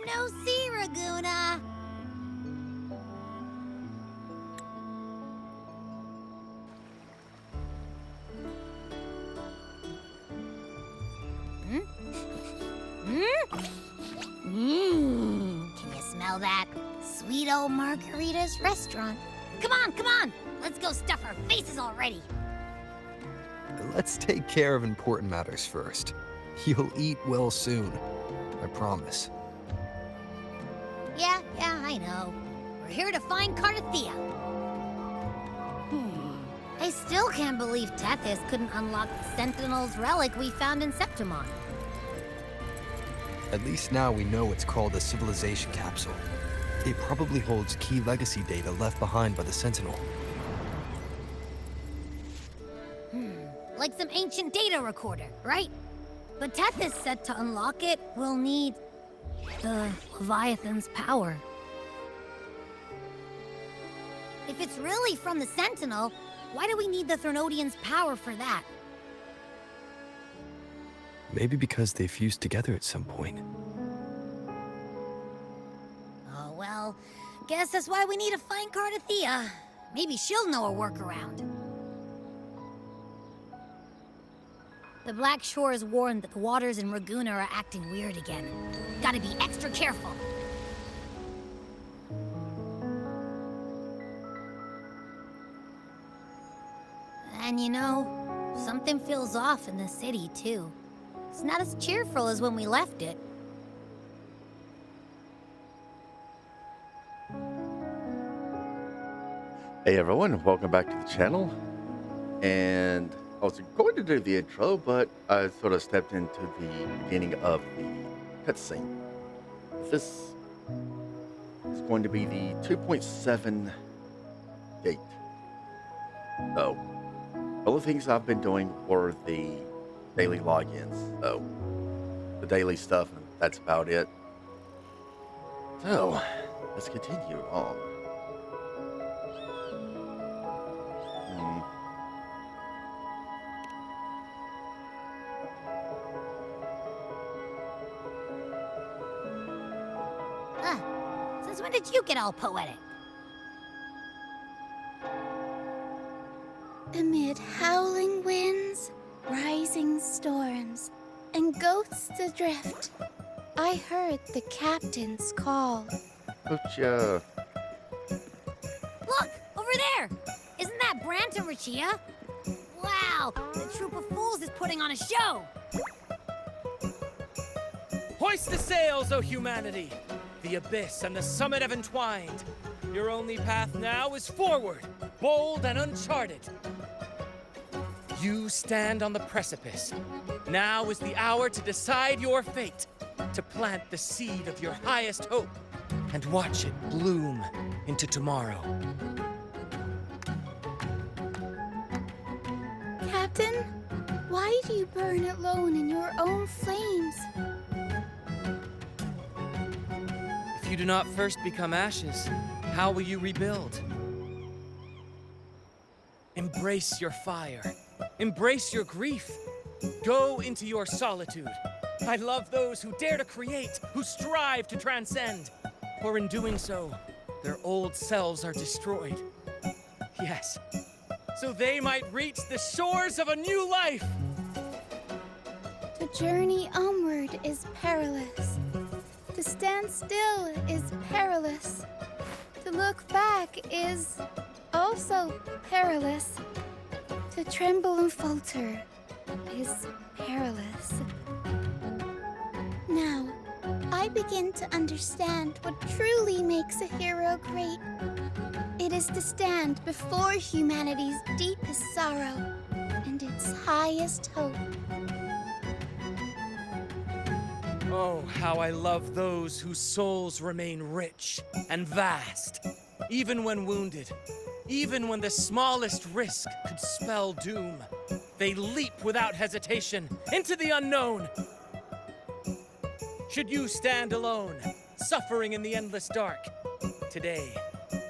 no see, Raguna. Can you smell that? Sweet old Margarita's restaurant. Come on! Let's go stuff our faces already. Let's take care of important matters first. You'll eat well soon. I promise. Yeah, I know. We're here to find Cardathea. I still can't believe Tethys couldn't unlock the Sentinel's relic we found in Septimon. At least now we know it's called a civilization capsule. It probably holds key legacy data left behind by the Sentinel. Like some ancient data recorder, right? But Tethys said to unlock it, we'll need the Leviathan's power. If it's really from the Sentinel, why do we need the Threnodian's power for that? Maybe because they fused together at some point. Oh, well, guess that's why we need to find Cardathea. Maybe she'll know a workaround. The Black Shore has warned that the waters in Raguna are acting weird again. Gotta be extra careful. And you know, something feels off in the city, too. It's not as cheerful as when we left it. Hey everyone, welcome back to the channel. And I was going to do the intro, but I sort of stepped into the beginning of the cutscene. This is going to be the 2.7 gate. So, all the things I've been doing were the daily logins. So, the daily stuff, and that's about it. So, let's continue on. Since when did you get all poetic? Amid howling winds, rising storms, and ghosts adrift, I heard the captain's call. Lucia. Look! Over there! Isn't that Brant and Rachia? Wow! The troop of fools is putting on a show! Hoist the sails, O humanity! The abyss and the summit have entwined. Your only path now is forward, bold and uncharted. You stand on the precipice. Now is the hour to decide your fate, to plant the seed of your highest hope, and watch it bloom into tomorrow. Captain, why do you burn alone in your own flames? If you do not first become ashes, how will you rebuild? Embrace your fire. Embrace your grief. Go into your solitude. I love those who dare to create, who strive to transcend. For in doing so, their old selves are destroyed. Yes, so they might reach the shores of a new life. The journey onward is perilous. To stand still is perilous. To look back is also perilous. To tremble and falter is perilous. Now, I begin to understand what truly makes a hero great. It is to stand before humanity's deepest sorrow and its highest hope. Oh, how I love those whose souls remain rich and vast, even when wounded, even when the smallest risk could spell doom. They leap without hesitation into the unknown. Should you stand alone, suffering in the endless dark, today,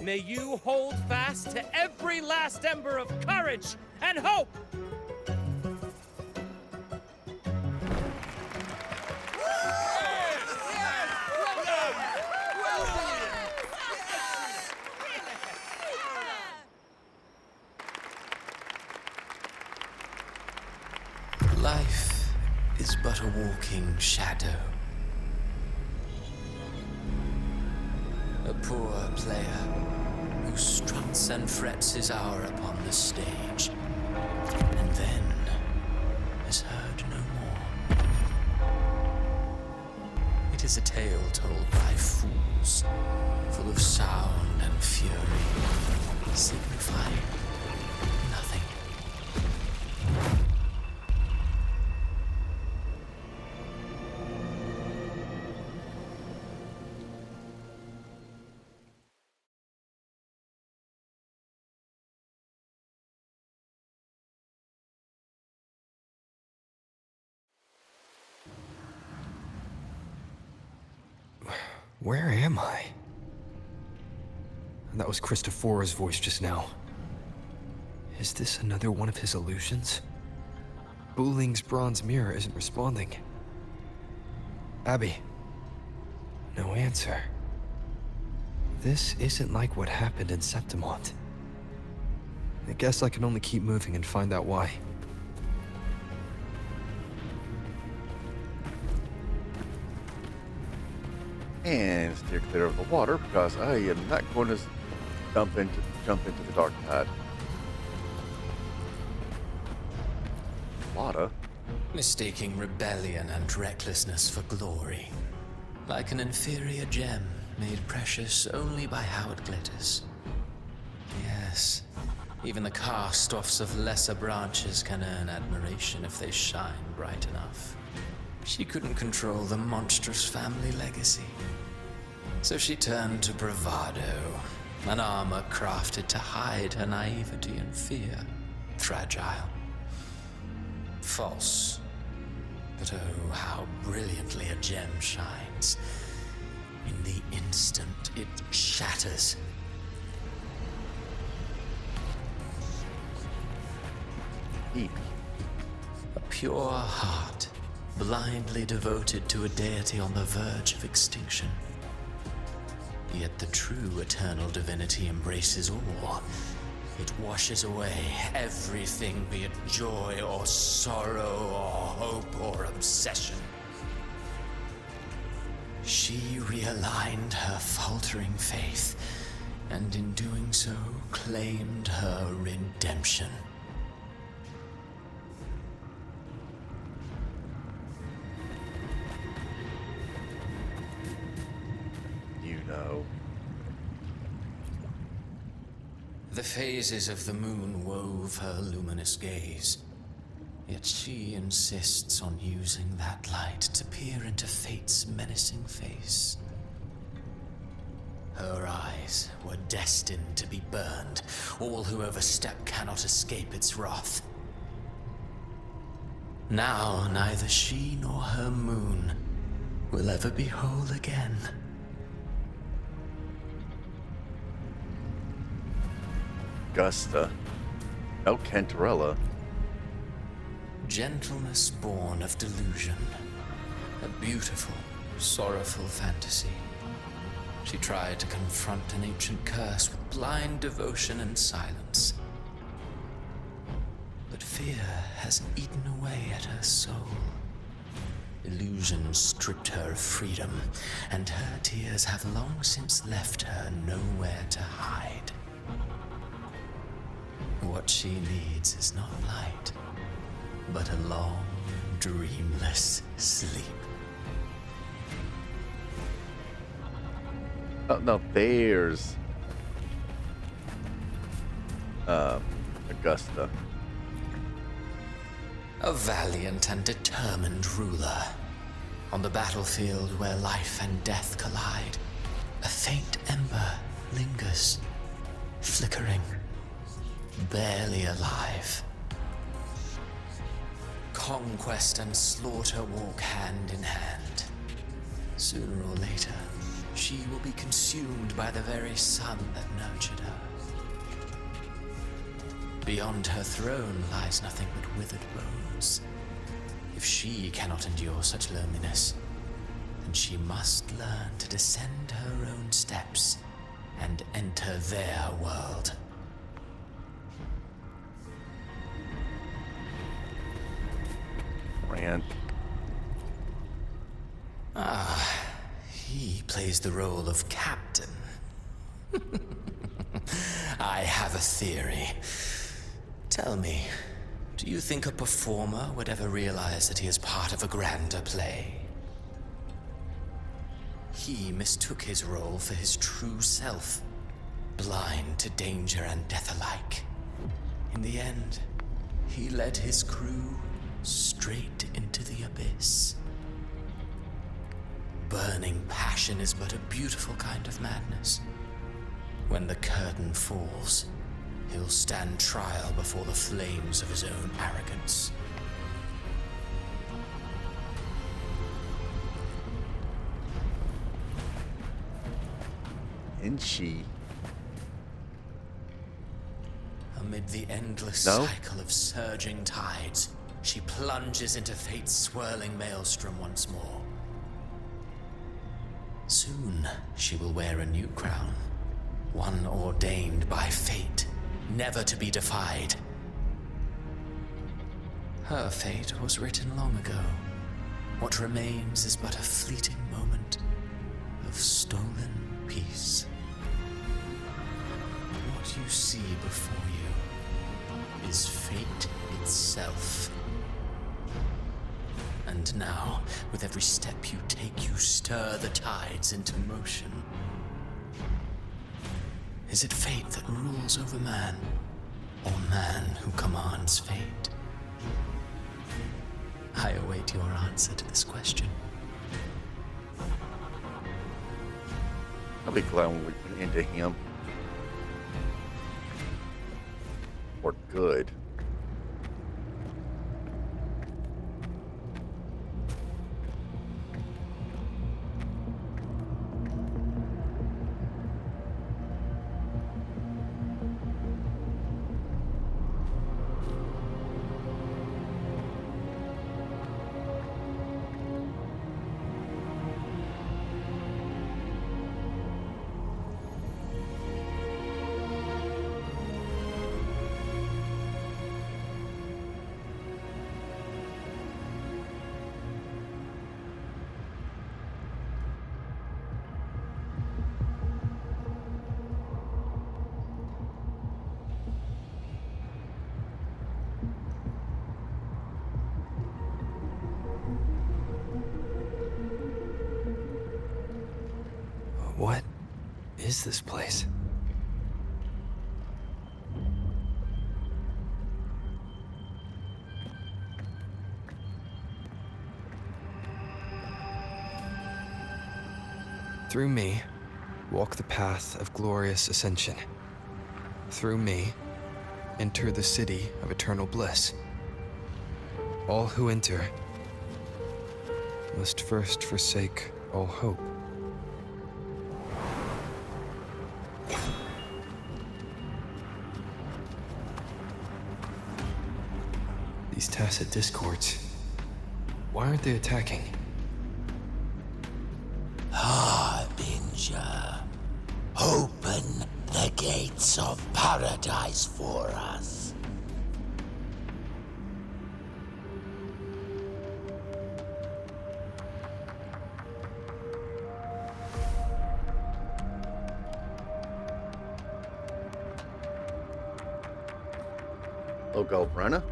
may you hold fast to every last ember of courage and hope. is but a walking shadow. A poor player who struts and frets his hour upon the stage, and then is heard no more. It is a tale told by fools, full of sound and fury, signifying nothing. Where am I? That was Christophora's voice just now. Is this another one of his illusions? Buling's bronze mirror isn't responding. Abby. No answer. This isn't like what happened in Septimont. I guess I can only keep moving and find out why. And steer clear of the water because I am not going to jump into the dark tide. Water. Mistaking rebellion and recklessness for glory, like an inferior gem made precious only by how it glitters. Yes, even the cast-offs of lesser branches can earn admiration if they shine bright enough. She couldn't control the monstrous family legacy, so she turned to bravado, an armor crafted to hide her naivety and fear. Fragile. False. But oh, how brilliantly a gem shines. In the instant it shatters. Deep. A pure heart, blindly devoted to a deity on the verge of extinction. Yet the true eternal divinity embraces all. It washes away everything, be it joy or sorrow or hope or obsession. She realigned her faltering faith, and in doing so, claimed her redemption. You know. The phases of the moon wove her luminous gaze, yet she insists on using that light to peer into fate's menacing face. Her eyes were destined to be burned. All who overstep cannot escape its wrath. Now neither she nor her moon will ever be whole again. Augusta. No, Cantarella. Gentleness born of delusion. A beautiful, sorrowful fantasy. She tried to confront an ancient curse with blind devotion and silence. But fear has eaten away at her soul. Illusion stripped her of freedom, and her tears have long since left her nowhere to hide. What she needs is not light, but a long, dreamless sleep. Oh, no, there's Augusta. A valiant and determined ruler. On the battlefield where life and death collide, a faint ember lingers, flickering, barely alive. Conquest and slaughter walk hand in hand. Sooner or later, she will be consumed by the very sun that nurtured her. Beyond her throne lies nothing but withered bones. If she cannot endure such loneliness, then she must learn to descend her own steps and enter their world. Rant. He plays the role of captain. I have a theory. Tell me, do you think a performer would ever realize that he is part of a grander play? He mistook his role for his true self, blind to danger and death alike. In the end, he led his crew straight into the abyss. Burning passion is but a beautiful kind of madness. When the curtain falls, he'll stand trial before the flames of his own arrogance. And she. Amid the endless No? cycle of surging tides, she plunges into fate's swirling maelstrom once more. Soon, she will wear a new crown, one ordained by fate, never to be defied. Her fate was written long ago. What remains is but a fleeting moment of stolen peace. What you see before you is fate itself. And now, with every step you take, you stir the tides into motion. Is it fate that rules over man, or man who commands fate? I await your answer to this question. I'll be glad when we put into him. For good. What is this place? Through me, walk the path of glorious ascension. Through me, enter the city of eternal bliss. All who enter must first forsake all hope. These tacit discords, why aren't they attacking? Harbinger, open the gates of paradise for us. Logo Brenna.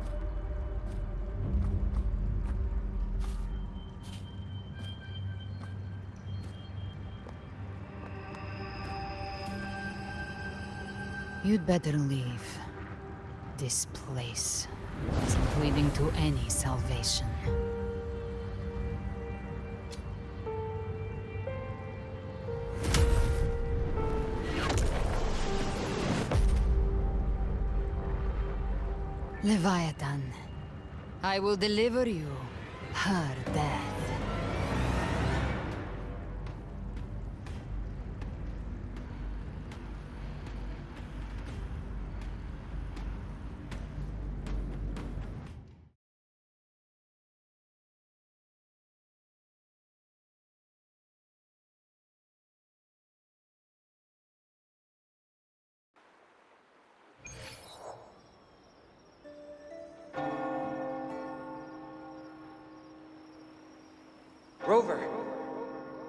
You'd better leave. This place isn't leading to any salvation. Leviathan, I will deliver you her death.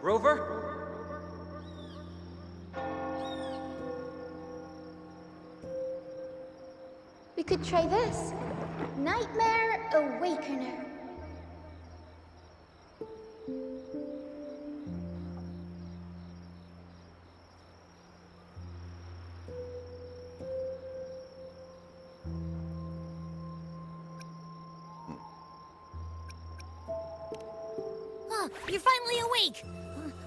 Rover? We could try this. Nightmare Awakener. Oh, you're finally awake!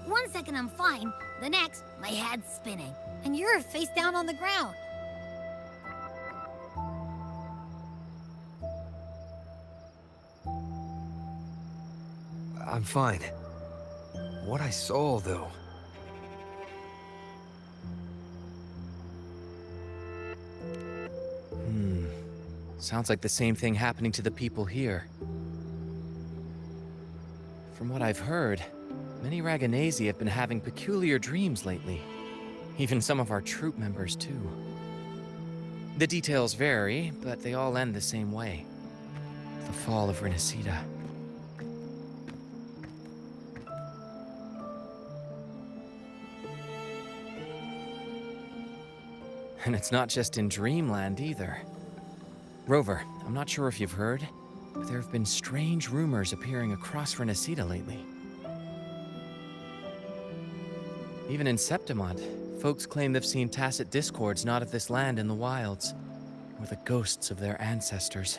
1 second I'm fine, the next, my head's spinning. And you're face down on the ground. I'm fine. What I saw, though. Sounds like the same thing happening to the people here. From what I've heard, many Raganesi have been having peculiar dreams lately. Even some of our troop members, too. The details vary, but they all end the same way. The fall of Renacida. And it's not just in Dreamland, either. Rover, I'm not sure if you've heard, but there have been strange rumors appearing across Renacida lately. Even in Septimont, folks claim they've seen tacit discords not of this land in the wilds, or the ghosts of their ancestors.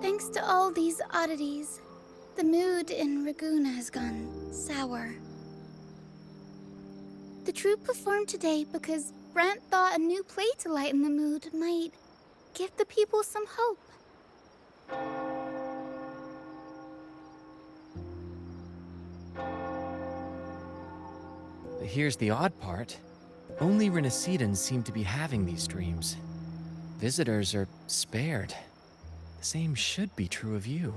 Thanks to all these oddities, the mood in Raguna has gone sour. The troupe performed today because Brent thought a new play to lighten the mood might give the people some hope. But here's the odd part. Only Renacidans seem to be having these dreams. Visitors are spared. The same should be true of you.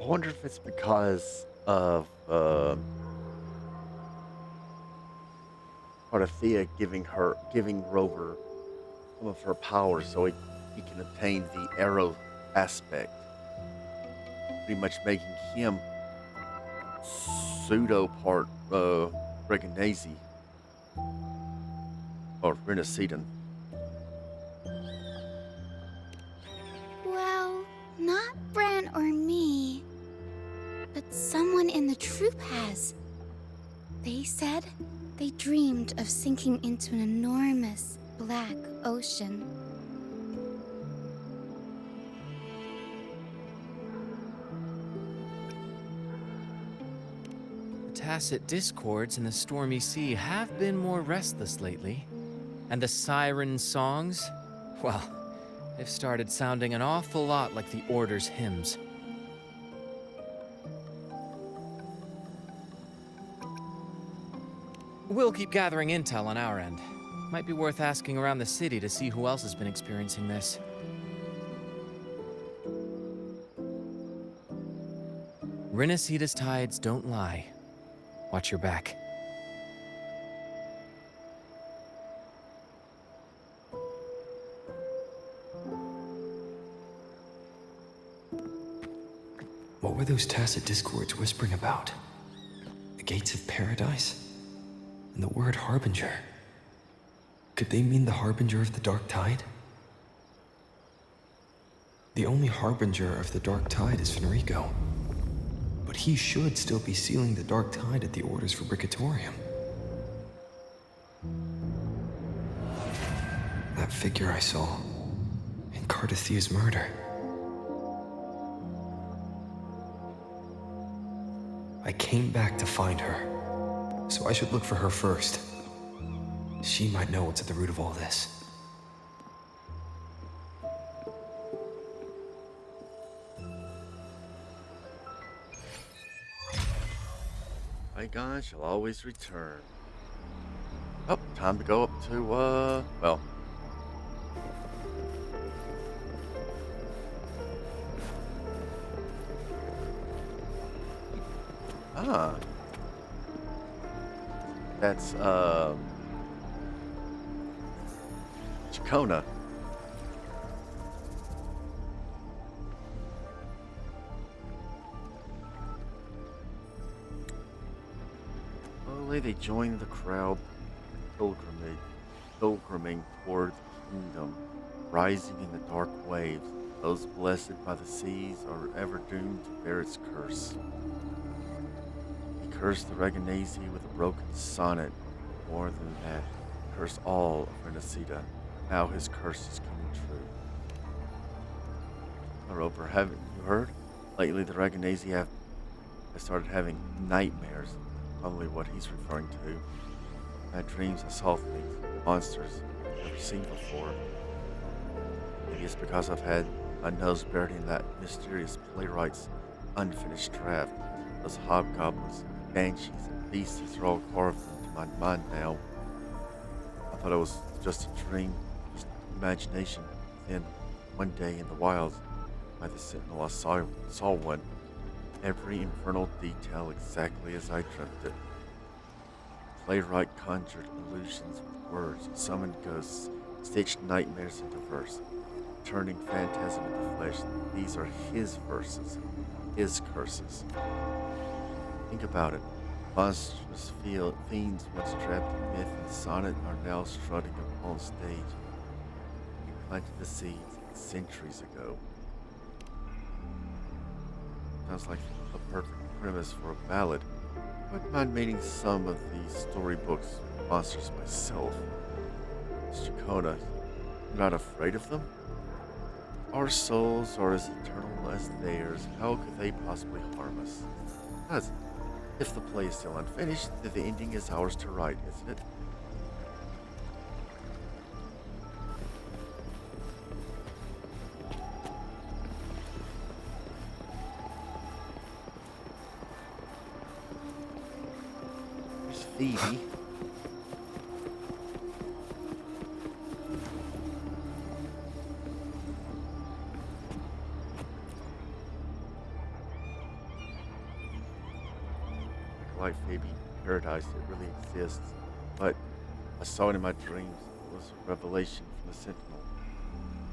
I wonder if it's because of Arthea giving Rover some of her power so he can obtain the arrow aspect. Pretty much making him pseudo part Reganesi or Renacidan. Well, not Bran or me, but someone in the troupe has. They said they dreamed of sinking into an enormous black ocean. The tacit discords in the stormy sea have been more restless lately. And the siren songs, well, they've started sounding an awful lot like the Order's hymns. We'll keep gathering intel on our end. Might be worth asking around the city to see who else has been experiencing this. Renacida's tides don't lie. Watch your back. What were those tacit discords whispering about? The gates of paradise? And the word harbinger? Could they mean the harbinger of the dark tide? The only harbinger of the dark tide is Fenrico. But he should still be sealing the dark tide at the Order's Fabricatorium. That figure I saw in Cardathia's murder. I came back to find her, so I should look for her first. She might know what's at the root of all this. Bygones shall always return. Oh, time to go up to, well. That's, Chacona. Slowly they joined the crowd, pilgriming toward the kingdom, rising in the dark waves. Those blessed by the seas are ever doomed to bear its curse. He cursed the Reganesi with a broken sonnet. More than that, he cursed all of Renacida. Now his curse is coming true. Roper, haven't you heard? Lately the Reganesi have started having nightmares. Probably what he's referring to. I had dreams I saw things, monsters I've never seen before. Maybe it's because I've had my nose buried in that mysterious playwright's unfinished draft. Those hobgoblins, banshees, and beasties are all carved into my mind now. I thought it was just a dream, just imagination. Then, one day in the wilds, by the sentinel I saw one. Every infernal detail exactly as I dreamt it. Playwright conjured illusions with words, summoned ghosts, stitched nightmares into verse, turning phantasm into flesh. These are his verses, his curses. Think about it. Monstrous fiends once trapped in myth and sonnet are now strutting upon stage. He planted the seeds centuries ago. Sounds like a perfect premise for a ballad. Wouldn't mind meeting some of these storybooks monsters myself. Chacona, you're not afraid of them? Our souls are as eternal as theirs. How could they possibly harm us? As if the play is still unfinished, then the ending is ours to write, isn't it? Phoebe. Like Phoebe, paradise, it really exists. But I saw it in my dreams. It was a revelation from the Sentinel.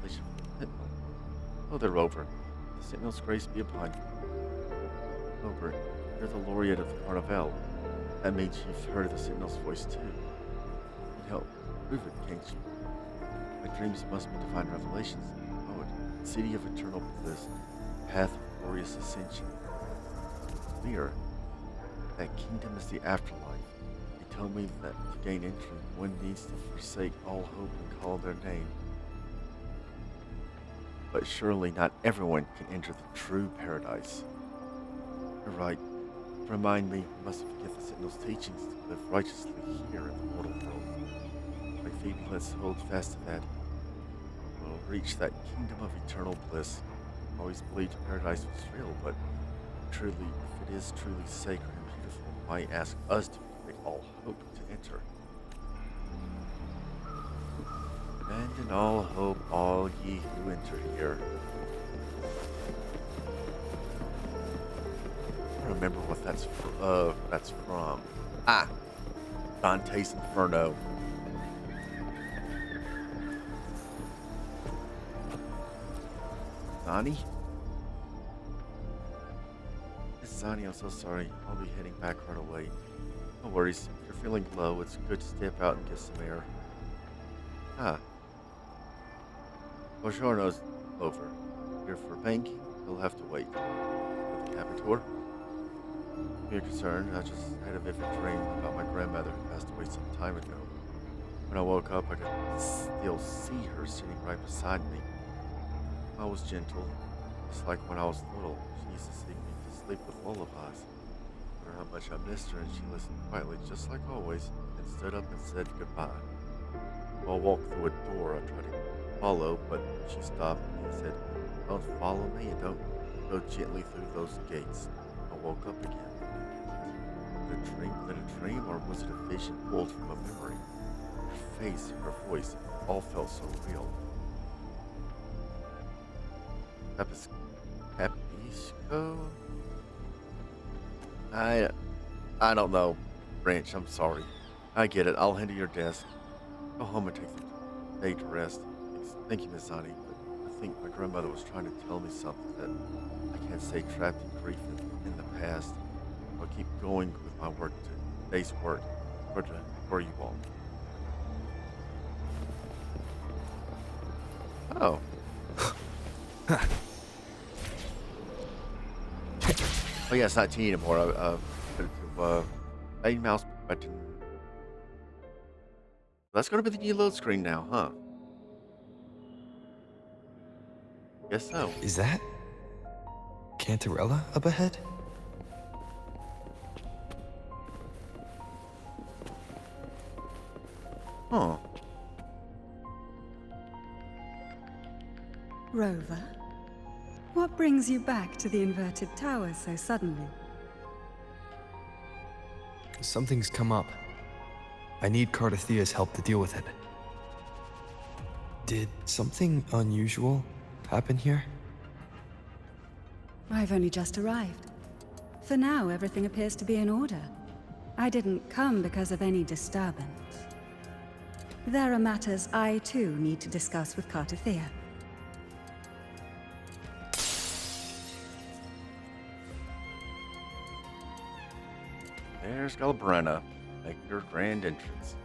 Revelation from the Sentinel. Oh, there, Rover. The Sentinel's grace be upon you. Rover, you're the laureate of the Carnival. That means you've heard the Sentinel's voice too. You can help prove it, can't you? My dreams must be divine revelations. Poet, city of eternal bliss, path of glorious ascension. Clear. That kingdom is the afterlife. They told me that to gain entry, one needs to forsake all hope and call their name. But surely not everyone can enter the true paradise. You're right. Remind me, we mustn't forget the Sentinel's teachings to live righteously here in the mortal world. Like Phoebe, let's hold fast to that. We'll reach that kingdom of eternal bliss. I always believed paradise was real, but truly, if it is truly sacred and beautiful, why ask us to forsake all hope to enter? And in all hope, all ye who enter here. I remember what that's from. Ah, Dante's Inferno. Zani? Miss Zani, I'm so sorry. I'll be heading back right away. No worries. If you're feeling low, it's good to step out and get some air. Ah. Buongiorno's over. Here for banking, you'll have to wait. For the Capitor? If you're concerned, I just had a vivid dream about my grandmother who passed away some time ago. When I woke up, I could still see her sitting right beside me. I was gentle, just like when I was little. She used to sing me to sleep with lullabies. I told her how much I missed her, and she listened quietly, just like always, and stood up and said goodbye. I walked through a door. I tried to follow, but she stopped me and said, "Don't follow me and don't go gently through those gates." I woke up again. Was it a dream, or was it a vision pulled from a memory? Her face, her voice, all felt so real. Capisco? I don't know, Branch. I'm sorry. I get it. I'll handle your desk. Go home and take them. day to rest. Thank you, Miss Zani, but I think my grandmother was trying to tell me something that I can't stay trapped in grief in the past. I'll keep going with my work today's work for you all. Oh. Oh yeah, it's not T anymore. I put it to main mouse button. That's gonna be the new load screen now, huh? Guess so. Is that Cantarella up ahead? Huh. Rover, what brings you back to the inverted tower so suddenly? Something's come up. I need Cardathia's help to deal with it. Did something unusual happen here? I've only just arrived. For now, everything appears to be in order. I didn't come because of any disturbance. There are matters I, too, need to discuss with Cardathia. There's Galbrenna, making her grand entrance.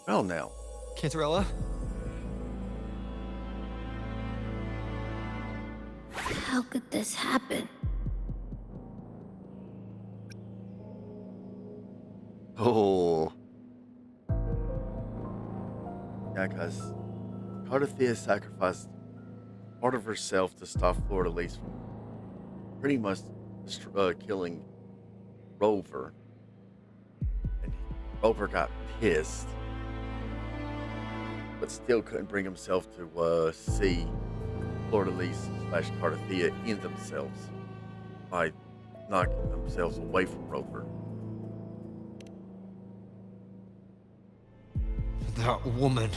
Well now. Cantarella? How could this happen? Oh. Yeah, because Cardathia sacrificed part of herself to stop Fleur-de-Lis from pretty much killing Rover. And Rover got pissed, but still couldn't bring himself to see Fleur-de-Lis / Cardathia in themselves by knocking themselves away from Rover. That woman.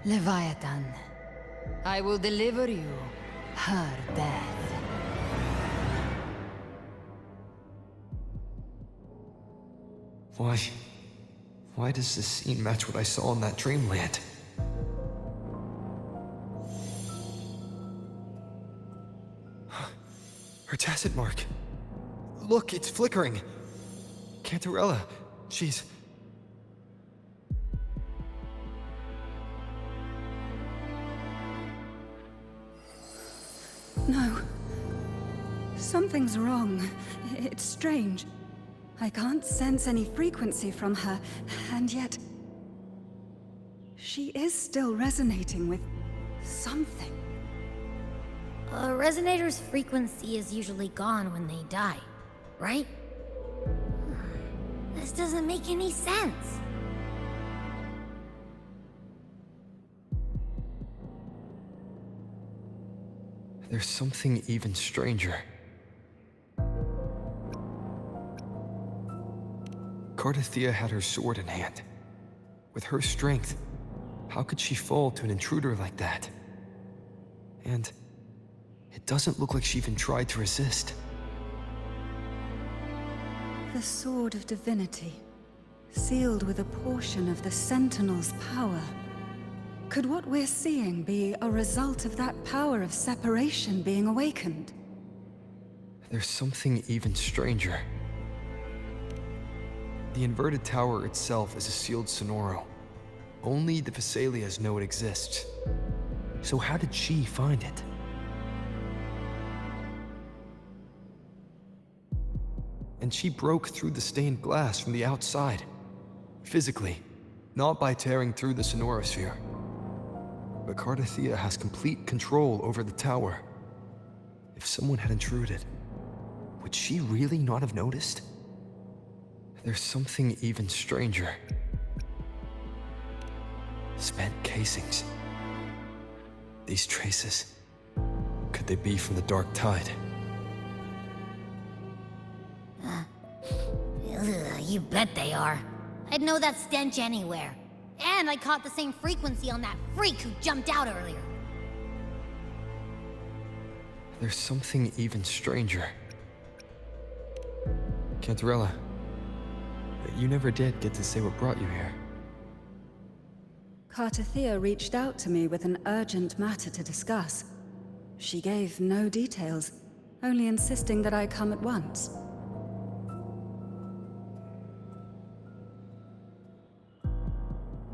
Leviathan, I will deliver you her death. Why does this scene match what I saw in that dreamland? Her tacit mark. Look, it's flickering. Cantarella, she's... No. Something's wrong. It's strange. I can't sense any frequency from her, and yet... she is still resonating with something. A resonator's frequency is usually gone when they die, right? This doesn't make any sense. There's something even stranger. Cardathia had her sword in hand. With her strength, how could she fall to an intruder like that? And it doesn't look like she even tried to resist. The Sword of Divinity, sealed with a portion of the Sentinel's power. Could what we're seeing be a result of that power of separation being awakened? There's something even stranger. The inverted tower itself is a sealed sonoro. Only the Vesalias know it exists. So how did she find it? And and she broke through the stained glass from the outside. Physically, not by tearing through the sonorosphere. But Cardathea has complete control over the tower. If someone had intruded, would she really not have noticed? There's something even stranger. Spent casings. These traces, could they be from the Dark Tide? You bet they are. I'd know that stench anywhere. And I caught the same frequency on that freak who jumped out earlier. There's something even stranger. Cantarella, you never did get to say what brought you here. Cardathea reached out to me with an urgent matter to discuss. She gave no details, only insisting that I come at once.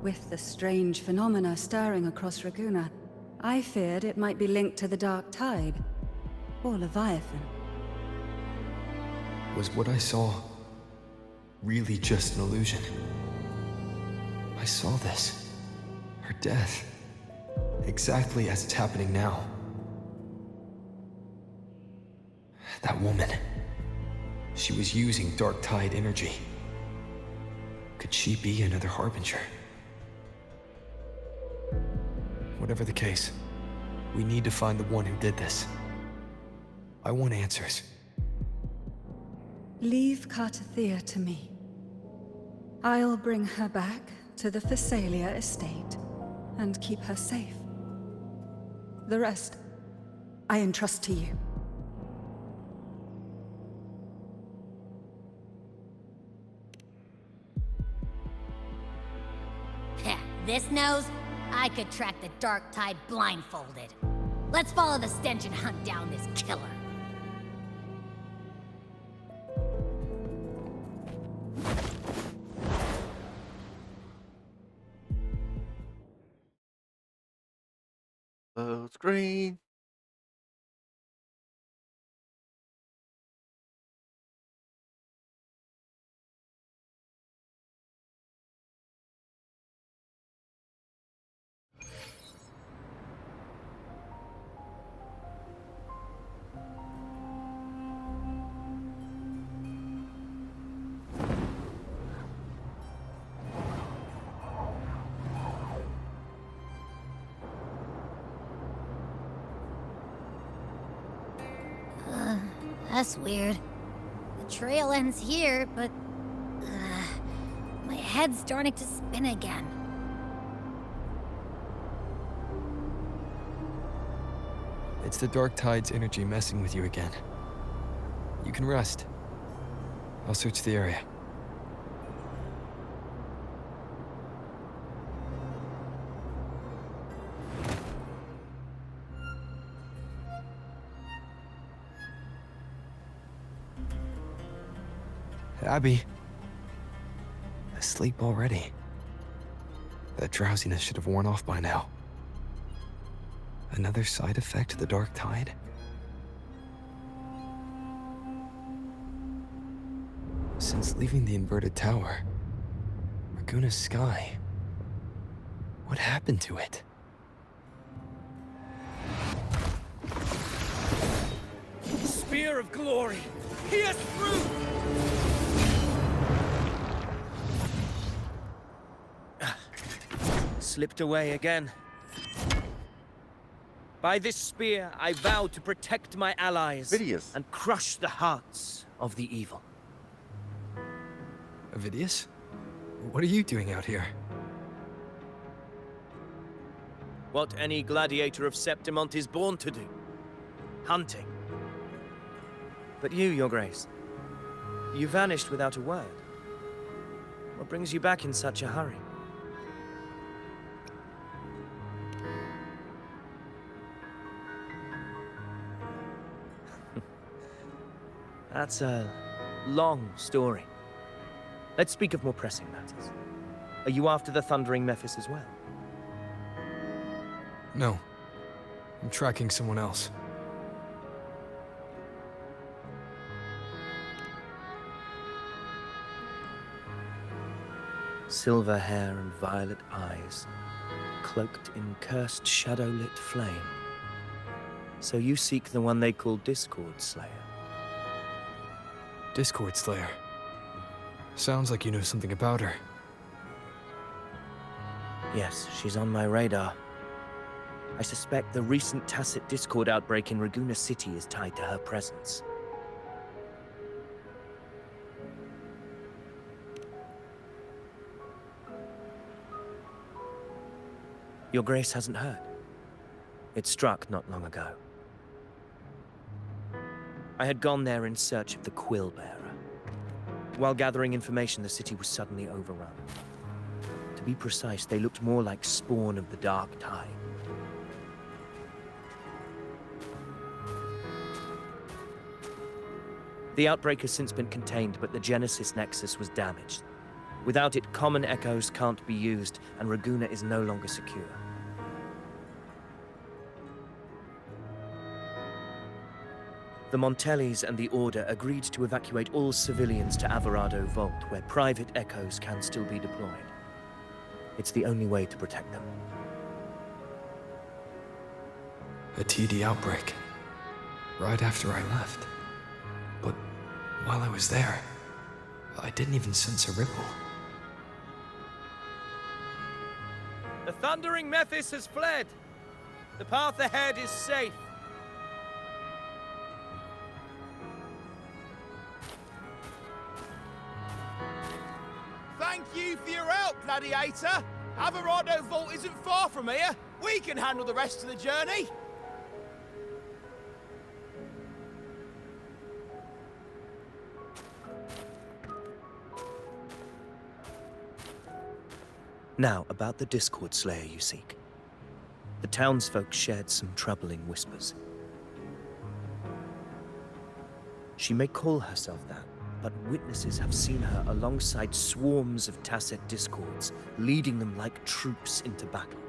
With the strange phenomena stirring across Raguna, I feared it might be linked to the Dark Tide, or Leviathan. Was what I saw really just an illusion? I saw this, her death, exactly as it's happening now. That woman, she was using Dark Tide energy. Could she be another Harbinger? Whatever the case, we need to find the one who did this. I want answers. Leave Cardathea to me. I'll bring her back to the Phasalia estate and keep her safe. The rest, I entrust to you. This nose? I could track the Dark Tide blindfolded. Let's follow the stench and hunt down this killer. Screen. That's weird. The trail ends here, but... my head's starting to spin again. It's the Dark Tide's energy messing with you again. You can rest. I'll search the area. Abby. Asleep already. That drowsiness should have worn off by now. Another side effect of the Dark Tide? Since leaving the inverted tower, Raguna's sky, what happened to it? Spear of glory! Pierce through! Slipped away again. By this spear, I vow to protect my allies Vidius. and crush the hearts of the evil. Vidius? What are you doing out here? What any gladiator of Septimont is born to do. Hunting. But you, Your Grace, you vanished without a word. What brings you back in such a hurry? That's a long story. Let's speak of more pressing matters. Are you after the Thundering Mephis as well? No. I'm tracking someone else. Silver hair and violet eyes, cloaked in cursed shadow-lit flame. So you seek the one they call Discord Slayer. Discord Slayer. Sounds like you know something about her. Yes, she's on my radar. I suspect the recent Tacet Discord outbreak in Raguna City is tied to her presence. Your Grace hasn't heard. It struck not long ago. I had gone there in search of the Quill Bearer. While gathering information, the city was suddenly overrun. To be precise, they looked more like spawn of the Dark Tide. The outbreak has since been contained, but the Genesis Nexus was damaged. Without it, common echoes can't be used, and Raguna is no longer secure. The Montellis and the Order agreed to evacuate all civilians to Alvarado Vault, where private echoes can still be deployed. It's the only way to protect them. A TD outbreak. Right after I left. But while I was there, I didn't even sense a ripple. The Thundering Mephis has fled. The path ahead is safe. Thank you for your help, Gladiator. Alvarado Vault isn't far from here. We can handle the rest of the journey. Now, about the Discord Slayer you seek. The townsfolk shared some troubling whispers. She may call herself that, but witnesses have seen her alongside swarms of Tacet Discords, leading them like troops into battle.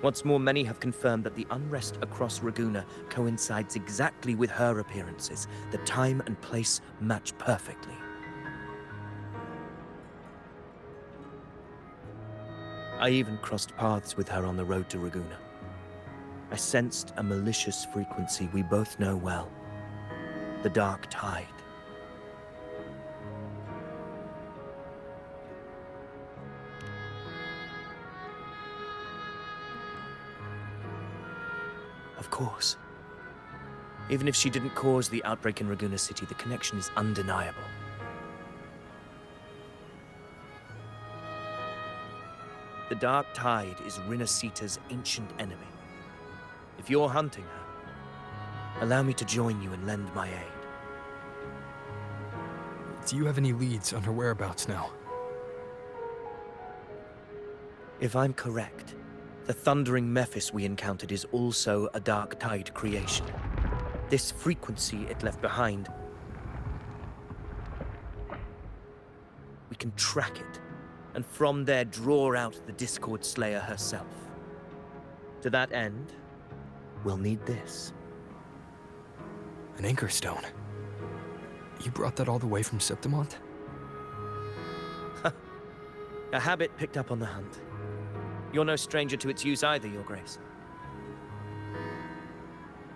What's more, many have confirmed that the unrest across Raguna coincides exactly with her appearances. The time and place match perfectly. I even crossed paths with her on the road to Raguna. I sensed a malicious frequency we both know well. The Dark Tide. Of course. Even if she didn't cause the outbreak in Raguna City, the connection is undeniable. The Dark Tide is Rinasita's ancient enemy. If you're hunting her, allow me to join you and lend my aid. Do you have any leads on her whereabouts now? If I'm correct, the Thundering Mephis we encountered is also a Dark Tide creation. This frequency it left behind, we can track it, and from there draw out the Discord Slayer herself. To that end, we'll need this. An anchor stone. You brought that all the way from Septimont? A habit picked up on the hunt. You're no stranger to its use either, Your Grace.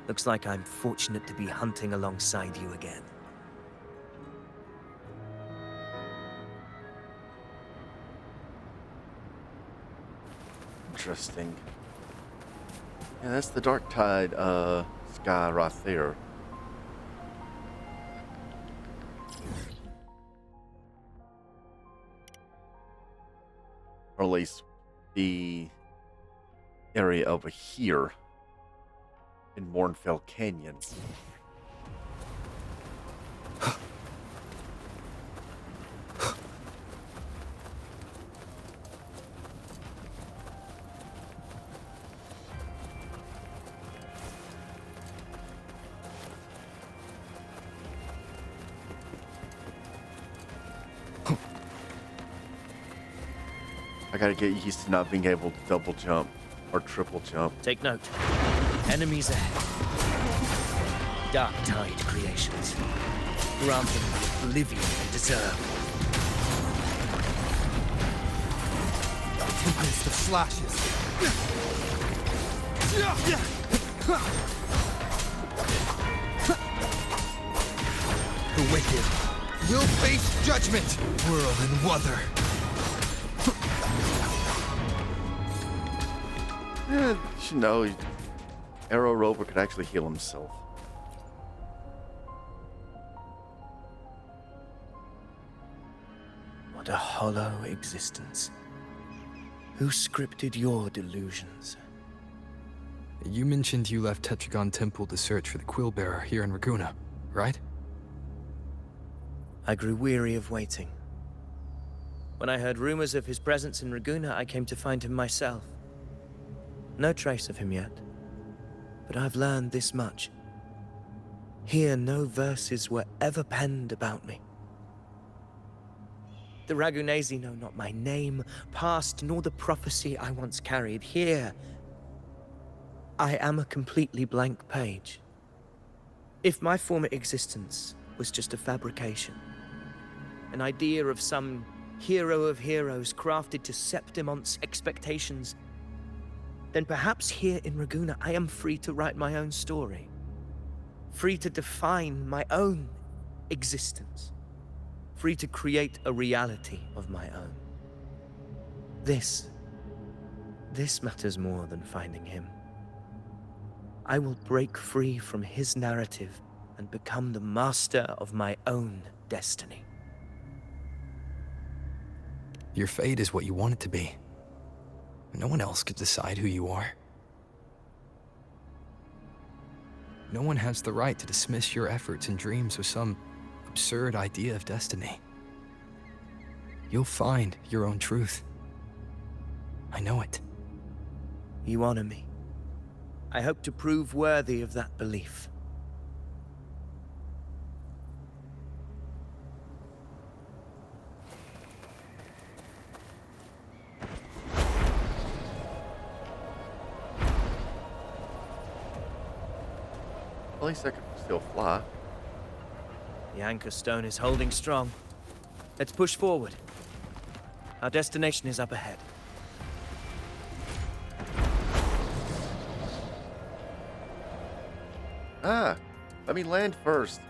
Looks like I'm fortunate to be hunting alongside you again. Interesting. Yeah, that's the Dark Tide sky right there. Or at least the area over here in Mournfell Canyon. I gotta get used to not being able to double jump or triple jump. Take note. Enemies ahead. Dark Tide creations. Grant them the oblivion they deserve. Tempest of slashes. The wicked will face judgment. Whirl and wuther. Yeah, you should know, Arrow Rover could actually heal himself. What a hollow existence. Who scripted your delusions? You mentioned you left Tetragon Temple to search for the Quill Bearer here in Raguna, right? I grew weary of waiting. When I heard rumors of his presence in Raguna, I came to find him myself. No trace of him yet, but I've learned this much. Here, no verses were ever penned about me. The Ragunesi know not my name, past, nor the prophecy I once carried. Here, I am a completely blank page. If my former existence was just a fabrication, an idea of some hero of heroes crafted to Septimont's expectations, then perhaps here in Raguna I am free to write my own story. Free to define my own existence. Free to create a reality of my own. This matters more than finding him. I will break free from his narrative and become the master of my own destiny. Your fate is what you want it to be. No one else could decide who you are. No one has the right to dismiss your efforts and dreams with some absurd idea of destiny. You'll find your own truth. I know it. You honor me. I hope to prove worthy of that belief. At least I can still fly. The anchor stone is holding strong. Let's push forward. Our destination is up ahead. Let me land first.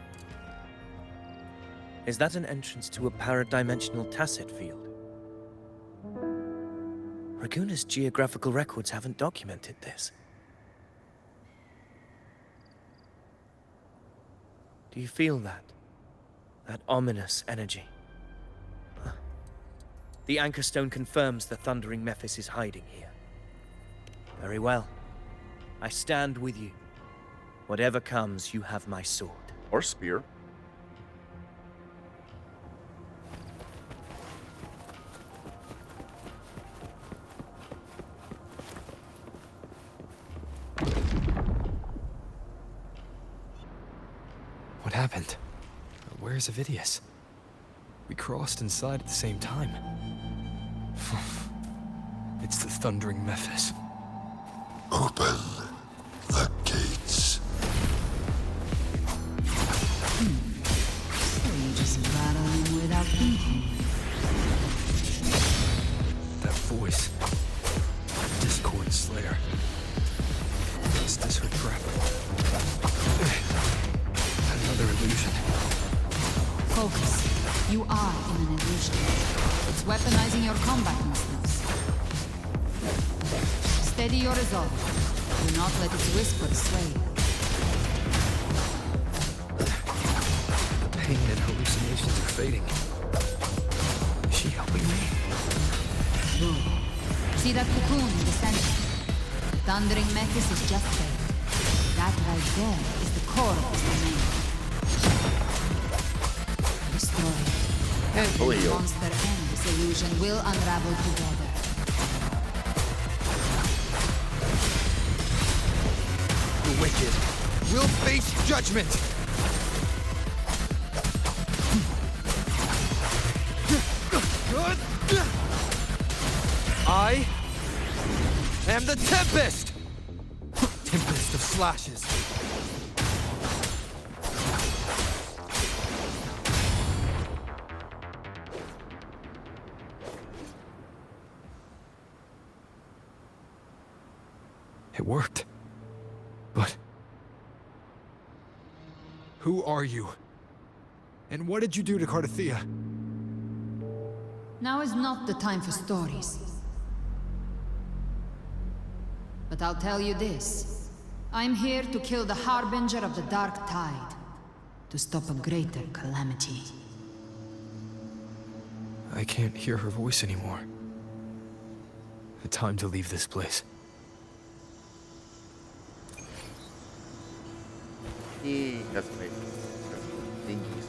Is that an entrance to a paradimensional tacit field? Raguna's geographical records haven't documented this. Do you feel that? That ominous energy? The anchor stone confirms the thundering Mephis is hiding here. Very well. I stand with you. Whatever comes, you have my sword. Or spear. What happened? Where's Avidius? We crossed inside at the same time. It's the thundering Mephis. Open the gates. So you just battle him without thinking. That voice. Discord Slayer. Is this her grapple? Another illusion. Focus. You are in an illusion. It's weaponizing your combat instincts. Steady your resolve. Do not let its whisper sway you. The pain and hallucinations are fading. Is she helping me? Good. See that cocoon in the center? The thundering Mephis is just there. That right there is the core of this domain. Destroy it. Every Leo. monster and this illusion will unravel together. The wicked will face judgment. I am the Tempest! Tempest of slashes. It worked. But... who are you? And what did you do to Cardathea? Now is not the time for stories. But I'll tell you this. I'm here to kill the Harbinger of the Dark Tide. To stop a greater calamity. I can't hear her voice anymore. Time to leave this place. He has made thingies.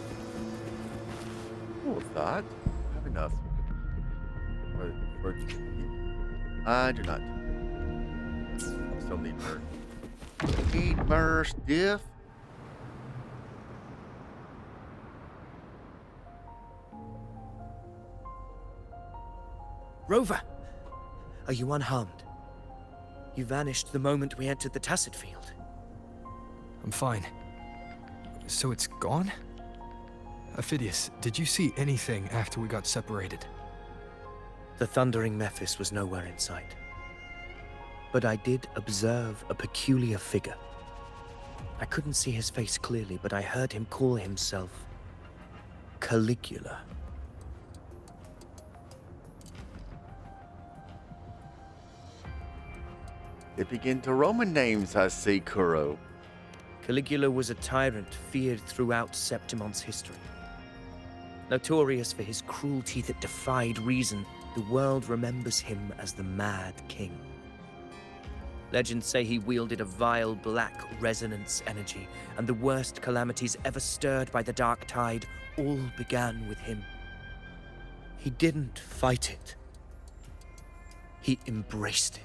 Oh, that. I have enough. I do not. Still need more. Need more stuff. Rover! Are you unharmed? You vanished the moment we entered the Tacit Field. I'm fine. So it's gone? Ophidius, did you see anything after we got separated? The thundering Mephis was nowhere in sight. But I did observe a peculiar figure. I couldn't see his face clearly, but I heard him call himself Caligula. They begin to Roman names, I see, Kuro. Caligula was a tyrant feared throughout Septimon's history. Notorious for his cruelty that defied reason, the world remembers him as the Mad King. Legends say he wielded a vile black resonance energy, and the worst calamities ever stirred by the Dark Tide all began with him. He didn't fight it. He embraced it.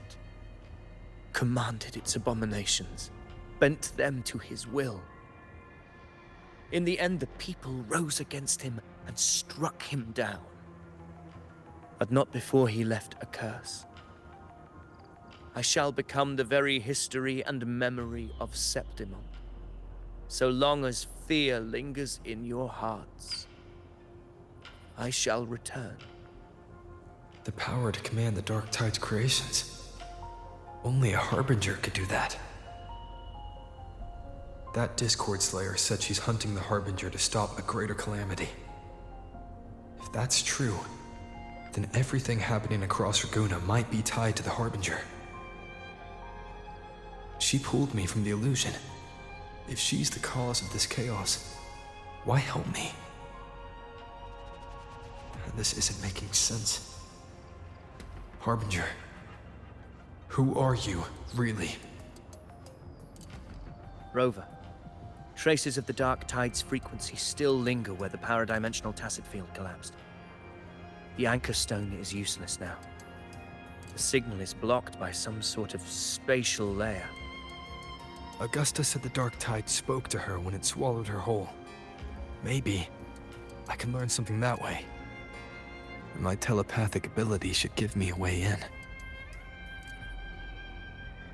Commanded its abominations, bent them to his will. In the end, the people rose against him and struck him down. But not before he left a curse. I shall become the very history and memory of Septimon, so long as fear lingers in your hearts. I shall return. The power to command the Dark Tide's creations. Only a Harbinger could do that. That Discord Slayer said she's hunting the Harbinger to stop a greater calamity. If that's true, then everything happening across Raguna might be tied to the Harbinger. She pulled me from the illusion. If she's the cause of this chaos, why help me? This isn't making sense. Harbinger. Who are you, really? Rover, traces of the Dark Tide's frequency still linger where the paradimensional Tacit Field collapsed. The Anchor Stone is useless now. The signal is blocked by some sort of spatial layer. Augusta said the Dark Tide spoke to her when it swallowed her whole. Maybe I can learn something that way. My telepathic ability should give me a way in.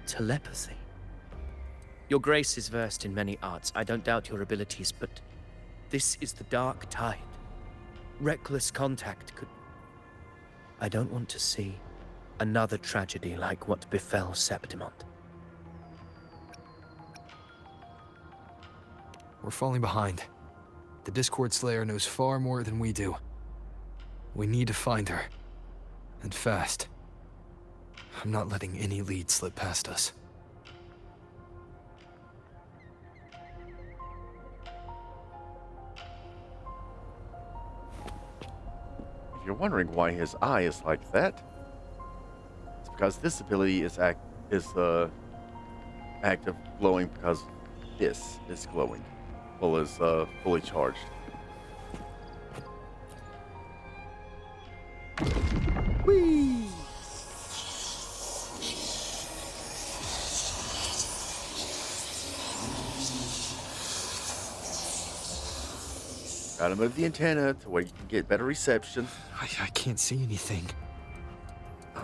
Telepathy? Your Grace is versed in many arts. I don't doubt your abilities, but this is the Dark Tide. Reckless contact could... I don't want to see another tragedy like what befell Septimon. We're falling behind. The Discord Slayer knows far more than we do. We need to find her. And fast. I'm not letting any lead slip past us. If you're wondering why his eye is like that, it's because this ability is active glowing because this is glowing. Well, is fully charged. Whee! Gotta move the antenna to where you can get better reception. I can't see anything.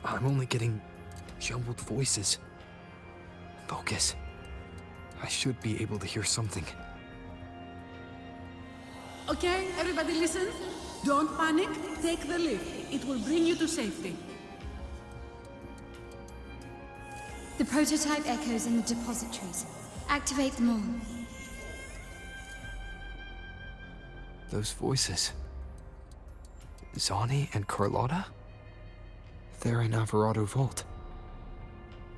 I'm only getting jumbled voices. Focus. I should be able to hear something. Okay, everybody listen. Don't panic. Take the lift. It will bring you to safety. The prototype echoes in the depositories. Activate them all. Those voices. Zani and Carlotta? They're in Alvarado Vault.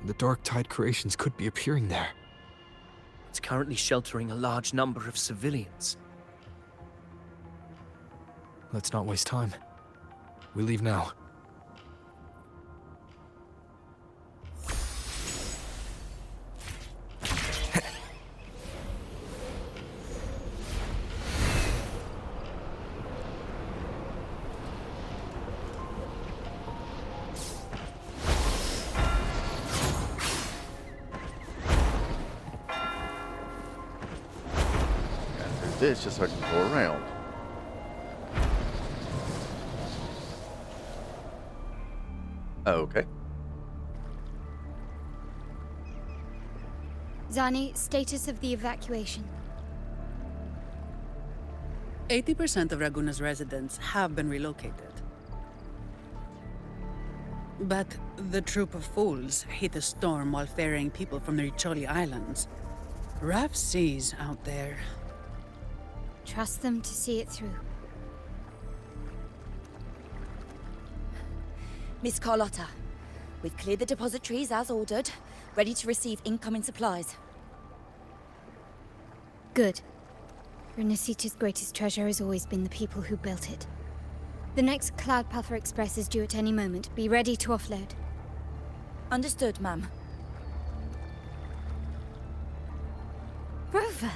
The Dark Tide creations could be appearing there. It's currently sheltering a large number of civilians. Let's not waste time. We leave now. This just so I can go around. Okay. Zani, status of the evacuation. 80% of Raguna's residents have been relocated. But the troop of fools hit a storm while ferrying people from the Riccioli Islands. Rough seas out there. Trust them to see it through. Miss Carlotta, we've cleared the depositories as ordered, ready to receive incoming supplies. Good. Renacita's greatest treasure has always been the people who built it. The next Cloudpuffer Express is due at any moment. Be ready to offload. Understood, ma'am. Rover!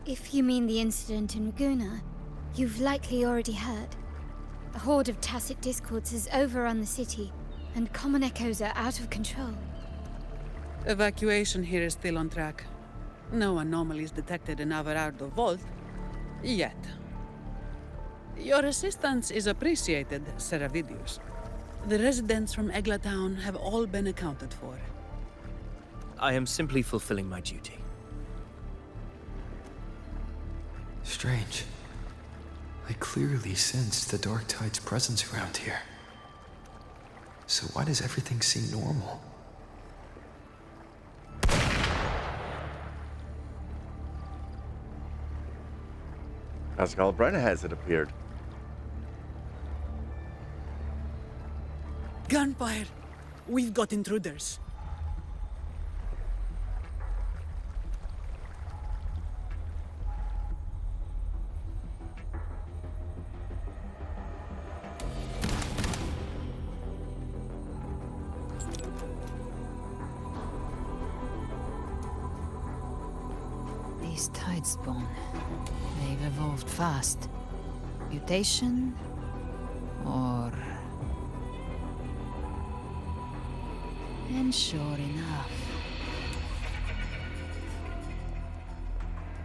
If you mean the incident in Raguna, you've likely already heard. A horde of tacit discords has overrun the city, and common echoes are out of control. Evacuation here is still on track. No anomalies detected in Alvarado Vault. Yet. Your assistance is appreciated, Seravidius. The residents from Egla Town have all been accounted for. I am simply fulfilling my duty. Strange. I clearly sensed the Dark Tide's presence around here. So why does everything seem normal? Pascal Brenner has it appeared. Gunfire! We've got intruders. These tide spawn. They've evolved fast. Mutation? Or... And sure enough...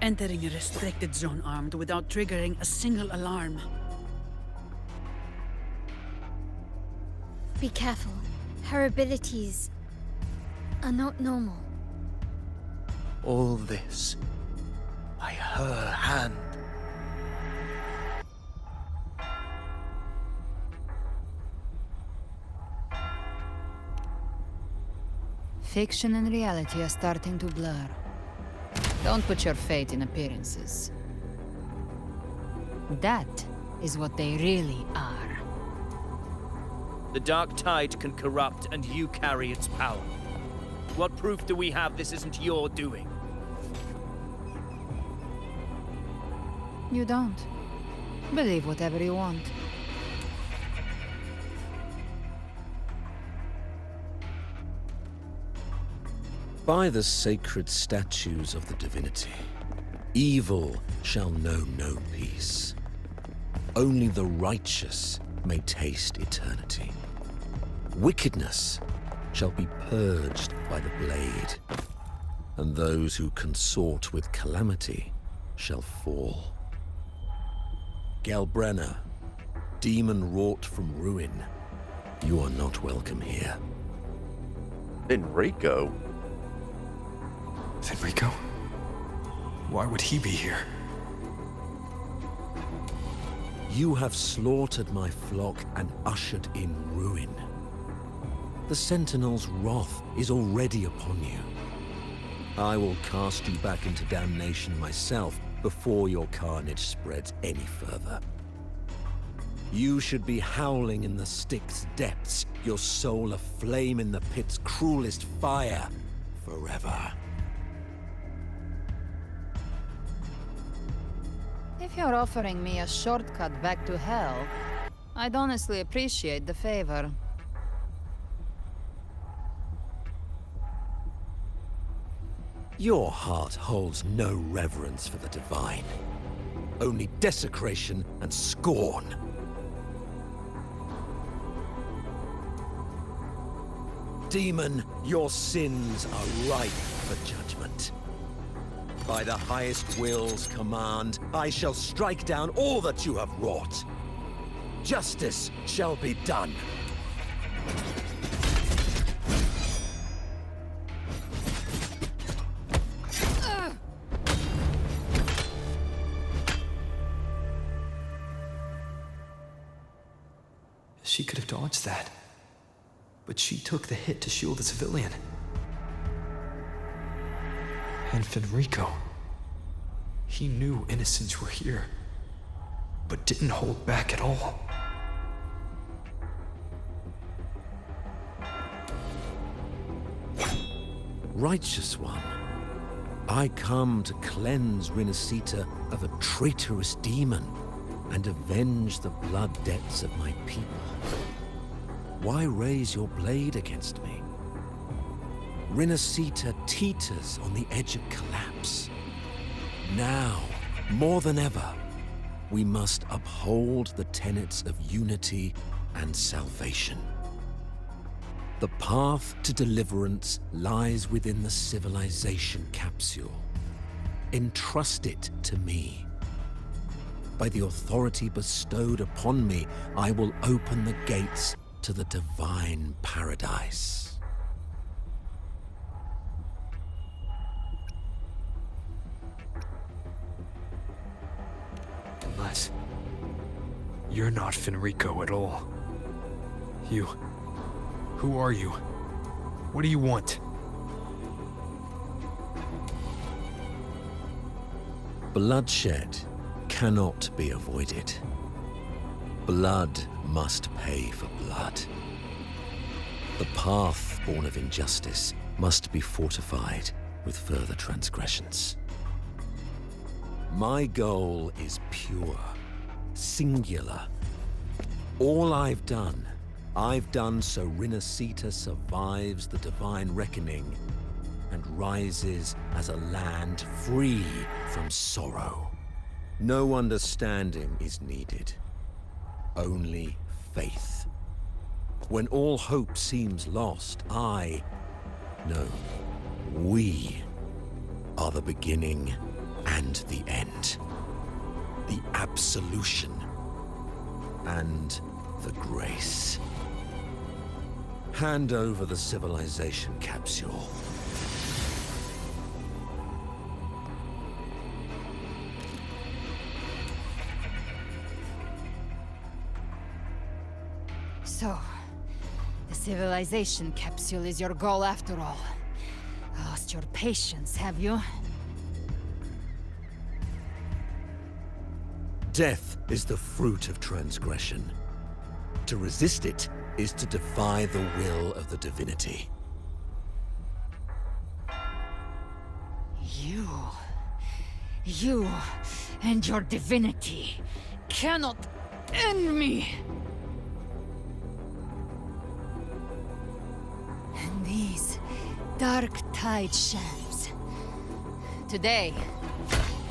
Entering a restricted zone armed without triggering a single alarm. Be careful. Her abilities are not normal. All this by her hand. Fiction and reality are starting to blur. Don't put your faith in appearances. That is what they really are. The Dark Tide can corrupt, and you carry its power. What proof do we have this isn't your doing? You don't. Believe whatever you want. By the sacred statues of the divinity, evil shall know no peace. Only the righteous may taste eternity. Wickedness shall be purged by the blade, and those who consort with calamity shall fall. Galbrenna, demon wrought from ruin, you are not welcome here. Enrico? Enrico? Why would he be here? You have slaughtered my flock and ushered in ruin. The Sentinel's wrath is already upon you. I will cast you back into damnation myself before your carnage spreads any further. You should be howling in the Styx's depths, your soul aflame in the pit's cruelest fire, forever. If you're offering me a shortcut back to hell, I'd honestly appreciate the favor. Your heart holds no reverence for the divine. Only desecration and scorn. Demon, your sins are ripe for judgment. By the highest will's command, I shall strike down all that you have wrought. Justice shall be done. She could have dodged that. But she took the hit to shield a civilian. And Fenrico. He knew innocents were here, but didn't hold back at all. Righteous One, I come to cleanse Rinascita of a traitorous demon and avenge the blood debts of my people. Why raise your blade against me? Rinascita teeters on the edge of collapse. Now, more than ever, we must uphold the tenets of unity and salvation. The path to deliverance lies within the civilization capsule. Entrust it to me. By the authority bestowed upon me, I will open the gates to the divine paradise. Unless you're not Fenrico at all. Who are you? What do you want? Bloodshed cannot be avoided. Blood must pay for blood. The path born of injustice must be fortified with further transgressions. My goal is pure, singular. All I've done so Rinascita survives the divine reckoning and rises as a land free from sorrow. No understanding is needed, only faith. When all hope seems lost, we are the beginning and the end. The absolution and the grace. Hand over the civilization capsule. So, the civilization capsule is your goal after all. Lost your patience, have you? Death is the fruit of transgression. To resist it is to defy the will of the divinity. You and your divinity cannot end me! And these dark tide shams. Today,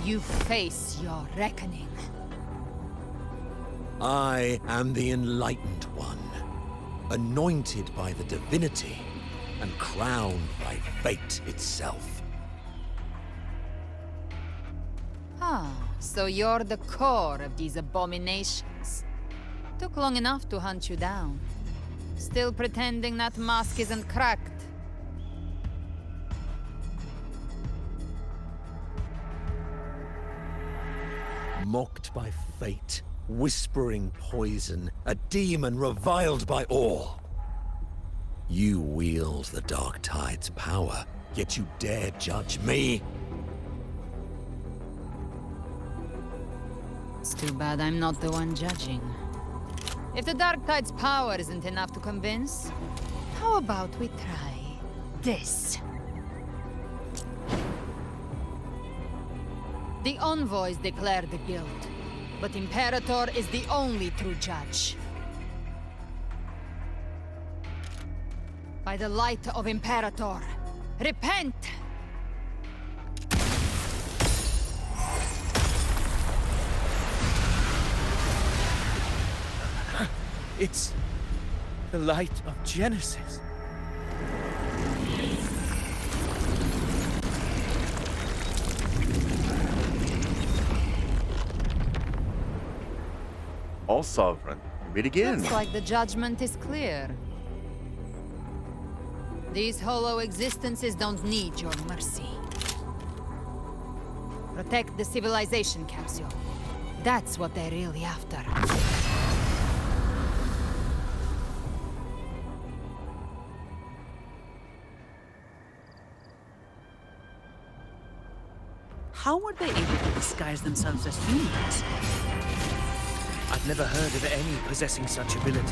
you face your reckoning. I am the Enlightened One, anointed by the divinity and crowned by fate itself. Ah, so you're the core of these abominations. Took long enough to hunt you down. Still pretending that mask isn't cracked. Mocked by fate, whispering poison, a demon reviled by all. You wield the Dark Tide's power, yet you dare judge me? It's too bad I'm not the one judging. If the Dark Tide's power isn't enough to convince, how about we try this? The envoys declare the guild, but Imperator is the only true judge. By the light of Imperator, repent! It's the light of Genesis. All sovereign. Meet again. Looks like the judgment is clear. These hollow existences don't need your mercy. Protect the civilization capsule. That's what they're really after. How were they able to disguise themselves as humans? I've never heard of any possessing such ability.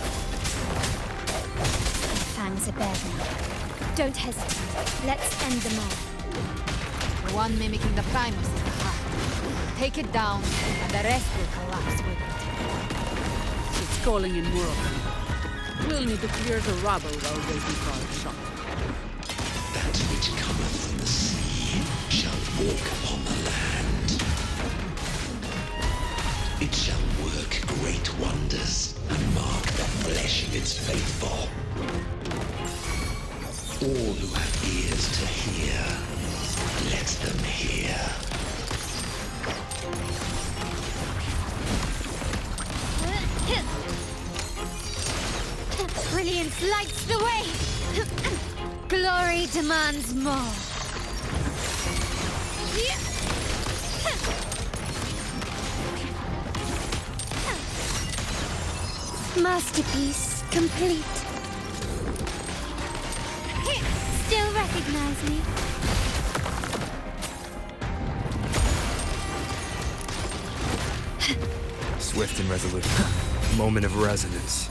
Fangs are bared now. Don't hesitate. Let's end them all. The one mimicking the Primus is the heart. Take it down, and the rest will collapse with it. It's calling in more of them. We'll need to clear the rubble while waiting for our shot. That which cometh from the sea shall walk upon the land. It shall work great wonders and mark the flesh of its faithful. All who have ears to hear, let them hear. Brilliance lights the way! Glory demands more. Masterpiece complete. Still recognize me? Swift and resolute. Moment of resonance.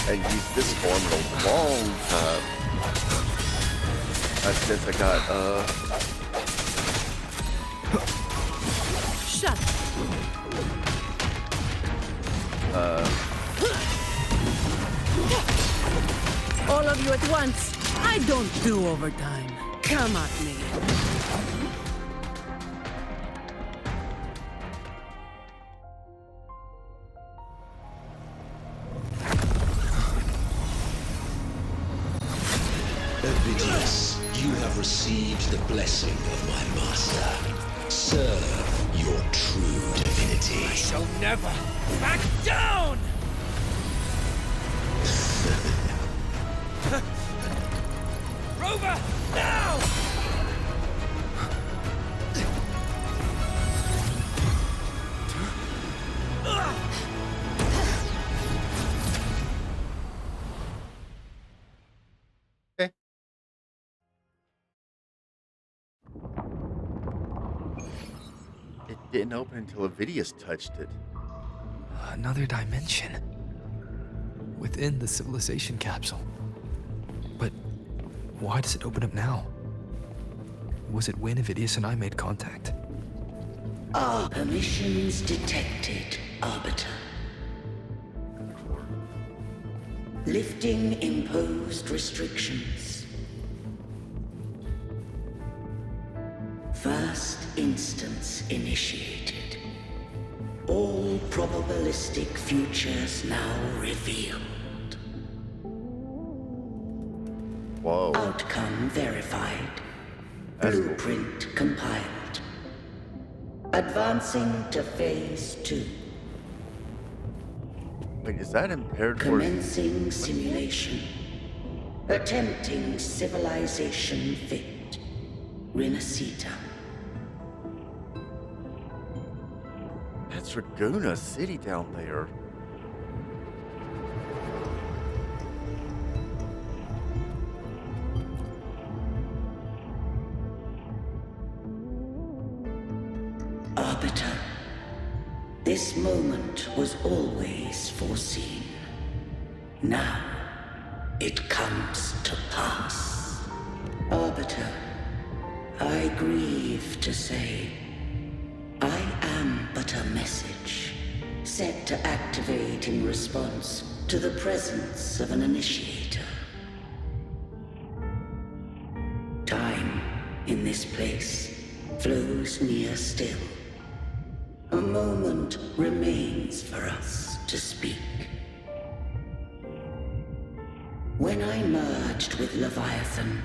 I used this form in a long time. Since I got, Shut all of you at once. I don't do overtime. Come at me. Ovidius, you have received the blessing of my master. Serve your true divinity. I shall never back down! Rover, now! it didn't open until Ovidius touched it. Another dimension. Within the civilization capsule. But why does it open up now? Was it when Ovidius and I made contact? All permissions detected, Arbiter. Lifting imposed restrictions. First instance initiated. All probabilistic futures now revealed. Whoa. Outcome verified. Blueprint compiled. Advancing to phase 2. Wait, is that impaired for... Commencing simulation. Attempting civilization fit. Renacita. That's Raguna City down there. This moment was always foreseen. Now, it comes to pass. Arbiter, I grieve to say, I am but a message, set to activate in response to the presence of an initiator. Time in this place flows near still. A moment remains for us to speak. When I merged with Leviathan,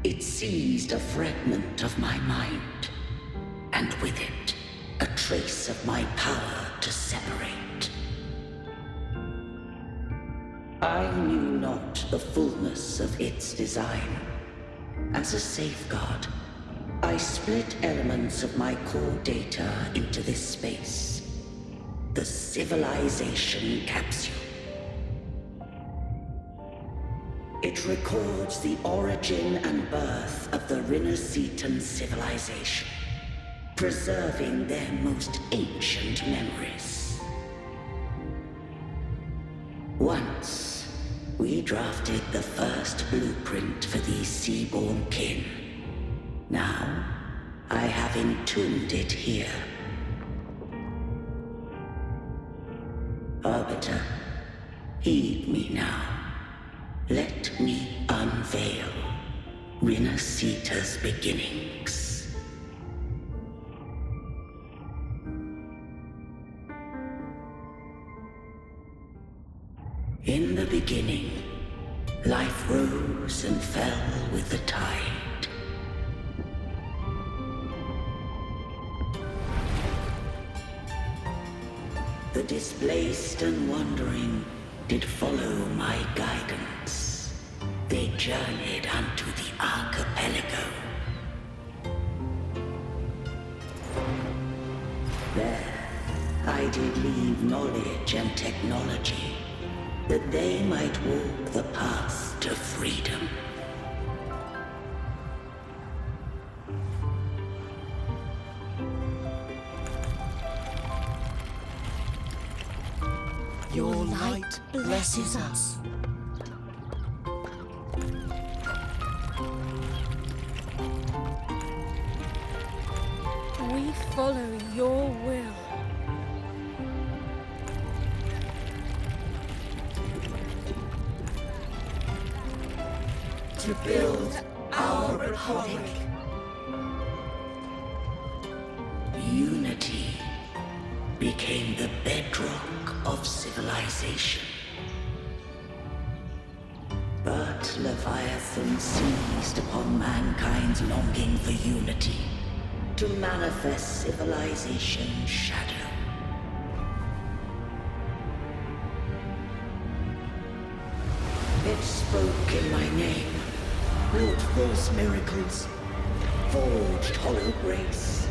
it seized a fragment of my mind, and with it, a trace of my power to separate. I knew not the fullness of its design. As a safeguard, I split elements of my core data into this space, the civilization capsule. It records the origin and birth of the Rinascitan civilization, preserving their most ancient memories. Once, we drafted the first blueprint for these seaborn kin. Now, I have entombed it here. Arbiter, heed me now. Let me unveil Rinascita's beginnings. In the beginning, life rose and fell with the tide. The displaced and wandering did follow my guidance. They journeyed unto the archipelago. There, I did leave knowledge and technology, that they might walk the path to freedom. Your light blesses us. We follow your will. To build our republic. Unity became the bedrock of civilization. But Leviathan seized upon mankind's longing for unity to manifest civilization's shadow. It spoke in my name, wrought false miracles, forged hollow grace,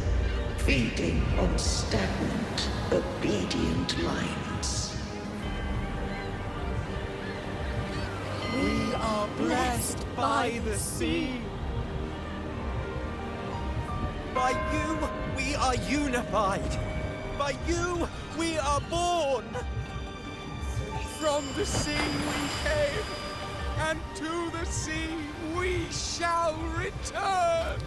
feeding on stagnant, obedient minds. We are blessed by the sea. By you, we are unified. By you, we are born. From the sea we came, and to the sea we shall return.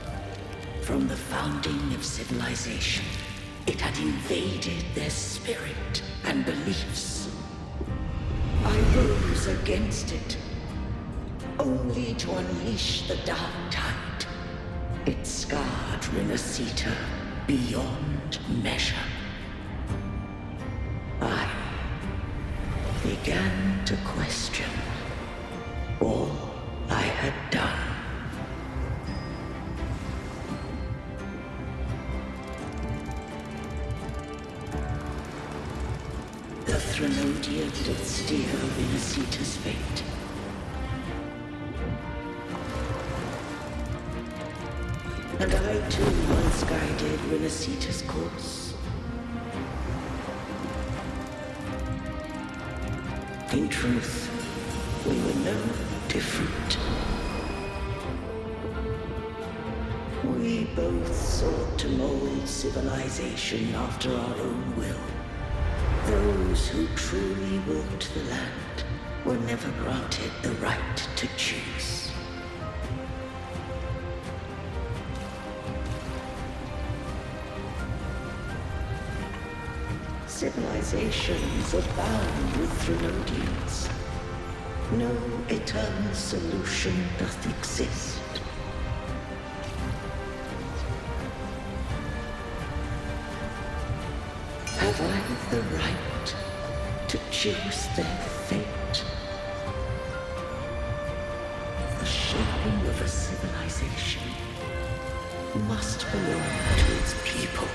From the founding of civilization, it had invaded their spirit and beliefs. I rose against it, only to unleash the dark tide. It scarred Rinascita beyond measure. I began to question all I had done. The Threnodian did steer Rinascita's fate. And I too once guided Rinascita's course. In truth, we were no different. We both sought to mold civilization after our own will, Those who truly walked the land were never granted the right to choose. Civilizations abound with Threnodians. No eternal solution doth exist. Have I the right to choose their fate? The shaping of a civilization must belong to its people.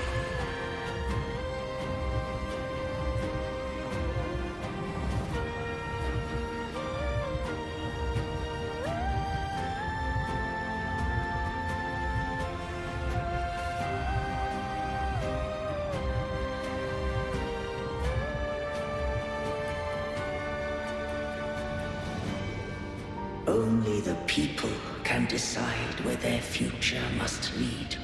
Only the people can decide where their future must lead.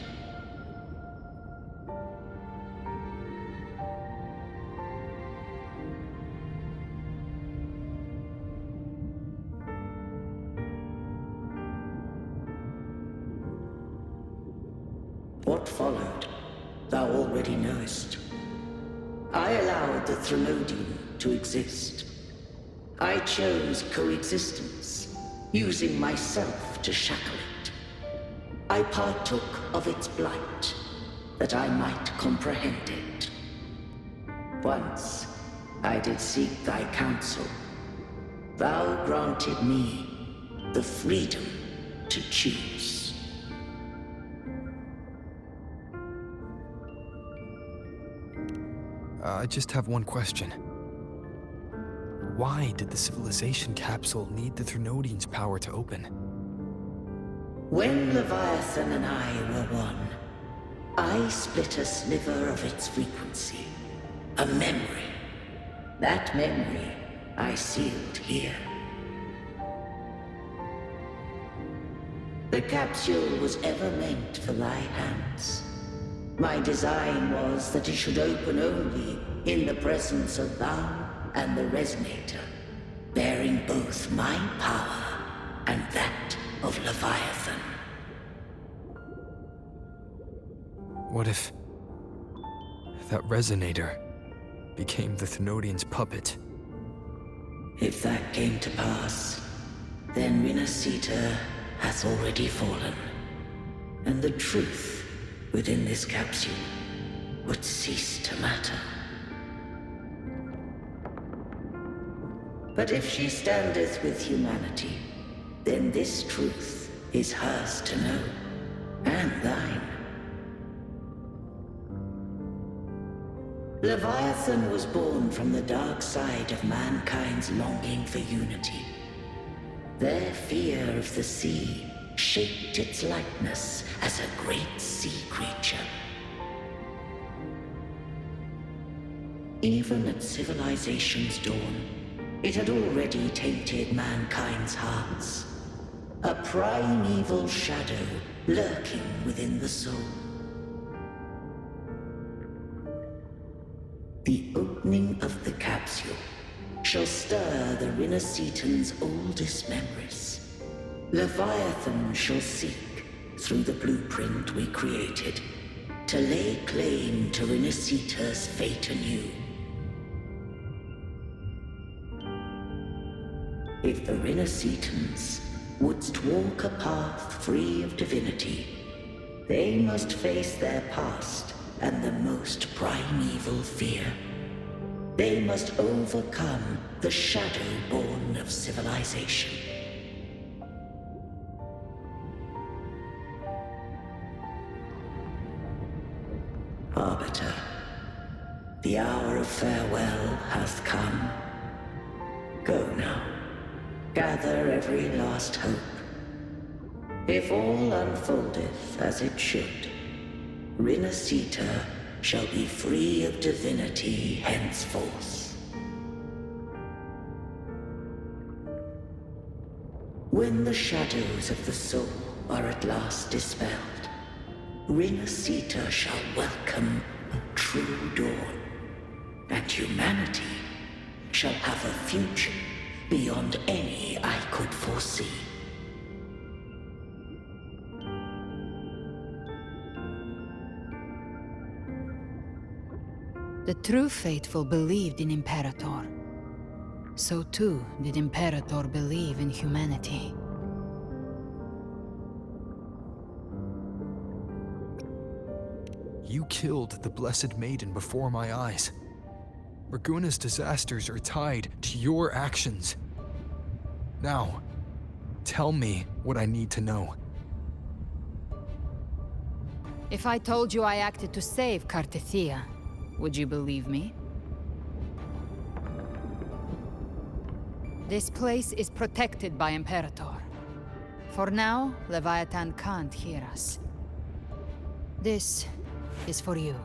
What followed, thou already knowest. I allowed the Threnodian to exist. I chose coexistence, using myself to shackle it. I partook of its blight, that I might comprehend it. Once I did seek thy counsel. Thou granted me the freedom to choose. I just have one question. Why did the civilization capsule need the Threnodian's power to open? When Leviathan and I were one, I split a sliver of its frequency. A memory. That memory I sealed here. The capsule was ever meant for thy hands. My design was that it should open only in the presence of thou and the Resonator, bearing both my power and that of Leviathan. What if that Resonator became the Threnodian's puppet? If that came to pass, then Renacita hath already fallen, and the truth within this capsule would cease to matter. But if she standeth with humanity, then this truth is hers to know, and thine. Leviathan was born from the dark side of mankind's longing for unity. Their fear of the sea shaped its likeness as a great sea creature. Even at civilization's dawn, it had already tainted mankind's hearts. A primeval shadow lurking within the soul. The opening of the capsule shall stir the Renacitan's oldest memories. Leviathan shall seek, through the blueprint we created, to lay claim to Renacita's fate anew. If the Renacitans wouldst walk a path free of divinity, they must face their past and the most primeval fear. They must overcome the shadow born of civilization. Arbiter, the hour of farewell hath come. Go now. Gather every last hope. If all unfoldeth as it should, Renacita shall be free of divinity henceforth. When the shadows of the soul are at last dispelled, Renacita shall welcome a true dawn, and humanity shall have a future beyond any I could foresee. The true faithful believed in Imperator. So too did Imperator believe in humanity. You killed the Blessed Maiden before my eyes. Raguna's disasters are tied to your actions. Now, tell me what I need to know. If I told you I acted to save Cartethia, would you believe me? This place is protected by Imperator. For now, Leviathan can't hear us. This is for you.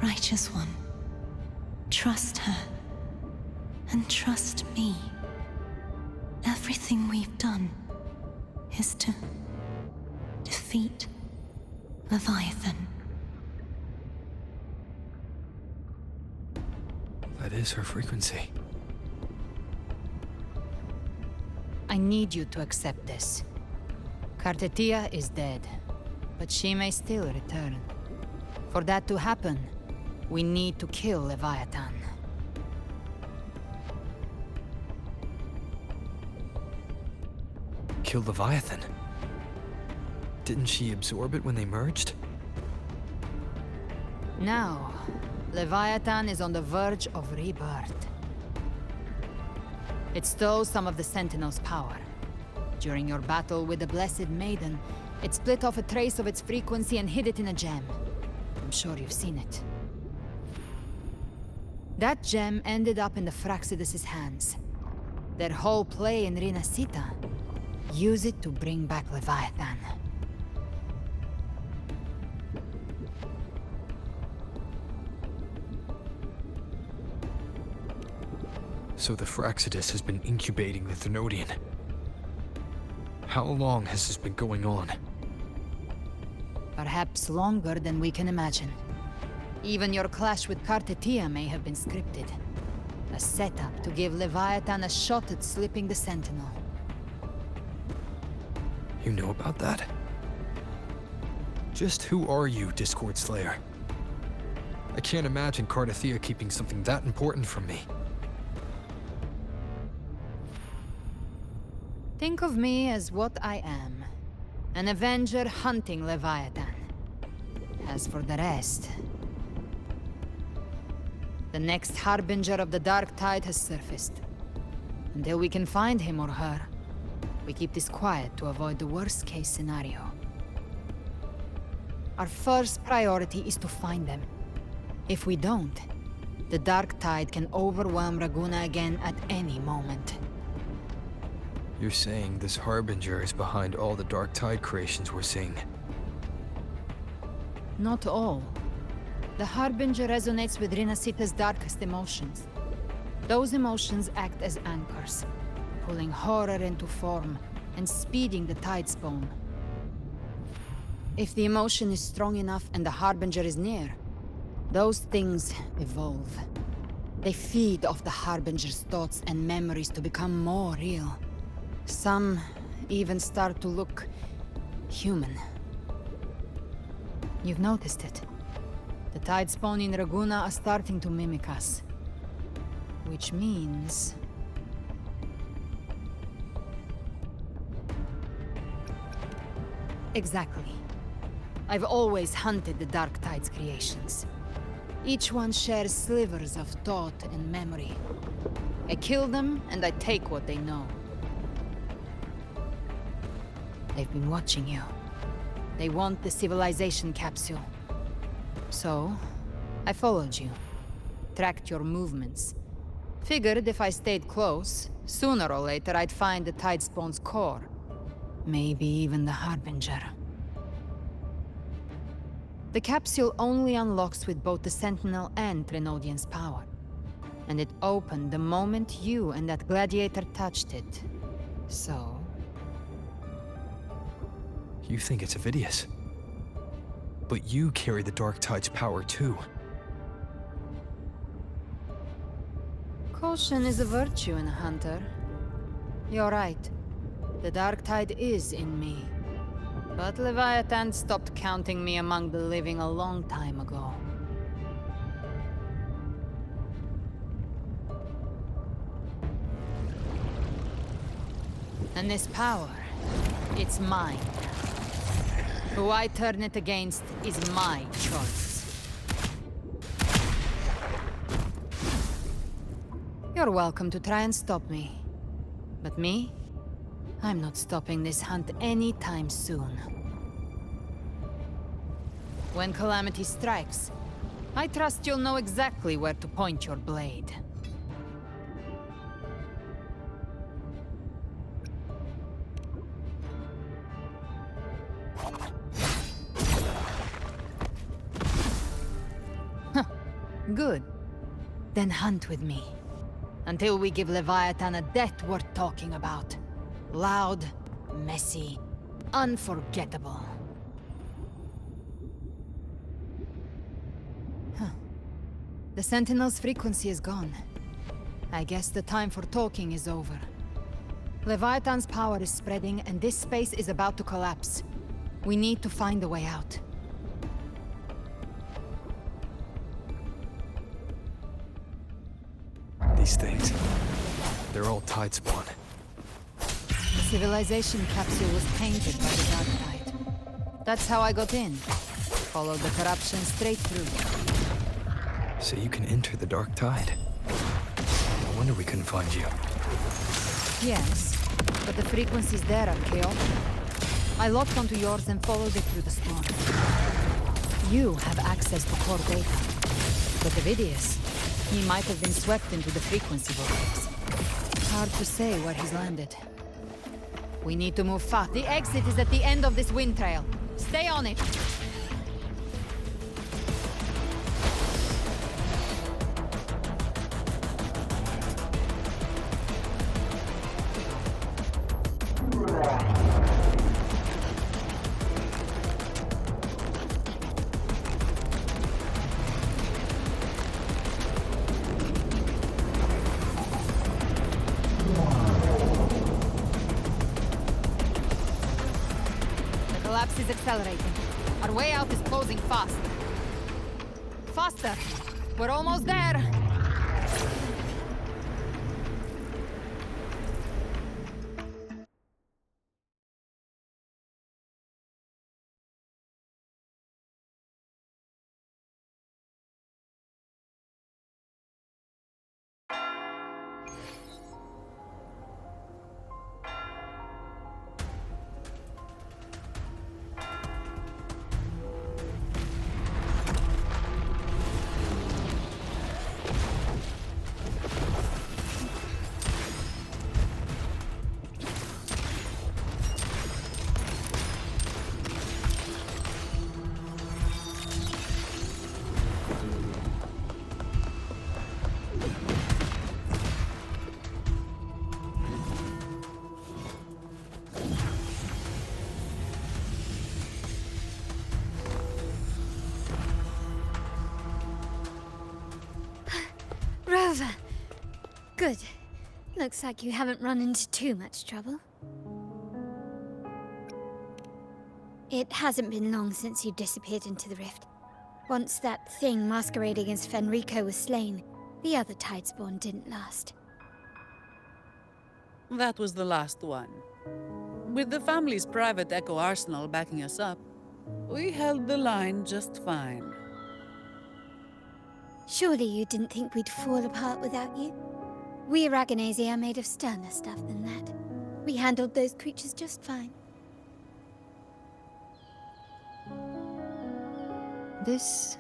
Righteous One, trust her, and trust me. Everything we've done is to defeat Leviathan. That is her frequency. I need you to accept this. Cartethia is dead, but she may still return. For that to happen, we need to kill Leviathan. Kill Leviathan? Didn't she absorb it when they merged? Now, Leviathan is on the verge of rebirth. It stole some of the Sentinel's power. During your battle with the Blessed Maiden, it split off a trace of its frequency and hid it in a gem. I'm sure you've seen it. That gem ended up in the Fraxidus' hands. Their whole play in Rinasita, use it to bring back Leviathan. So the Fraxidus has been incubating the Thenodian. How long has this been going on? Perhaps longer than we can imagine. Even your clash with Cartethia may have been scripted. A setup to give Leviathan a shot at slipping the Sentinel. You know about that? Just who are you, Discord Slayer? I can't imagine Cartethia keeping something that important from me. Think of me as what I am. An Avenger hunting Leviathan. As for the rest... The next Harbinger of the Dark Tide has surfaced. Until we can find him or her, we keep this quiet to avoid the worst-case scenario. Our first priority is to find them. If we don't, the Dark Tide can overwhelm Raguna again at any moment. You're saying this Harbinger is behind all the Dark Tide creations we're seeing? Not all. The Harbinger resonates with Rinasita's darkest emotions. Those emotions act as anchors, pulling horror into form and speeding the Tidespawn. If the emotion is strong enough and the Harbinger is near, those things evolve. They feed off the Harbinger's thoughts and memories to become more real. Some even start to look human. You've noticed it. The Tidespawn in Raguna are starting to mimic us. Which means... Exactly. I've always hunted the Dark Tide's creations. Each one shares slivers of thought and memory. I kill them, and I take what they know. They've been watching you. They want the civilization capsule. So, I followed you. Tracked your movements. Figured if I stayed close, sooner or later I'd find the Tidespawn's core. Maybe even the Harbinger. The capsule only unlocks with both the Sentinel and Thenodian's power. And it opened the moment you and that gladiator touched it. So... You think it's Avidius? But you carry the Dark Tide's power too. Caution is a virtue in a hunter. You're right. The Dark Tide is in me. But Leviathan stopped counting me among the living a long time ago. And this power, it's mine. Who I turn it against is my choice. You're welcome to try and stop me. But me? I'm not stopping this hunt anytime soon. When calamity strikes, I trust you'll know exactly where to point your blade. Good. Then hunt with me. Until we give Leviathan a death worth talking about. Loud, messy, unforgettable. The Sentinel's frequency is gone. I guess the time for talking is over. Leviathan's power is spreading, and this space is about to collapse. We need to find a way out. These things, they're all Tide spawn. The civilization capsule was painted by the Dark Tide. That's how I got in. Followed the corruption straight through. So you can enter the Dark Tide. No wonder we couldn't find you. Yes, but the frequencies there are chaotic. I locked onto yours and followed it through the storm. You have access to core data. But Davidius, he might have been swept into the frequency vortex. Hard to say where he's landed. We need to move fast. The exit is at the end of this wind trail. Stay on it. Is accelerating. Our way out is closing fast. Faster! We're almost there! Rover! Good. Looks like you haven't run into too much trouble. It hasn't been long since you disappeared into the rift. Once that thing masquerading as Fenrico was slain, the other Tidespawn didn't last. That was the last one. With the family's private Echo arsenal backing us up, we held the line just fine. Surely you didn't think we'd fall apart without you? We Aragonese are made of sterner stuff than that. We handled those creatures just fine. This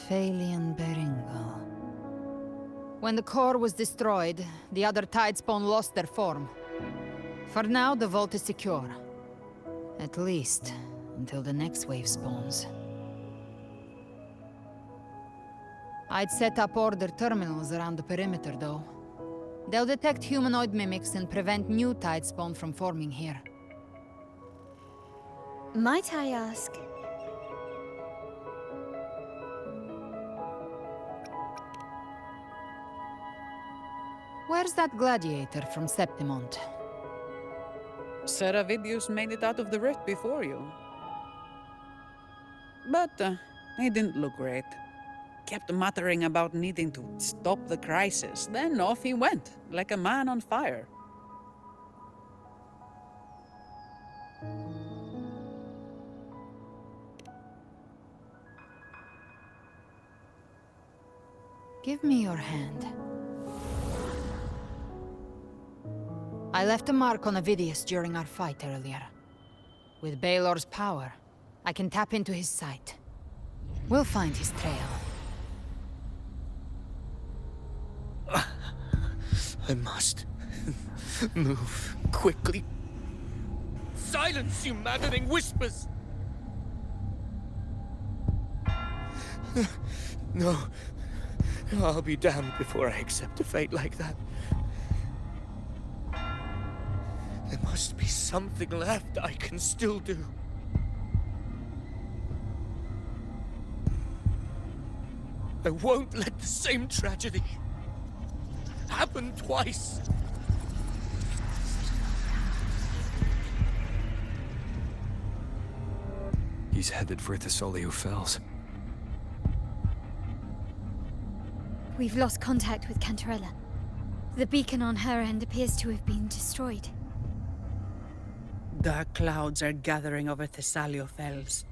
Phalian Beringal. When the core was destroyed, the other Tidespawn lost their form. For now, the vault is secure. At least, until the next wave spawns. I'd set up order terminals around the perimeter, though. They'll detect humanoid mimics and prevent new Tidespawn from forming here. Might I ask, Where's that gladiator from Septimont? Seravidius made it out of the rift before you. But he didn't look great. Kept muttering about needing to stop the crisis. Then off he went, like a man on fire. Give me your hand. I left a mark on Avidius during our fight earlier. With Baelor's power, I can tap into his sight. We'll find his trail. I must move quickly. Silence, you maddening whispers! No. I'll be damned before I accept a fate like that. There must be something left I can still do. I won't let the same tragedy happen twice. He's headed for Thessalio Fells. We've lost contact with Cantarella. The beacon on her end appears to have been destroyed. Dark clouds are gathering over Thessalio Fells.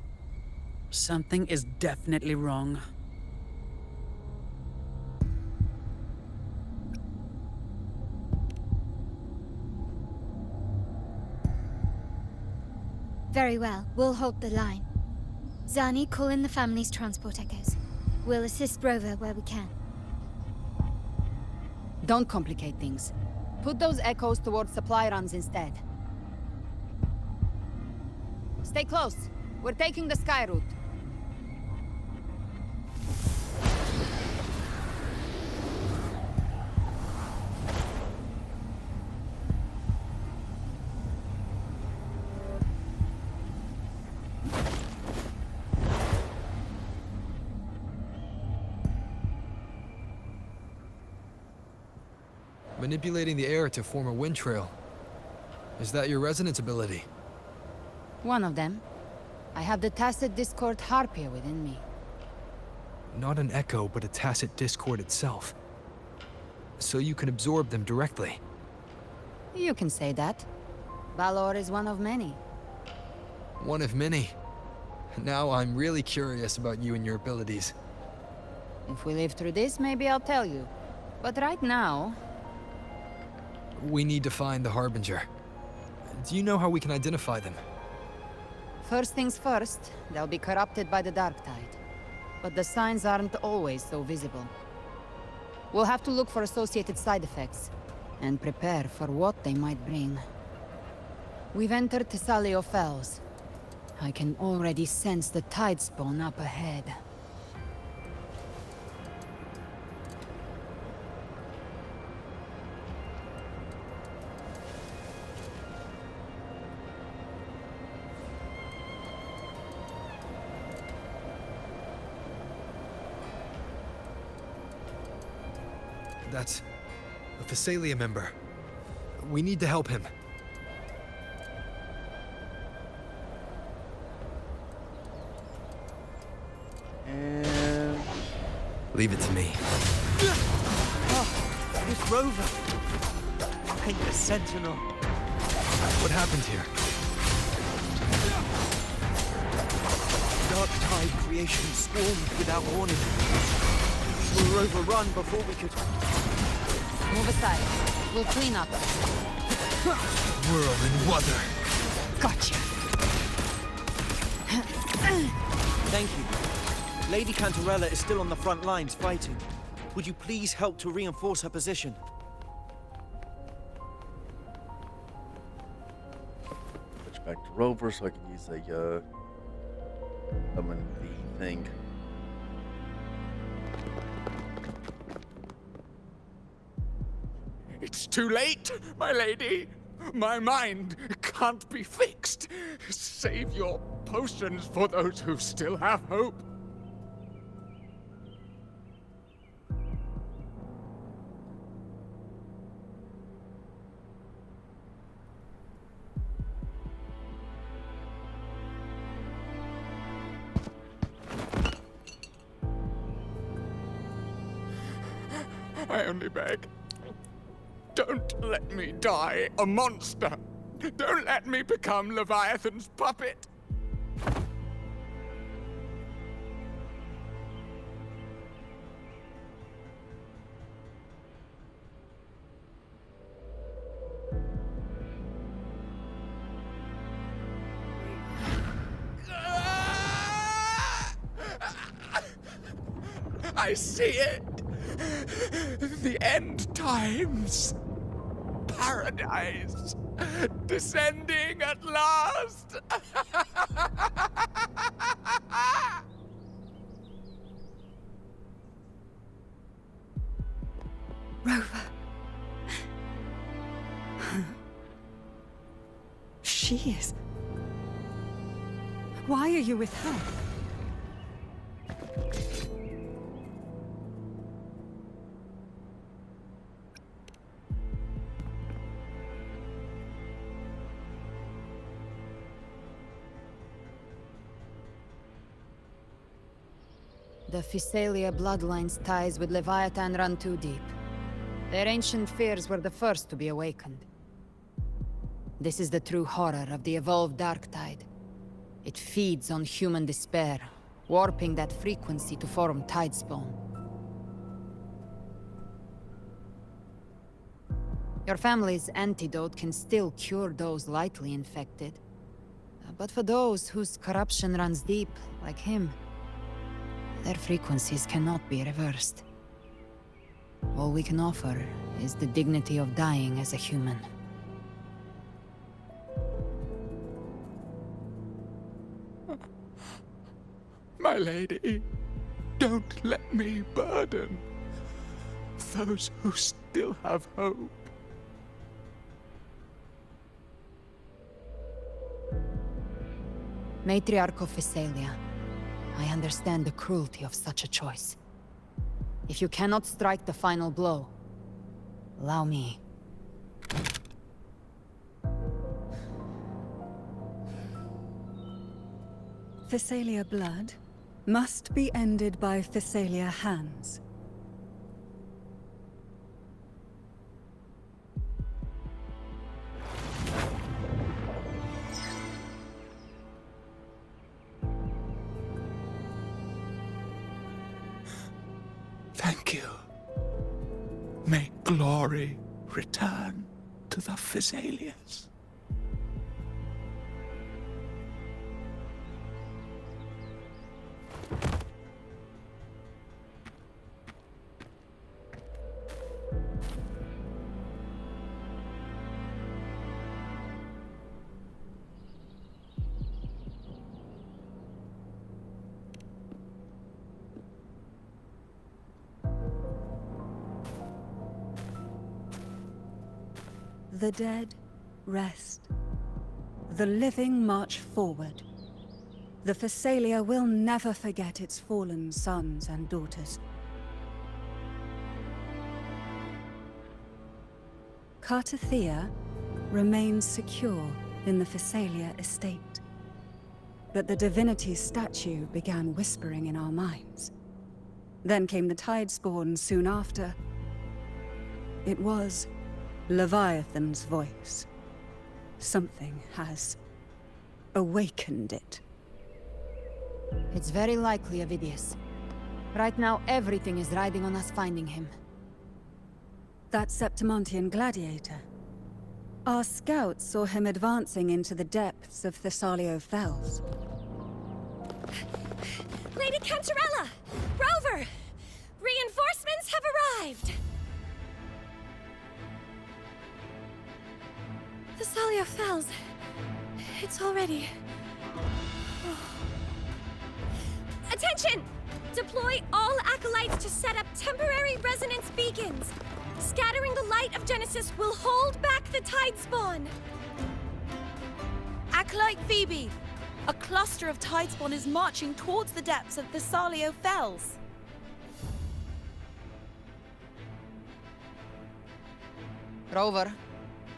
Something is definitely wrong. Very well, we'll hold the line. Zani, call in the family's transport echoes. We'll assist Rover where we can. Don't complicate things. Put those echoes towards supply runs instead. Stay close. We're taking the sky route. Manipulating the air to form a wind trail. Is that your resonance ability? One of them. I have the tacit discord harpia within me. Not an echo, but a tacit discord itself. So you can absorb them directly. You can say that. Balor is one of many. One of many. Now I'm really curious about you and your abilities. If we live through this, maybe I'll tell you. But right now... We need to find the Harbinger. Do you know how we can identify them? First things first, they'll be corrupted by the Dark Tide. But the signs aren't always so visible. We'll have to look for associated side effects, and prepare for what they might bring. We've entered Thessalio Fells. I can already sense the tide spawn up ahead. That's a Thessalia member. We need to help him. And... Leave it to me. Oh, it's Rover. Ain't the Sentinel. What happened here? Dark Tide creation swarmed without warning. We were overrun before we could... Move aside. We'll clean up. Whirl and Wuther. Gotcha. Thank you. Lady Cantarella is still on the front lines fighting. Would you please help to reinforce her position? Switch back to Rover so I can use a summon the thing. It's too late, my lady. My mind can't be fixed. Save your potions for those who still have hope. I only beg. Don't let me die a monster. Don't let me become Leviathan's puppet. I see it. The end times. Paradise. Descending at last. Rover. She is. Why are you with her? The Physalia bloodline's ties with Leviathan run too deep. Their ancient fears were the first to be awakened. This is the true horror of the evolved Dark Tide. It feeds on human despair, warping that frequency to form Tidespawn. Your family's antidote can still cure those lightly infected. But for those whose corruption runs deep, like him, their frequencies cannot be reversed. All we can offer is the dignity of dying as a human. My lady, don't let me burden those who still have hope. Matriarch of Physalia, I understand the cruelty of such a choice. If you cannot strike the final blow, allow me. Physalia blood must be ended by Physalia hands. Thank you. May glory return to the Physalians. The dead rest. The living march forward. The Physalia will never forget its fallen sons and daughters. Cartathea remains secure in the Physalia estate. But the divinity's statue began whispering in our minds. Then came the Tidespawn soon after. It was Leviathan's voice. Something has awakened it. It's very likely, Avidius. Right now, everything is riding on us finding him. That Septimontian gladiator. Our scouts saw him advancing into the depths of Thessalio Fells. Lady Cantarella! Rover! Reinforcements have arrived! Thessalio Fells. It's already... Attention! Deploy all acolytes to set up temporary resonance beacons. Scattering the light of Genesis will hold back the Tidespawn. Acolyte Phoebe! A cluster of Tidespawn is marching towards the depths of Thessalio Fells. Rover,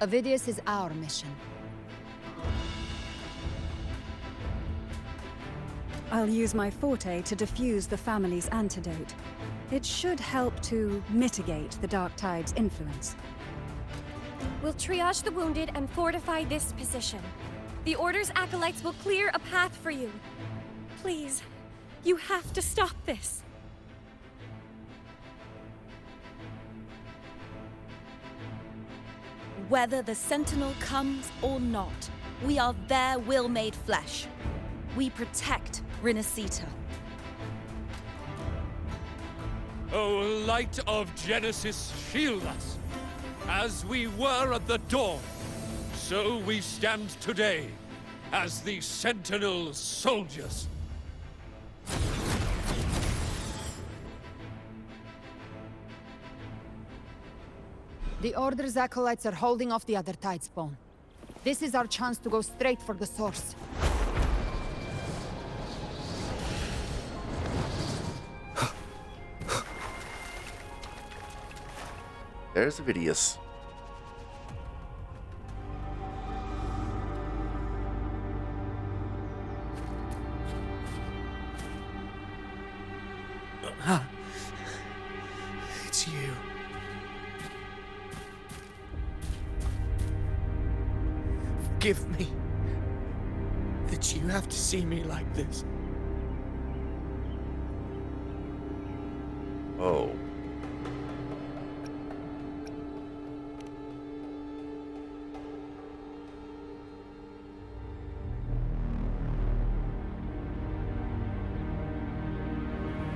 Avidius is our mission. I'll use my forte to defuse the family's antidote. It should help to mitigate the Dark Tide's influence. We'll triage the wounded and fortify this position. The Order's acolytes will clear a path for you. Please, you have to stop this. Whether the Sentinel comes or not, we are their will made flesh. We protect Rinasita. O light of Genesis, shield us. As we were at the dawn, so we stand today, as the Sentinel soldiers. The Order's acolytes are holding off the other Tidespawn. This is our chance to go straight for the source. There's Vidius. It's you. Forgive me that you have to see me like this. Oh.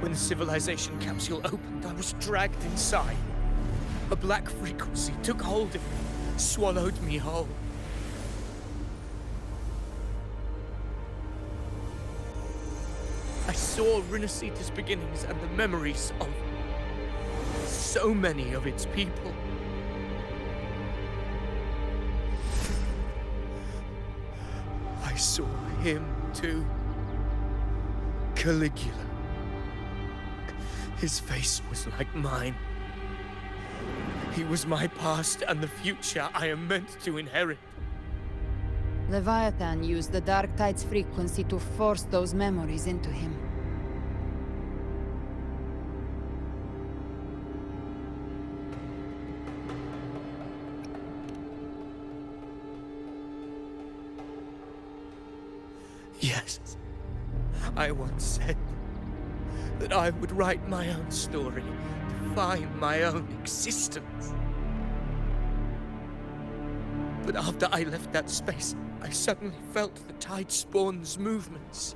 When the civilization capsule opened, I was dragged inside. A black frequency took hold of me, swallowed me whole. I saw Rinasita's beginnings and the memories of so many of its people. I saw him too. Caligula. His face was like mine. He was my past and the future I am meant to inherit. Leviathan used the Dark Tide's frequency to force those memories into him. Yes, I once said that I would write my own story, define my own existence. But after I left that space, I suddenly felt the Tidespawn's movements.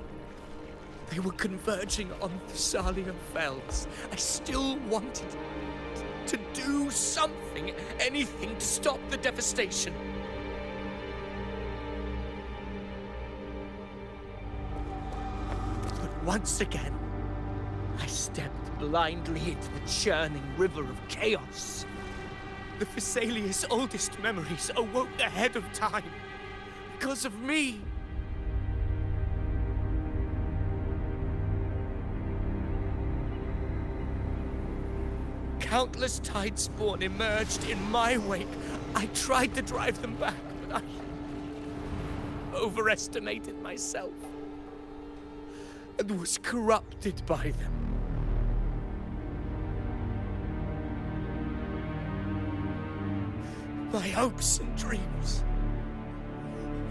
They were converging on Thessalia Fells. I still wanted to do something, anything to stop the devastation. But once again, I stepped blindly into the churning river of chaos. The Thessalia's oldest memories awoke ahead of time. Because of me. Countless Tidespawn emerged in my wake. I tried to drive them back, but I overestimated myself and was corrupted by them. My hopes and dreams.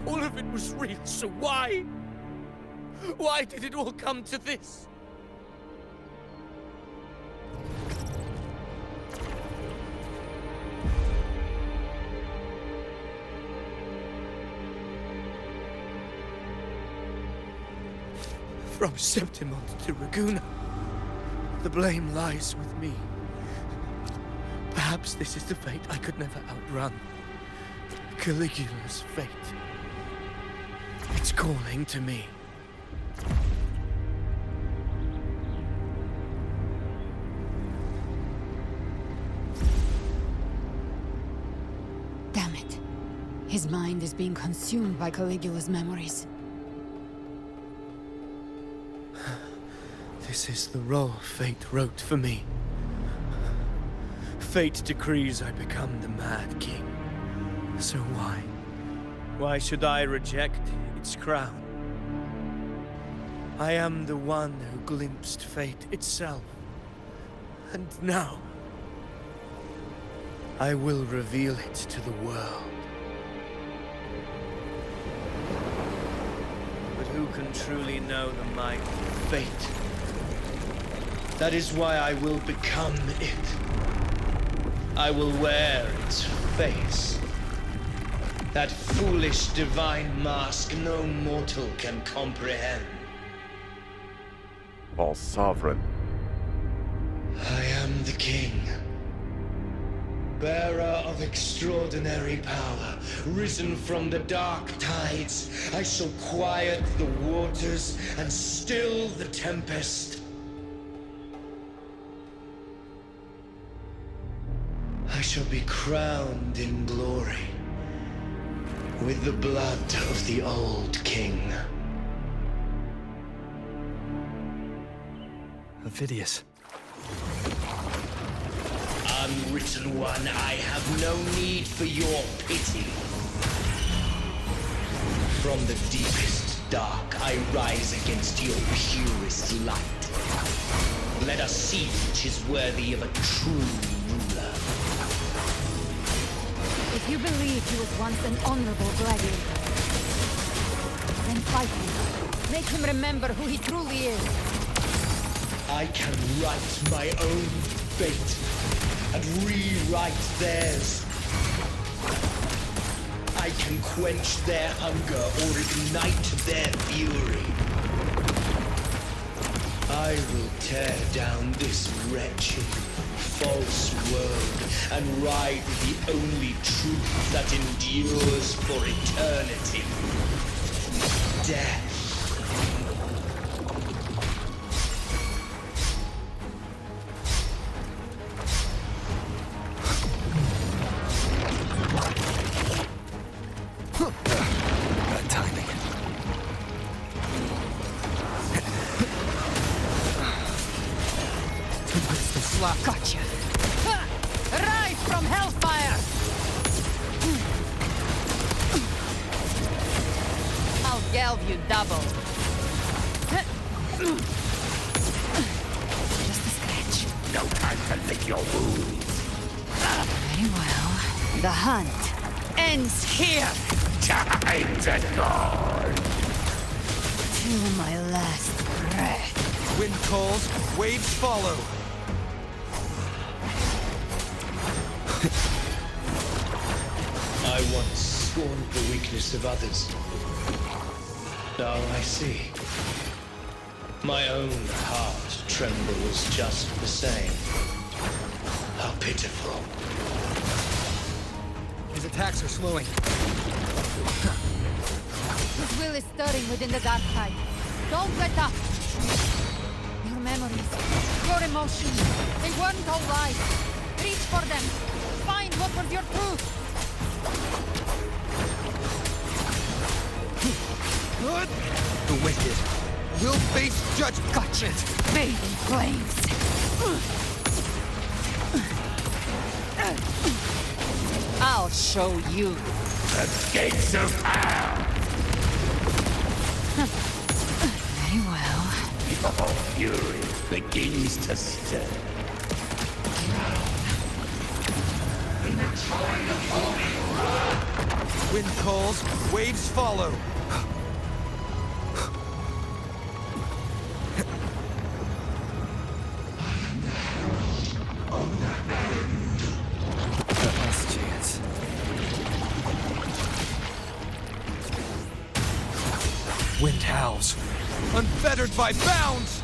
All of it was real, so why? Why did it all come to this? From Septimont to Raguna, the blame lies with me. Perhaps this is the fate I could never outrun. Caligula's fate. It's calling to me. Damn it. His mind is being consumed by Caligula's memories. This is the role fate wrote for me. Fate decrees I become the Mad King. So why? Why should I reject its crown? I am the one who glimpsed fate itself. And now, I will reveal it to the world. But who can truly know the might of fate? That is why I will become it. I will wear its face. That foolish divine mask no mortal can comprehend. All sovereign. I am the king. Bearer of extraordinary power, risen from the dark tides, I shall quiet the waters and still the tempest. I shall be crowned in glory with the blood of the old king. Ophidius. Unwritten one, I have no need for your pity. From the deepest dark, I rise against your purest light. Let us see which is worthy of a true ruler. If you believe he was once an honorable gladiator, then fight him. Make him remember who he truly is. I can write my own fate and rewrite theirs. I can quench their hunger or ignite their fury. I will tear down this wretched, false world and ride the only truth that endures for eternity. Death. Bad timing. Gotcha. Rise from hellfire! I'll gelb you double. Just a scratch. No time to lick your wounds. Very well. The hunt ends here. Time to go. Till my last breath. Wind calls, waves follow. I once scorned the weakness of others. Now I see. My own heart trembles just the same. How pitiful. His attacks are slowing. His will is stirring within the dark tide. Don't let up. Your memories, your emotions, they weren't all lies. Reach for them. Find what was your truth. Good. The wicked will face judgment. Gotcha. Bathe in flames. I'll show you. The gates of hell. Very well. Your fury begins to stir. Wind calls, waves follow. Last chance. Wind howls, unfettered by bounds.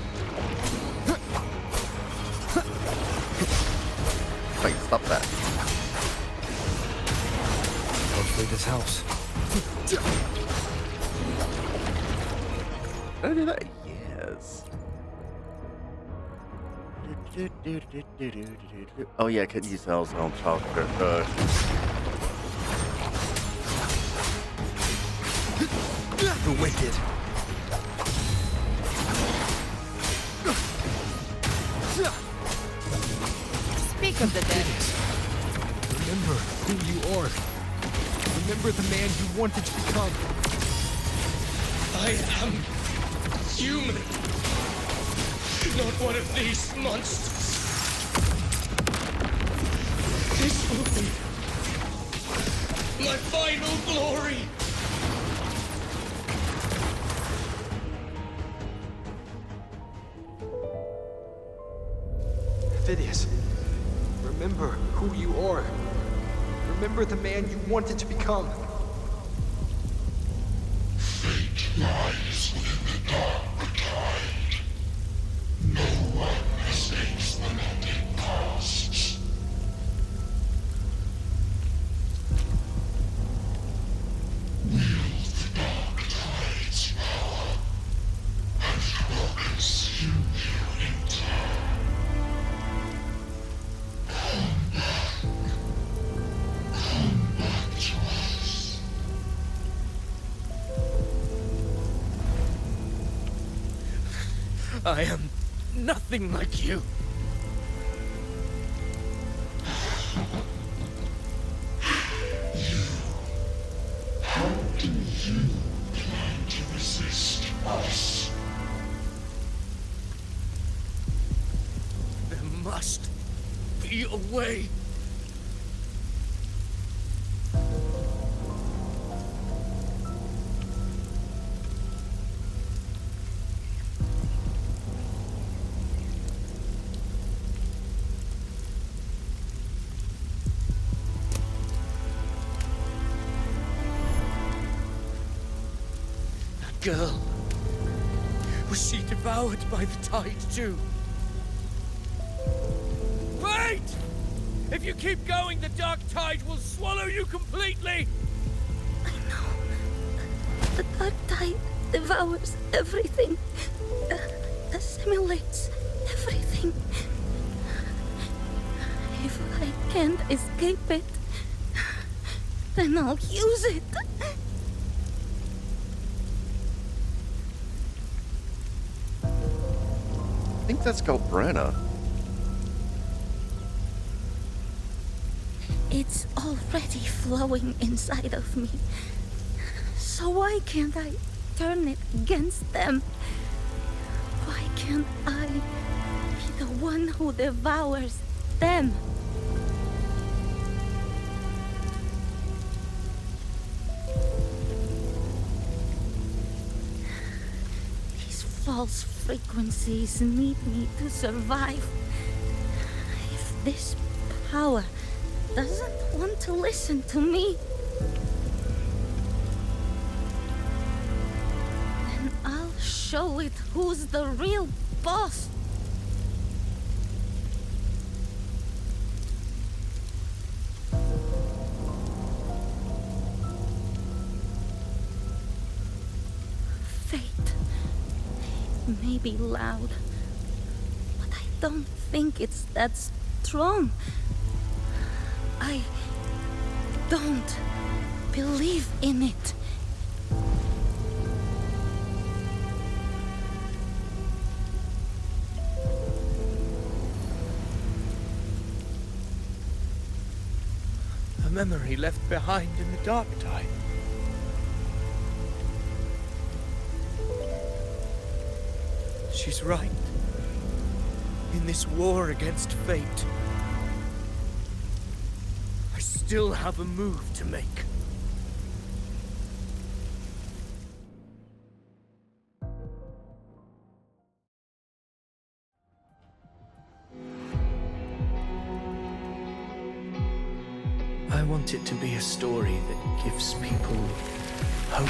Wait, stop that. Hopefully this helps. Did I do that? Yes. Oh yeah, I could use those on chocolate. The wicked. Speak of the dead. Remember who you are. Remember the man you wanted to become. I am human. Not one of these monsters. This will be my final glory. Phidias, remember who you are. Remember the man you wanted to become. Fate lies within the dark tide. No one escapes the landing past. Wield the dark tide's power, and it will consume you in time. Come back to us. I am nothing like you. How do you plan to resist us? There must be a way. Girl. Was she devoured by the tide too? Wait! If you keep going, the dark tide will swallow you completely! The dark tide devours everything, assimilates everything. If I can't escape it, then I'll use it. I think that's called Brenna. It's already flowing inside of me. So why can't I turn it against them? Why can't I be the one who devours them? These false frequencies need me to survive. If this power doesn't want to listen to me, then I'll show it who's the real boss. Fate may be loud, but I don't think it's that strong. I don't believe in it. A memory left behind in the dark tide. She's right. In this war against fate, I still have a move to make. I want it to be a story that gives people hope.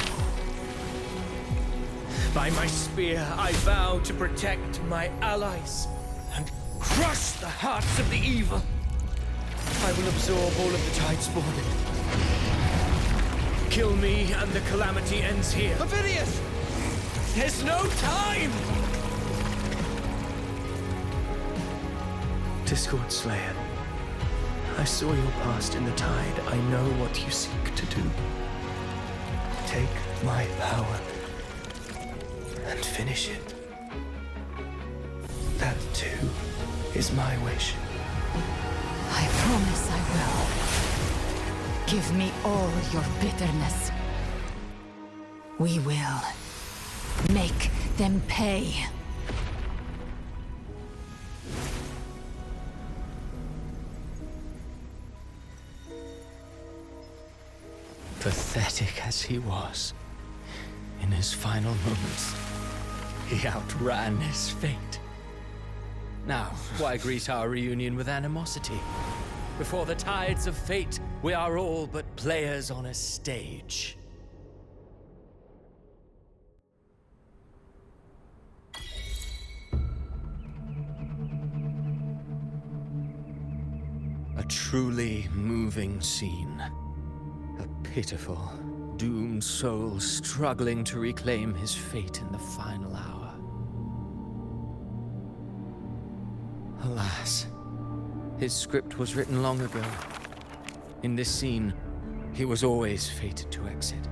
By my spear, I vow to protect my allies and crush the hearts of the evil. I will absorb all of the tide spawn. Kill me and the calamity ends here. Phidias! There's no time! Discord Slayer, I saw your past in the tide. I know what you seek to do. Take my power and finish it. That too is my wish. I promise I will. Give me all your bitterness. We will Make them pay. Pathetic as he was, in his final moments, he outran his fate. Now, why greet our reunion with animosity? Before the tides of fate, we are all but players on a stage. A truly moving scene. A pitiful, doomed soul struggling to reclaim his fate in the final hour. Alas, his script was written long ago. In this scene, he was always fated to exit.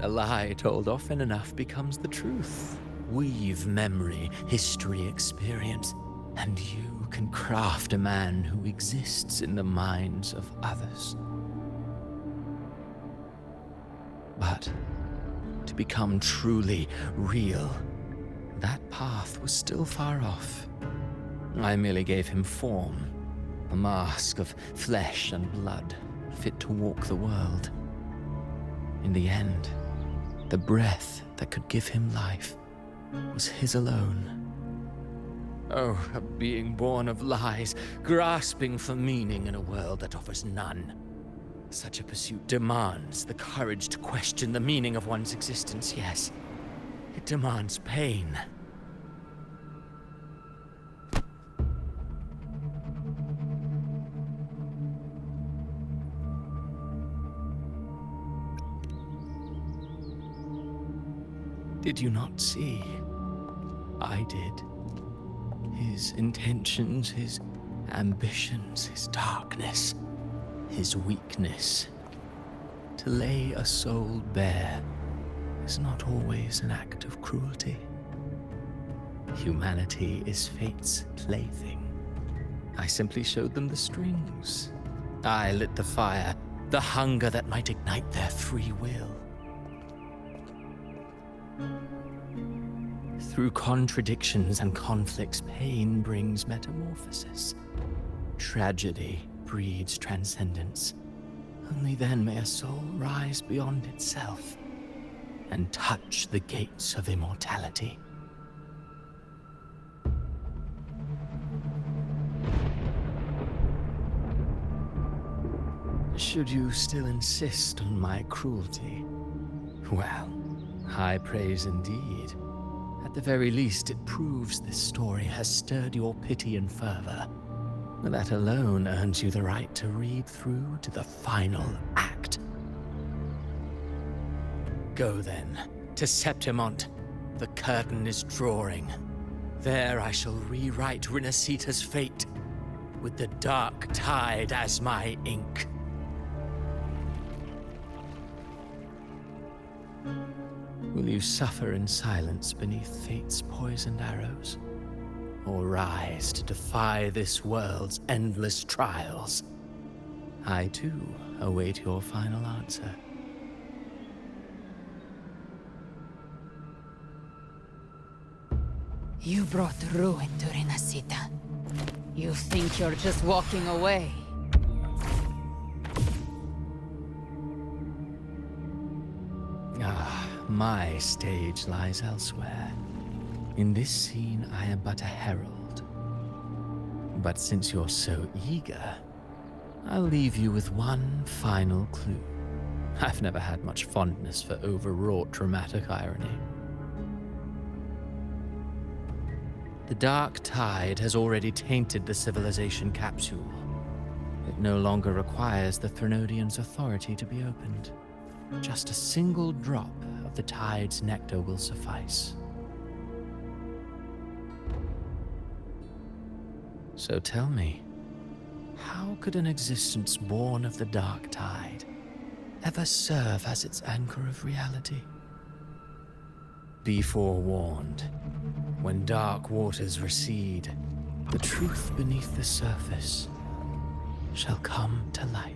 A lie told often enough becomes the truth. Weave memory, history, experience, and you can craft a man who exists in the minds of others. But to become truly real, that path was still far off. I merely gave him form, a mask of flesh and blood, fit to walk the world. In the end, the breath that could give him life was his alone. Oh, a being born of lies, grasping for meaning in a world that offers none. Such a pursuit demands the courage to question the meaning of one's existence, yes. It demands pain. Did you not see? I did. His intentions, his ambitions, his darkness, his weakness. To lay a soul bare is not always an act of cruelty. Humanity is fate's plaything. I simply showed them the strings. I lit the fire, the hunger that might ignite their free will. Through contradictions and conflicts, pain brings metamorphosis. Tragedy breeds transcendence. Only then may a soul rise beyond itself and touch the gates of immortality. Should you still insist on my cruelty? Well, high praise indeed. At the very least, it proves this story has stirred your pity and fervor. That alone earns you the right to read through to the final act. Go then, to Septimont. The curtain is drawing. There I shall rewrite Rinasita's fate, with the dark tide as my ink. Will you suffer in silence beneath fate's poisoned arrows? Or rise to defy this world's endless trials? I, too, await your final answer. You brought ruin to Rinasita. You think you're just walking away? My stage lies elsewhere. In this scene, I am but a herald. But since you're so eager, I'll leave you with one final clue. I've never had much fondness for overwrought dramatic irony. The dark tide has already tainted the civilization capsule. It no longer requires the Threnodians' authority to be opened. Just a single drop of the tide's nectar will suffice. So tell me, how could an existence born of the dark tide ever serve as its anchor of reality? Be forewarned. When dark waters recede, the truth beneath the surface shall come to light.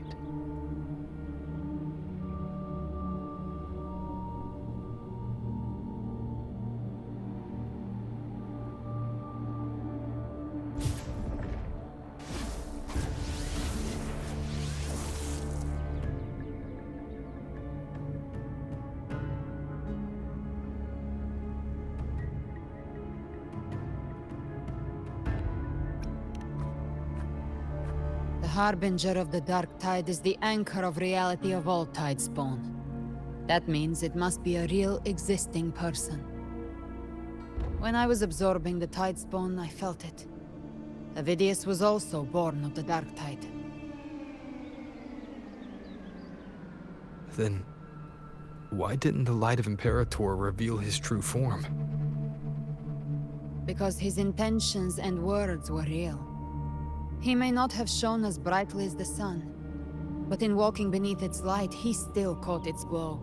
The harbinger of the dark tide is the anchor of reality of all tidespawn. That means it must be a real existing person. When I was absorbing the tidespawn, I felt it. Avidius was also born of the dark tide. Then, why didn't the light of Imperator reveal his true form? Because his intentions and words were real. He may not have shone as brightly as the sun, but in walking beneath its light, he still caught its glow.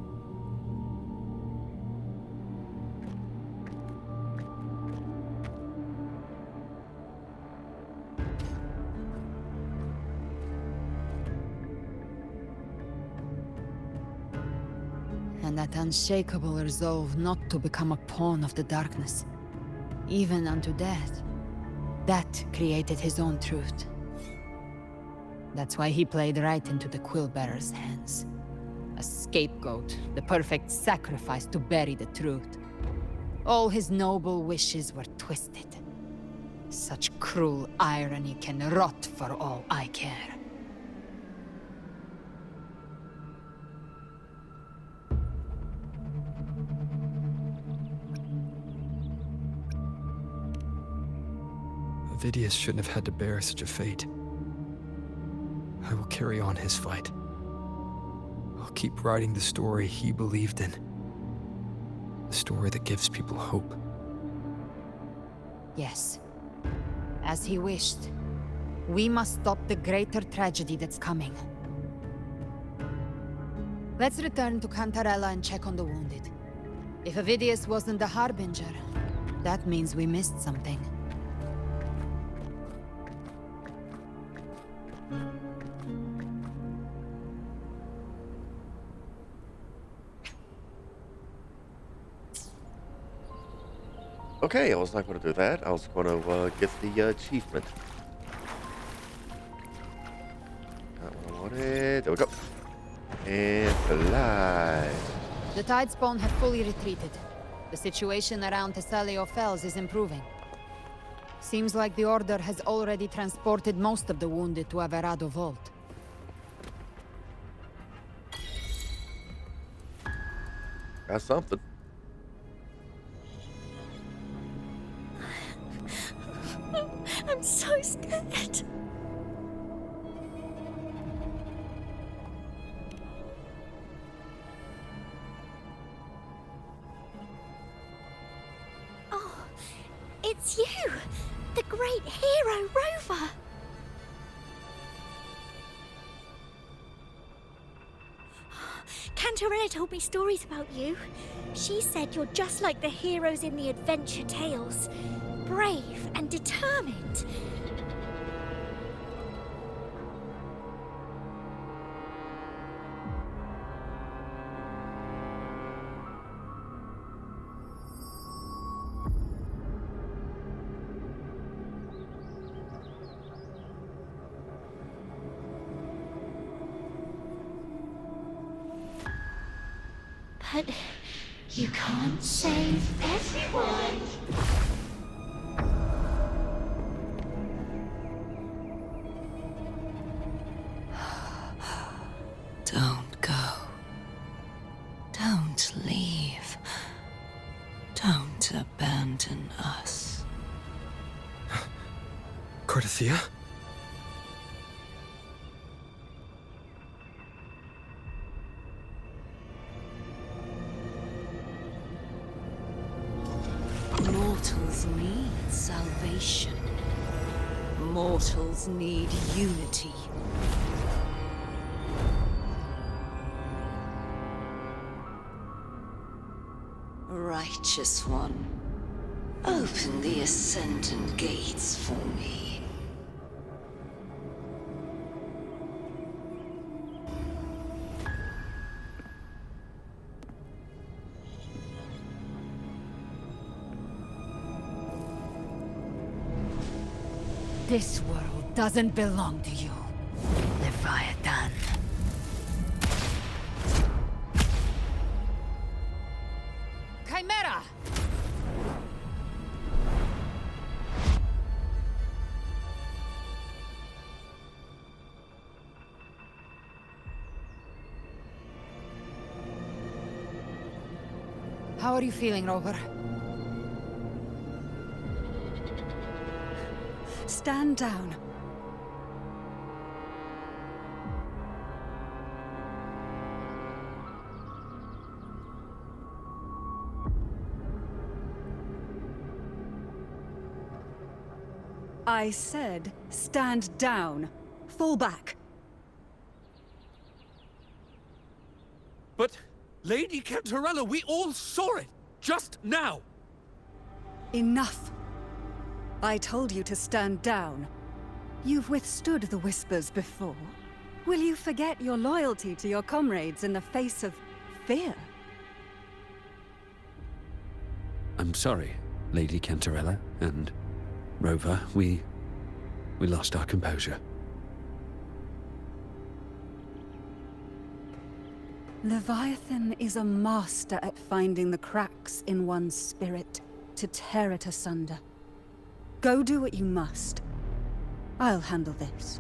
And that unshakable resolve not to become a pawn of the darkness, even unto death. That created his own truth. That's why he played right into the Quillbearer's hands. A scapegoat, the perfect sacrifice to bury the truth. All his noble wishes were twisted. Such cruel irony can rot for all I care. Avidius shouldn't have had to bear such a fate. I will carry on his fight. I'll keep writing the story he believed in. The story that gives people hope. Yes. As he wished. We must stop the greater tragedy that's coming. Let's return to Cantarella and check on the wounded. If Avidius wasn't the Harbinger, that means we missed something. Okay, I was not going to do that. I was going to get the achievement. Not what I wanted. There we go. And fly. The Tidespawn have fully retreated. The situation around Thessalio Fells is improving. Seems like the Order has already transported most of the wounded to Averado Vault. Got something. I'm so scared. Oh, it's you, the great hero Rover. Cantarella told me stories about you. She said you're just like the heroes in the adventure tales. Brave and determined. But you can't save everyone. Don't go. Don't leave. Don't abandon us. Cardathia? Mortals need salvation. Mortals need unity. Righteous One, open the Ascendant Gates for me. This world doesn't belong to you, Leviathan. Chimera! How are you feeling, Rover? Stand down. I said, stand down. Fall back. But, Lady Cantarella, we all saw it! Just now! Enough. I told you to stand down. You've withstood the whispers before. Will you forget your loyalty to your comrades in the face of fear? I'm sorry, Lady Cantarella, and Rover, we lost our composure. Leviathan is a master at finding the cracks in one's spirit to tear it asunder. Go do what you must. I'll handle this.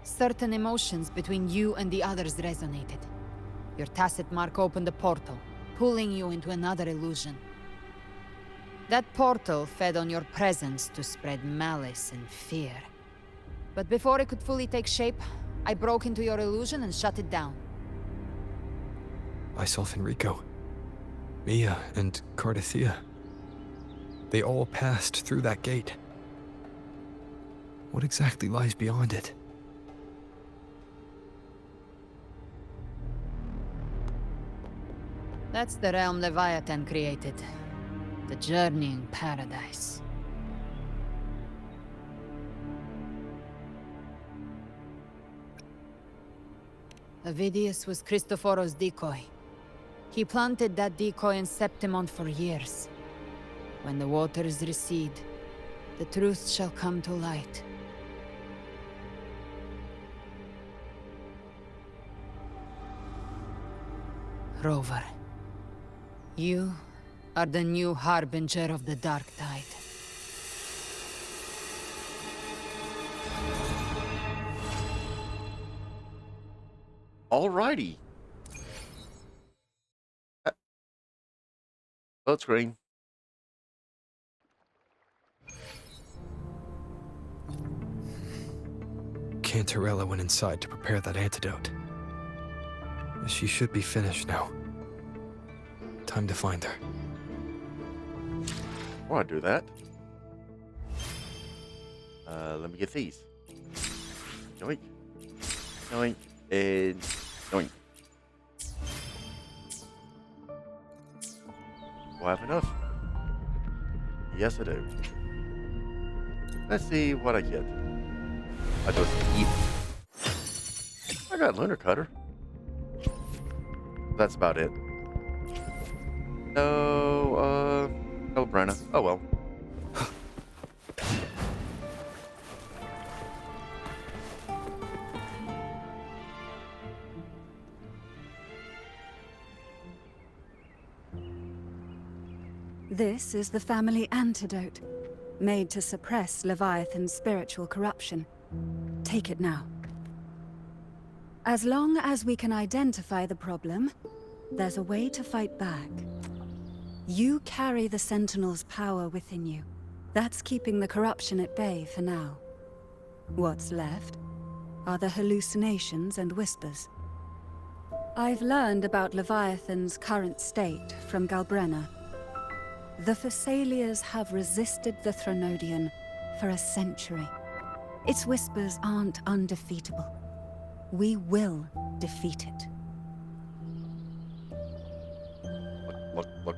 Certain emotions between you and the others resonated. Your tacit mark opened a portal, pulling you into another illusion. That portal fed on your presence to spread malice and fear. But before it could fully take shape, I broke into your illusion and shut it down. Myself and Rico, Mia and Cardathia. They all passed through that gate. What exactly lies beyond it? That's the realm Leviathan created. The journeying paradise. Avidius was Cristoforo's decoy. He planted that decoy in Septimont for years. When the waters recede, the truth shall come to light. Rover. You are the new harbinger of the Dark Tide. Alrighty. Load screen. Cantarella went inside to prepare that antidote. She should be finished now. Time to find her. Before I do that, let me get these. Yoink. Yoink. And yoink. Do I have enough? Yes, I do. Let's see what I get. I just eat. I got Lunar Cutter. That's about it. No, no Brenna. Oh well. This is the family antidote, made to suppress Leviathan's spiritual corruption. Take it now. As long as we can identify the problem, there's a way to fight back. You carry the Sentinel's power within you. That's keeping the corruption at bay for now. What's left are the hallucinations and whispers. I've learned about Leviathan's current state from Galbrenna. The Thessalias have resisted the Threnodian for a century. Its whispers aren't undefeatable. We will defeat it. Look.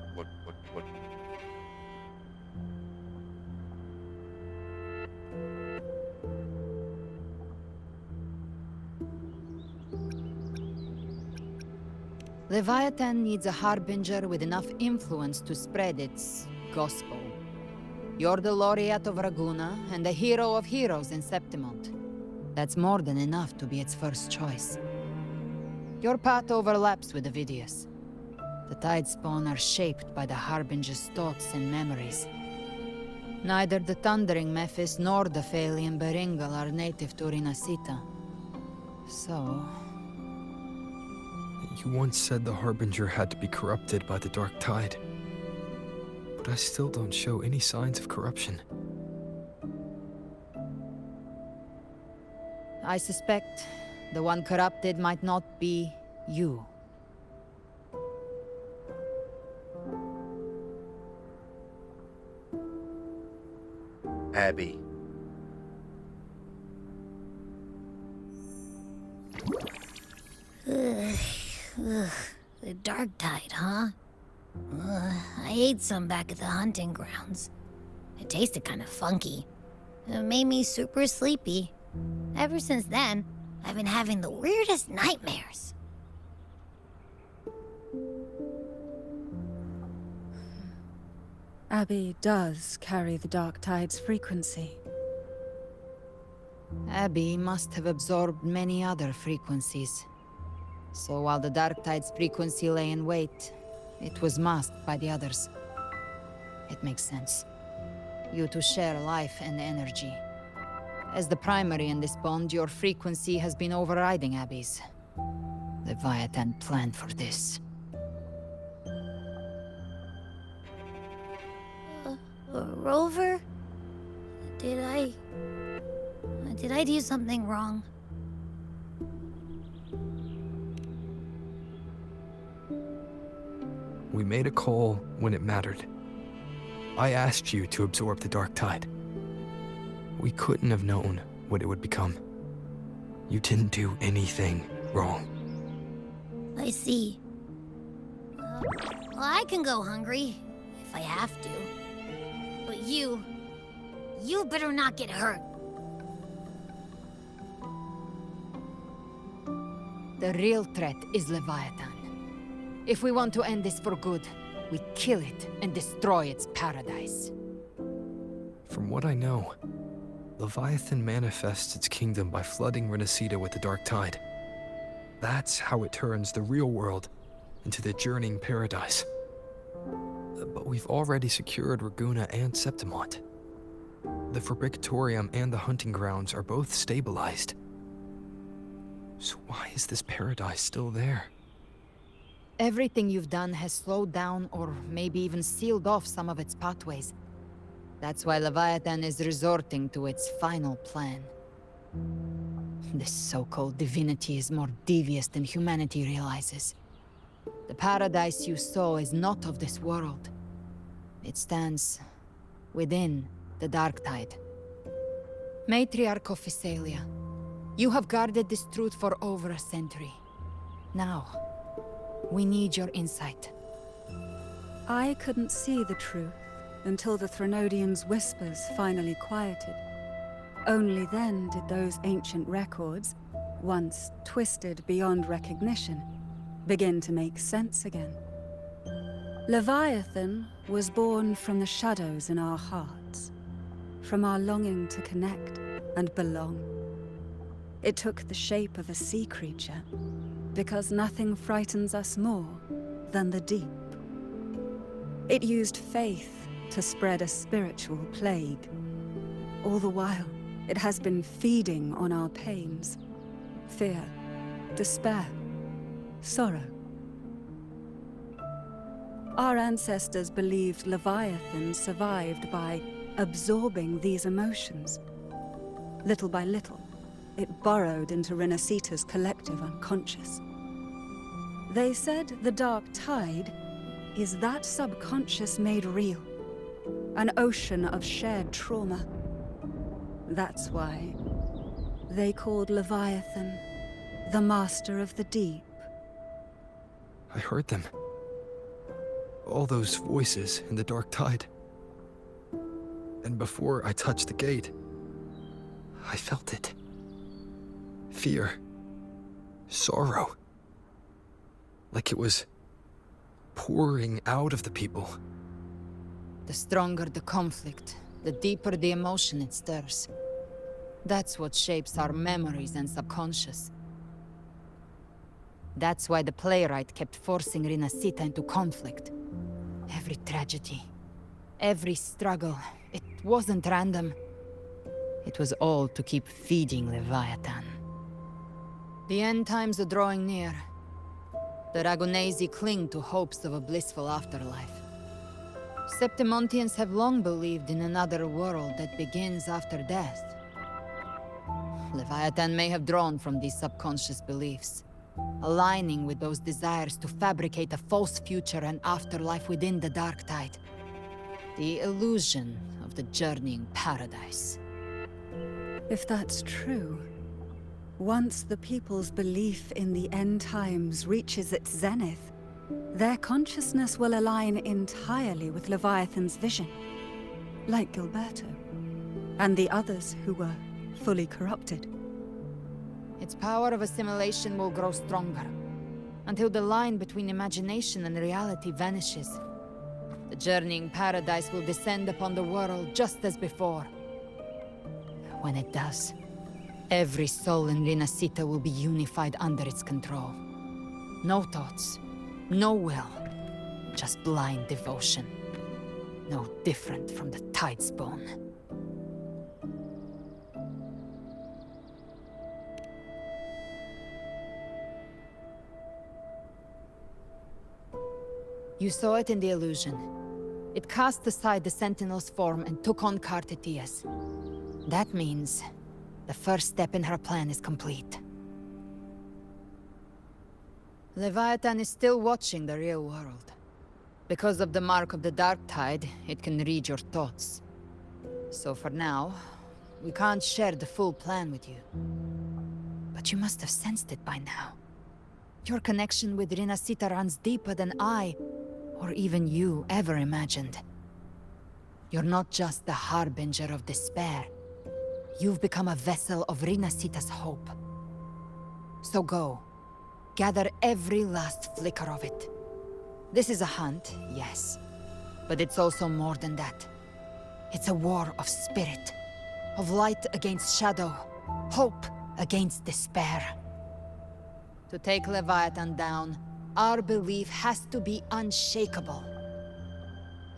Leviathan needs a harbinger with enough influence to spread its gospel. You're the laureate of Raguna and the hero of heroes in Septimont. That's more than enough to be its first choice. Your path overlaps with Ovidius. The Tidespawn are shaped by the harbinger's thoughts and memories. Neither the Thundering Mephis nor the Phalian Beringal are native to Rinasita. So... You once said the Harbinger had to be corrupted by the Dark Tide. But I still don't show any signs of corruption. I suspect the one corrupted might not be you. Abby. The Dark Tide, huh? I ate some back at the hunting grounds. It tasted kind of funky. It made me super sleepy. Ever since then, I've been having the weirdest nightmares. Abby does carry the Dark Tide's frequency. Abby must have absorbed many other frequencies. So while the Dark Tide's frequency lay in wait, it was masked by the others. It makes sense. You two share life and energy. As the primary in this bond, your frequency has been overriding Abby's. Leviathan planned for this. Rover? Did I do something wrong? We made a call when it mattered. I asked you to absorb the Dark Tide. We couldn't have known what it would become. You didn't do anything wrong. I see. Well, I can go hungry, if I have to. But you better not get hurt. The real threat is Leviathan. If we want to end this for good, we kill it and destroy its paradise. From what I know, Leviathan manifests its kingdom by flooding Rinasita with the Dark Tide. That's how it turns the real world into the journeying paradise. But we've already secured Raguna and Septimont. The Fabricatorium and the hunting grounds are both stabilized. So why is this paradise still there? Everything you've done has slowed down or maybe even sealed off some of its pathways. That's why Leviathan is resorting to its final plan. This so-called divinity is more devious than humanity realizes. The paradise you saw is not of this world. It stands within the Dark Tide. Matriarch of Physalia, you have guarded this truth for over a century. Now, we need your insight. I couldn't see the truth until the Threnodian's whispers finally quieted. Only then did those ancient records, once twisted beyond recognition, begin to make sense again. Leviathan was born from the shadows in our hearts, from our longing to connect and belong. It took the shape of a sea creature, because nothing frightens us more than the deep. It used faith to spread a spiritual plague. All the while, it has been feeding on our pains. Fear, despair, sorrow. Our ancestors believed Leviathan survived by absorbing these emotions. Little by little, it burrowed into Renacita's collective unconscious. They said the Dark Tide is that subconscious made real. An ocean of shared trauma. That's why they called Leviathan the Master of the Deep. I heard them. All those voices in the Dark Tide. And before I touched the gate, I felt it. Fear. Sorrow. Like it was pouring out of the people. The stronger the conflict, the deeper the emotion it stirs. That's what shapes our memories and subconscious. That's why the playwright kept forcing Renacita into conflict. Every tragedy, every struggle, it wasn't random. It was all to keep feeding Leviathan. The end times are drawing near. The Ragonesi cling to hopes of a blissful afterlife. Septimontians have long believed in another world that begins after death. Leviathan may have drawn from these subconscious beliefs, aligning with those desires to fabricate a false future and afterlife within the Dark Tide. The illusion of the journeying paradise. If that's true, once the people's belief in the end times reaches its zenith, their consciousness will align entirely with Leviathan's vision, like Gilberto, and the others who were fully corrupted. Its power of assimilation will grow stronger, until the line between imagination and reality vanishes. The journeying paradise will descend upon the world just as before. When it does, every soul in Renacita will be unified under its control. No thoughts, no will, just blind devotion. No different from the Tidespawn. You saw it in the illusion. It cast aside the Sentinel's form and took on Cartetias. That means the first step in her plan is complete. Leviathan is still watching the real world. Because of the mark of the Dark Tide, it can read your thoughts. So for now, we can't share the full plan with you. But you must have sensed it by now. Your connection with Renacita runs deeper than I, or even you, ever imagined. You're not just the harbinger of despair. You've become a vessel of Renacita's hope. So go. Gather every last flicker of it. This is a hunt, yes. But it's also more than that. It's a war of spirit. Of light against shadow. Hope against despair. To take Leviathan down, our belief has to be unshakable.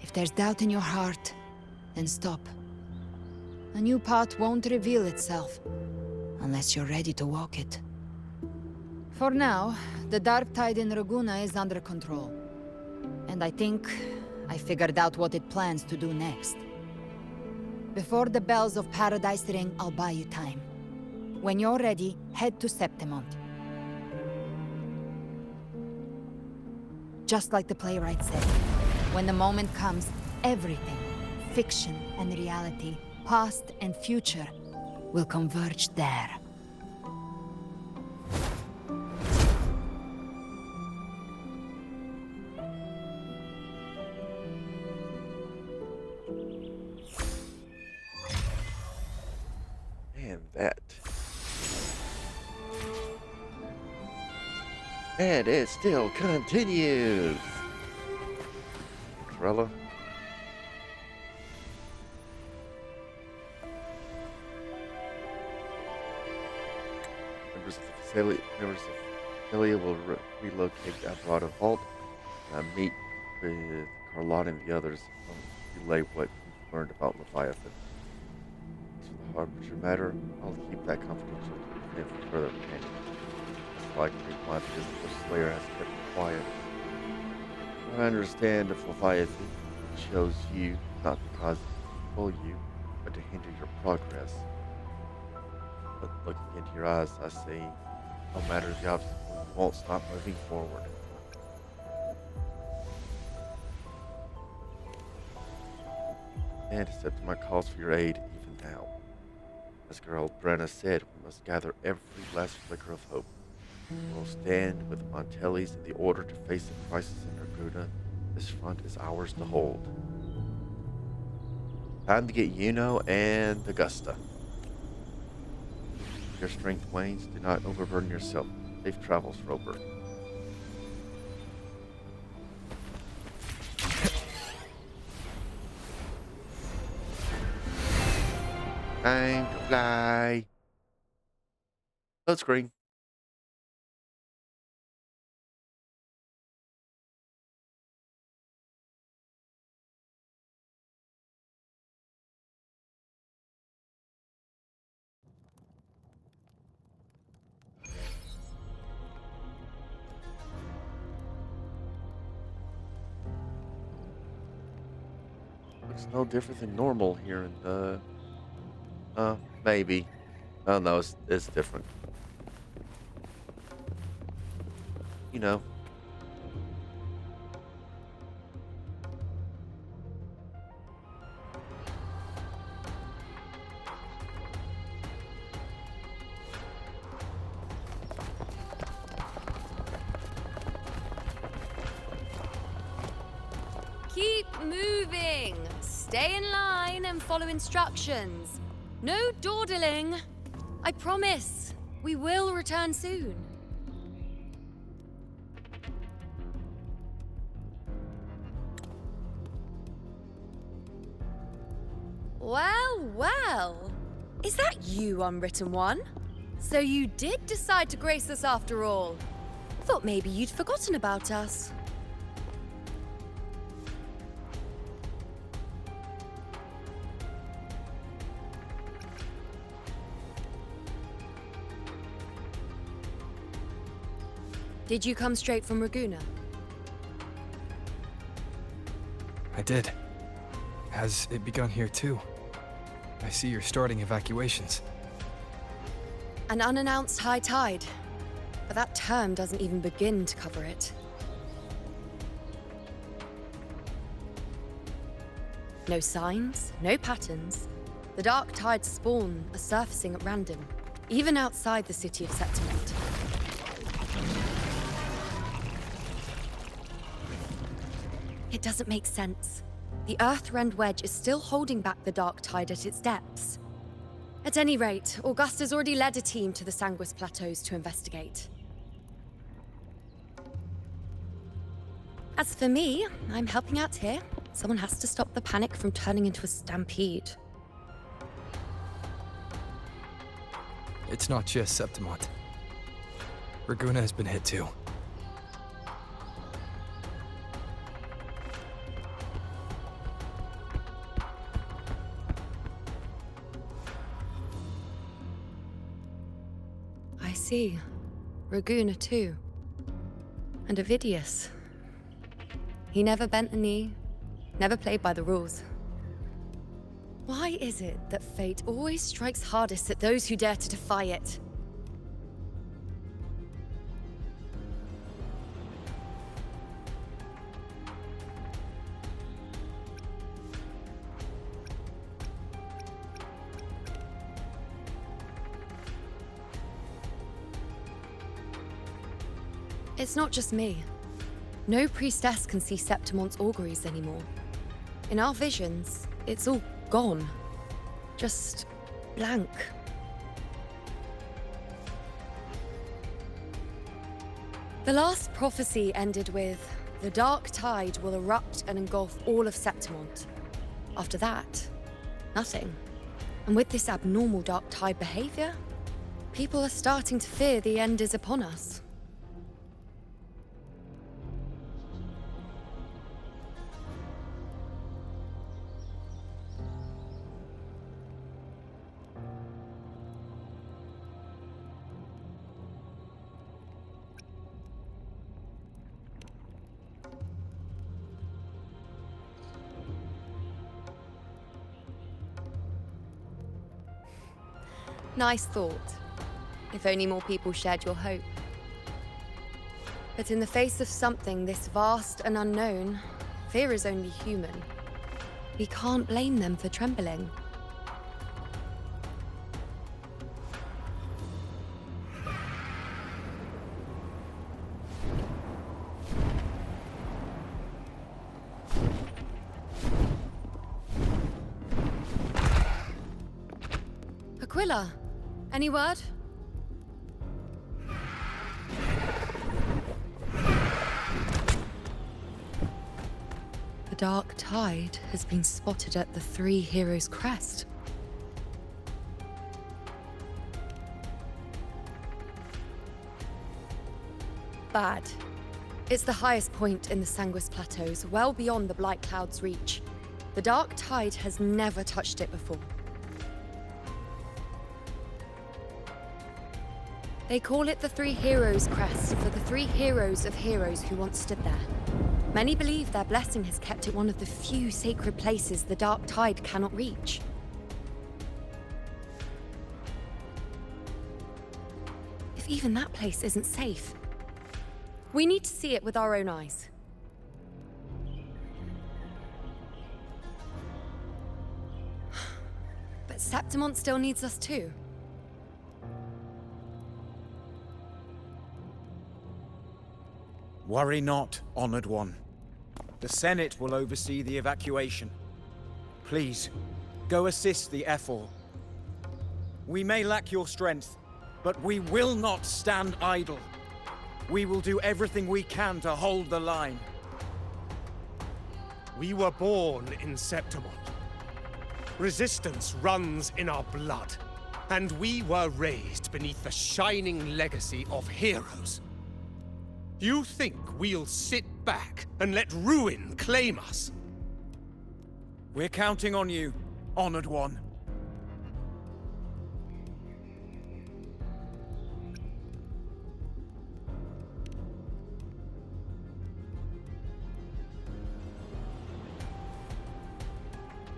If there's doubt in your heart, then stop. A new path won't reveal itself, unless you're ready to walk it. For now, the Dark Tide in Raguna is under control. And I think I figured out what it plans to do next. Before the bells of Paradise ring, I'll buy you time. When you're ready, head to Septimont. Just like the playwright said, when the moment comes, everything, fiction and reality, past and future, will converge there. And that. And it still continues. Trella. Members of Celia will relocate Alvarado Vault. Meet with Carlotta and the others relay what you've learned about Leviathan. As for the Harbinger matter, I'll keep that confidential to prevent further panic. It's likely my physical slayer has kept it quiet. I understand if Leviathan chose you not because it control you, but to hinder your progress. But looking into your eyes, I see no matter the obstacle, you won't stop moving forward. And accepting my calls for your aid even now. As girl Brenna said, we must gather every last flicker of hope. We'll stand with the Montellis in the order to face the crisis in Arguna. This front is ours to hold. Time to get Yuno and Augusta. If your strength wanes, do not overburden yourself. Safe travels, Roper. Time to fly. Load screen. Looks no different than normal here in the... maybe. Oh no, it's different. You know. Keep moving. Stay in line and follow instructions. No dawdling. I promise, we will return soon. Well, well. Is that you, Unwritten One? So you did decide to grace us after all. Thought maybe you'd forgotten about us. Did you come straight from Raguna? I did. Has it begun here too? I see you're starting evacuations. An unannounced high tide. But that term doesn't even begin to cover it. No signs, no patterns. The dark tide's spawn are surfacing at random, even outside the city of Septimont. It doesn't make sense. The Earthrend Wedge is still holding back the dark tide at its depths. At any rate, Augusta's already led a team to the Sanguis Plateaus to investigate. As for me, I'm helping out here. Someone has to stop the panic from turning into a stampede. It's not just Septimont. Raguna has been hit too. I see. Raguna too. And Ovidius. He never bent a knee, never played by the rules. Why is it that fate always strikes hardest at those who dare to defy it? It's not just me. No priestess can see Septimont's auguries anymore. In our visions, it's all gone. Just blank. The last prophecy ended with, the dark tide will erupt and engulf all of Septimont. After that, nothing. And with this abnormal dark tide behavior, people are starting to fear the end is upon us. Nice thought. If only more people shared your hope. But in the face of something this vast and unknown, fear is only human. We can't blame them for trembling. Aquila, any word? The dark tide has been spotted at the Three Heroes' Crest. Bad. It's the highest point in the Sanguis Plateaus, well beyond the Blight Cloud's reach. The dark tide has never touched it before. They call it the Three Heroes' Crest for the three heroes of heroes who once stood there. Many believe their blessing has kept it one of the few sacred places the dark tide cannot reach. If even that place isn't safe, we need to see it with our own eyes. But Septimont still needs us too. Worry not, Honored One. The Senate will oversee the evacuation. Please, go assist the Ephor. We may lack your strength, but we will not stand idle. We will do everything we can to hold the line. We were born in Septimont. Resistance runs in our blood. And we were raised beneath the shining legacy of heroes. You think we'll sit back and let ruin claim us? We're counting on you, Honored One.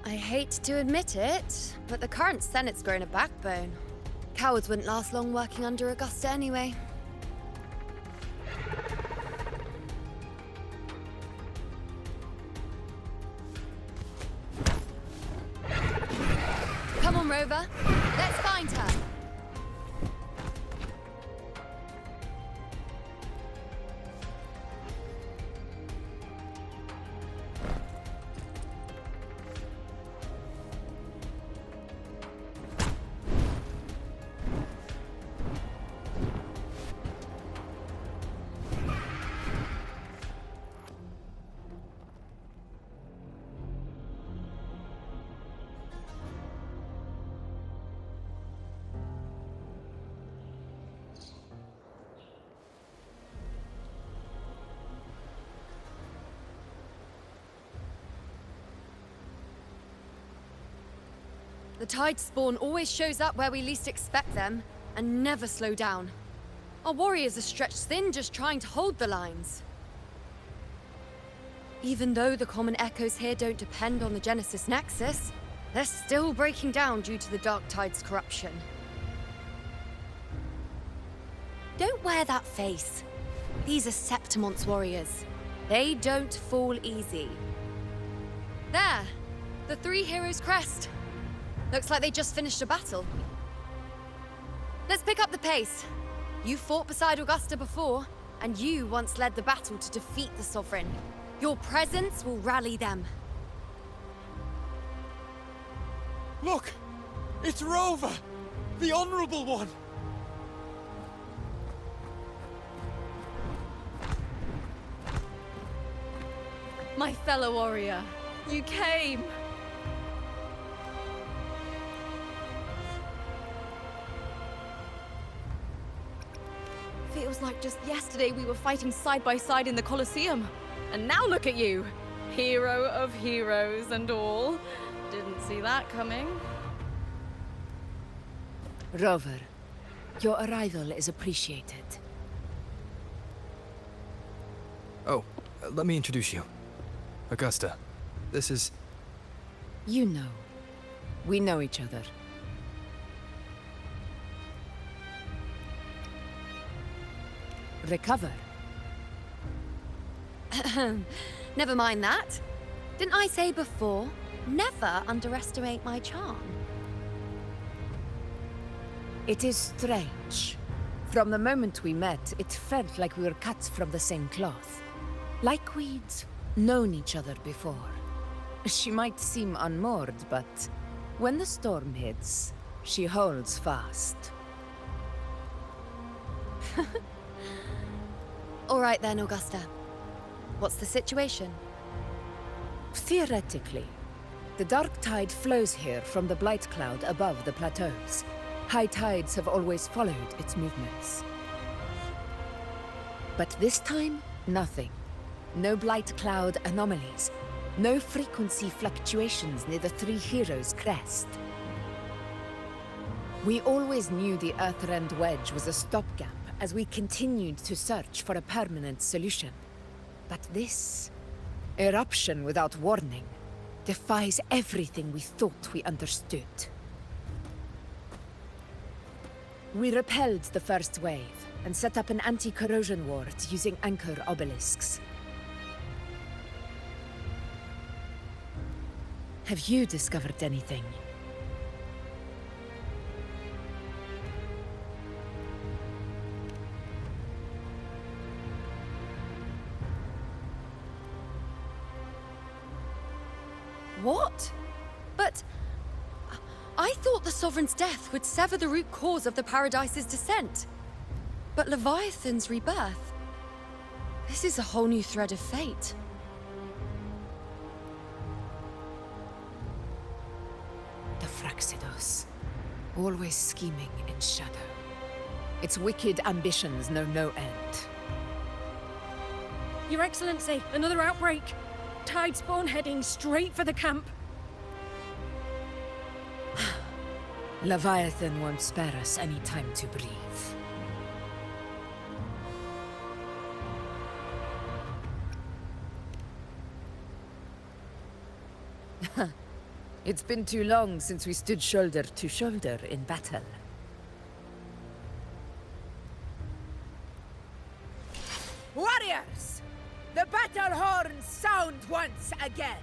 I hate to admit it, but the current Senate's grown a backbone. Cowards wouldn't last long working under Augusta anyway. Come on, Rover. Let's find her. The Tide spawn always shows up where we least expect them, and never slow down. Our warriors are stretched thin just trying to hold the lines. Even though the common echoes here don't depend on the Genesis Nexus, they're still breaking down due to the Dark Tide's corruption. Don't wear that face. These are Septimont's warriors. They don't fall easy. There! The Three Heroes' Crest. Looks like they just finished a battle. Let's pick up the pace. You fought beside Augusta before, and you once led the battle to defeat the Sovereign. Your presence will rally them. Look! It's Rover! The Honorable One! My fellow warrior, you came! Feels like just yesterday we were fighting side by side in the Colosseum. And now look at you! Hero of heroes and all. Didn't see that coming. Rover, your arrival is appreciated. Oh, let me introduce you. Augusta, this is... You know. We know each other. recover. Never mind that. Didn't I say before, never underestimate my charm? It is strange. From the moment we met, it felt like we were cut from the same cloth. Like we'd known each other before. She might seem unmoored, but when the storm hits, she holds fast. All right then, Augusta. What's the situation? Theoretically, the dark tide flows here from the blight cloud above the plateaus. High tides have always followed its movements. But this time, nothing. No blight cloud anomalies. No frequency fluctuations near the Three Heroes crest. We always knew the Earthrend Wedge was a stopgap as we continued to search for a permanent solution. But this eruption without warning defies everything we thought we understood. We repelled the first wave and set up an anti-corrosion ward using anchor obelisks. Have you discovered anything? What? But I thought the Sovereign's death would sever the root cause of the Paradise's descent. But Leviathan's rebirth... This is a whole new thread of fate. The Fraxidos. Always scheming in shadow. Its wicked ambitions know no end. Your Excellency, another outbreak. Tide spawn heading straight for the camp. Leviathan won't spare us any time to breathe. It's been too long since we stood shoulder to shoulder in battle. Warriors! The battle horns sound once again!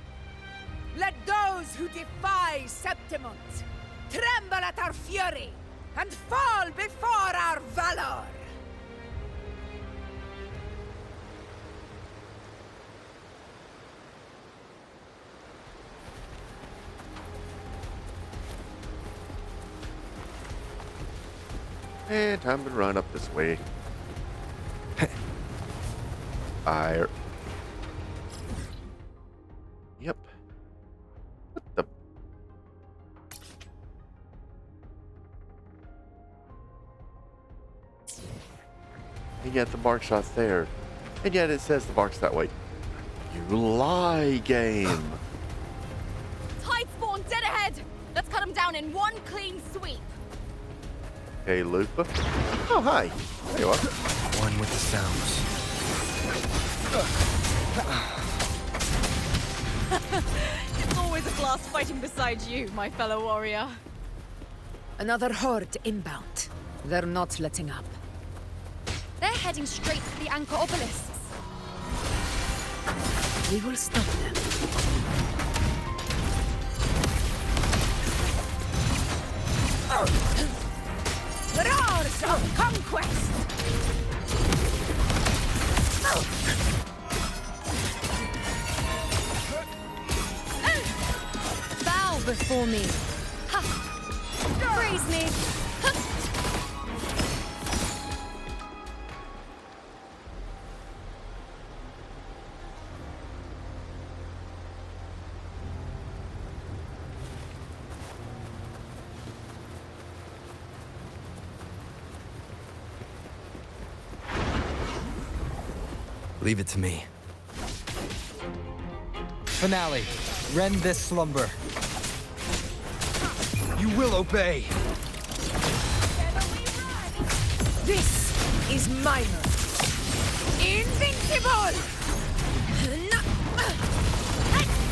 Let those who defy Septimont tremble at our fury and fall before our valor! And time to run up this way. Fire. Yep. What the? And yet the bark shot's there. And yet it says the bark's that way. You lie, game. Tide spawn dead ahead! Let's cut them down in one clean sweep. Hey, Lupa. Oh, hi. There you are. One with the sounds. It's always a blast fighting beside you, my fellow warrior. Another horde inbound. They're not letting up. They're heading straight for the anchor obelisks. We will stop them. Roars of conquest! Bow before me. Ha! Praise me. Leave it to me. Finale. Rend this slumber. You will obey. This is my move. Invincible!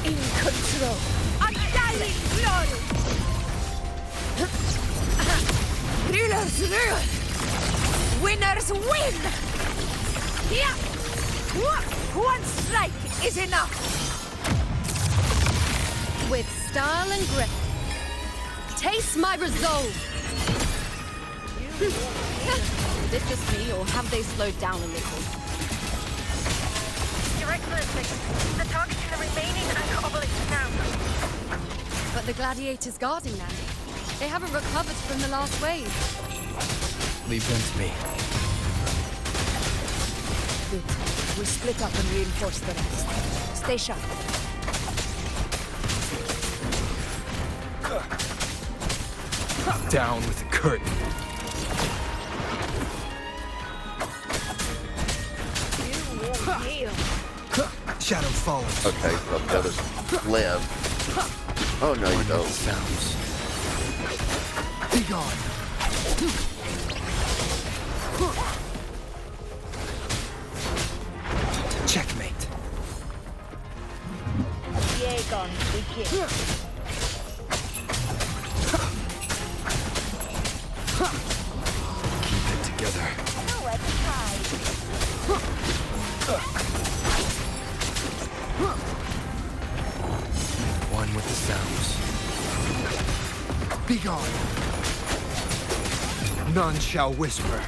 In control. Undying glory! Rulers rule! Winners win! Here! One strike is enough! With style and grip. Taste my resolve! Is it just me, or have they slowed down a little? Your Excellency, the target in the remaining anchor obelisk now. But the gladiators guarding them, they haven't recovered from the last wave. Leave them to me. Good. We'll split up and reinforce the rest. Stay sharp. Down with the curtain. Shadow follows. Okay, so the others live. Oh no, you don't. Sounds. Be gone. Checkmate. Yegon, begin. Keep it together. Nowhere to hide. One with the sounds. Be gone. None shall whisper.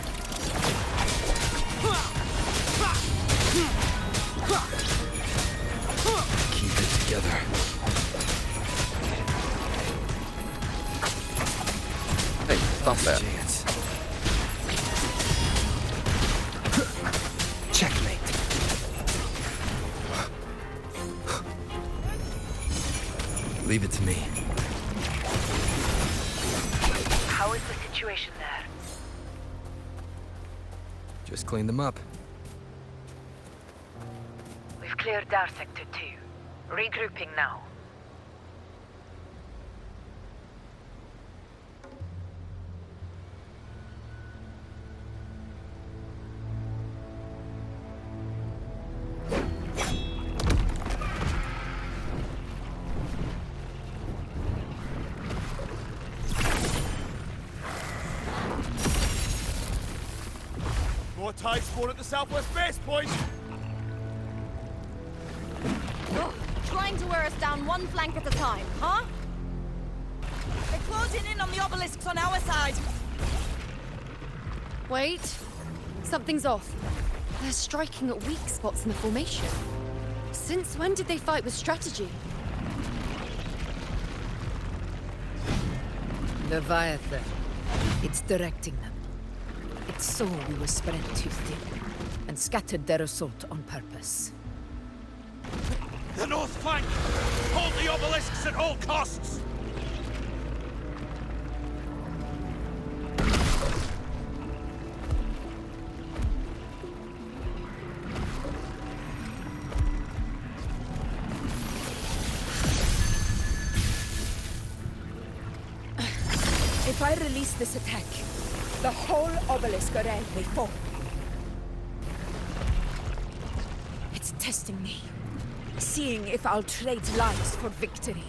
Keep it together. Hey, stop that. Chance. Checkmate. Leave it to me. How is the situation there? Just clean them up. We've cleared our sector 2. Regrouping now. More tide spawn at the southwest base point! Oh, trying to wear us down one flank at a time, huh? They're closing in on the obelisks on our side. Wait. Something's off. They're striking at weak spots in the formation. Since when did they fight with strategy? Leviathan. It's directing them. It saw we were spread too thin, and scattered their assault on purpose. The north flank! Hold the obelisks at all costs! If I release this attack, the whole obelisk array may fall. It's testing me, seeing if I'll trade lives for victory.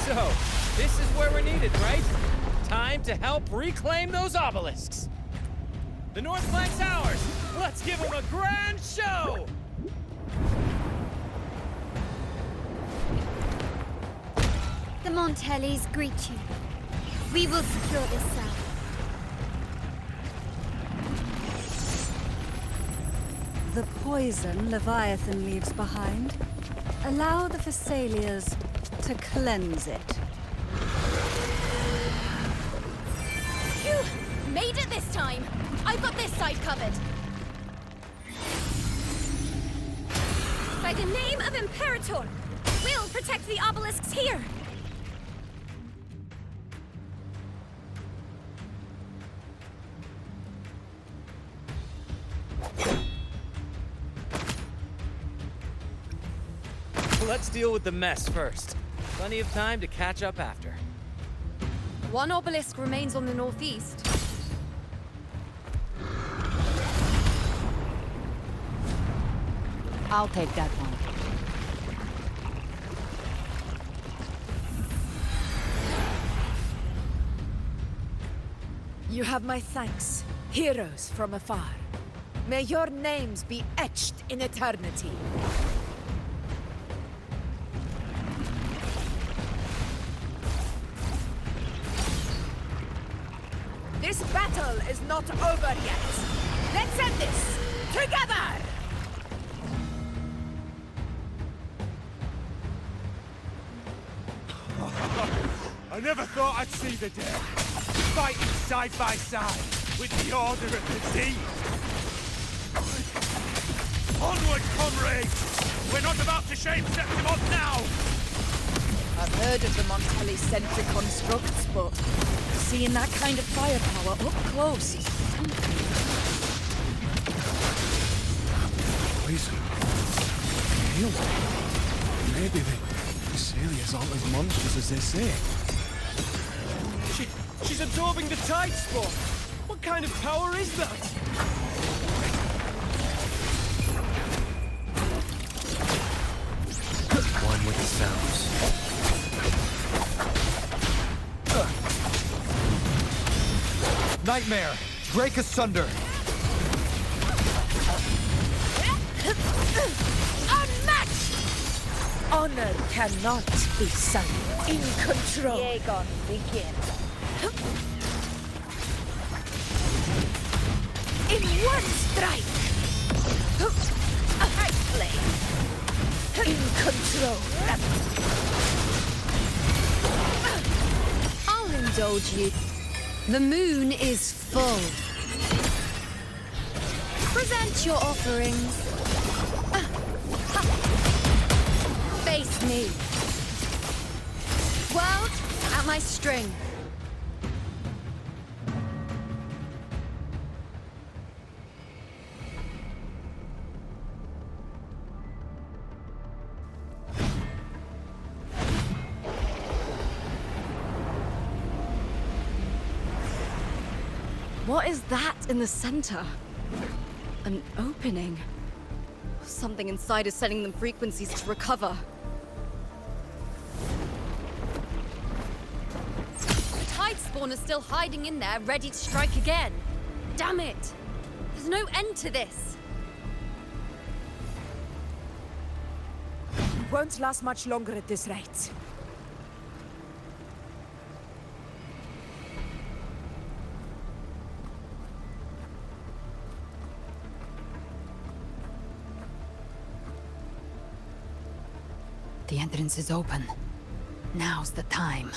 So, this is where we're needed, right? Time to help reclaim those obelisks. The north flank's ours. Let's give them a grand show! The Montellis greet you. We will secure this cell. The poison Leviathan leaves behind, allow the Thessalians to cleanse it. Phew! Made it this time! I've got this side covered! By the name of Imperator, we'll protect the obelisks here! Let's deal with the mess first. Plenty of time to catch up after. One obelisk remains on the northeast. I'll take that one. You have my thanks, heroes from afar. May your names be etched in eternity. This battle is not over yet. Let's end this together! I never thought I'd see the day. Fighting side by side with the Order of the Deep. Onward, comrades! We're not about to shame Septimont now! I've heard of the Montelicentric constructs, but seeing that kind of firepower up close is something. Poison. Heal. Maybe the Celias aren't as monstrous as they say. She's absorbing the tide spawn. What kind of power is that? One with the sounds. Nightmare! Break asunder! Unmatched! Honor cannot be sunk. In control. Aegon, begin. In one strike! I play. In control. I'll indulge you. The moon is full. Present your offerings. Face me. World at my string. What is that in the center? An opening. Something inside is sending them frequencies to recover. The tide spawn is still hiding in there, ready to strike again. Damn it! There's no end to this. It won't last much longer at this rate. The entrance is open. Now's the time.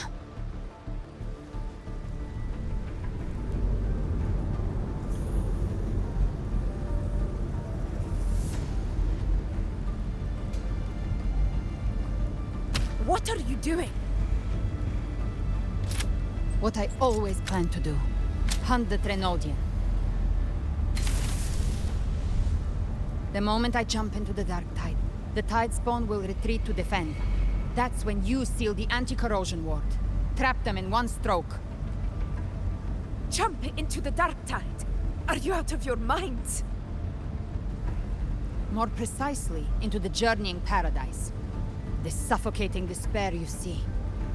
What are you doing? What I always planned to do. Hunt the Trenodian. The moment I jump into the dark tide, the tide spawn will retreat to defend. That's when you seal the anti-corrosion ward. Trap them in one stroke. Jump into the dark tide? Are you out of your mind? More precisely, into the journeying paradise. The suffocating despair you see.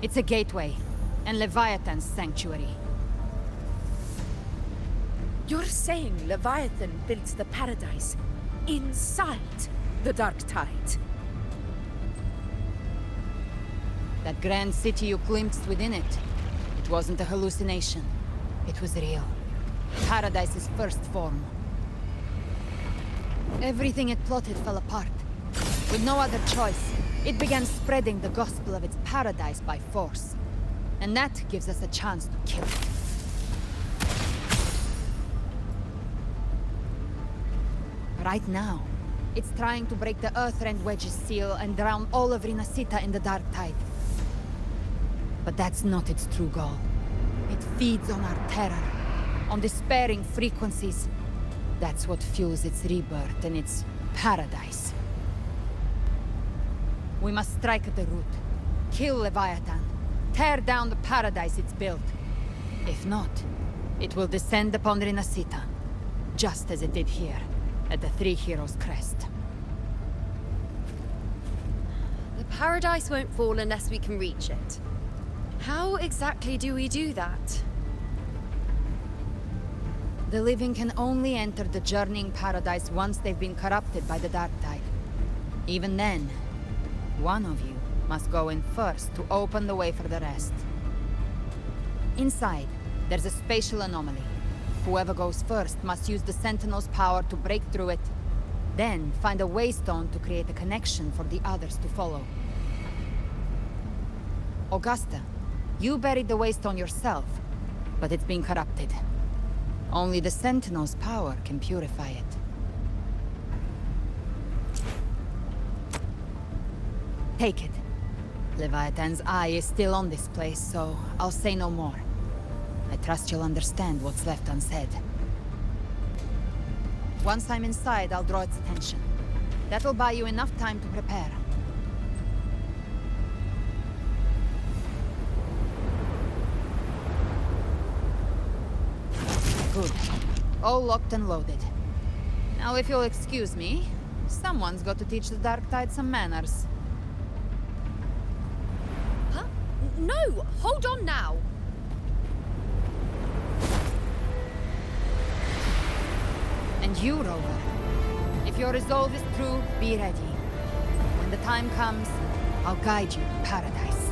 It's a gateway, and Leviathan's sanctuary. You're saying Leviathan built the paradise inside the dark tide? That grand city you glimpsed within it, it wasn't a hallucination. It was real. Paradise's first form. Everything it plotted fell apart. With no other choice, it began spreading the gospel of its paradise by force. And that gives us a chance to kill it. Right now, it's trying to break the Earthrend Wedge's seal and drown all of Rinasita in the dark tide. But that's not its true goal. It feeds on our terror, on despairing frequencies. That's what fuels its rebirth and its paradise. We must strike at the root. Kill Leviathan. Tear down the paradise it's built. If not, it will descend upon Rinascita, just as it did here, at the Three Heroes' Crest. The paradise won't fall unless we can reach it. How exactly do we do that? The living can only enter the journeying paradise once they've been corrupted by the Dark Tide. Even then, one of you must go in first to open the way for the rest. Inside, there's a spatial anomaly. Whoever goes first must use the Sentinel's power to break through it, then find a waystone to create a connection for the others to follow. Augusta, you buried the waystone yourself, but it's been corrupted. Only the Sentinel's power can purify it. Take it. Leviathan's eye is still on this place, so I'll say no more. I trust you'll understand what's left unsaid. Once I'm inside, I'll draw its attention. That'll buy you enough time to prepare. Good. All locked and loaded. Now, if you'll excuse me, someone's got to teach the Dark Tide some manners. Huh? No! Hold on now! And you, Rover. If your resolve is true, be ready. When the time comes, I'll guide you to paradise.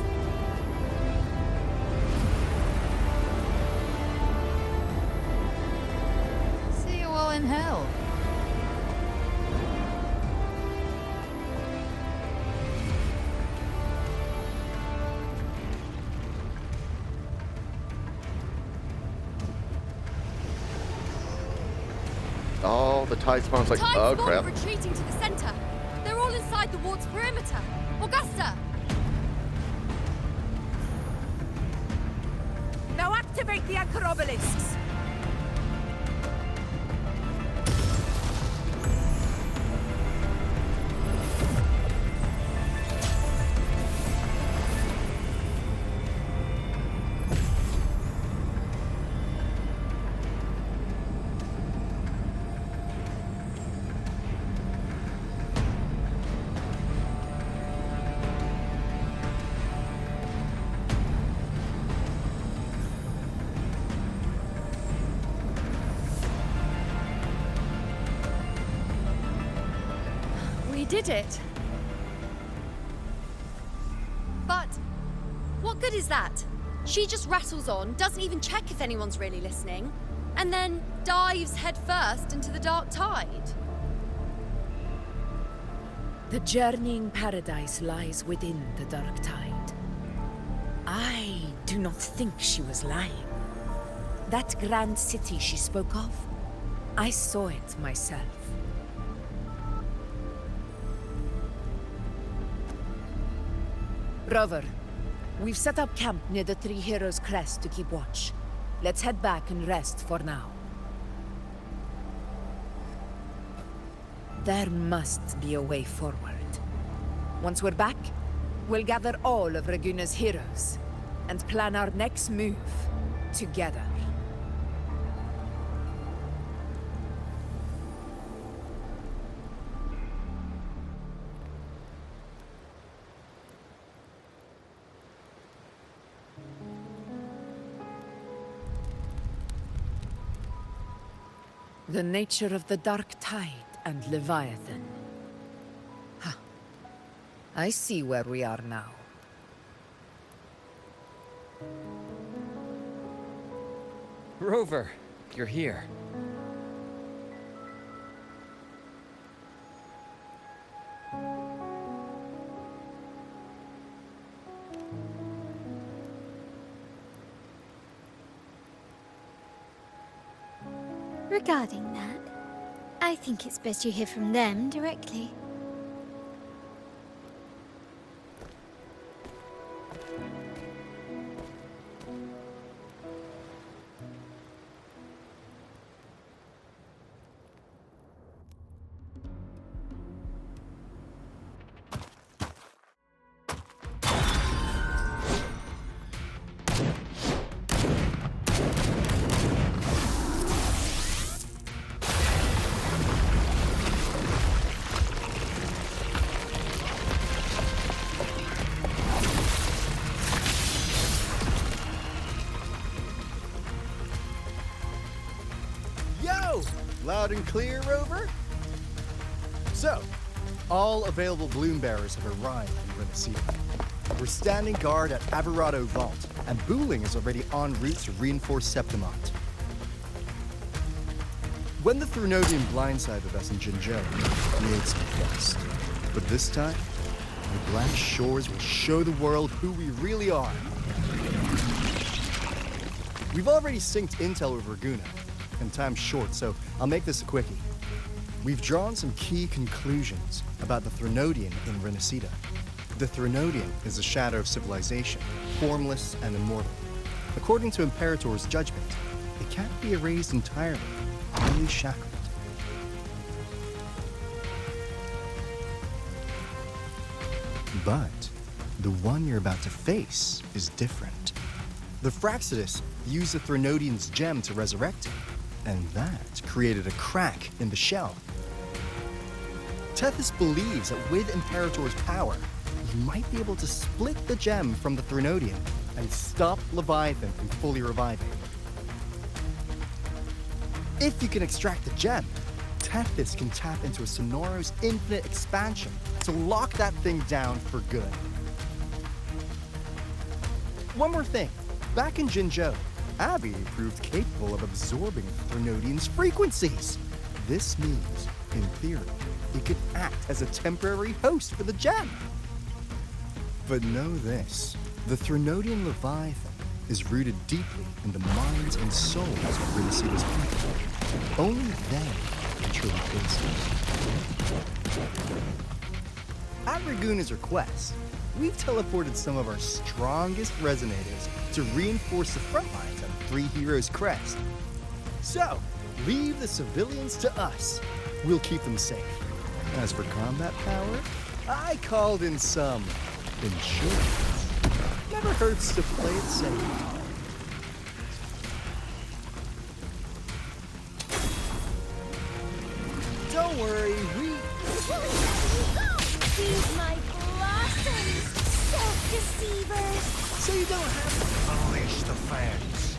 See you all in hell. Oh, the tide spawns like, oh crap. Retreating to the center. They're all inside the ward's perimeter. Augusta! Now activate the anchor obelisks. We did it. But what good is that? She just rattles on, doesn't even check if anyone's really listening, and then dives headfirst into the dark tide. The journeying paradise lies within the dark tide. I do not think she was lying. That grand city she spoke of, I saw it myself. Rover, we've set up camp near the Three Heroes' Crest to keep watch. Let's head back and rest for now. There must be a way forward. Once we're back, we'll gather all of Raguna's heroes and plan our next move together. The nature of the Dark Tide and Leviathan. Ha! I see where we are now. Rover, you're here. Regarding that, I think it's best you hear from them directly. loud and clear, Rover? So, all available bloom bearers have arrived in Renacita. We're standing guard at Averado Vault, and Booling is already en route to reinforce Septimont. When the Thrunodian blindsided us in Jinzhou, we made some fuss. But this time, the Black Shores will show the world who we really are. We've already synced intel with Raguna, and time's short, so I'll make this a quickie. We've drawn some key conclusions about the Thrunodian in Renacita. The Thrunodian is a shadow of civilization, formless and immortal. According to Imperator's judgment, it can't be erased entirely, only shackled. But the one you're about to face is different. The Fraxidus used the Thrunodian's gem to resurrect him, and that created a crack in the shell. Tethys believes that with Imperator's power, you might be able to split the gem from the Thrunodian and stop Leviathan from fully reviving. If you can extract the gem, Tethys can tap into a Sonoro's infinite expansion to lock that thing down for good. One more thing. Back in Jinzhou, Abby proved capable of absorbing Thrunodian's frequencies. This means, in theory, it could act as a temporary host for the gem. But know this, the Thrunodian Leviathan is rooted deeply in the minds and souls of Renacita's people. Only they can truly face it. At Raguna's request, we've teleported some of our strongest resonators to reinforce the front lines on Three Heroes Crest. So, leave the civilians to us. We'll keep them safe. As for combat power, I called in some insurance. Never hurts to play it safe. Don't worry, Feed my blossoms, self-deceivers! So you don't have to polish the fence.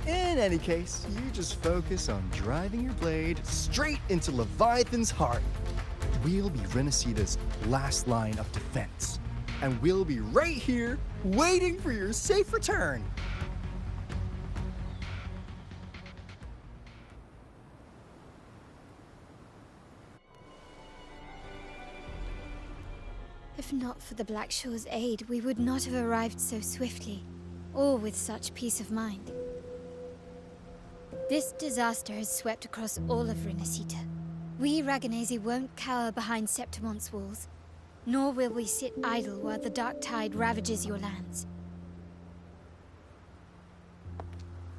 In any case, you just focus on driving your blade straight into Leviathan's heart. We'll be Renacita's last line of defense. And we'll be right here, waiting for your safe return. If not for the Black Shore's aid, we would not have arrived so swiftly, or with such peace of mind. This disaster has swept across all of Renacita. We Raganese won't cower behind Septimont's walls, nor will we sit idle while the dark tide ravages your lands.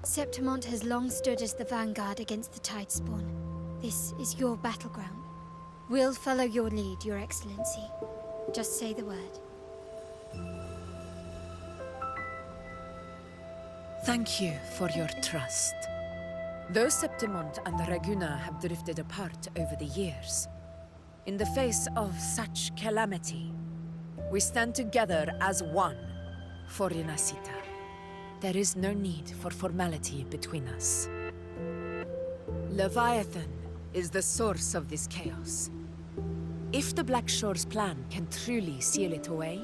Septimont has long stood as the vanguard against the tide spawn. This is your battleground. We'll follow your lead, Your Excellency. Just say the word. Thank you for your trust. Though Septimont and Raguna have drifted apart over the years, in the face of such calamity, we stand together as one for Renacita. There is no need for formality between us. Leviathan is the source of this chaos. If the Black Shore's plan can truly seal it away,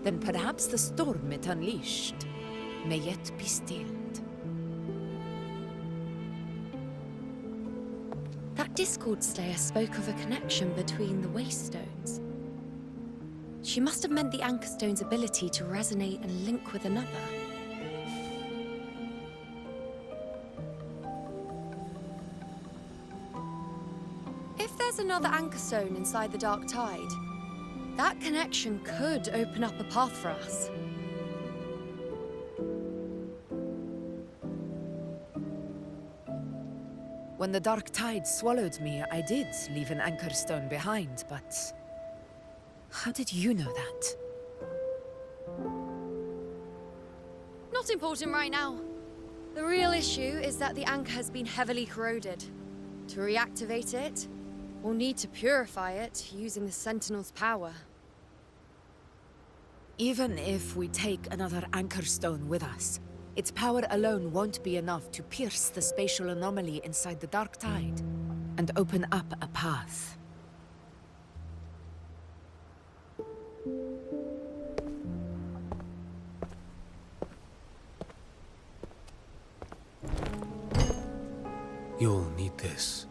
then perhaps the storm it unleashed may yet be stilled. That Discord Slayer spoke of a connection between the Wastestones. She must have meant the Anchor Stone's ability to resonate and link with another. If there's another Anchor Stone inside the Dark Tide, that connection could open up a path for us. When the Dark Tide swallowed me, I did leave an Anchor Stone behind, but how did you know that? Not important right now. The real issue is that the anchor has been heavily corroded. To reactivate it, We'll need to purify it using the Sentinel's power. Even if we take another Anchor Stone with us, its power alone won't be enough to pierce the spatial anomaly inside the Dark Tide and open up a path. You'll need this.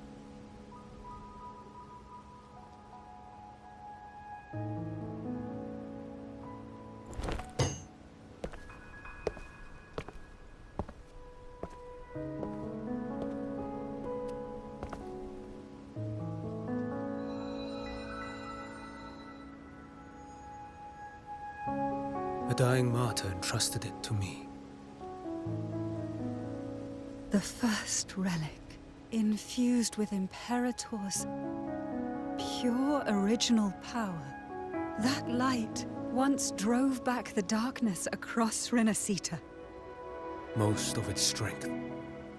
A dying martyr entrusted it to me. The first relic, infused with Imperator's pure original power. That light once drove back the darkness across Renacita. Most of its strength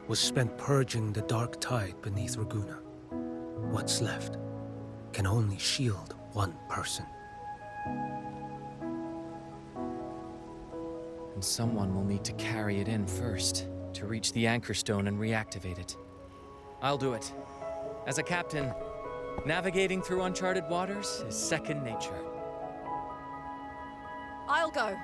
was spent purging the dark tide beneath Raguna. What's left can only shield one person. And someone will need to carry it in first, to reach the Anchor Stone and reactivate it. I'll do it. As a captain, navigating through uncharted waters is second nature. I'll go.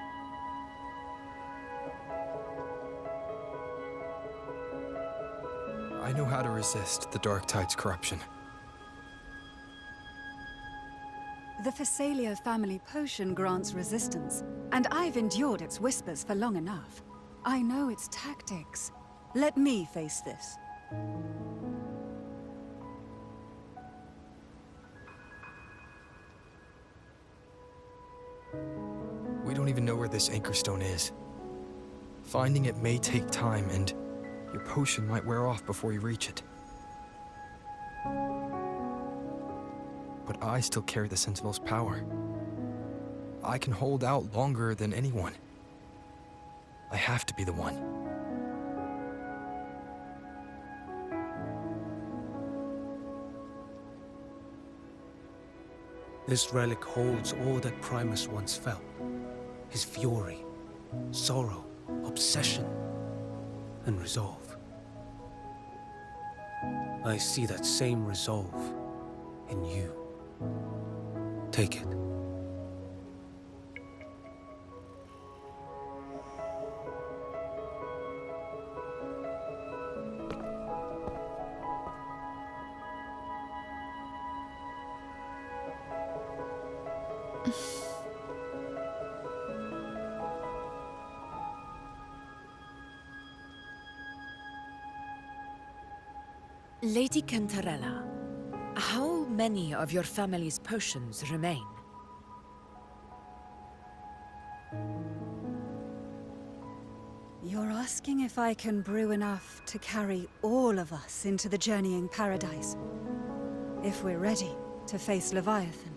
I know how to resist the Dark Tide's corruption. The Phasalia family potion grants resistance, and I've endured its whispers for long enough. I know its tactics. Let me face this. We don't even know where this Anchor Stone is. Finding it may take time, and your potion might wear off before you reach it. But I still carry the Sentinel's power. I can hold out longer than anyone. I have to be the one. This relic holds all that Primus once felt. His fury, sorrow, obsession, and resolve. I see that same resolve in you. Take it. Lady Cantarella, how many of your family's potions remain? You're asking if I can brew enough to carry all of us into the journeying paradise. If we're ready to face Leviathan.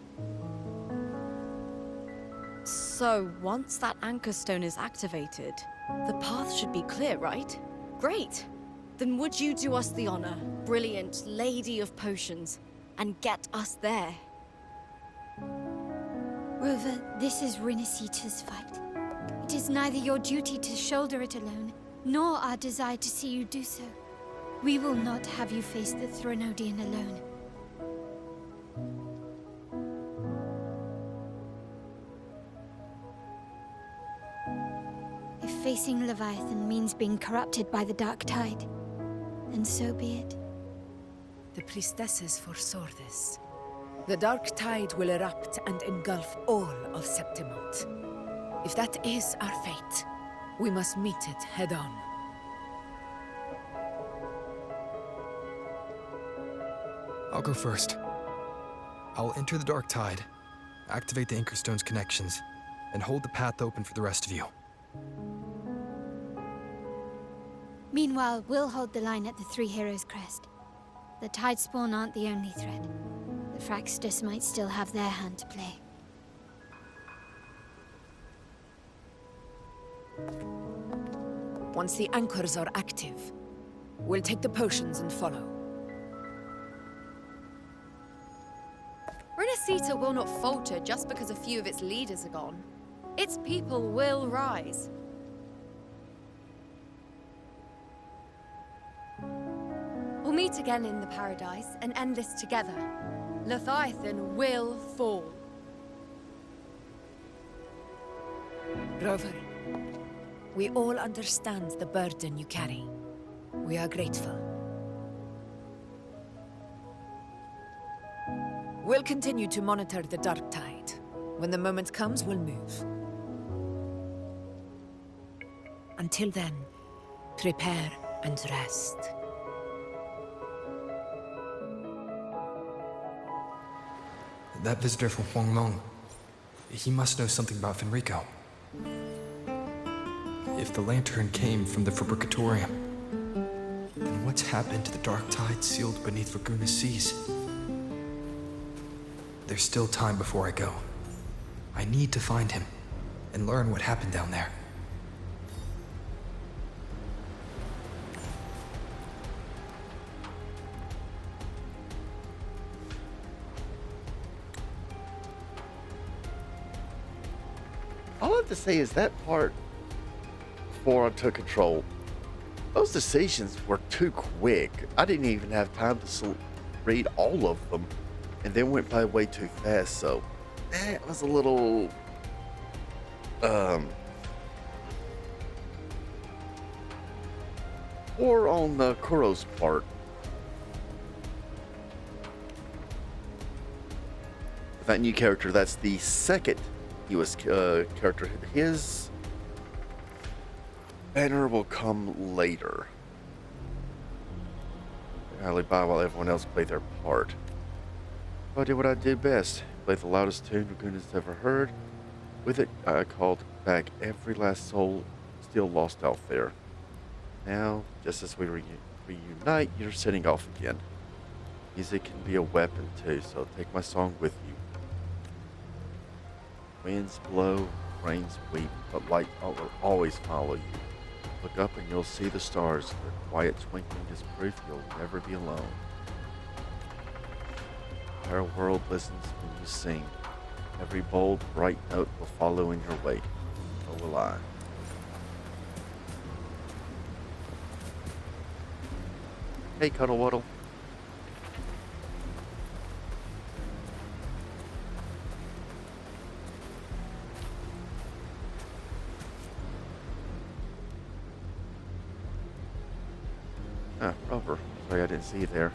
So, once that Anchor Stone is activated, the path should be clear, right? Great! Then would you do us the honor, brilliant Lady of Potions, and get us there? Rover, this is Renacita's fight. It is neither your duty to shoulder it alone, nor our desire to see you do so. We will not have you face the Threnodian alone. If facing Leviathan means being corrupted by the Dark Tide, then so be it. The priestesses foresaw this. The Dark Tide will erupt and engulf all of Septimont. If that is our fate, we must meet it head-on. I'll go first. I'll enter the Dark Tide, activate the Anchor Stone's connections, and hold the path open for the rest of you. Meanwhile, we'll hold the line at the Three Heroes Crest. The Tidespawn aren't the only threat. The Fraxtus might still have their hand to play. Once the anchors are active, we'll take the potions and follow. Sita will not falter just because a few of its leaders are gone. Its people will rise. We'll meet again in the paradise and end this together. Leviathan will fall. Rover, we all understand the burden you carry. We are grateful. We'll continue to monitor the dark tide. When the moment comes, we'll move. Until then, prepare and rest. That visitor from Huanglong, he must know something about Fenrico. If the lantern came from the Fabricatorium, then what's happened to the dark tide sealed beneath Raguna's seas? There's still time before I go. I need to find him and learn what happened down there. All I have to say is that part before I took control, those decisions were too quick. I didn't even have time to read all of them, and then went by way too fast, so that was a little or on Kuro's part. That new character, that's the second US character. His banner will come later. Rally by while everyone else played their part. I did what I did best. Played the loudest tune Raguna's ever heard. With it, I called back every last soul still lost out there. Now, just as we reunite, you're setting off again. Music can be a weapon too, so take my song with you. Winds blow, rains weep, but light will always follow you. Look up and you'll see the stars. Their quiet twinkling is proof you'll never be alone. Our world listens when you sing. Every bold, bright note will follow in your wake. So will I. Hey, Cuddle Waddle. Ah, Rover. Sorry I didn't see you there.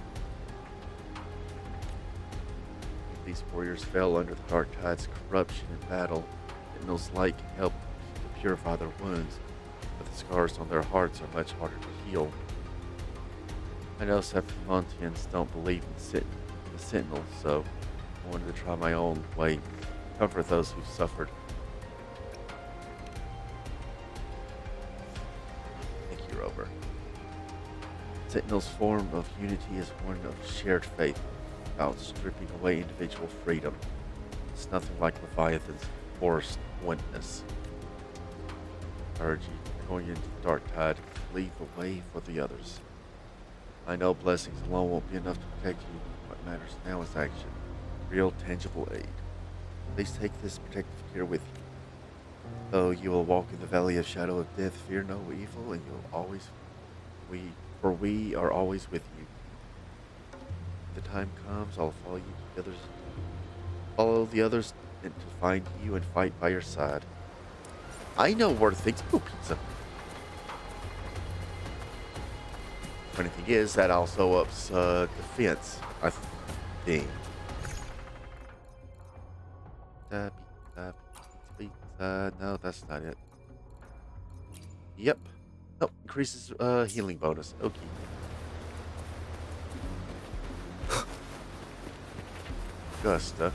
These warriors fell under the Dark Tide's corruption in battle. Sentinel's light can help to purify their wounds, but the scars on their hearts are much harder to heal. I know Septimontians don't believe in the Sentinels, so I wanted to try my own way to comfort those who've suffered. Thank you, Rover. Sentinel's form of unity is one of shared faith, about stripping away individual freedom. It's nothing like Leviathan's forced oneness. I urge you, going into the Dark Tide, leave the way for the others. I know blessings alone won't be enough to protect you. What matters now is action. Real, tangible aid. Please take this protective care with you. Though you will walk in the valley of shadow of death, fear no evil, and we are always with you. When the time comes, I'll follow the others and to find you and fight by your side. I know where things go, pizza. Funny thing is, that also ups defense, I think. No, that's not it. Yep. Oh, increases healing bonus. Okay. Gusta.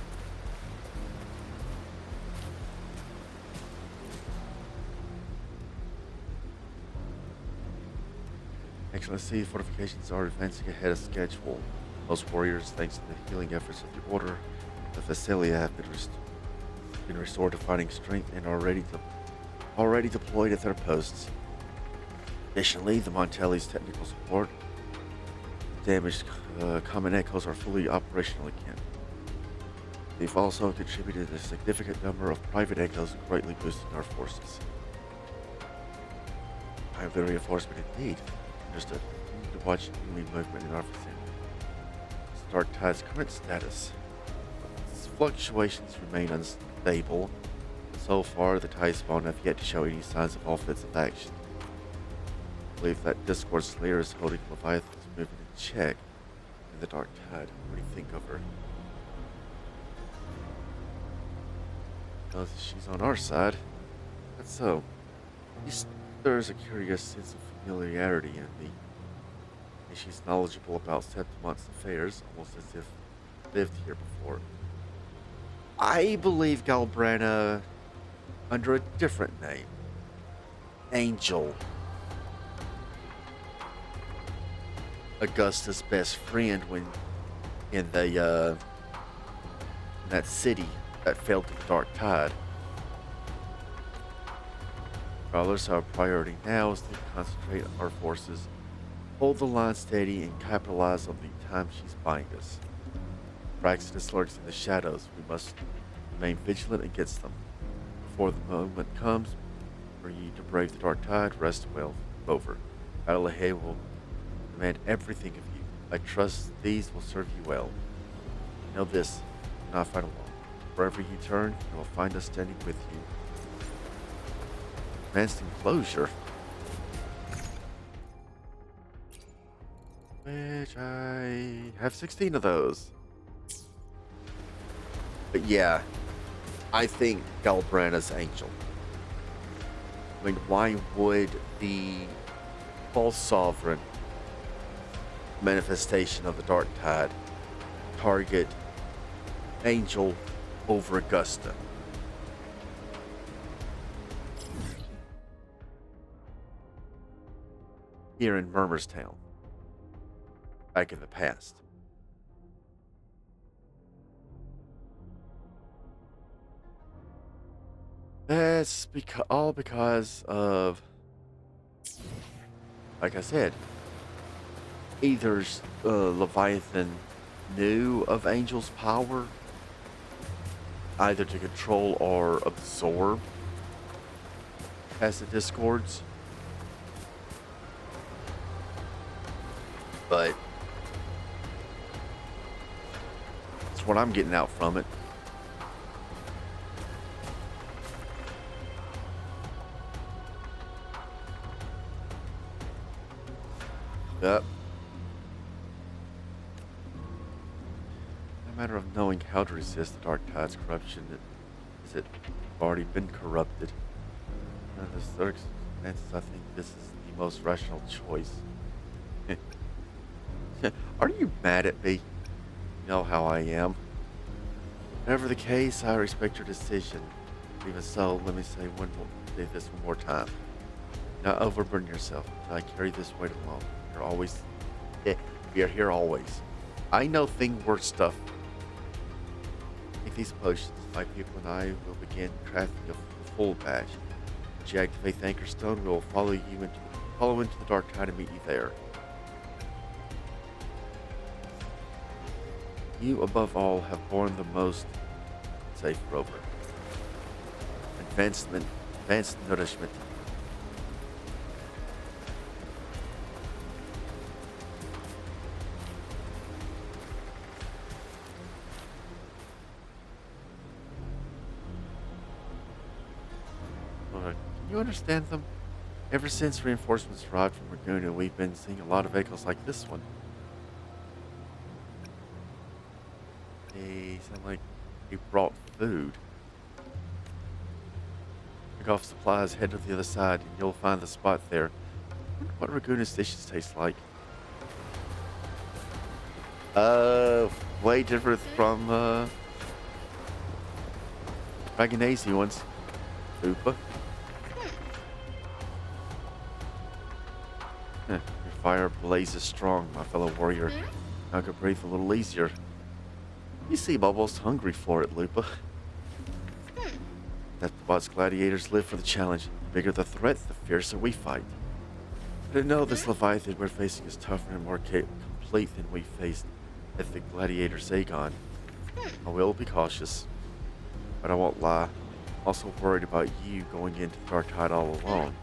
Excellent. See, fortifications are advancing ahead of schedule. Most warriors, thanks to the healing efforts of the Order of Vasilia, have been restored to fighting strength and are already deployed at their posts. Additionally, the Montelli's technical support, damaged common echoes are fully operational again. They've also contributed a significant number of private echoes, greatly boosting our forces. Timely reinforcement indeed. Understood. Continue to watch enemy movement in our vicinity. Dark Tide's current status. Its fluctuations remain unstable. So far, the Tide spawn have yet to show any signs of offensive action. I believe that Discord Slayer is holding Leviathan's movement in check in the Dark Tide. What do you think of her? Knows that she's on our side. That's so. He stirs a curious sense of familiarity in me. And she's knowledgeable about Septimont's affairs, almost as if lived here before. I believe Galbrana under a different name. Angel. Augusta's best friend when in the in that city that fell to the Dark Tide. Regardless, our priority now is to concentrate our forces, hold the line steady, and capitalize on the time she's buying us. Praxidus lurks in the shadows. We must remain vigilant against them. Before the moment comes for you to brave the Dark Tide, rest well. Over. Battle ahead will demand everything of you. I trust these will serve you well. Know this, do not fight alone. Wherever you turn, you will find us standing with you. Advanced enclosure. Which I have 16 of those. But yeah, I think Galbrana's Angel. I mean, why would the false sovereign manifestation of the Dark Tide target Angel over Augusta? Here in Murmurstown, back in the past. That's all because of, like I said, either Leviathan knew of Angel's power, either to control or absorb as the Discords. But that's what I'm getting out from it. Yep. No matter of knowing how to resist the Dark Tide's corruption, is it already been corrupted? Under the circumstances, I think this is the most rational choice. Are you mad at me? You know how I am. Whatever the case, I respect your decision. Even so, let me say this one more time. Do not overburden yourself. I carry this weight alone. You're always, we are here always. I know worth stuff. Take these potions. My people and I will begin crafting a full batch. Once you activate the Anchor Stone, we will follow into the Dark Tide and meet you there. You, above all, have borne the most safe rover. Advanced nourishment. Can you understand them? Ever since reinforcements arrived from Raguna, we've been seeing a lot of echoes like this one. They sound like he brought food. Pick off supplies, head to the other side, and you'll find the spot there. What Raguna's dishes taste like? Way different from, Dragonese ones. Oopa. Your fire blazes strong, my fellow warrior. I could breathe a little easier. You seem almost hungry for it, Lupa. That's why gladiators live for the challenge. The bigger the threat, the fiercer we fight. I didn't know this Leviathan we're facing is tougher and more complete than we faced at the gladiator Zagon. I will be cautious, but I won't lie. Also worried about you going into the Dark Tide all alone.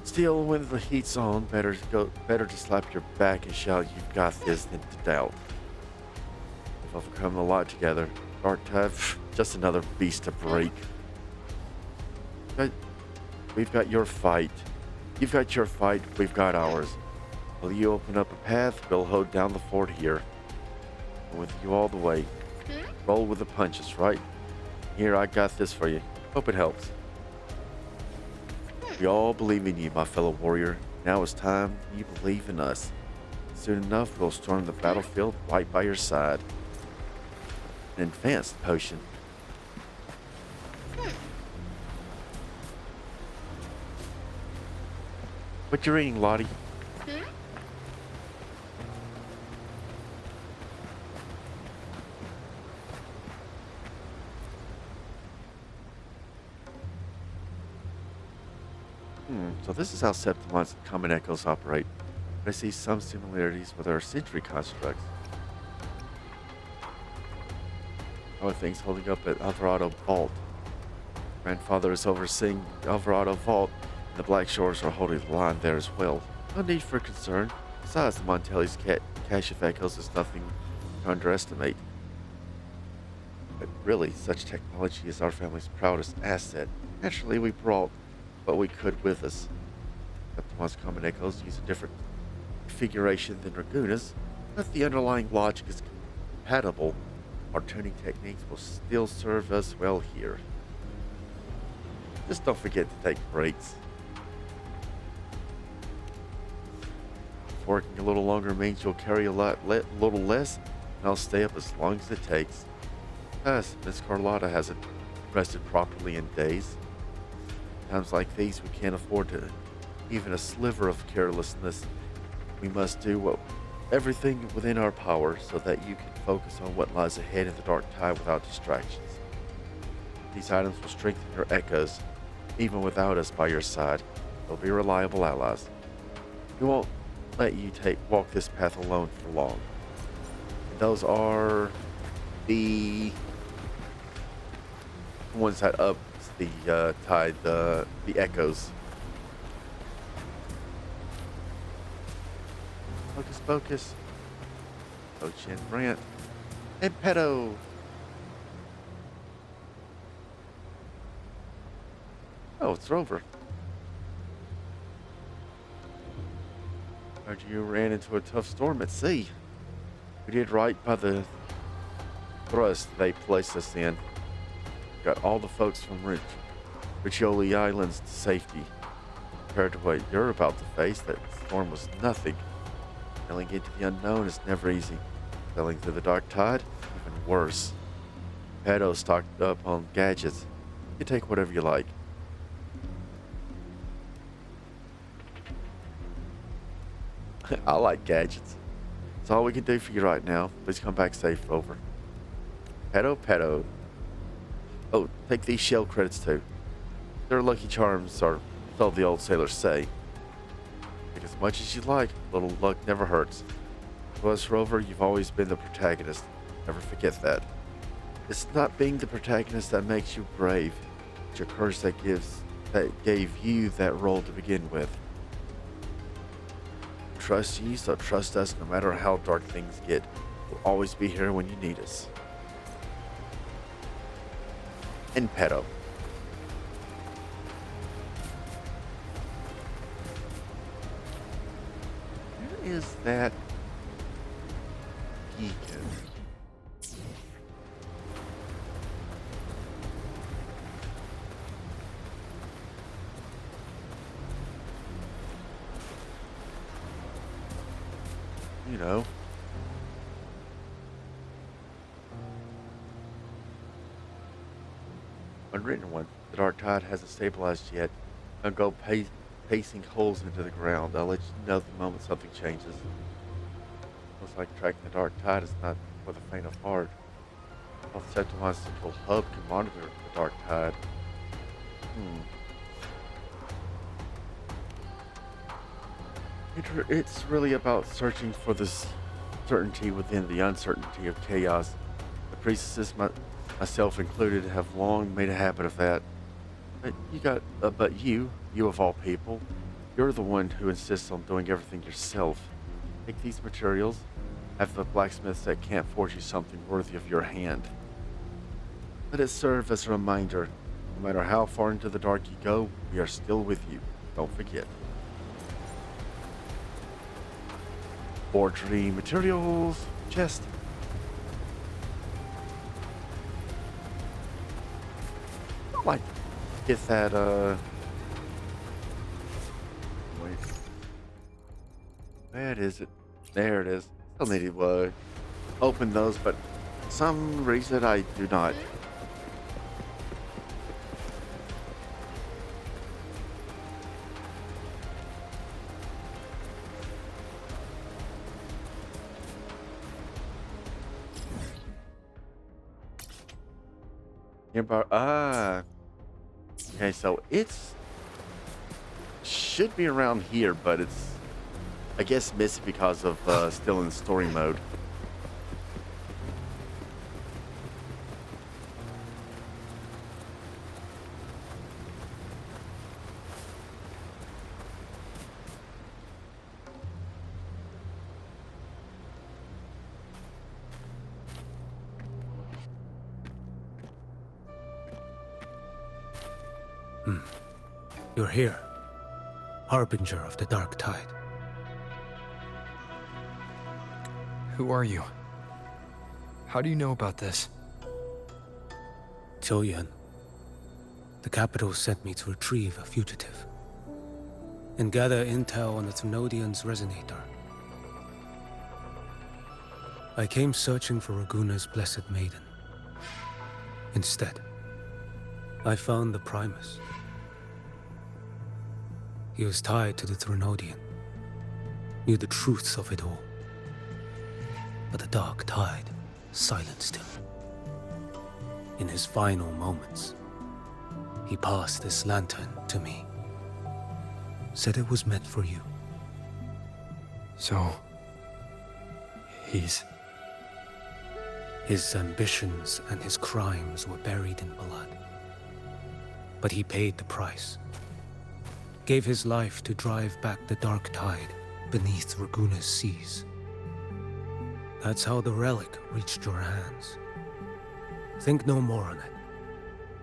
Still, when the heat's on, better to slap your back and shout you've got this than to doubt. We've overcome a lot together. Dark Tide, just another beast to break. But we've got your fight. You've got your fight, we've got ours. Will you open up a path? We'll hold down the fort here. With you all the way. Roll with the punches, right? Here, I got this for you. Hope it helps. We all believe in you, my fellow warrior. Now it's time you believe in us. Soon enough, we'll storm the battlefield right by your side. An advanced potion. What you reading, Lottie? So this is how Septimon's common echoes operate. I see some similarities with our sentry constructs. How are things holding up at Alvarado Vault? Grandfather is overseeing the Alvarado Vault, and the Black Shores are holding the line there as well. No need for concern. Besides, the Montelli's cache of echoes is nothing to underestimate. But really, such technology is our family's proudest asset. Naturally, we brought what we could with us. Septimon's common echoes use a different configuration than Raguna's, but the underlying logic is compatible. Our tuning techniques will still serve us well here. Just don't forget to take breaks. If working a little longer means you'll carry a little less, and I'll stay up as long as it takes. Yes, Miss Carlotta hasn't rested properly in days. Times like these, we can't afford to even a sliver of carelessness. We must do everything within our power so that you can focus on what lies ahead in the Dark Tide without distractions. These items will strengthen your echoes, even without us by your side. They'll be reliable allies. We won't let you walk this path alone for long. And those are the ones that up the tide, the echoes. Focus, focus. Ochin, Brant, and Pedo. Oh, it's Rover. Heard you ran into a tough storm at sea. We did right by the thrust they placed us in. Got all the folks from Riccioli Islands to safety. Compared to what you're about to face, that storm was nothing. Sailing into the unknown is never easy. Sailing through the Dark Tide, even worse. Pedo stocked up on gadgets. You take whatever you like. I like gadgets. That's all we can do for you right now. Please come back safe, Rover. Pedo. Oh, take these shell credits too. They're lucky charms, or so the old sailors say. Take as much as you like. A little luck never hurts. To us, Rover, you've always been the protagonist. Never forget that. It's not being the protagonist that makes you brave. It's your courage that gave you that role to begin with. Trust you, so trust us no matter how dark things get. We'll always be here when you need us. And Pedo. Where is that beacon? You know. Unwritten one. The Dark Tide hasn't stabilized yet. I'll go pacing holes into the ground. I'll let you know the moment something changes. Looks like tracking the Dark Tide is not for the faint of heart. Both Septimon's central hub can monitor the Dark Tide. It's really about searching for this certainty within the uncertainty of chaos. priestesses, myself included, have long made a habit of that. But you of all people, you're the one who insists on doing everything yourself. Take these materials, have the blacksmiths that can't forge you something worthy of your hand. Let it serve as a reminder. No matter how far into the dark you go, we are still with you. Don't forget. Forgery materials, chest. Like, get that, wait. Where is it? There it is. Still need to, open those, but for some reason I do not. Okay, so it's should be around here, but it's, I guess, missing because of still in story mode. You're here, harbinger of the dark tide. Who are you? How do you know about this? Choyan. The capital sent me to retrieve a fugitive and gather intel on the Thenodian's resonator. I came searching for Raguna's blessed maiden. Instead, I found the Primus. He was tied to the Thenodian, knew the truths of it all. But the dark tide silenced him. In his final moments, he passed this lantern to me. Said it was meant for you. So, His ambitions and his crimes were buried in blood. But he paid the price. Gave his life to drive back the dark tide beneath Raguna's seas. That's how the relic reached your hands. Think no more on it.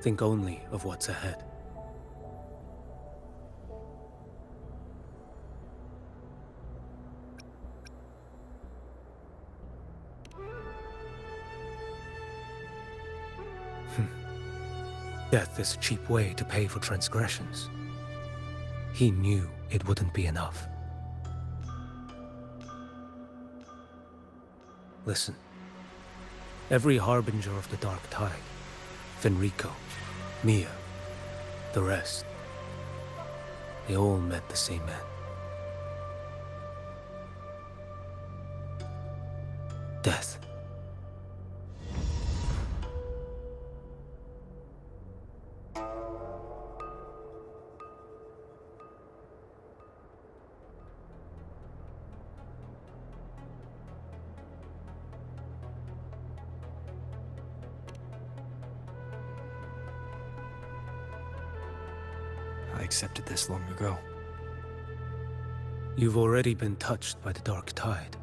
Think only of what's ahead. Death is a cheap way to pay for transgressions. He knew it wouldn't be enough. Listen. Every harbinger of the dark tide, Fenrico, Mia, the rest, they all met the same end. Death. I accepted this long ago. You've already been touched by the dark tide.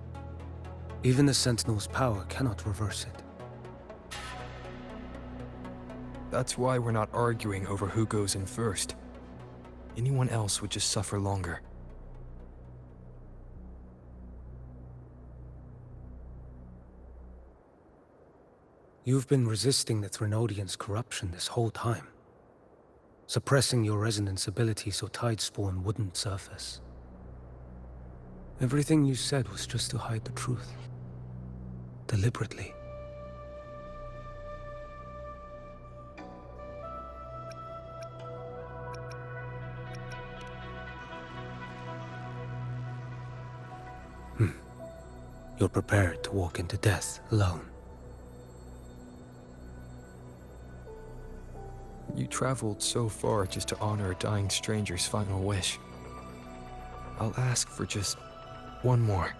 Even the Sentinel's power cannot reverse it. That's why we're not arguing over who goes in first. Anyone else would just suffer longer. You've been resisting the Thenodian's corruption this whole time. Suppressing your resonance ability so Tidespawn wouldn't surface. Everything you said was just to hide the truth. Deliberately. You're prepared to walk into death alone. You traveled so far just to honor a dying stranger's final wish. I'll ask for just one more.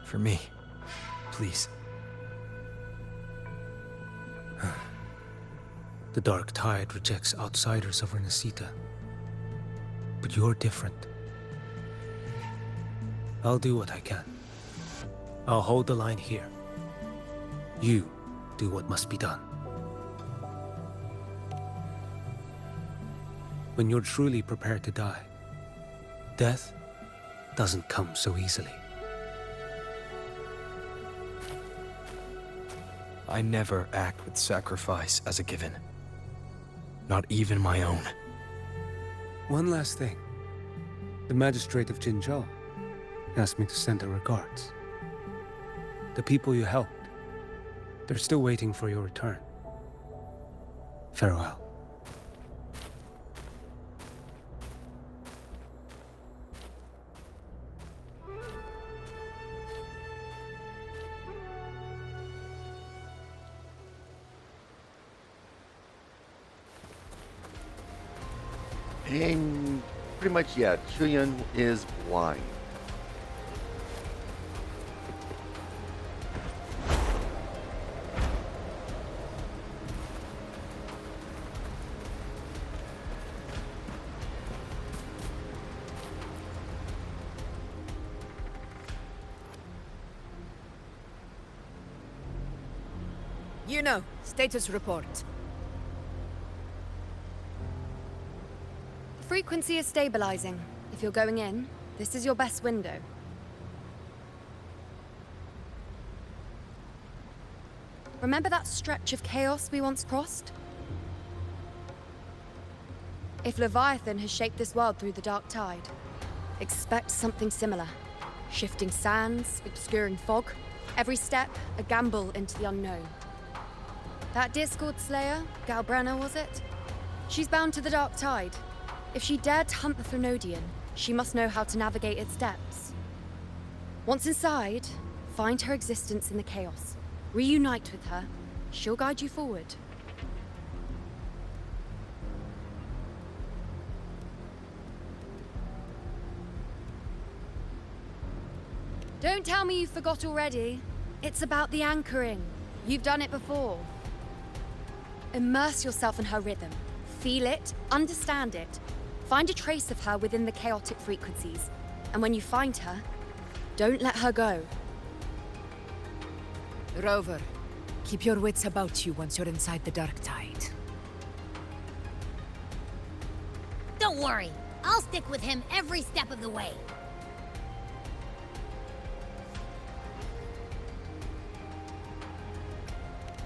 For me. Please. The Dark Tide rejects outsiders of Renacita. But you're different. I'll do what I can. I'll hold the line here. You do what must be done. When you're truly prepared to die, death doesn't come so easily. I never act with sacrifice as a given. Not even my own. One last thing. The magistrate of Jinzhou asked me to send her regards. The people you helped, they're still waiting for your return. Farewell. And pretty much, yeah, Chuyun is blind. You know, status report. The frequency is stabilizing. If you're going in, this is your best window. Remember that stretch of chaos we once crossed? If Leviathan has shaped this world through the Dark Tide, expect something similar. Shifting sands, obscuring fog, every step a gamble into the unknown. That Discord Slayer, Galbrenna was it? She's bound to the Dark Tide. If she dared to hunt the Thrunodian, she must know how to navigate its depths. Once inside, find her existence in the chaos. Reunite with her. She'll guide you forward. Don't tell me you forgot already. It's about the anchoring. You've done it before. Immerse yourself in her rhythm. Feel it, understand it. Find a trace of her within the chaotic frequencies. And when you find her, don't let her go. Rover, keep your wits about you once you're inside the Dark Tide. Don't worry. I'll stick with him every step of the way.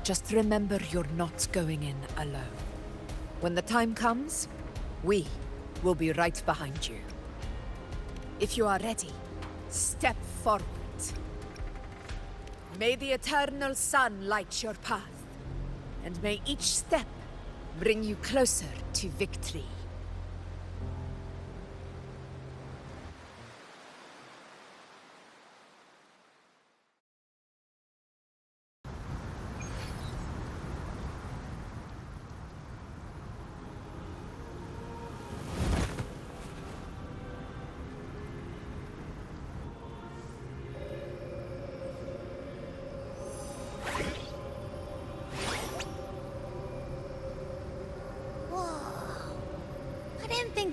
Just remember you're not going in alone. When the time comes, we will be right behind you. If you are ready, step forward. May the eternal sun light your path, and may each step bring you closer to victory.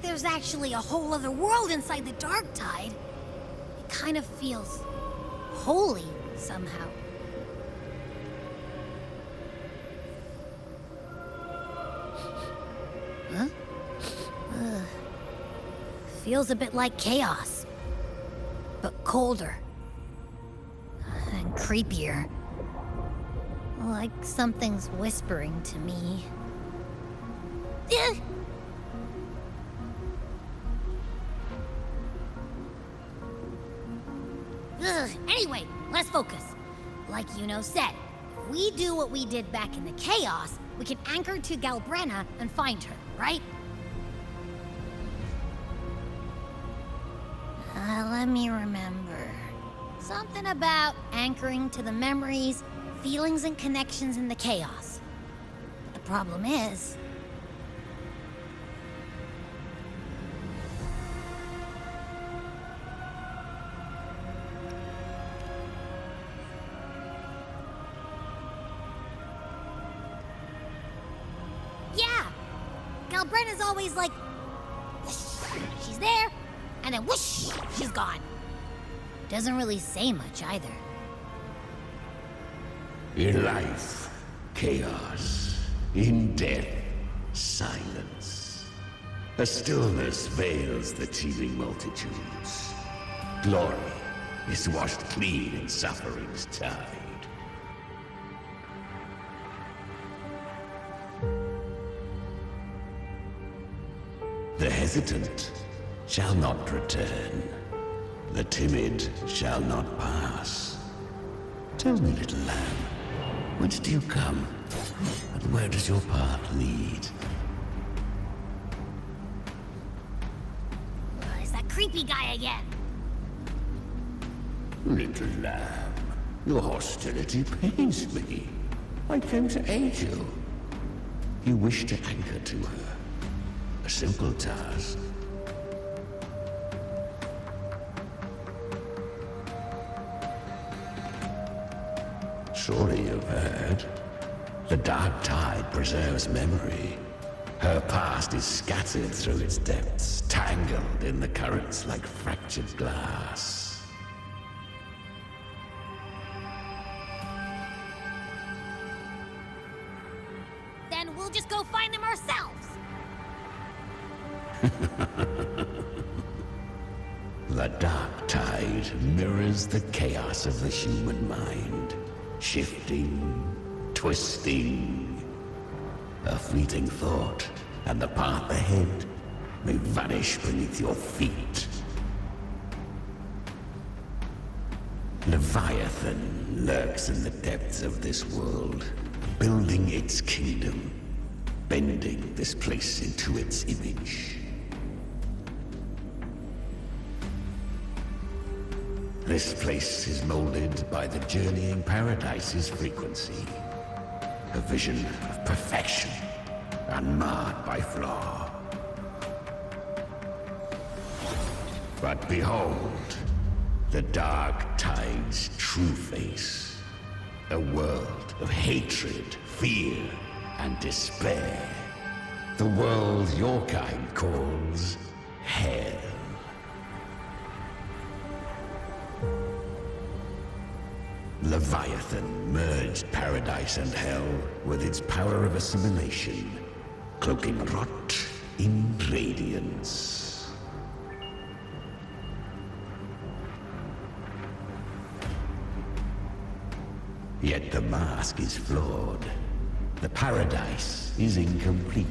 There's actually a whole other world inside the Dark Tide. It kind of feels holy somehow. Huh? Feels a bit like chaos, but colder and creepier. Like something's whispering to me. Anyway, let's focus. Like Yuno said, if we do what we did back in the chaos, we can anchor to Galbrenna and find her, right? Let me remember. Something about anchoring to the memories, feelings, and connections in the chaos. But the problem is, Meanwhile, Brenna's always like, whoosh, she's there, and then whoosh, she's gone. Doesn't really say much either. In life, chaos. In death, silence. A stillness veils the teeming multitudes. Glory is washed clean in suffering's tide. The hesitant shall not return. The timid shall not pass. Tell me, little lamb, whence do you come? And where does your path lead? It's that creepy guy again. Little lamb, your hostility pains me. I came to aid you. You wish to anchor to her. A simple task. Surely you've heard. The dark tide preserves memory. Her past is scattered through its depths, tangled in the currents like fractured glass. Then we'll just go find them ourselves. The dark tide mirrors the chaos of the human mind. Shifting, twisting. A fleeting thought, and the path ahead may vanish beneath your feet. Leviathan lurks in the depths of this world, building its kingdom, bending this place into its image. This place is molded by the journeying paradise's frequency. A vision of perfection, unmarred by flaw. But behold, the dark tide's true face. A world of hatred, fear, and despair. The world your kind calls hell. Leviathan merged paradise and hell with its power of assimilation, cloaking rot in radiance. Yet the mask is flawed. The paradise is incomplete.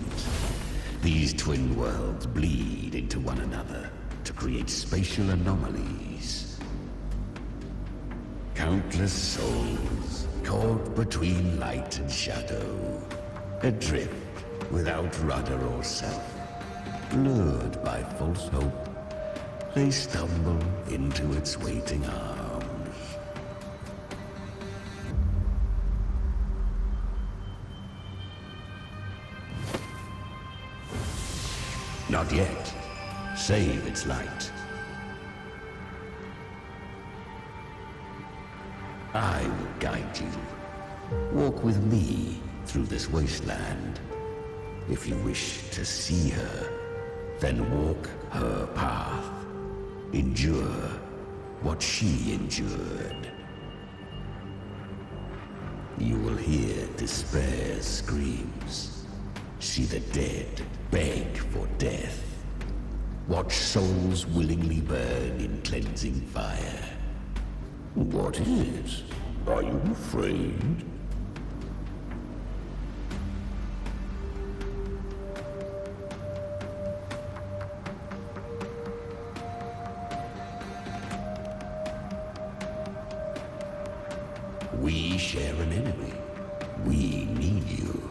These twin worlds bleed into one another to create spatial anomalies. Countless souls caught between light and shadow, adrift without rudder or self, lured by false hope, they stumble into its waiting arms. Not yet. Save its light. I will guide you. Walk with me through this wasteland. If you wish to see her, then walk her path. Endure what she endured. You will hear despair's screams. See the dead beg for death. Watch souls willingly burn in cleansing fire. What is it? Are you afraid? We share an enemy. We need you.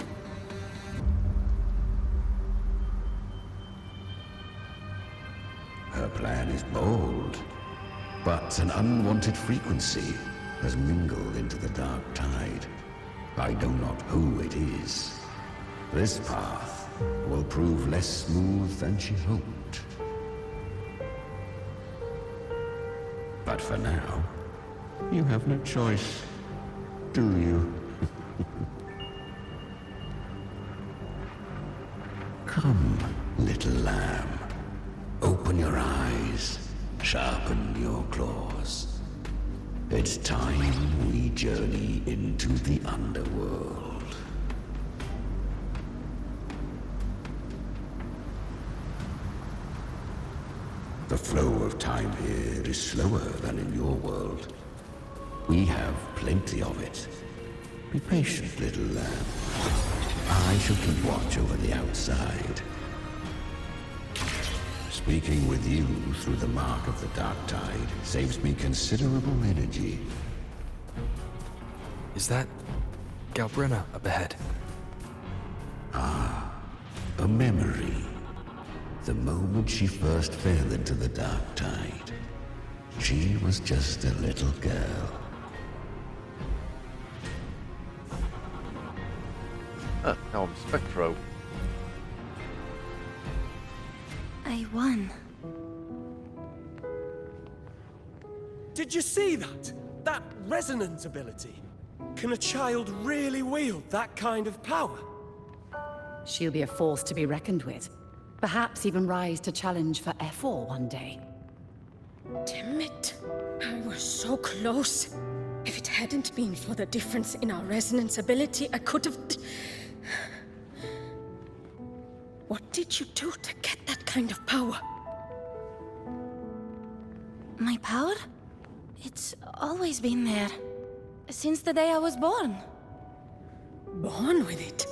Her plan is bold. But an unwanted frequency has mingled into the dark tide. I know not who it is. This path will prove less smooth than she hoped. But for now, you have no choice, do you? Come. Come, little lamb. Open your eyes. Sharpen your claws. It's time we journey into the underworld. The flow of time here is slower than in your world. We have plenty of it. Be patient, little lamb. I shall keep watch over the outside. Speaking with you through the mark of the dark tide saves me considerable energy. Is that Galbrenna up ahead? Ah, a memory. The moment she first fell into the dark tide, she was just a little girl. Now I'm Spectro. I won. Did you see that? That resonance ability? Can a child really wield that kind of power? She'll be a force to be reckoned with. Perhaps even rise to challenge for F4 one day. Damn it. I was so close. If it hadn't been for the difference in our resonance ability, I could have... What did you do to get that kind of power? My power? It's always been there. Since the day I was born. Born with it?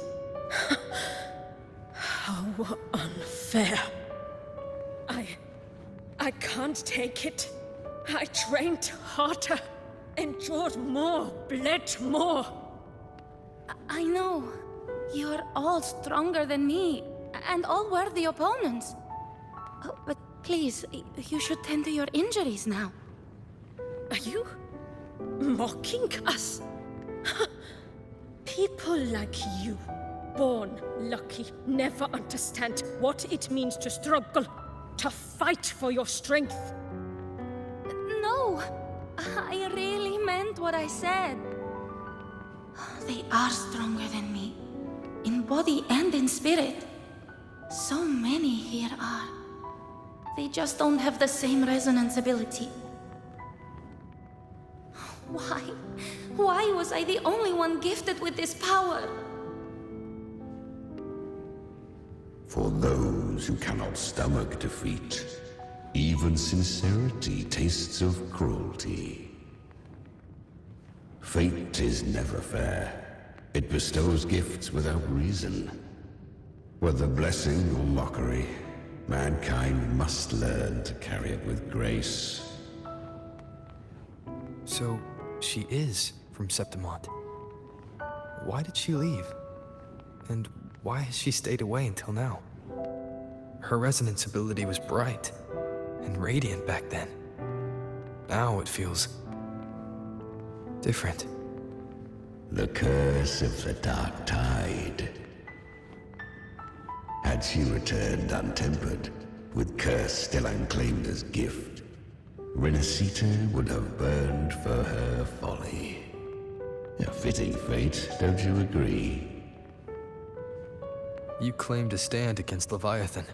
How unfair. I can't take it. I trained harder, endured more, bled more. I know. You're all stronger than me, and all worthy opponents. Oh, but please, you should tend to your injuries now. Are you mocking us? People like you, born lucky, never understand what it means to struggle, to fight for your strength. No, I really meant what I said. They are stronger than me, in body and in spirit. So many here are. They just don't have the same resonance ability. Why? Why was I the only one gifted with this power? For those who cannot stomach defeat, even sincerity tastes of cruelty. Fate is never fair. It bestows gifts without reason. Whether blessing or mockery, mankind must learn to carry it with grace. So, she is from Septimont. Why did she leave? And why has she stayed away until now? Her resonance ability was bright and radiant back then. Now it feels different. The curse of the dark tide. Had she returned untempered, with curse still unclaimed as gift, Renacita would have burned for her folly. A fitting fate, don't you agree? You claim to stand against Leviathan,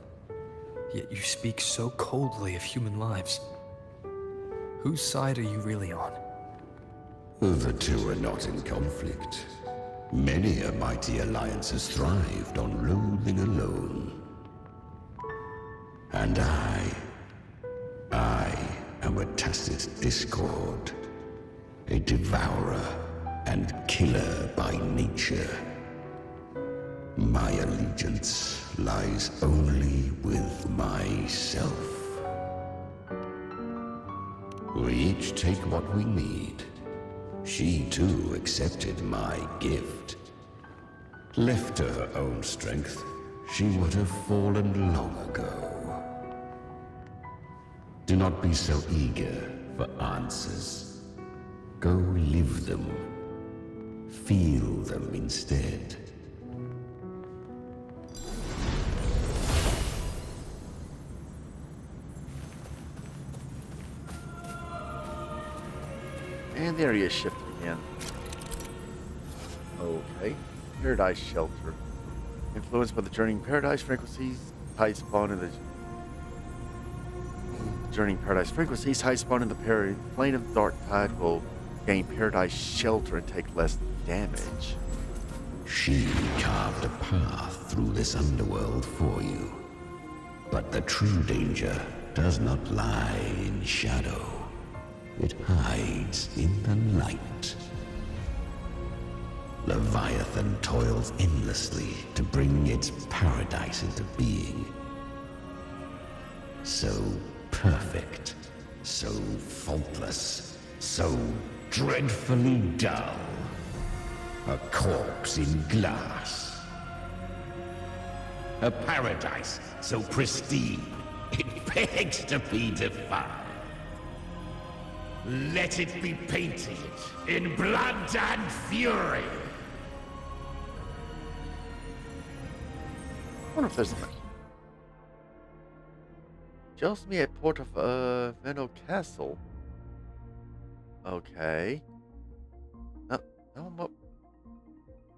yet you speak so coldly of human lives. Whose side are you really on? The two are not in conflict. Many a mighty alliance has thrived on loathing alone. And I am a tacit discord, a devourer and killer by nature. My allegiance lies only with myself. We each take what we need. She too accepted my gift. Left to her own strength, she would have fallen long ago. Do not be so eager for answers. Go live them. Feel them instead. And the area shifted again. Okay. Paradise Shelter. Influenced by the Journeying Paradise frequencies, tide spawn in the Journeying Paradise frequencies, tide spawn in the plane of the Dark Tide will gain Paradise shelter and take less damage. She carved a path through this underworld for you. But the true danger does not lie in shadow. It hides in the light. Leviathan toils endlessly to bring its paradise into being. So perfect, so faultless, so dreadfully dull. A corpse in glass. A paradise so pristine, it begs to be defiled. Let it be painted in blood and fury. I wonder if there's a... Just me at Port of Venno Castle. Okay. No,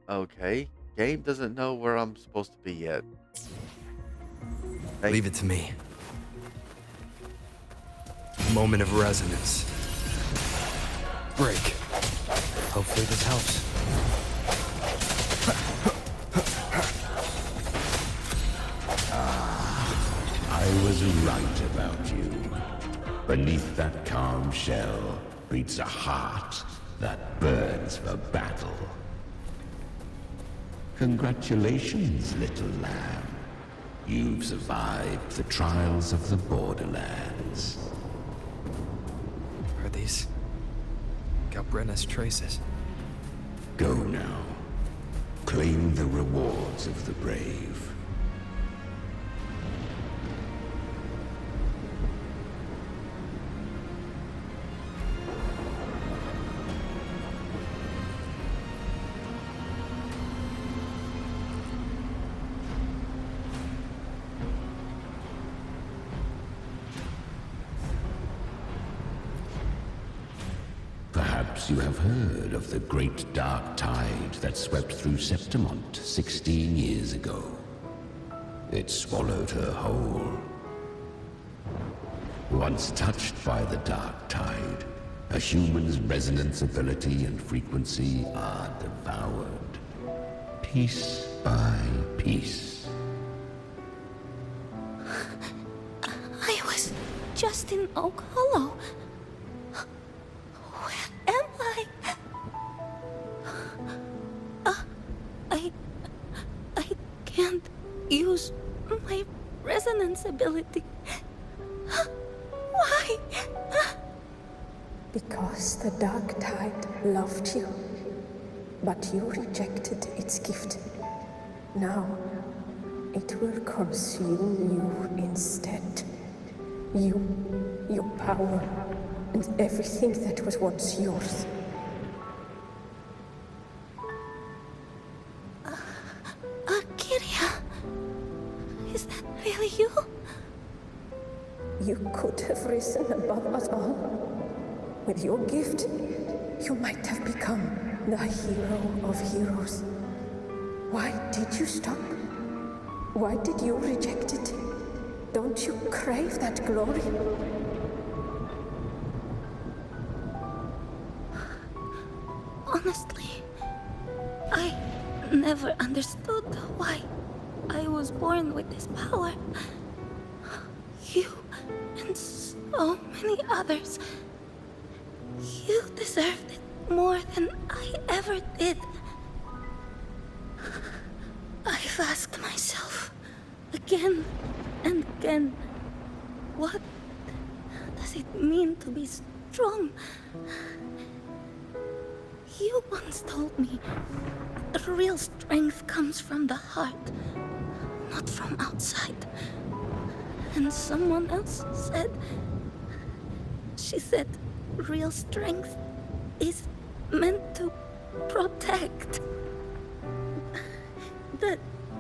okay. Game doesn't know where I'm supposed to be yet. Hey. Leave it to me. Moment of resonance. Break. Hopefully this helps. I was right about you. Beneath that calm shell beats a heart that burns for battle. Congratulations, little lamb. You've survived the trials of the Borderlands. Are these Galbrenna's traces? Go now. Claim the rewards of the brave. Perhaps you have heard of the great dark tide that swept through Septimont 16 years ago. It swallowed her whole. Once touched by the dark tide, a human's resonance ability and frequency are devoured, piece by piece. I was just in Oak Hollow. I can't use my resonance ability. Why? Because the dark tide loved you, but you rejected its gift. Now, it will consume you instead. You, your power, and everything that was once yours. Is that really you? You could have risen above us all. With your gift, you might have become the hero of heroes. Why did you stop? Why did you reject it? Don't you crave that glory? Honestly, I never understood why I was born with this power. You and so many others. You deserved it more than I ever did. I've asked myself again and again, what does it mean to be strong? You once told me real strength comes from the heart, not from outside. And someone else said, she said, real strength is meant to protect. The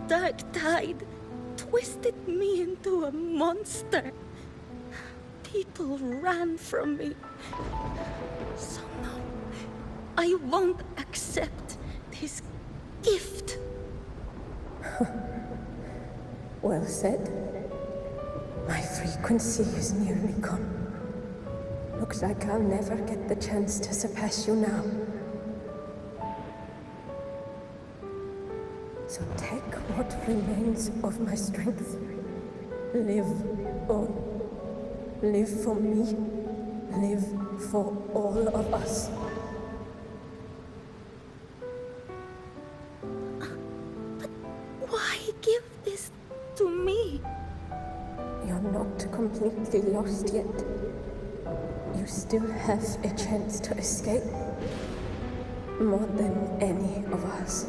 dark tide twisted me into a monster. People ran from me. So no, I won't accept this gift. Well said. My frequency is nearly gone. Looks like I'll never get the chance to surpass you now. So take what remains of my strength. Live on. Live for me. Live for all of us. Why give this to me? You're not completely lost yet. You still have a chance to escape. More than any of us.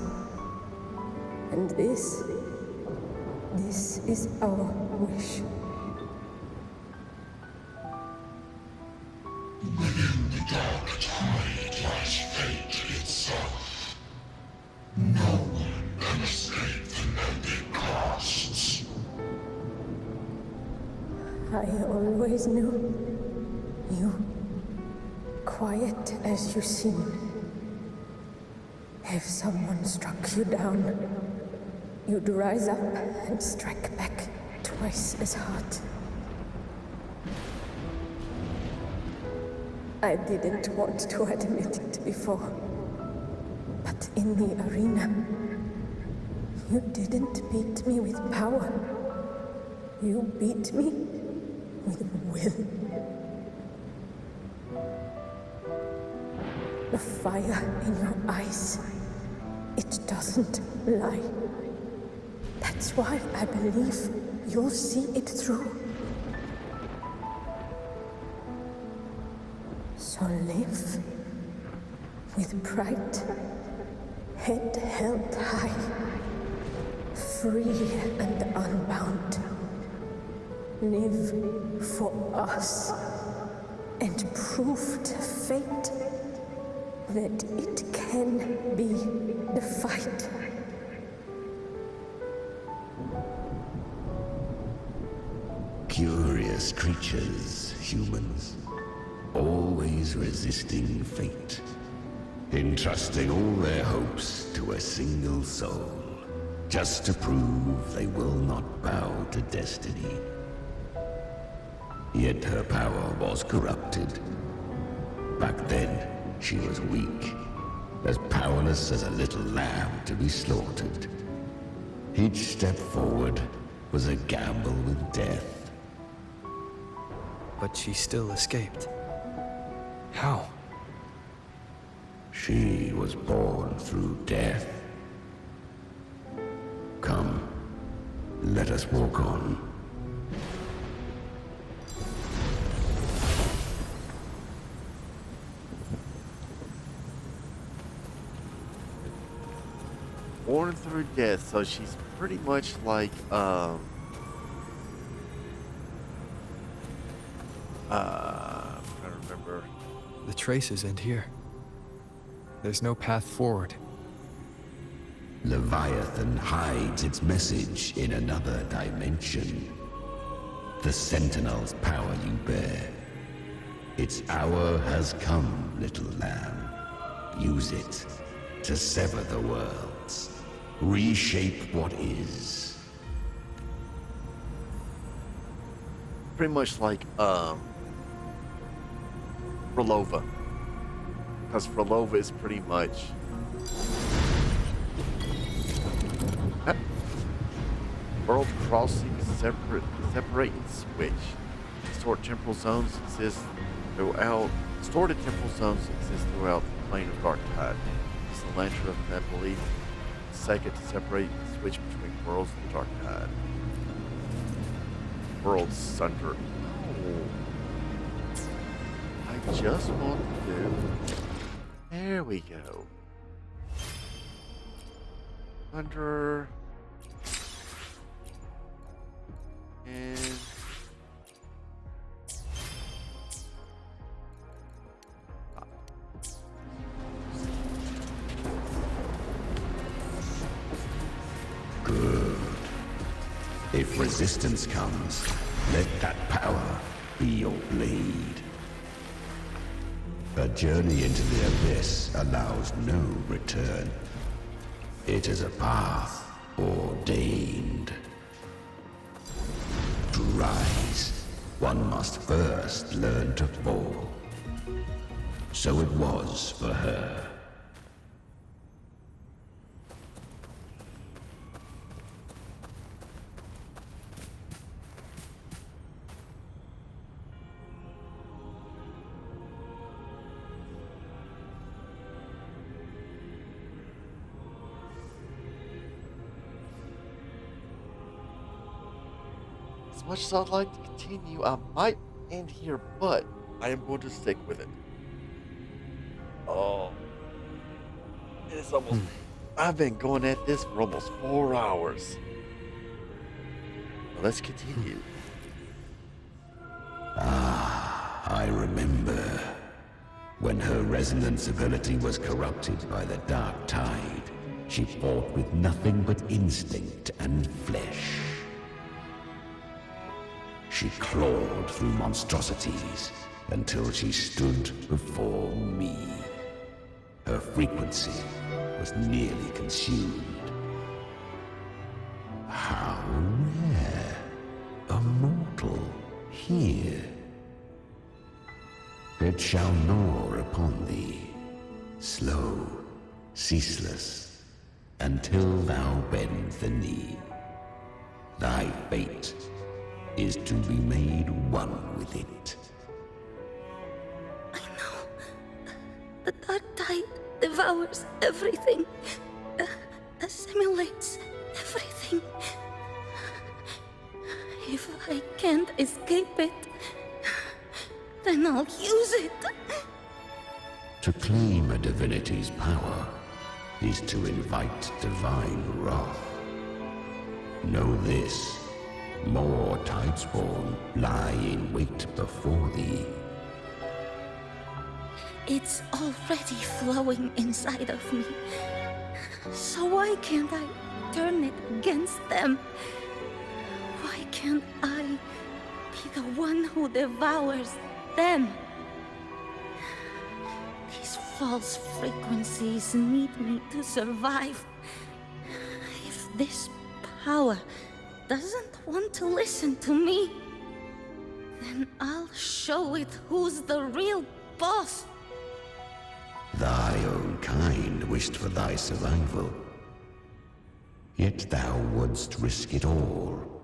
And this is our wish. Within the dark tide lies fate itself. No one can escape the landing costs. I always knew you, quiet as you seem. If someone struck you down, you'd rise up and strike back twice as hard. I didn't want to admit it before, but in the arena, you didn't beat me with power. You beat me with will. The fire in your eyes, it doesn't lie. That's why I believe you'll see it through. So live with pride, head held high, free and unbound. Live for us and prove to fate that it can be defied. Curious creatures, humans, always resisting fate, entrusting all their hopes to a single soul, just to prove they will not bow to destiny. Yet her power was corrupted. Back then, she was weak, as powerless as a little lamb to be slaughtered. Each step forward was a gamble with death. But she still escaped. How? She was born through death. Come, let us walk on. Born through death, so she's pretty much like, I'm trying to remember. The traces end here. There's no path forward. Leviathan hides its message in another dimension. The Sentinel's power you bear. Its hour has come, little lamb. Use it to sever the worlds. Reshape what is. Pretty much like, Frolova. Because Frolova is pretty much... World crossing separate and switch. Stored temporal zones exist throughout the plane of Dark Tide. It's the lantern of that belief. Second to separate and switch between worlds of the Dark Tide. Worlds sunder. Oh. I just want to do. There we go. Under. And. Good. If resistance comes, let that power be your blade. A journey into the abyss allows no return. It is a path ordained. To rise, one must first learn to fall. So it was for her. As much as I'd like to continue, I might end here, but I am going to stick with it. Oh, it's almost. I've been going at this for almost 4 hours. Well, let's continue. I remember. When her resonance ability was corrupted by the dark tide, she fought with nothing but instinct and flesh. She clawed through monstrosities until she stood before me. Her frequency was nearly consumed. How rare a mortal here. It shall gnaw upon thee, slow, ceaseless, until thou bend the knee. Thy fate is to be made one with it. I know. The dark tide devours everything, assimilates everything. If I can't escape it, then I'll use it. To claim a divinity's power is to invite divine wrath. Know this. More tidespawn lie in wait before thee. It's already flowing inside of me. So why can't I turn it against them? Why can't I be the one who devours them? These false frequencies need me to survive. If this power doesn't want to listen to me, then I'll show it who's the real boss. Thy own kind wished for thy survival. Yet thou wouldst risk it all.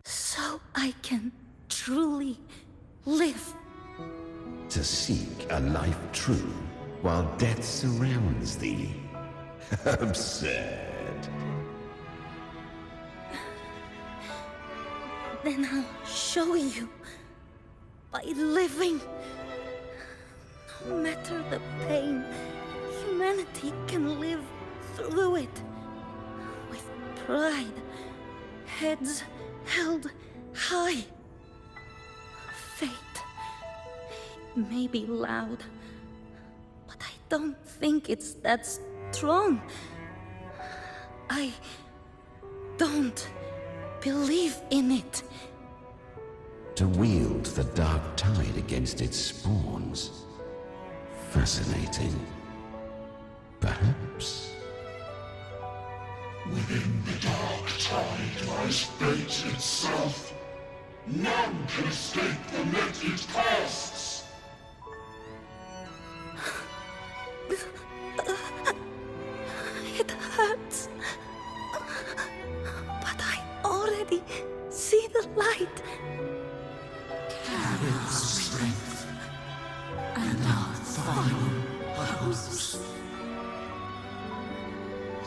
So I can truly live. To seek a life true while death surrounds thee. Absurd. Then I'll show you. By living. No matter the pain, humanity can live through it. With pride. Heads held high. Fate. It may be loud, but I don't think it's that strong. I don't believe in it. To wield the dark tide against its spawns. Fascinating. Perhaps. Within the dark tide lies fate itself. None can escape the net it casts. It hurts. But I already see the light. Carry our strength and our final hopes.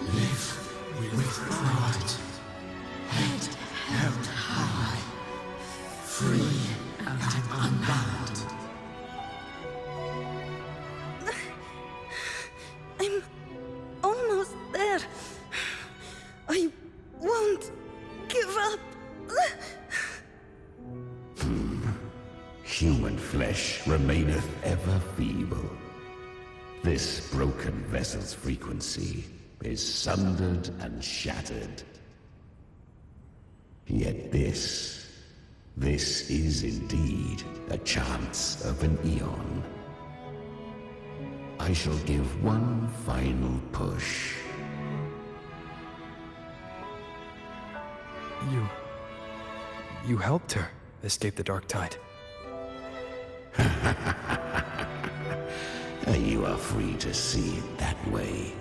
Live with pride, head held high, free and unbound. I'm almost there. I won't give up. Human flesh remaineth ever feeble. This broken vessel's frequency is sundered and shattered. Yet this is indeed a chance of an eon. I shall give one final push. You helped her escape the dark tide. You are free to see it that way.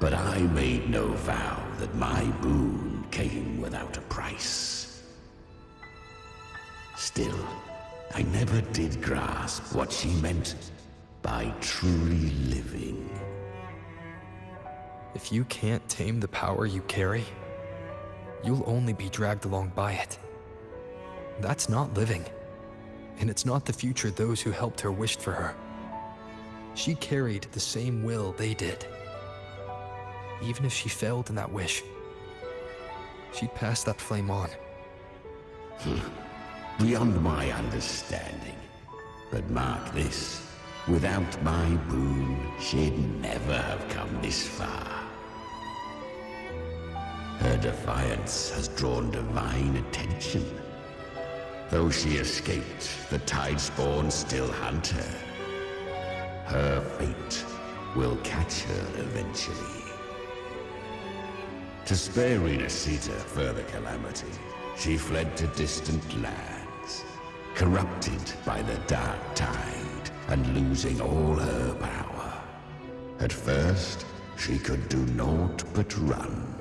But I made no vow that my boon came without a price. Still, I never did grasp what she meant by truly living. If you can't tame the power you carry, you'll only be dragged along by it. That's not living, and it's not the future those who helped her wished for her. She carried the same will they did. Even if she failed in that wish, she'd pass that flame on. Beyond my understanding. But mark this, without my boon, she'd never have come this far. Her defiance has drawn divine attention. Though she escaped, the Tidespawn still hunt her. Her fate will catch her eventually. To spare Rita Sita further calamity, she fled to distant lands, corrupted by the dark tide and losing all her power. At first, she could do naught but run.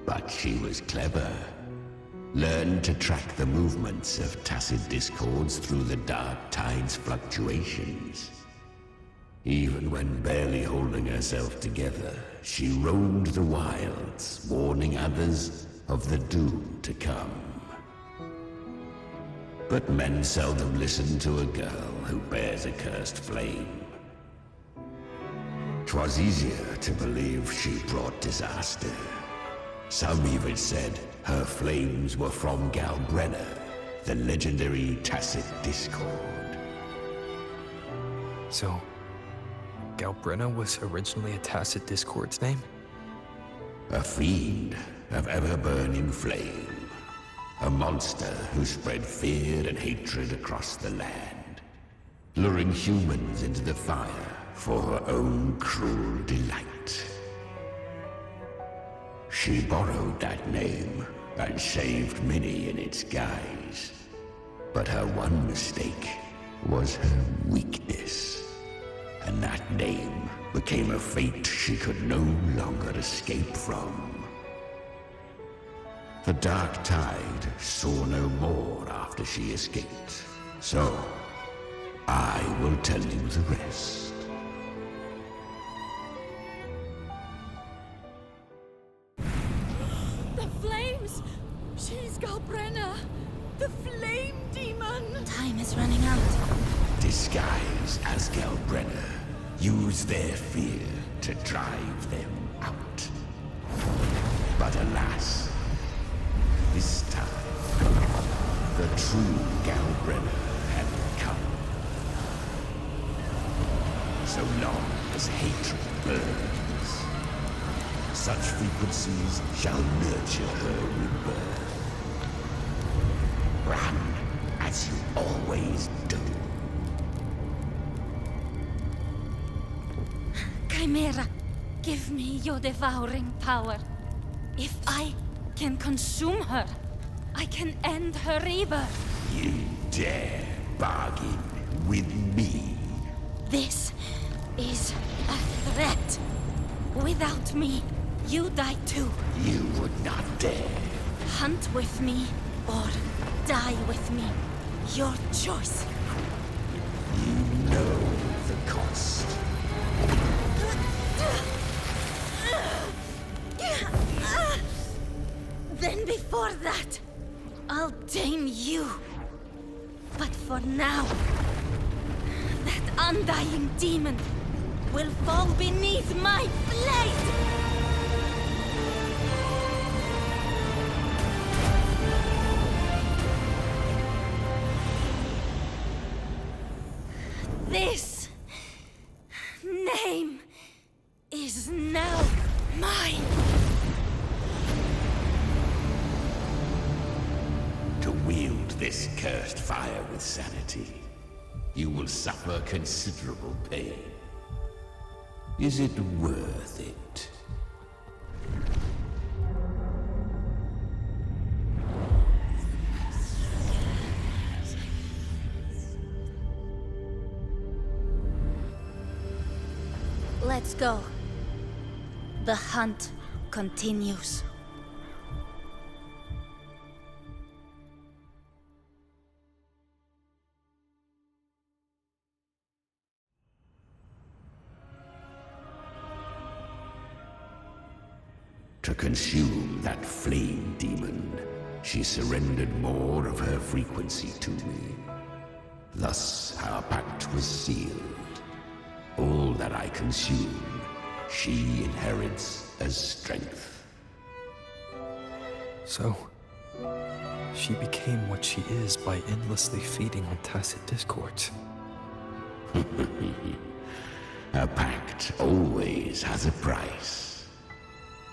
But she was clever. Learned to track the movements of tacit discords through the dark tide's fluctuations. Even when barely holding herself together, she roamed the wilds, warning others of the doom to come. But men seldom listen to a girl who bears a cursed flame. 'Twas easier to believe she brought disaster. Some even said her flames were from Galbrenna, the legendary tacit discord. So, Galbrenna was originally a tacit discord's name? A fiend of ever-burning flame. A monster who spread fear and hatred across the land, luring humans into the fire for her own cruel delight. She borrowed that name and saved many in its guise. But her one mistake was her weakness. And that name became a fate she could no longer escape from. The dark tide saw no more after she escaped. So, I will tell you the rest. She's Galbrenna, the flame demon! Time is running out. Disguised as Galbrenna, use their fear to drive them out. But alas, this time, the true Galbrenna had come. So long as hatred burns, such frequencies shall nurture her rebirth. Run, as you always do. Chimera, give me your devouring power. If I can consume her, I can end her rebirth. You dare bargain with me? This is a threat. Without me, you die too. You would not dare. Hunt with me, or die with me. Your choice. You know the cost. Then before that, I'll tame you. But for now, that undying demon will fall beneath my blade! This name is now mine. To wield this cursed fire with sanity, you will suffer considerable pain. Is it worth it? Let's go. The hunt continues. To consume that flame demon, she surrendered more of her frequency to me. Thus our pact was sealed. All that I consume, she inherits as strength. So, she became what she is by endlessly feeding on tacit discords. A pact always has a price.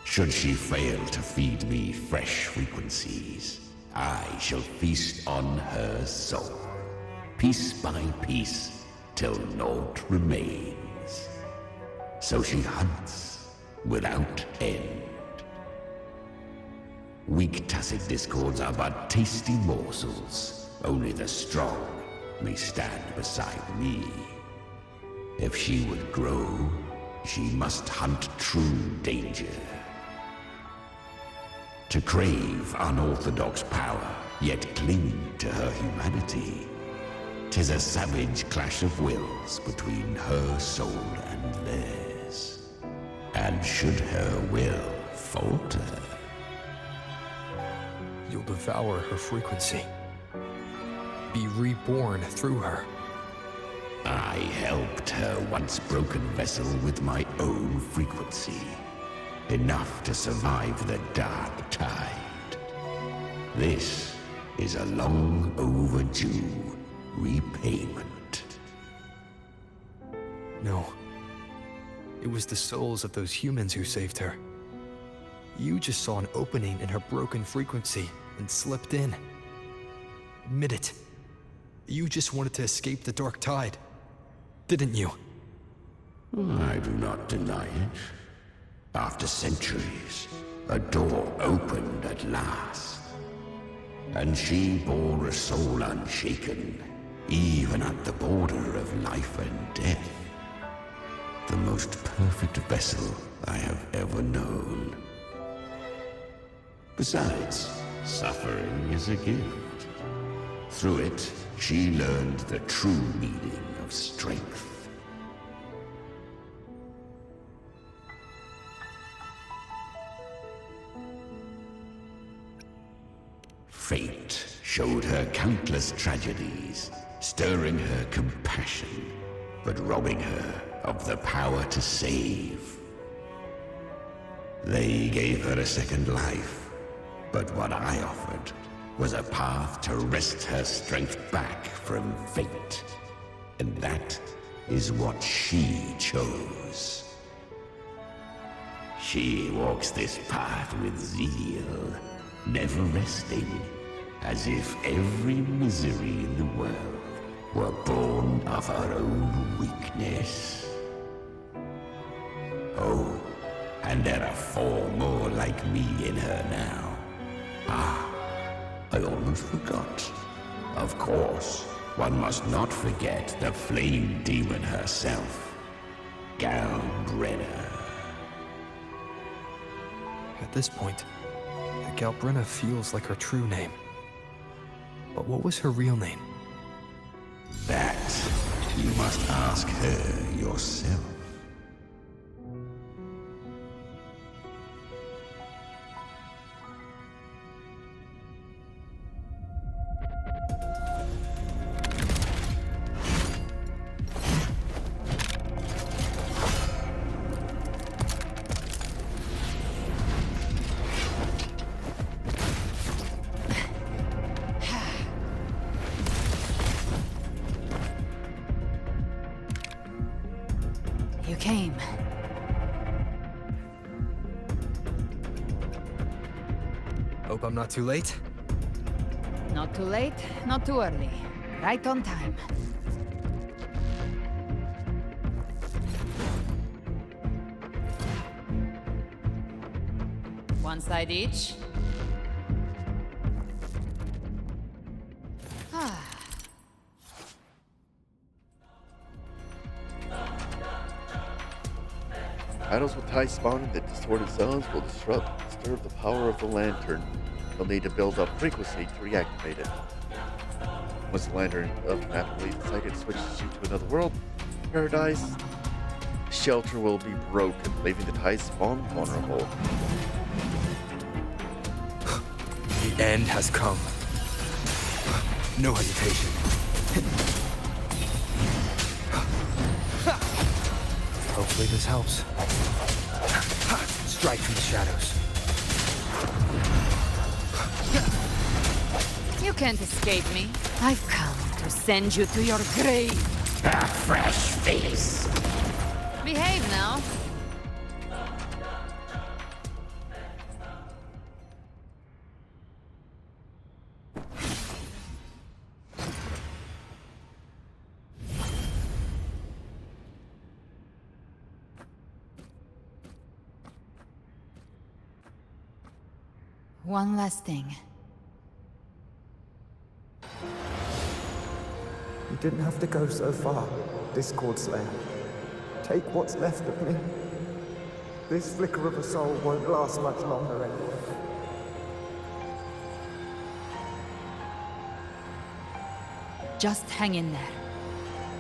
Should she fail to feed me fresh frequencies, I shall feast on her soul, piece by piece, till naught remains. So she hunts without end. Weak tacit discords are but tasty morsels. Only the strong may stand beside me. If she would grow, she must hunt true danger. To crave unorthodox power, yet cling to her humanity, 'tis a savage clash of wills between her soul and theirs. And should her will falter, You'll devour her frequency. Be reborn through her. I helped her once broken vessel with my own frequency. Enough to survive the dark tide. This is a long overdue repayment. No. It was the souls of those humans who saved her. You just saw an opening in her broken frequency and slipped in. Admit it. You just wanted to escape the dark tide, didn't you? I do not deny it. After centuries, a door opened at last. And she bore a soul unshaken, even at the border of life and death. The most perfect vessel I have ever known. Besides, suffering is a gift. Through it, she learned the true meaning of strength. Fate showed her countless tragedies, stirring her compassion, but robbing her of the power to save. They gave her a second life, but what I offered was a path to wrest her strength back from fate. And that is what she chose. She walks this path with zeal, never resting, as if every misery in the world were born of her own weakness. Oh, and there are 4 more like me in her now. Ah, I almost forgot. Of course, one must not forget the flame demon herself, Galbrenna. At this point, Galbrenna feels like her true name. But what was her real name? That you must ask her yourself. You came. Hope I'm not too late. Not too late, not too early. Right on time. One side each. Battles with ties spawning the distorted zones will disturb the power of the lantern. You'll need to build up frequency to reactivate it. Once the lantern of map leaves the site, it switches you to another world, paradise. Shelter will be broken, leaving the ties spawn vulnerable. The end has come. No hesitation. Hopefully this helps. Strike from the shadows. You can't escape me. I've come to send you to your grave. A fresh face. Behave now. One last thing. You didn't have to go so far, Discord Slayer. Take what's left of me. This flicker of a soul won't last much longer anyway. Just hang in there.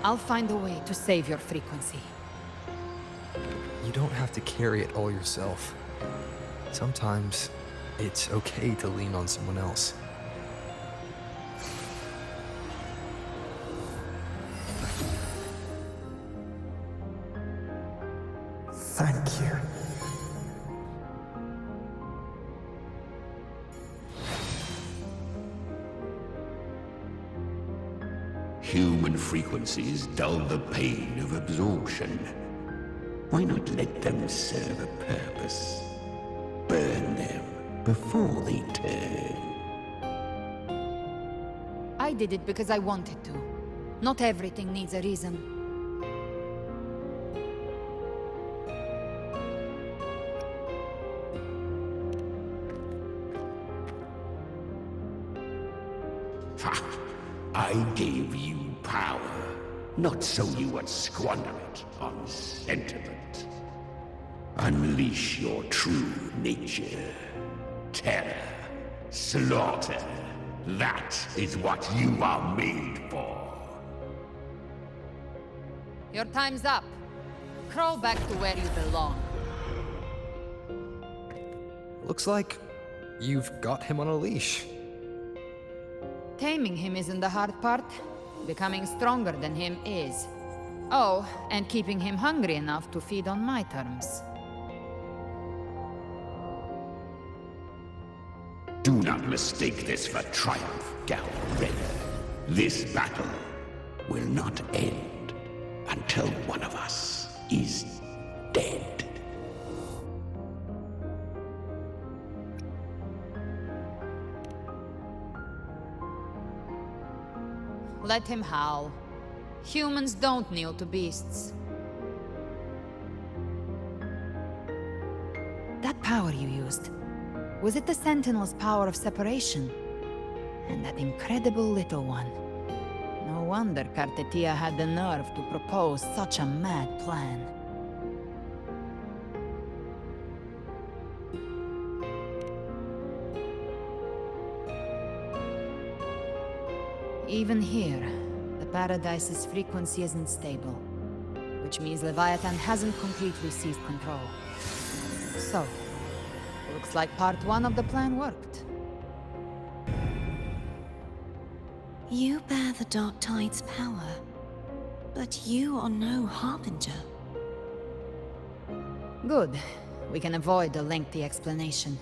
I'll find a way to save your frequency. You don't have to carry it all yourself. Sometimes it's okay to lean on someone else. Thank you. Human frequencies dull the pain of absorption. Why not let them serve a purpose? Burn them before they turn. I did it because I wanted to. Not everything needs a reason. I gave you power, not so you would squander it on sentiment. Unleash your true nature. Terror, slaughter. That is what you are made for. Your time's up. Crawl back to where you belong. Looks like you've got him on a leash. Taming him isn't the hard part. Becoming stronger than him is. Oh, and keeping him hungry enough to feed on my terms. Do not mistake this for triumph, Galred. This battle will not end until one of us is dead. Let him howl. Humans don't kneel to beasts. That power you used, was it the Sentinel's power of separation? And that incredible little one. No wonder Kartetia had the nerve to propose such a mad plan. Even here, the Paradise's frequency isn't stable, which means Leviathan hasn't completely seized control. So, looks like part one of the plan worked. You bear the Dark Tide's power, but you are no Harbinger. Good. We can avoid a lengthy explanation.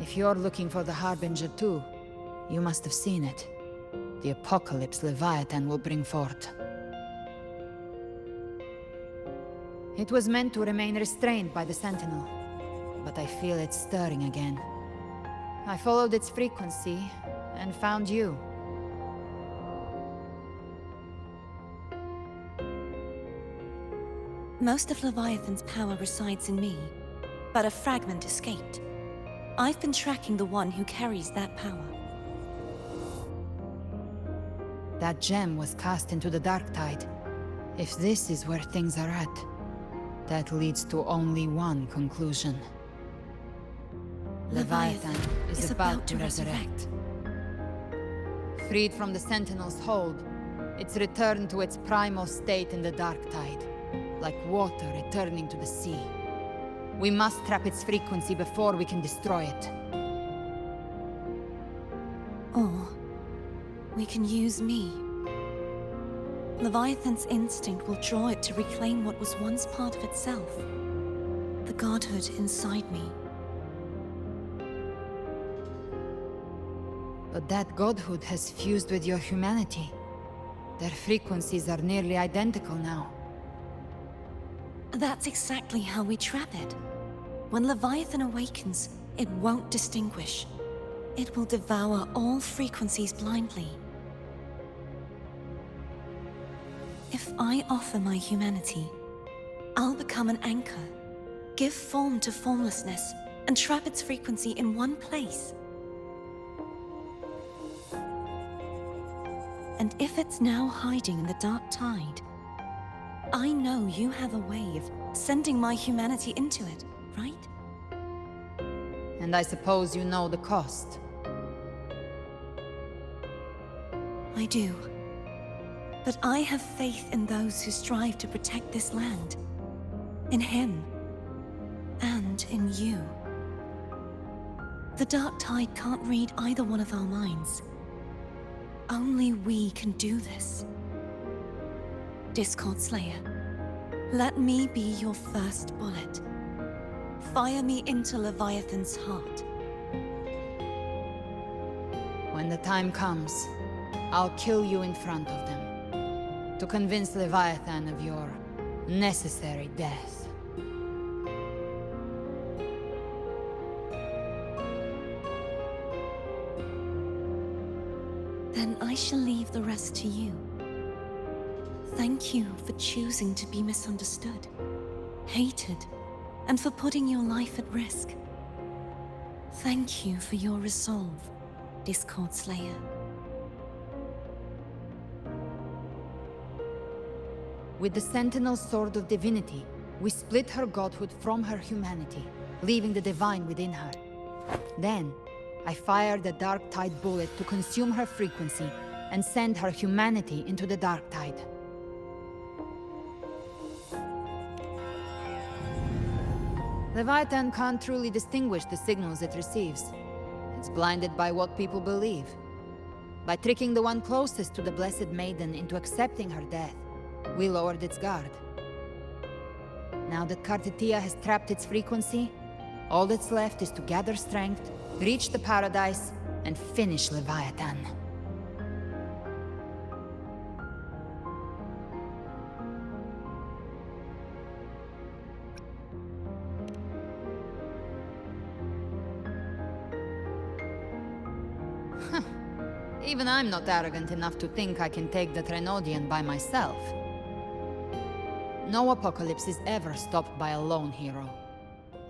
If you're looking for the Harbinger too, you must have seen it. The apocalypse Leviathan will bring forth. It was meant to remain restrained by the Sentinel, but I feel it stirring again. I followed its frequency, and found you. Most of Leviathan's power resides in me, but a fragment escaped. I've been tracking the one who carries that power. That gem was cast into the Dark Tide. If this is where things are at, That leads to only one conclusion. Leviathan is about to resurrect. Freed from the Sentinel's hold, it's returned to its primal state in the Dark Tide, like water returning to the sea. We must trap its frequency before we can destroy it. Or we can use me. Leviathan's instinct will draw it to reclaim what was once part of itself. The godhood inside me. But that godhood has fused with your humanity. Their frequencies are nearly identical now. That's exactly how we trap it. When Leviathan awakens, it won't distinguish. It will devour all frequencies blindly. If I offer my humanity, I'll become an anchor, give form to formlessness, and trap its frequency in one place. And if it's now hiding in the Dark Tide, I know you have a way of sending my humanity into it, right? And I suppose you know the cost. I do. But I have faith in those who strive to protect this land. In him. And in you. The Dark Tide can't read either one of our minds. Only we can do this. Discord Slayer, let me be your first bullet. Fire me into Leviathan's heart. When the time comes, I'll kill you in front of them, to convince Leviathan of your necessary death. Then I shall leave the rest to you. Thank you for choosing to be misunderstood, hated, and for putting your life at risk. Thank you for your resolve, Discord Slayer. With the Sentinel's Sword of Divinity, we split her godhood from her humanity, leaving the divine within her. Then, I fired the Dark Tide bullet to consume her frequency and send her humanity into the Dark Tide. Leviathan can't truly distinguish the signals it receives. It's blinded by what people believe. By tricking the one closest to the Blessed Maiden into accepting her death, we lowered its guard. Now that Kartitia has trapped its frequency, all that's left is to gather strength, reach the paradise, and finish Leviathan. Even I'm not arrogant enough to think I can take the Trenodian by myself. No apocalypse is ever stopped by a lone hero.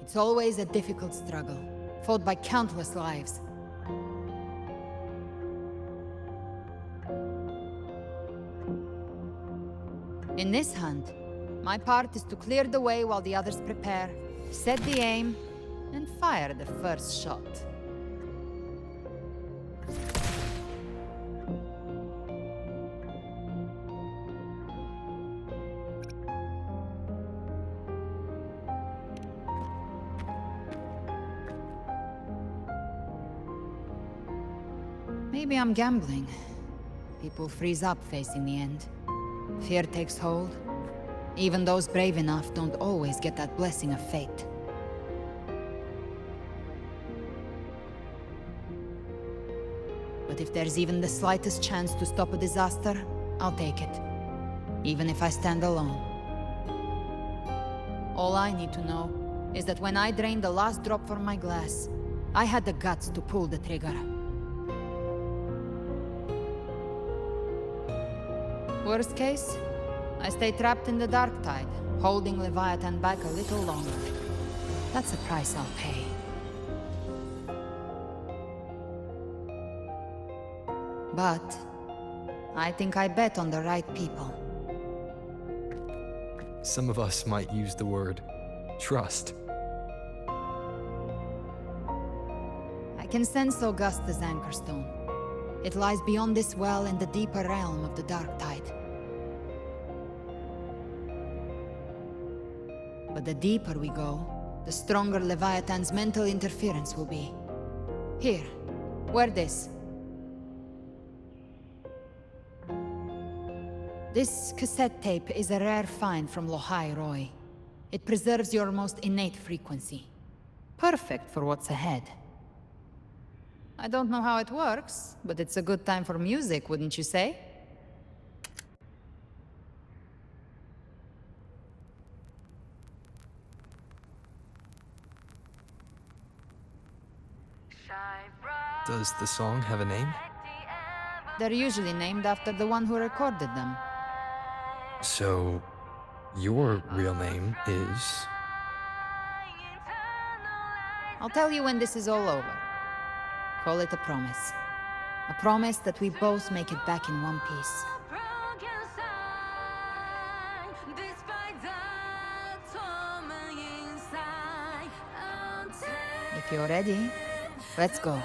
It's always a difficult struggle, fought by countless lives. In this hunt, my part is to clear the way while the others prepare, set the aim, and fire the first shot. Maybe I'm gambling. People freeze up facing the end. Fear takes hold. Even those brave enough don't always get that blessing of fate. But if there's even the slightest chance to stop a disaster, I'll take it. Even if I stand alone. All I need to know is that when I drained the last drop from my glass, I had the guts to pull the trigger. Worst case, I stay trapped in the Dark Tide, holding Leviathan back a little longer. That's the price I'll pay. But I think I bet on the right people. Some of us might use the word trust. I can sense Augusta's anchorstone. It lies beyond this well in the deeper realm of the Dark Tide. But the deeper we go, the stronger Leviathan's mental interference will be. Here, wear this. This cassette tape is a rare find from Lohai Roy. It preserves your most innate frequency. Perfect for what's ahead. I don't know how it works, but it's a good time for music, wouldn't you say? Does the song have a name? They're usually named after the one who recorded them. So, your real name is... I'll tell you when this is all over. Call it a promise. A promise that we both make it back in one piece. If you're ready, let's go.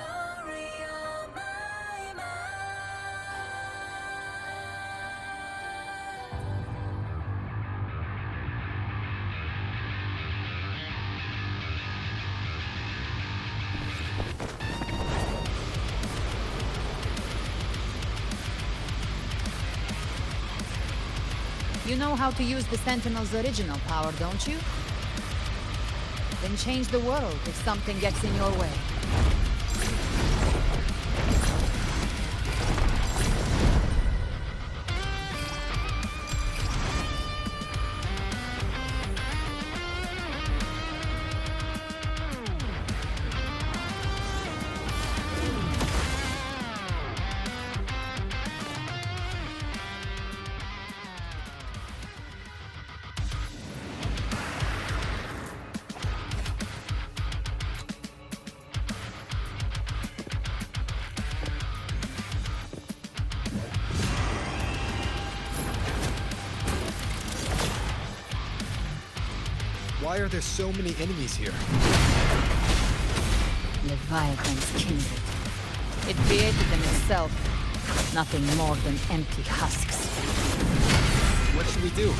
You know how to use the Sentinel's original power, don't you? Then change the world if something gets in your way. Why are there so many enemies here? Leviathan's kindred. It created them itself. Nothing more than empty husks. What should we do?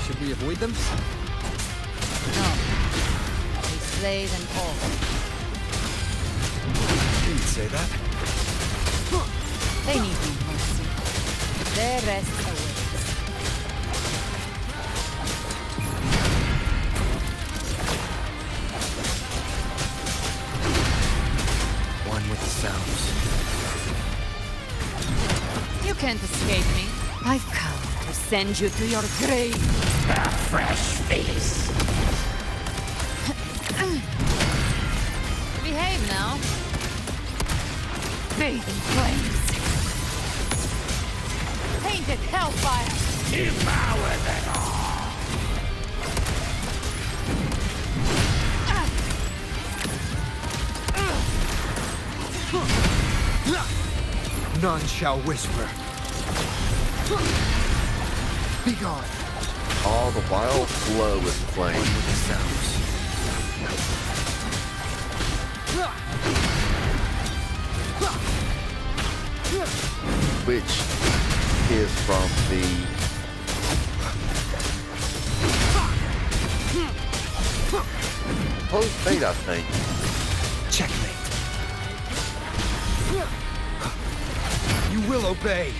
Should we avoid them? No. We slay them all. Didn't say that. They need no mercy. Their rest awaits. With the sounds. You can't escape me. I've come to send you to your grave. A fresh face. Behave now. Bathe in flames. Painted hellfire. Devour them all. None shall whisper. Be gone. All the while, Flow is playing. With the sounds. Which is from the post-fate, I think. Checkmate. You will obey.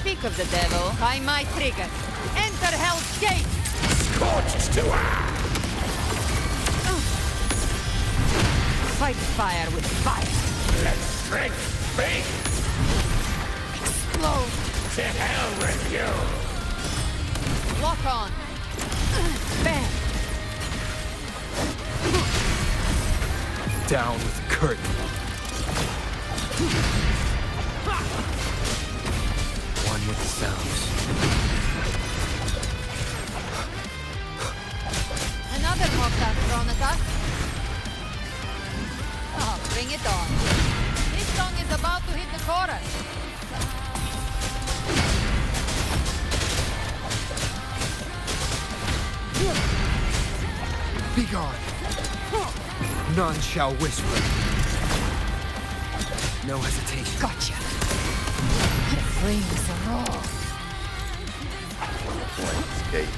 Speak of the devil by my trigger. Enter Hell's Gate! Scorched to earth! Fight fire with fire. Let strength speak! Explode! To hell with you! Lock on. Bam! Down with the curtain. One with the sounds. Another mortar thrown at us. Oh, bring it on. This song is about to hit the chorus. Begone! None shall whisper. No hesitation. Gotcha! The flames roar. Escape.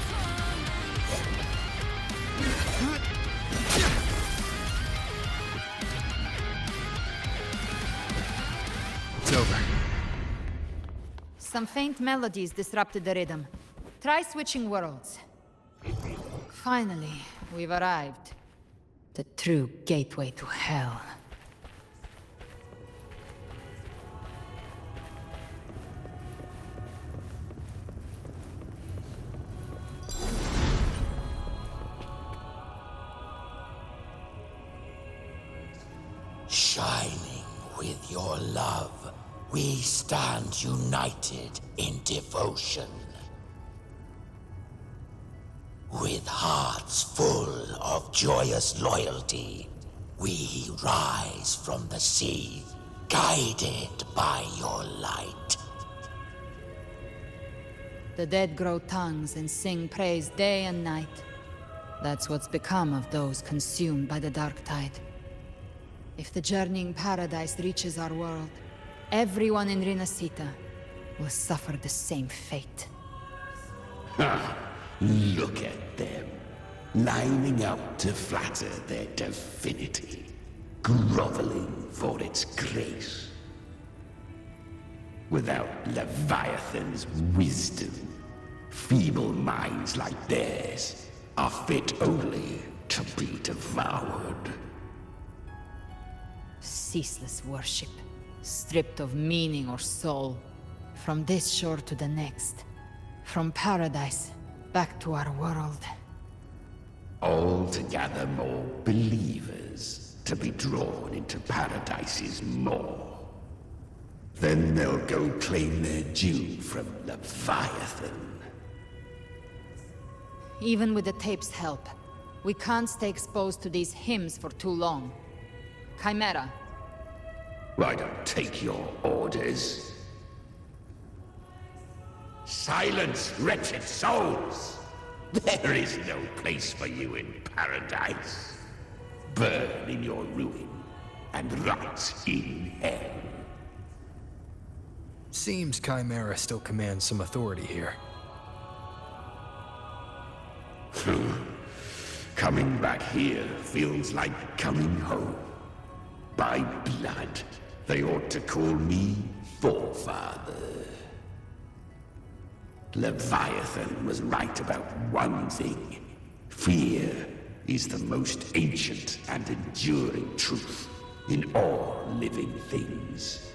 It's over. Some faint melodies disrupted the rhythm. Try switching worlds. Finally, we've arrived. The true gateway to hell. Shining with your love, we stand united in devotion. With hearts full of joyous loyalty, we rise from the sea, guided by your light. The dead grow tongues and sing praise day and night. That's what's become of those consumed by the dark tide. If the journeying paradise reaches our world, everyone in Rinasita will suffer the same fate. Ha! Look at them, lining up to flatter their divinity, groveling for its grace. Without Leviathan's wisdom, feeble minds like theirs are fit only to be devoured. Ceaseless worship, stripped of meaning or soul. From this shore to the next. From paradise back to our world. All to gather more believers to be drawn into Paradise's maw. Then they'll go claim their due from Leviathan. Even with the tape's help, we can't stay exposed to these hymns for too long. Chimera. I don't take your orders. Silence, wretched souls! There is no place for you in paradise. Burn in your ruin, and rot in hell. Seems Chimera still commands some authority here. Coming back here feels like coming home. By blood, they ought to call me Forefather. Leviathan was right about one thing. Fear is the most ancient and enduring truth in all living things.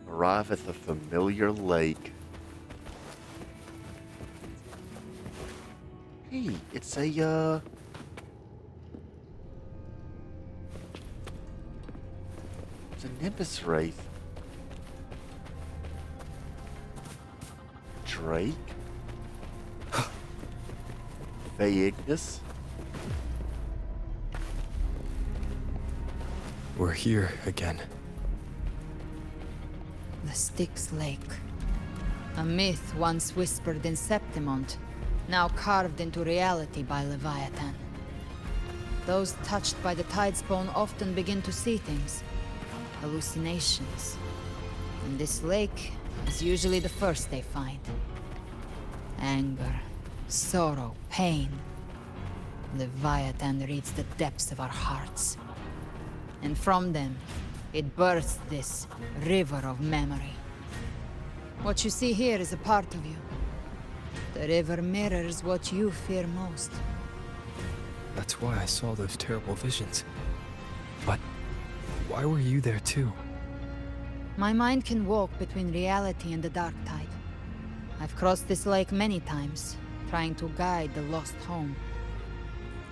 Arrive at the familiar lake. Hey, it's a, it's a Nimbus Wraith. Drake? Ignis? We're here again. The Styx Lake. A myth once whispered in Septimont, now carved into reality by Leviathan. Those touched by the Tidespawn often begin to see things. Hallucinations. And this lake is usually the first they find. Anger, sorrow, pain. Leviathan reads the depths of our hearts. And from them, it births this river of memory. What you see here is a part of you. The river mirrors what you fear most. That's why I saw those terrible visions. But why were you there too? My mind can walk between reality and the dark tide. I've crossed this lake many times, trying to guide the lost home.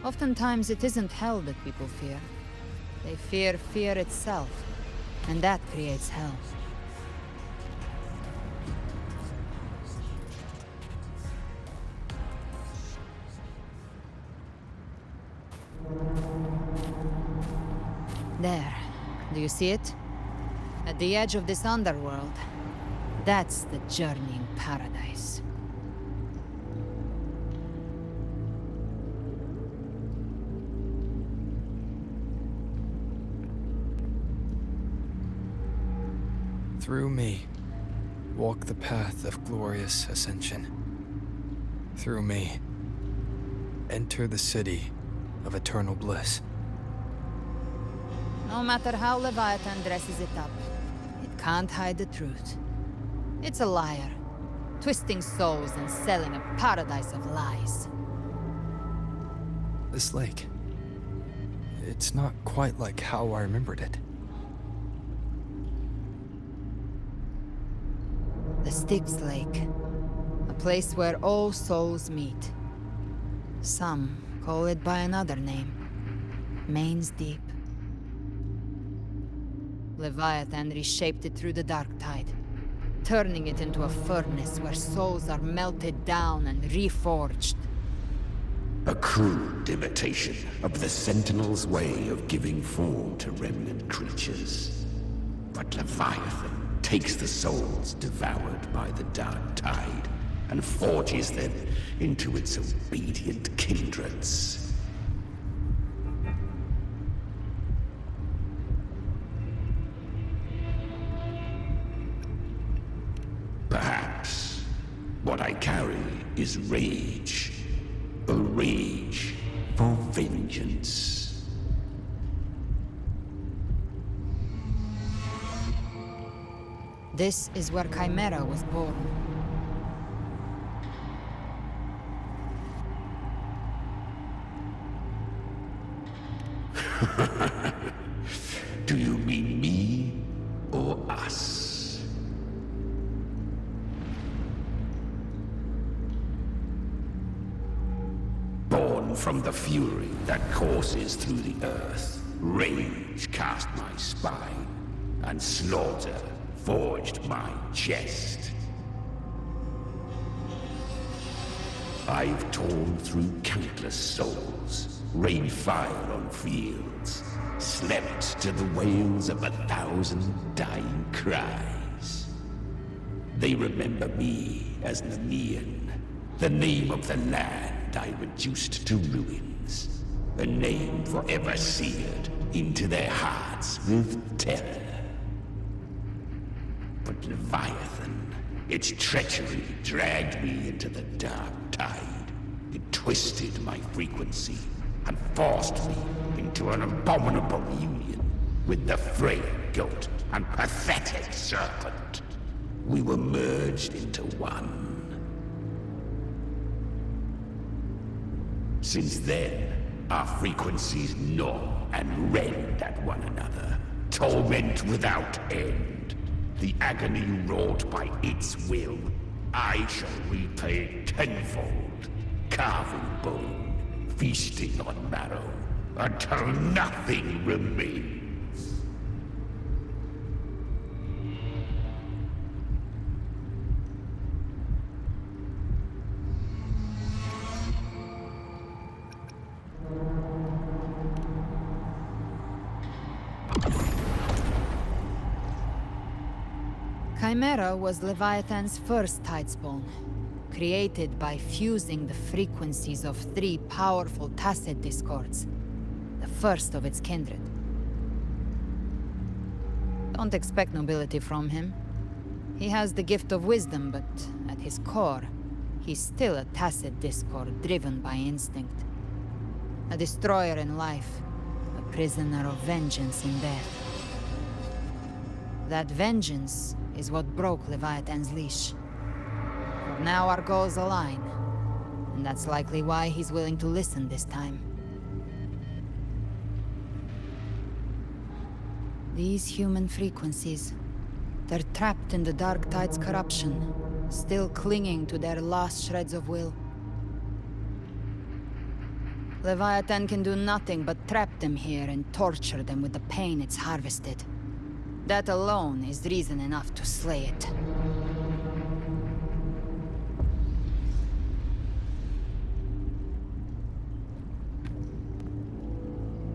Oftentimes it isn't hell that people fear. They fear fear itself, and that creates hell. There. Do you see it? At the edge of this underworld. That's the journeying paradise. Through me, walk the path of glorious ascension. Through me, enter the city of eternal bliss. No matter how Leviathan dresses it up, it can't hide the truth. It's a liar, twisting souls and selling a paradise of lies. This lake, it's not quite like how I remembered it. The Styx Lake, a place where all souls meet. Some call it by another name, Main's Deep. Leviathan reshaped it through the dark tide, turning it into a furnace where souls are melted down and reforged. A crude imitation of the Sentinel's way of giving form to remnant creatures. But Leviathan takes the souls devoured by the dark tide and forges them into its obedient kindreds. Perhaps what I carry is rage. A rage for vengeance. This is where Chimera was born. Do you mean me or us? Born from the fury that courses through the earth, rage cast my spine, and slaughter forged my chest. I've torn through countless souls, rained fire on fields, slept to the wails of 1,000 dying cries. They remember me as Nemean, the name of the land I reduced to ruins, a name forever seared into their hearts with terror. But Leviathan, its treachery dragged me into the dark tide. It twisted my frequency and forced me into an abominable union with the frail goat and pathetic serpent. We were merged into one. Since then, our frequencies gnaw and rend at one another, torment without end. The agony wrought by its will, I shall repay tenfold, carving bone, feasting on marrow, until nothing remains. Chimera was Leviathan's first tidespawn, created by fusing the frequencies of 3 powerful tacit discords, the first of its kindred. Don't expect nobility from him. He has the gift of wisdom, but at his core, he's still a tacit discord driven by instinct. A destroyer in life, a prisoner of vengeance in death. That vengeance is what broke Leviathan's leash. But now our goals align, and that's likely why he's willing to listen this time. These human frequencies, they're trapped in the Dark Tide's corruption, still clinging to their last shreds of will. Leviathan can do nothing but trap them here and torture them with the pain it's harvested. That alone is reason enough to slay it.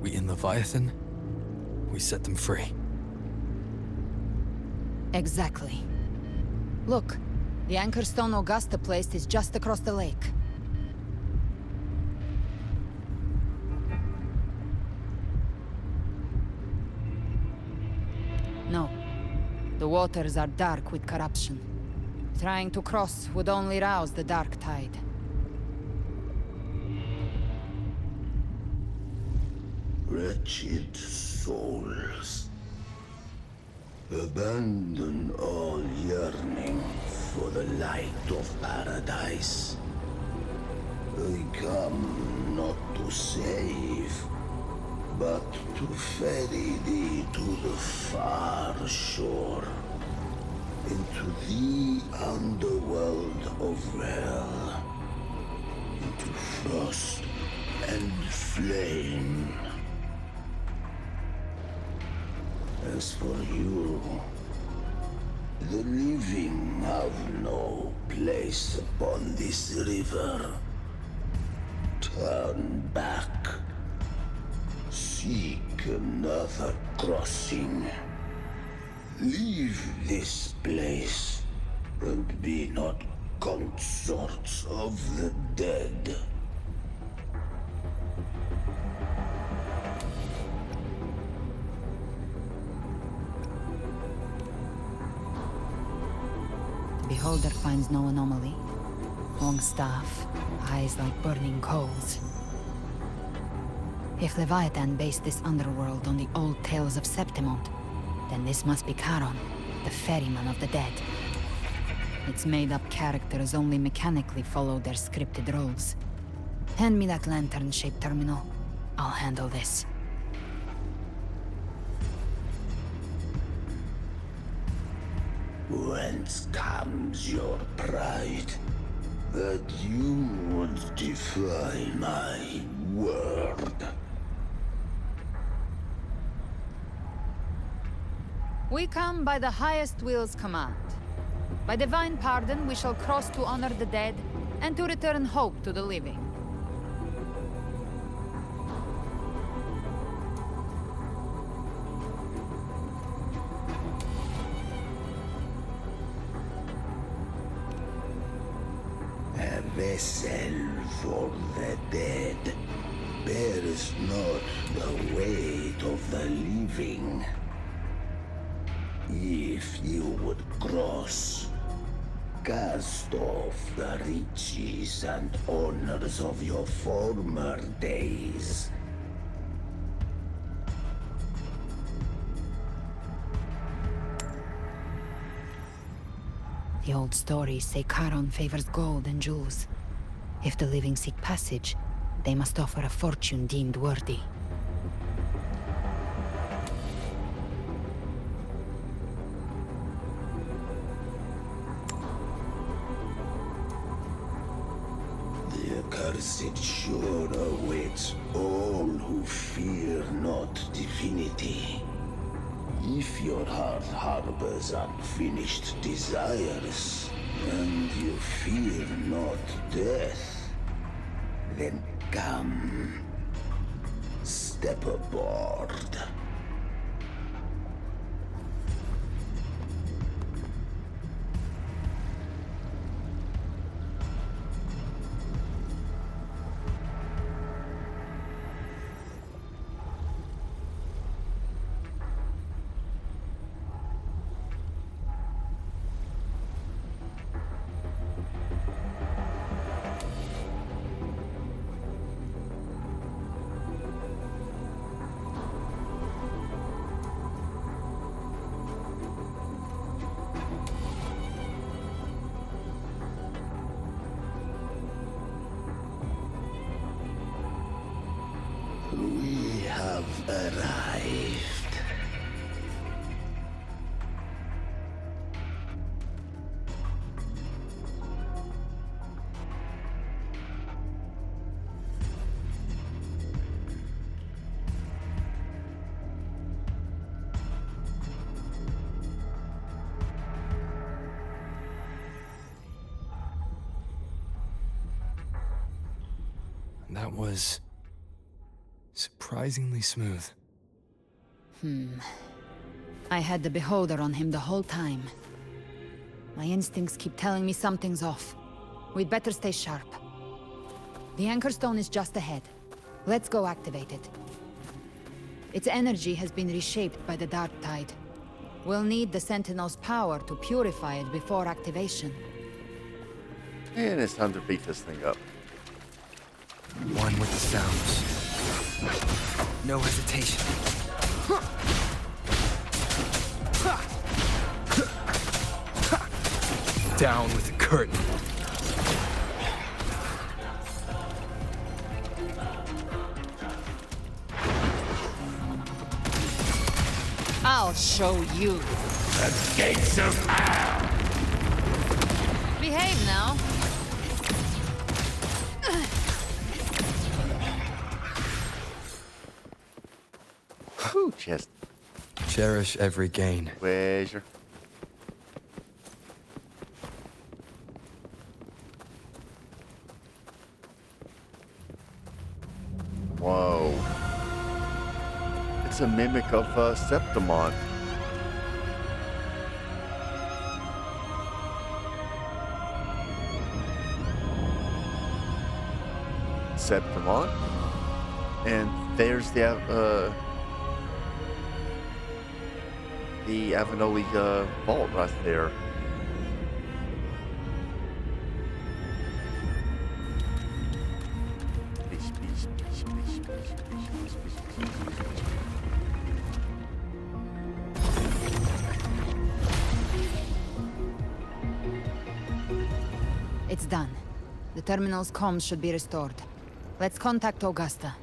We in Leviathan? We we set them free. Exactly. Look, the anchor stone Augusta placed is just across the lake. No. The waters are dark with corruption. Trying to cross would only rouse the dark tide. Wretched souls, abandon all yearning for the light of paradise. I come not to save, but to ferry thee to the far shore, into the underworld of hell, into frost and flame. As for you, the living have no place upon this river. Turn back. Seek another crossing. Leave this place, and be not consorts of the dead. Beholder finds no anomaly. Long staff, eyes like burning coals. If Leviathan based this underworld on the old tales of Septimont, then this must be Charon, the ferryman of the dead. Its made-up characters only mechanically follow their scripted roles. Hand me that lantern-shaped terminal. I'll handle this. Whence comes your pride? That you would defy my word? We come by the highest will's command. By divine pardon, we shall cross to honor the dead, and to return hope to the living. A vessel for the dead bears not the weight of the living. If you would cross, cast off the riches and honors of your former days. The old stories say Charon favors gold and jewels. If the living seek passage, they must offer a fortune deemed worthy. The accursed shore awaits all who fear not divinity. If your heart harbors unfinished desires, and you fear not death, then come, step aboard. We have arrived. That was surprisingly smooth. I had the beholder on him the whole time. My instincts keep telling me something's off. We'd better stay sharp. The Anchor Stone is just ahead. Let's go activate it. Its energy has been reshaped by the Dark Tide. We'll need the Sentinel's power to purify it before activation. And it's time to beat this thing up. One with the sounds. No hesitation. Down with the curtain. I'll show you. The gates of hell! Behave now. Whew, chest. Cherish every gain. Pleasure. Whoa. It's a mimic of Septimon. Septimon. And there's the Avenoli vault right there. It's done. The terminal's comms should be restored. Let's contact Augusta.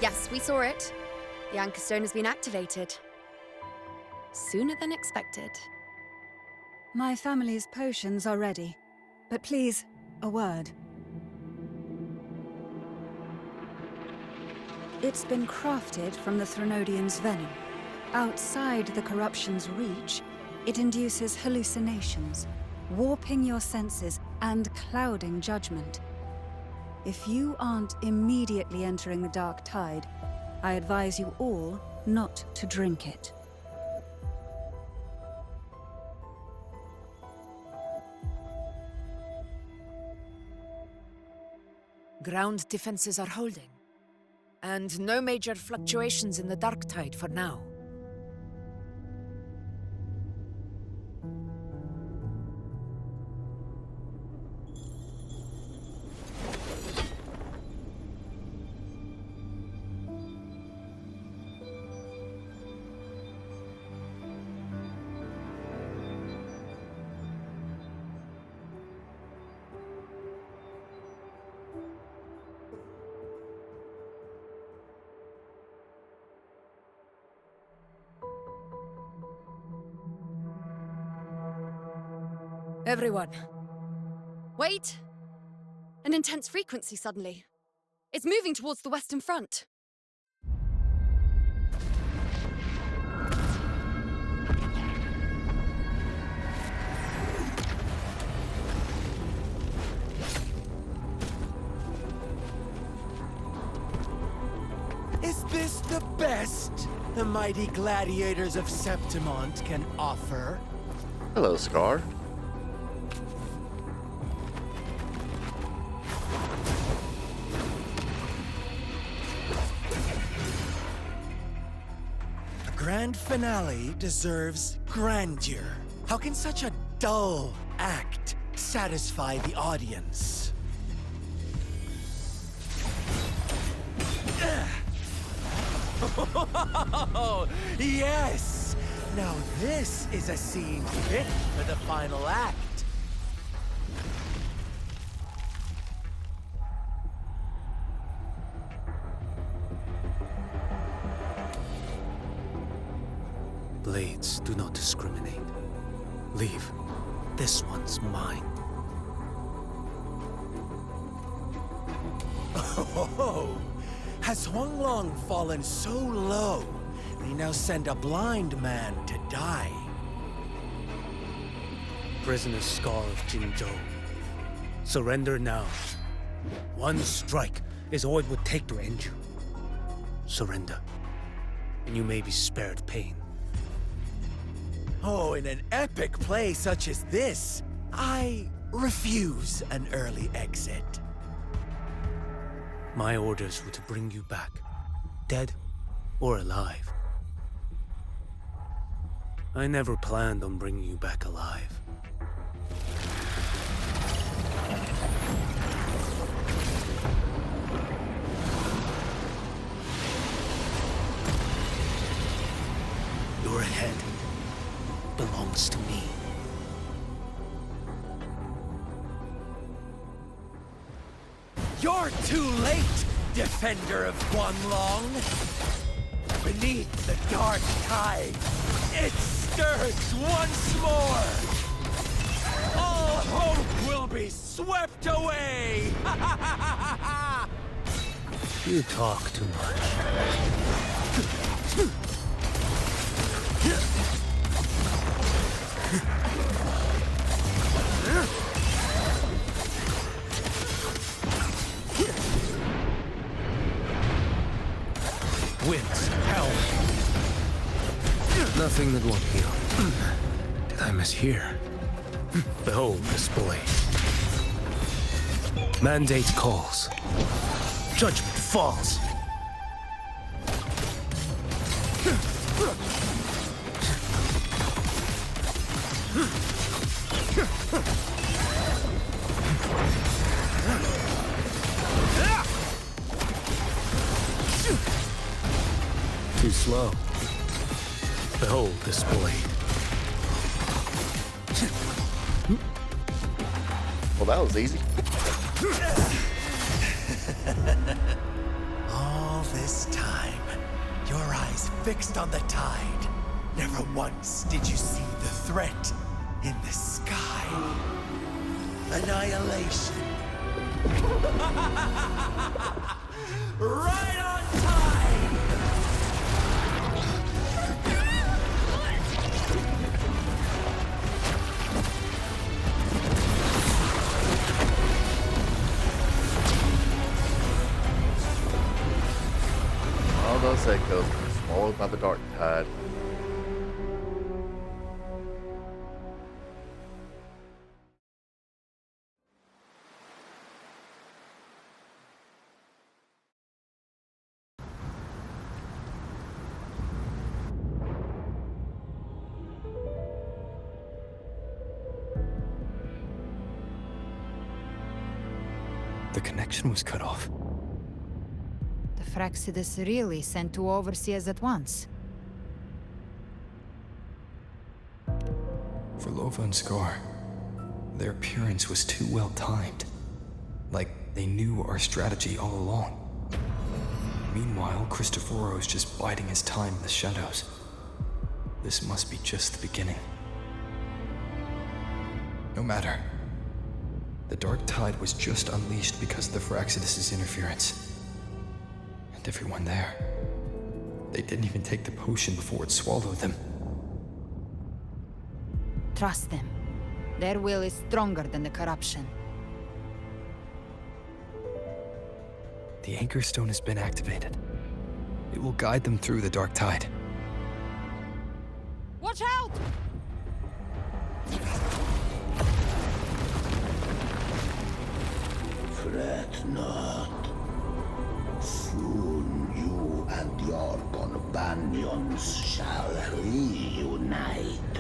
Yes, we saw it. The Anchor Stone has been activated. Sooner than expected. My family's potions are ready. But please, a word. It's been crafted from the Threnodian's venom. Outside the corruption's reach, it induces hallucinations, warping your senses and clouding judgment. If you aren't immediately entering the Dark Tide, I advise you all not to drink it. Ground defenses are holding. And no major fluctuations in the Dark Tide for now. Everyone. Wait! An intense frequency suddenly. It's moving towards the Western Front. Is this the best the mighty gladiators of Septimont can offer? Hello, Scar. A grand finale deserves grandeur. How can such a dull act satisfy the audience? Yes! Now this is a scene fit for the final act. Blades do not discriminate. Leave. This one's mine. Oh, has Huanglong fallen so low, they now send a blind man to die? Prisoner Scar of Jinzhou. Surrender now. One strike is all it would take to end you. Surrender, and you may be spared pain. Oh, in an epic play such as this, I refuse an early exit. My orders were to bring you back, dead or alive. I never planned on bringing you back alive. Your head belongs to me. You're too late, defender of Guanlong! Beneath the dark tide, it stirs once more! All hope will be swept away! You talk too much. Winds, hell. Nothing that won't heal. Did I mishear? Behold this boy. Mandate calls. Judgment falls. Too slow. Behold this blade. Well, that was easy. All this time, your eyes fixed on the tide. Never once did you see the threat in the sky. Annihilation. Right on time! All those echoes were swallowed by the dark tide. The connection was cut off. The Fraxidus really sent two overseers at once. For Lova and Scar, their appearance was too well timed. Like they knew our strategy all along. Meanwhile, Cristoforo's just biding his time in the shadows. This must be just the beginning. No matter. The dark tide was just unleashed because of the Fraxidus' interference. And everyone there. They didn't even take the potion before it swallowed them. Trust them. Their will is stronger than the corruption. The Anchor Stone has been activated. It will guide them through the dark tide. Watch out! Fret not. Soon you and your companions shall reunite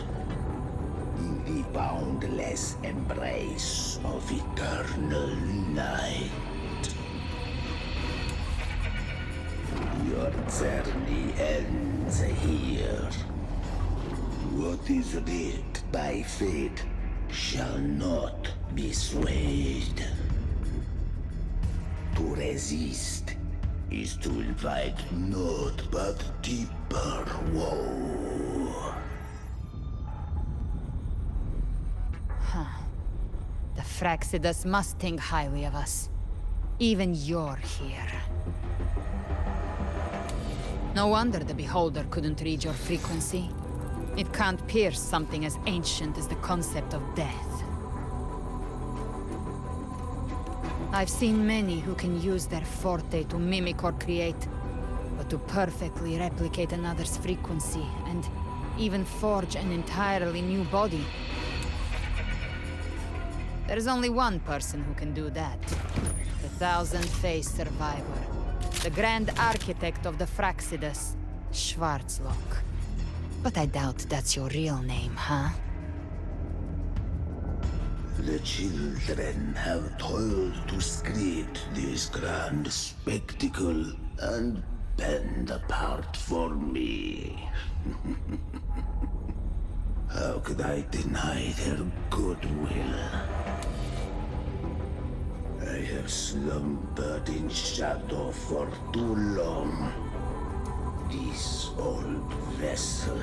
in the boundless embrace of eternal night. Your journey ends here. What is writ by fate shall not be swayed. To resist is to invite naught but deeper woe. Fraxidus must think highly of us. Even you're here. No wonder the Beholder couldn't read your frequency. It can't pierce something as ancient as the concept of death. I've seen many who can use their forte to mimic or create, but to perfectly replicate another's frequency, and even forge an entirely new body. There's only one person who can do that. The thousand-faced survivor. The Grand Architect of the Fraxidus, Schwarzlock. But I doubt that's your real name, huh? The children have toiled to create this grand spectacle and bend apart for me. How could I deny their goodwill? I have slumbered in shadow for too long. This old vessel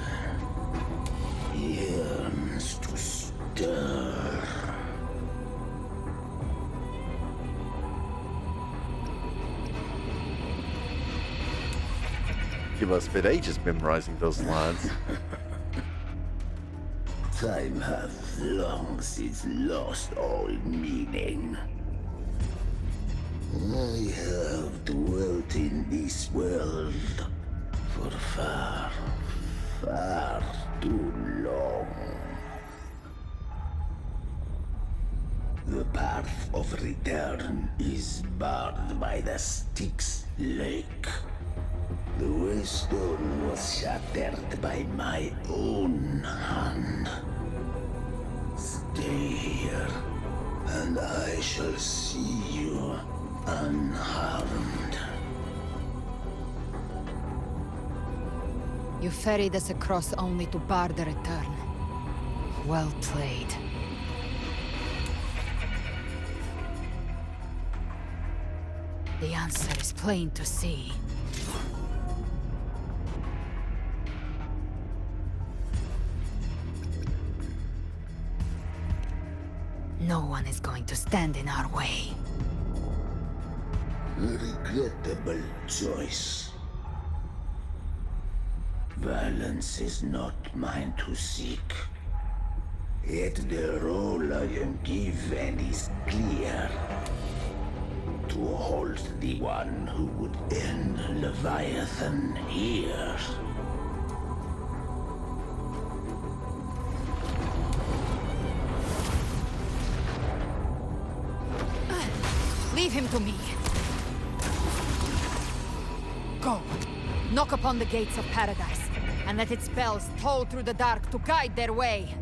yearns to stir. You must spend ages memorizing those lines. Time hath long since lost all meaning. I have dwelt in this world for far, far too long. The path of return is barred by the Styx Lake. The waystone was shattered by my own hand. Stay here, and I shall see you unharmed. You ferried us across only to bar the return. Well played. The answer is plain to see. No one is going to stand in our way. A regrettable choice. Violence is not mine to seek. Yet the role I am given is clear. To hold the one who would end Leviathan here. Leave him to me. Go. Knock upon the gates of paradise, and let its bells toll through the dark to guide their way.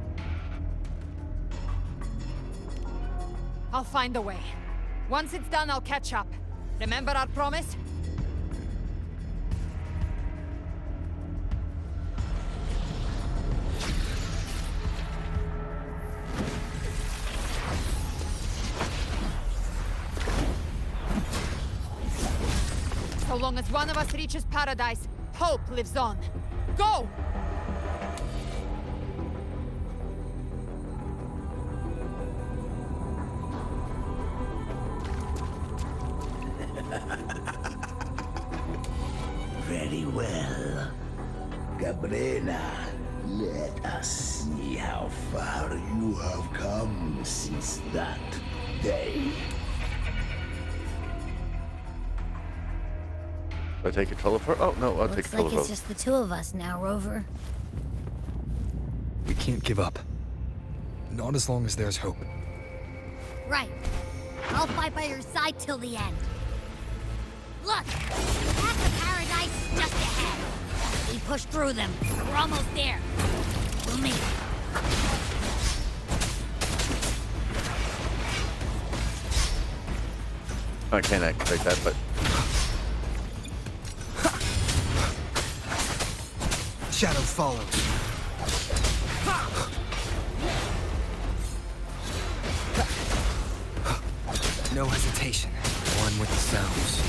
I'll find a way. Once it's done, I'll catch up. Remember our promise? So long as one of us reaches paradise, hope lives on. Go! Very well. Gabrena, let us see how far you have come since that day. Do I take control of her? Oh, no, I'll take Looks control like of it's her. just the two of us now, Rover. We can't give up. Not as long as there's hope. Right. I'll fight by your side till the end. Look! The path to paradise is just ahead. We push through them. We're almost there. We'll make it. I can't activate that, but... Shadow follows. No hesitation. One with the sounds.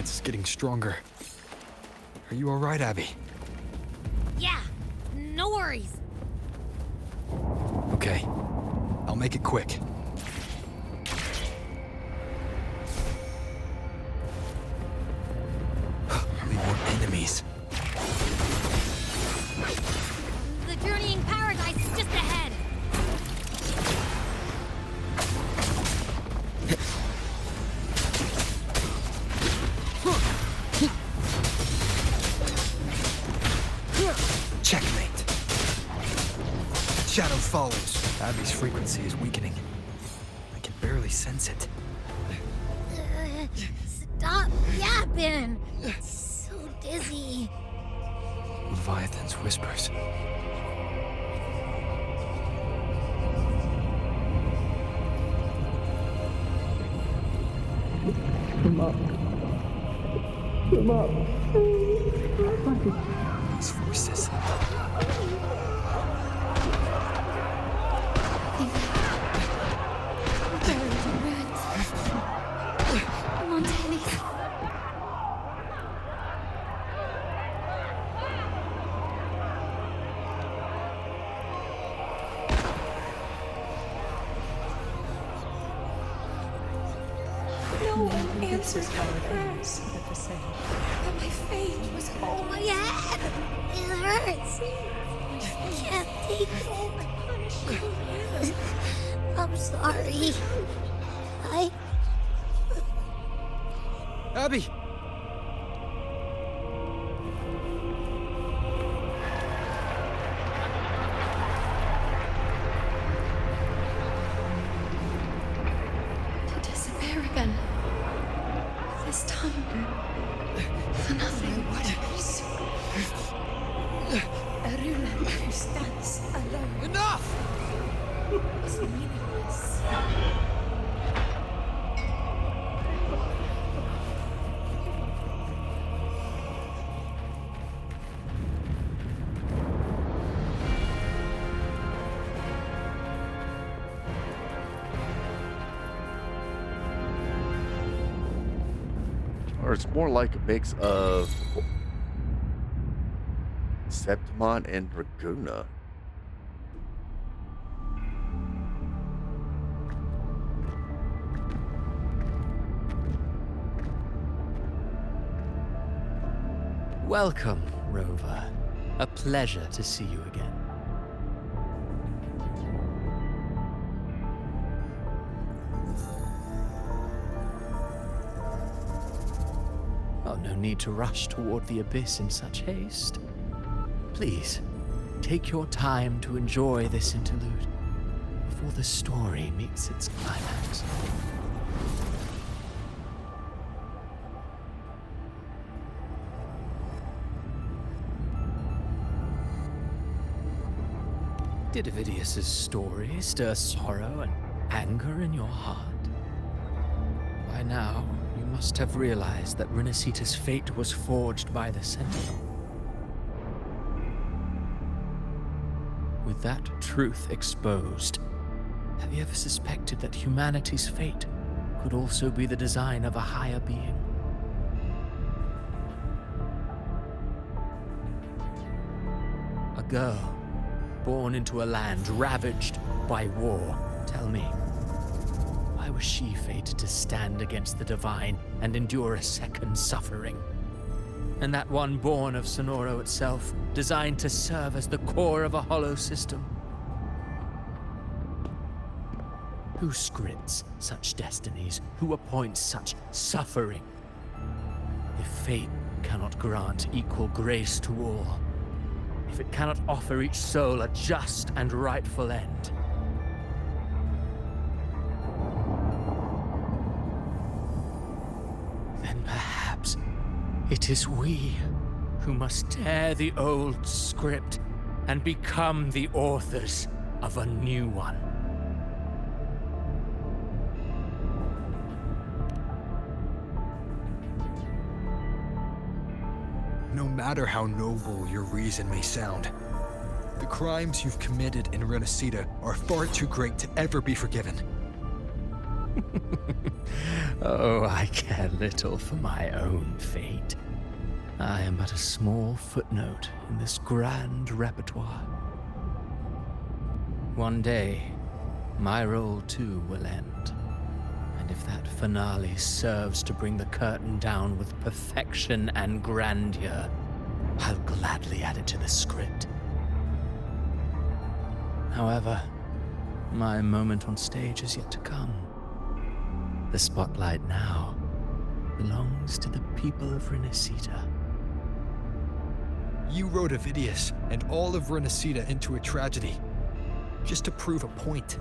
influence is getting stronger. Are you alright, Abby? Yeah, no worries. Okay, I'll make it quick. How many more enemies? The journeying paradise is just ahead. Checkmate. Shadow follows. Abby's frequency is weakening. I can barely sense it. Stop yapping. It's so dizzy. Leviathan's whispers. Come up. Come up. These voices. Come on, Dennis. No one answers my prayers. But my fate was Oh, my head! It hurts. I can't take it. I'm sorry. Abby! To disappear again. This time, for nothing. A ruler who stands alone. Enough! Is meaningless. Or it's more like a mix of Septimon and Draguna. Welcome, Rover. A pleasure to see you again. Oh, no need to rush toward the abyss in such haste. Please, take your time to enjoy this interlude before the story meets its climax. Did Avidius's story stir sorrow and anger in your heart? By now, you must have realized that Renacita's fate was forged by the Sentinel. With that truth exposed, have you ever suspected that humanity's fate could also be the design of a higher being? A girl born into a land ravaged by war. Tell me, why was she fated to stand against the divine and endure a second suffering? And that one born of Sonoro itself, designed to serve as the core of a hollow system? Who scripts such destinies? Who appoints such suffering? If fate cannot grant equal grace to all, if it cannot offer each soul a just and rightful end, then perhaps it is we who must tear the old script and become the authors of a new one. No matter how noble your reason may sound, the crimes you've committed in Renacita are far too great to ever be forgiven. Oh, I care little for my own fate. I am but a small footnote in this grand repertoire. One day, my role too will end. And if that finale serves to bring the curtain down with perfection and grandeur, I'll gladly add it to the script. However, my moment on stage is yet to come. The spotlight now belongs to the people of Renacita. You wrote Avidius and all of Renacita into a tragedy, just to prove a point.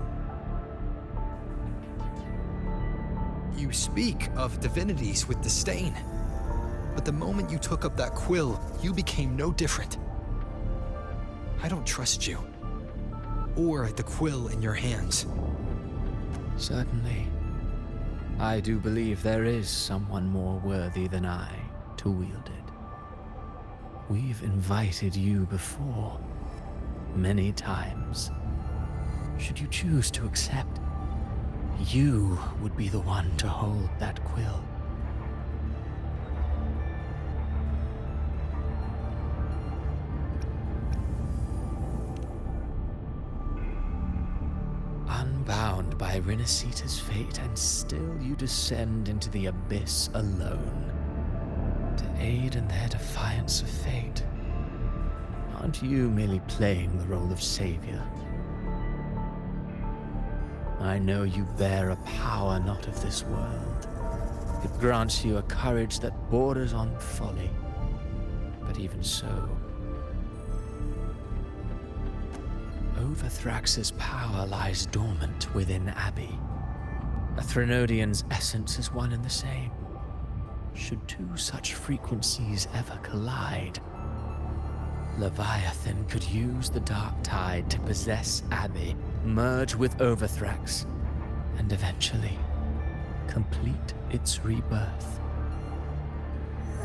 You speak of divinities with disdain, but the moment you took up that quill, you became no different. I don't trust you, or the quill in your hands. Certainly. I do believe there is someone more worthy than I to wield it. We've invited you before, many times. Should you choose to accept, you would be the one to hold that quill. Unbound by Renacita's fate, and still you descend into the abyss alone, to aid in their defiance of fate. Aren't you merely playing the role of savior? I know you bear a power not of this world. It grants you a courage that borders on folly. But even so, Overthrax's power lies dormant within Abbey. A Threnodian's essence is one and the same. Should two such frequencies ever collide, Leviathan could use the dark tide to possess Abbey, merge with Overthrax, and eventually complete its rebirth.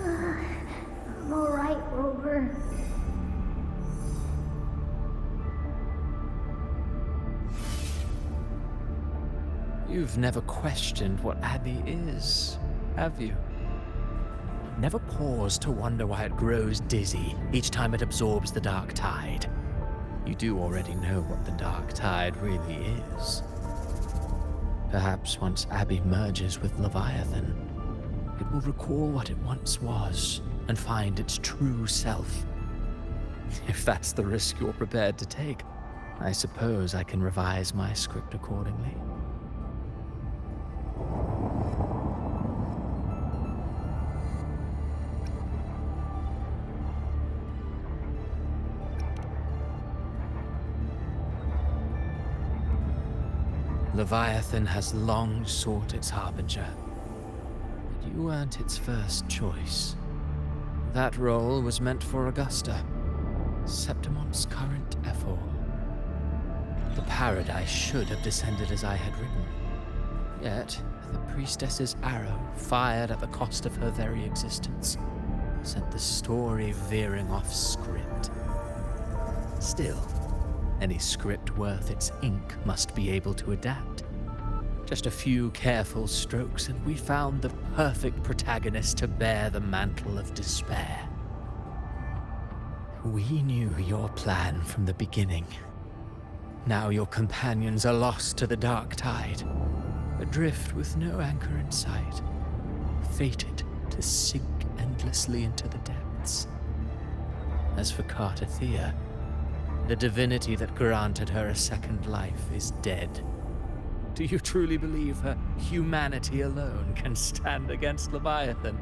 I'm alright, Rover. You've never questioned what Abbey is, have you? Never paused to wonder why it grows dizzy each time it absorbs the dark tide. You do already know what the dark tide really is. Perhaps once Abbey merges with Leviathan, it will recall what it once was and find its true self. If that's the risk you're prepared to take, I suppose I can revise my script accordingly. Leviathan has long sought its harbinger, but you weren't its first choice. That role was meant for Augusta, Septimon's current Ephor. The paradise should have descended as I had written. Yet, the priestess's arrow, fired at the cost of her very existence, sent the story veering off script. Still, any script worth its ink must be able to adapt. Just a few careful strokes and we found the perfect protagonist to bear the mantle of despair. We knew your plan from the beginning. Now your companions are lost to the dark tide, adrift with no anchor in sight, fated to sink endlessly into the depths. As for Cartathea, the divinity that granted her a second life is dead. Do you truly believe her humanity alone can stand against Leviathan?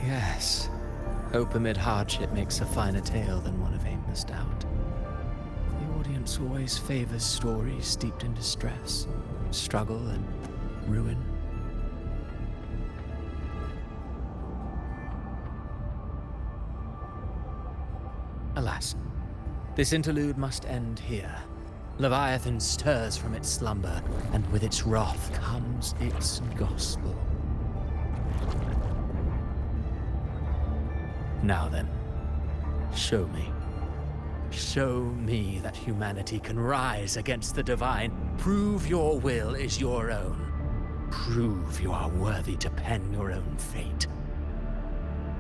Yes. Hope amid hardship makes a finer tale than one of aimless doubt. The audience always favors stories steeped in distress, struggle, and ruin. Alas, this interlude must end here. Leviathan stirs from its slumber, and with its wrath comes its gospel. Now then, show me. Show me that humanity can rise against the divine. Prove your will is your own. Prove you are worthy to pen your own fate.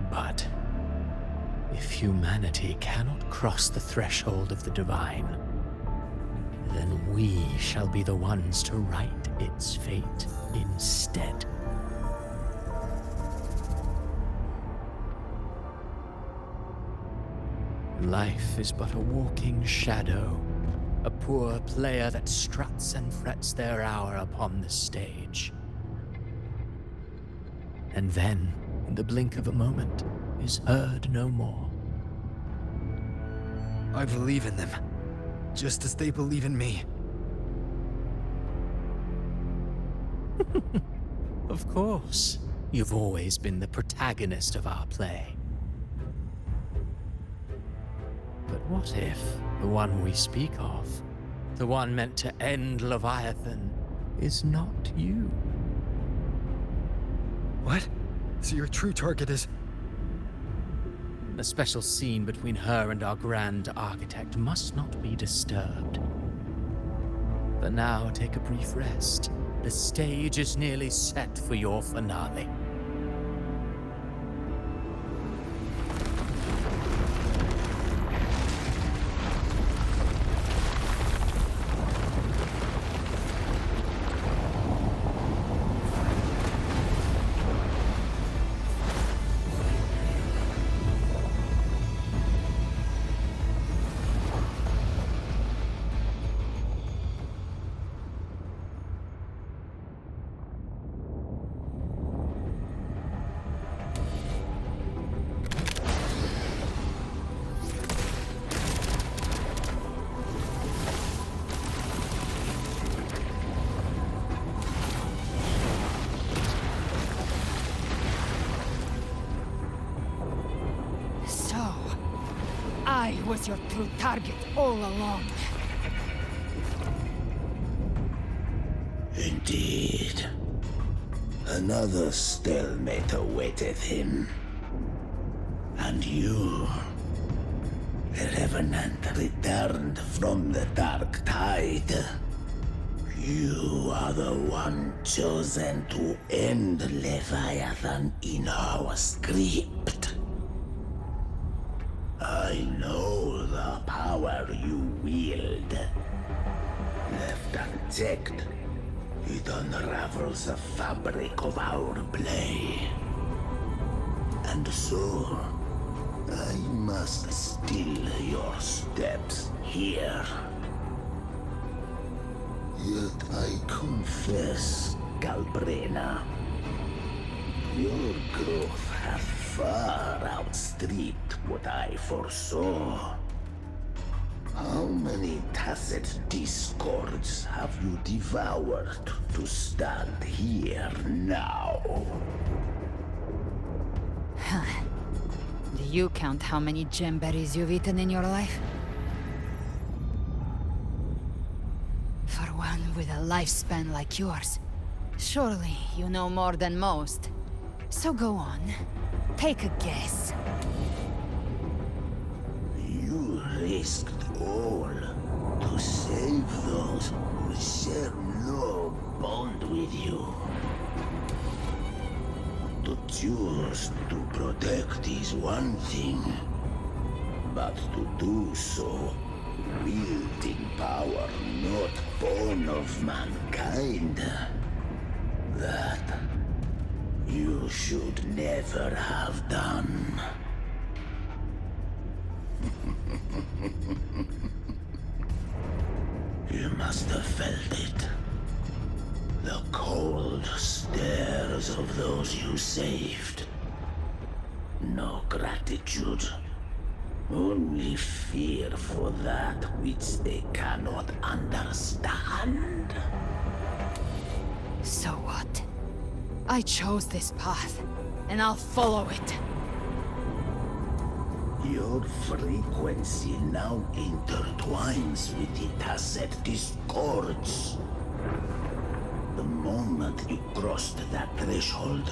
But if humanity cannot cross the threshold of the divine, then we shall be the ones to write its fate instead. Life is but a walking shadow, a poor player that struts and frets their hour upon the stage. And then, in the blink of a moment, is heard no more. I believe in them, just as they believe in me. Of course, you've always been the protagonist of our play. But what if the one we speak of, the one meant to end Leviathan, is not you? What? So your true target is... The special scene between her and our Grand Architect must not be disturbed. But now take a brief rest. The stage is nearly set for your finale. I was your true target all along. Indeed. Another stalemate awaited him. And you, the Revenant returned from the Dark Tide. You are the one chosen to end Leviathan in our script. I know the power you wield. Left unchecked, it unravels the fabric of our play. And so, I must still your steps here. Yet I confess, Galbrena, your growth hath far outstripped what I foresaw. How many tacit discords have you devoured to stand here now? Do you count how many gemberries you've eaten in your life? For one with a lifespan like yours, surely you know more than most. So go on, take a guess. You risked all to save those who share no bond with you. To choose to protect is one thing, but to do so wielding power not born of mankind, that you should never have done. You must have felt it. The cold stares of those you saved. No gratitude. Only fear for that which they cannot understand. So what? I chose this path, and I'll follow it. Your frequency now intertwines with the tacit discords. The moment you crossed that threshold,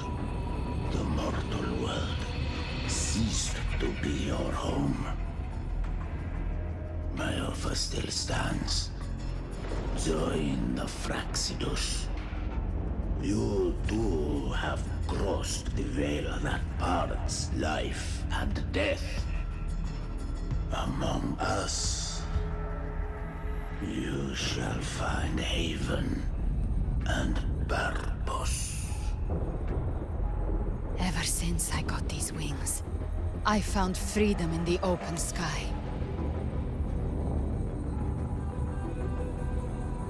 the mortal world ceased to be your home. My offer still stands. Join the Fraxidus. You too have crossed the veil that parts life and death. Among us, you shall find haven and purpose. Ever since I got these wings, I found freedom in the open sky.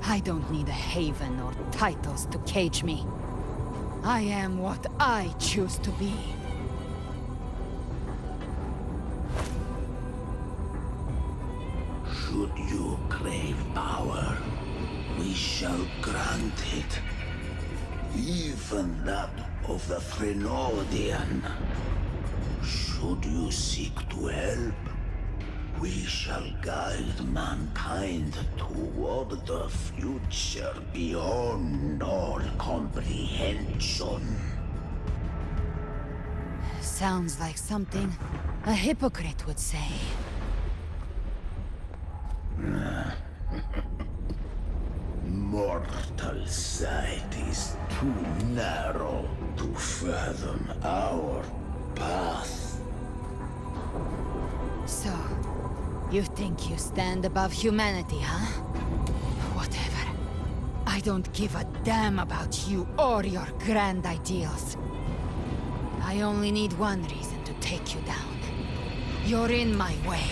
I don't need a haven or titles to cage me. I am what I choose to be. Should you crave power, we shall grant it. Even that of the Frenodian. Should you seek to help, we shall guide mankind toward the future beyond all comprehension. Sounds like something a hypocrite would say. Mortal sight is too narrow to fathom our path. So, you think you stand above humanity, huh? Whatever. I don't give a damn about you or your grand ideals. I only need one reason to take you down. You're in my way.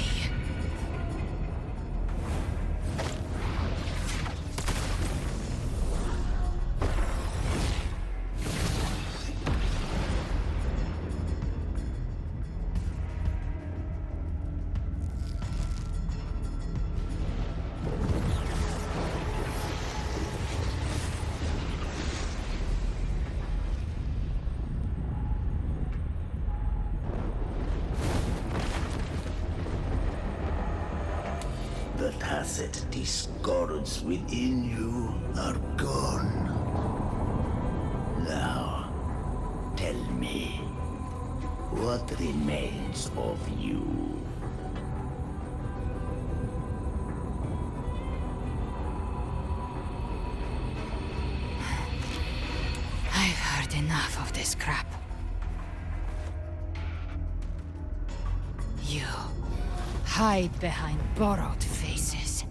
The tacit discords within you are gone. Now, tell me, what remains of you? I've heard enough of this crap. You hide behind borrowed faces.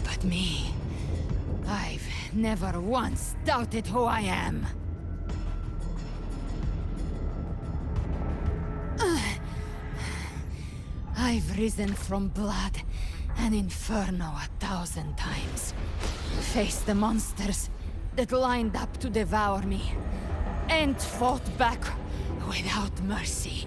But me, I've never once doubted who I am. I've risen from blood and inferno 1,000 times. Faced the monsters that lined up to devour me, and fought back without mercy.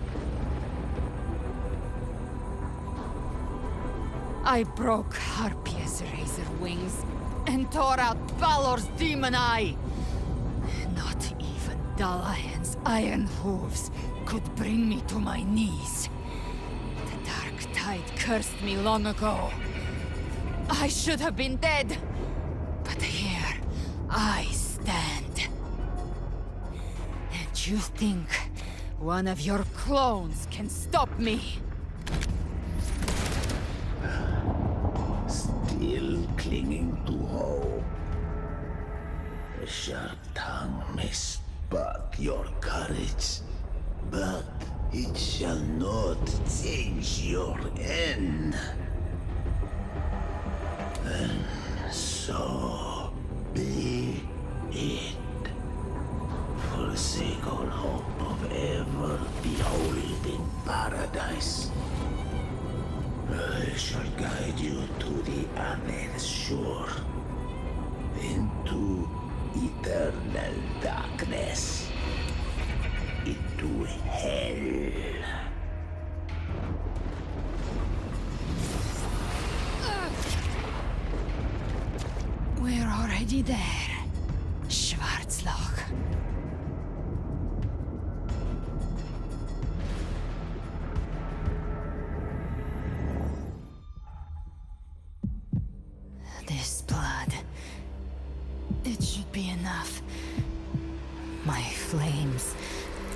I broke Harpia's razor wings and tore out Balor's demon eye. Not even Dalahan's iron hooves could bring me to my knees. The dark tide cursed me long ago. I should have been dead, but here I stand. And you think one of your clones can stop me? Still clinging to hope. A sharp tongue may spark your courage, but it shall not change your end. And so be it. Forsake all hope of ever beholding paradise. I shall guide you to the Amet's shore, into eternal darkness, into hell. We're already there, Schwarzloch. This blood, it should be enough. My flames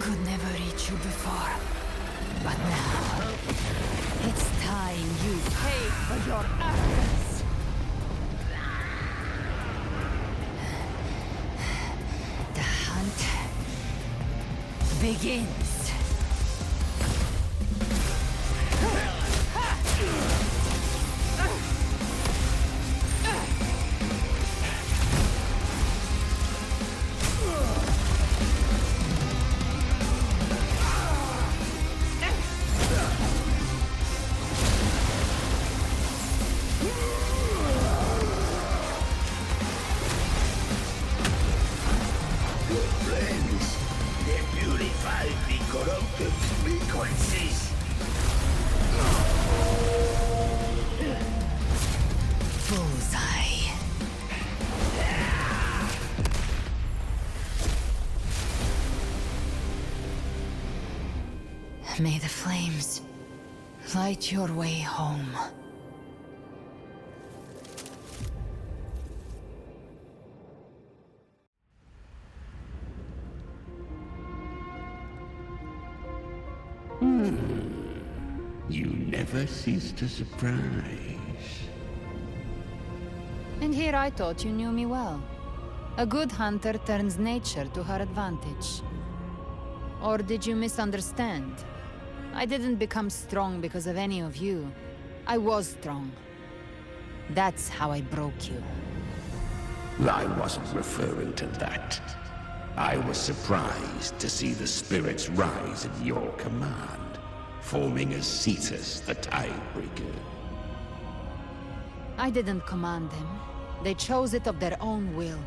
could never reach you before, But now, it's time you paid for your actions. The hunt begins. Bullseye. May the flames light your way home. You never cease to surprise. And here I thought you knew me well. A good hunter turns nature to her advantage. Or did you misunderstand? I didn't become strong because of any of you. I was strong. That's how I broke you. I wasn't referring to that. I was surprised to see the spirits rise at your command, forming as Cetus the Tidebreaker. I didn't command them. They chose it of their own will.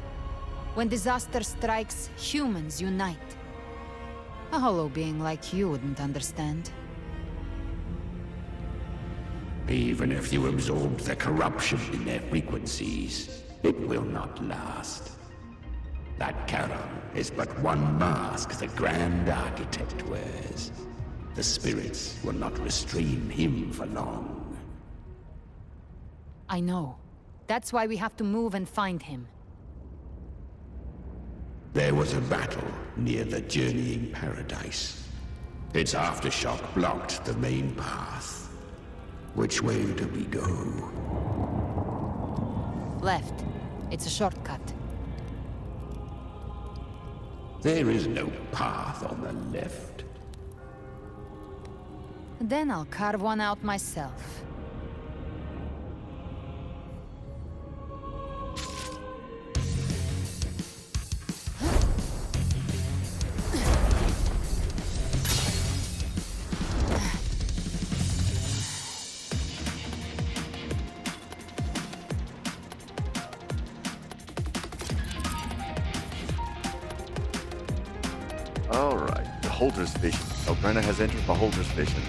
When disaster strikes, humans unite. A hollow being like you wouldn't understand. Even if you absorb the corruption in their frequencies, it will not last. That Charon is but one mask the Grand Architect wears. The spirits will not restrain him for long. I know. That's why we have to move and find him. There was a battle near the Journeying Paradise. Its aftershock blocked the main path. Which way do we go? Left. It's a shortcut. There is no path on the left. Then I'll carve one out myself. Alright, Beholder's Vision. Elbrena has entered Beholder's Vision,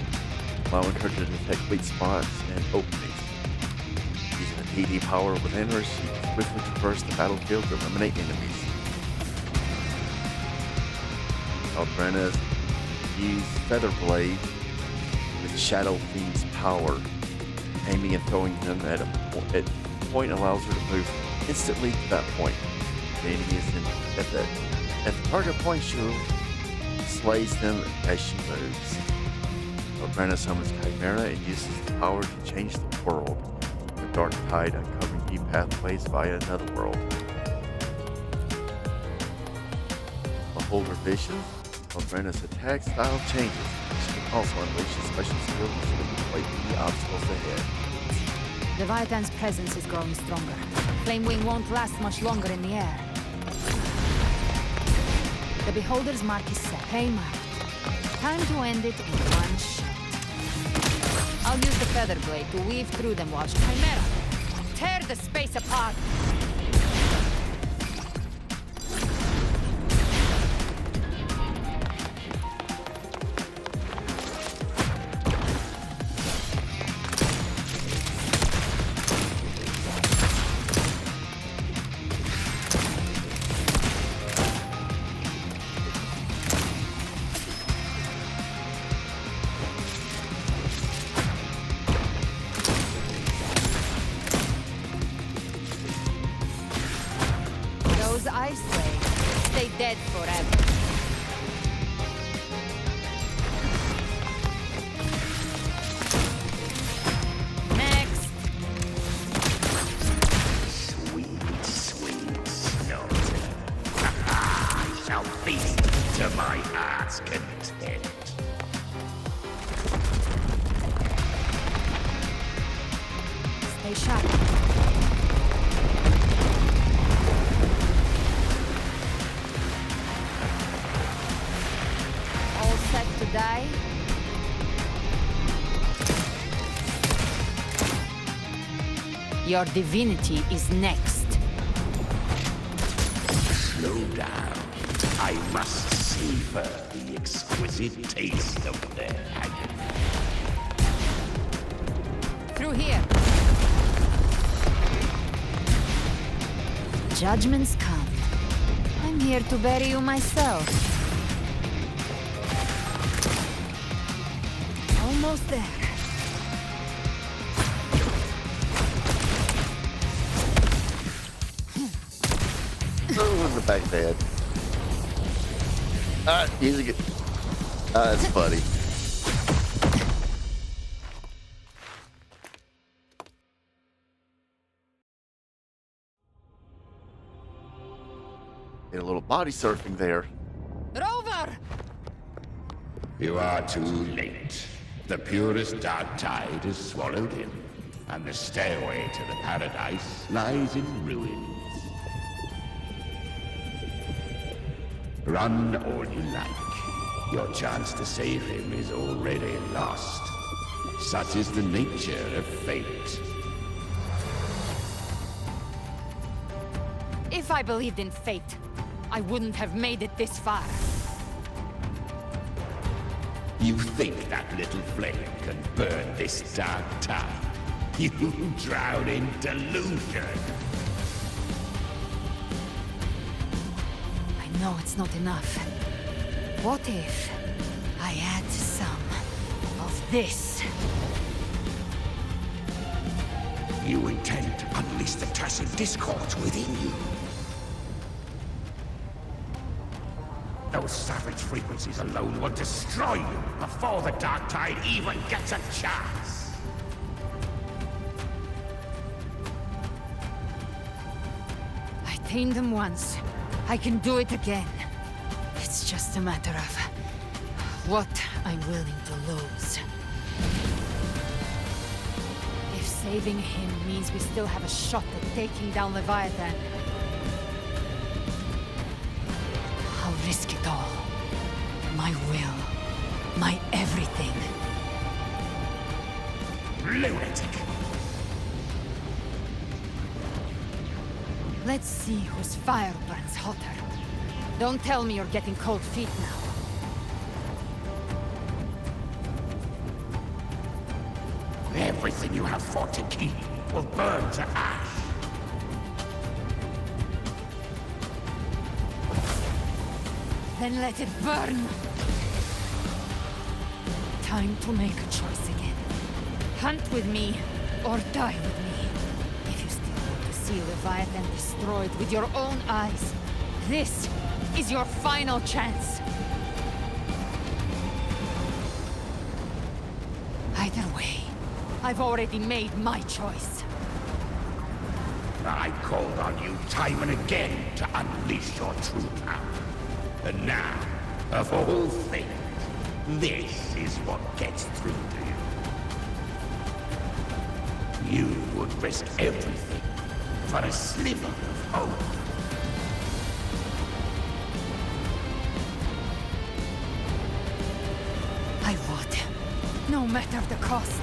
allowing her to detect weak spots and openings. Using the PD power within her, she can swiftly traverse the battlefield to eliminate enemies. Elbrena's used Feather Blade with Shadow Fiend's power, aiming and throwing him at a point allows her to move instantly to that point. The enemy is at the target point, she'll slays them as she moves. Elbrena summons Chimera and uses the power to change the world. The dark tide uncovering new pathways via another world. Beholder Vision. Elbrena's attack style changes. She can also unleash a special skill to avoid any obstacles ahead. Leviathan's presence is growing stronger. Flame Wing won't last much longer in the air. The Beholder's mark is set. Haymarked. Time to end it in one shot. I'll use the Feather Blade to weave through them while Chimera tear the space apart. Those ice slaves stay dead forever. a shot. All set to die? Your divinity is next. Slow down. I must savor the exquisite taste of their agony. Through here. Judgments come. I'm here to bury you myself. Almost there. Oh, in the back of the head. Using it. That's funny. Did a little body surfing there. Rover! You are too late. The purest dark tide has swallowed him, and the stairway to the paradise lies in ruins. Run all you like. Your chance to save him is already lost. Such is the nature of fate. If I believed in fate, I wouldn't have made it this far. You think that little flame can burn this dark tide? You drown in delusion. I know it's not enough. What if I add some of this? You intend to unleash the tacit discord within you. Those savage frequencies alone will destroy you before the dark tide even gets a chance. I tamed them once. I can do it again. It's just a matter of what I'm willing to lose. If saving him means we still have a shot at taking down Leviathan, I'll risk it all. My will. My everything. Lunatic! Let's see whose fire burns hotter. Don't tell me you're getting cold feet now. Everything you have fought to keep will burn to ash. Then let it burn! Time to make a choice again. Hunt with me, or die with me. If you still want to see Leviathan destroyed with your own eyes, this is your final chance. Either way, I've already made my choice. I called on you time and again to unleash your true power. And now, of all things, this is what gets through to you. You would risk everything for a sliver of hope. I would, no matter the cost.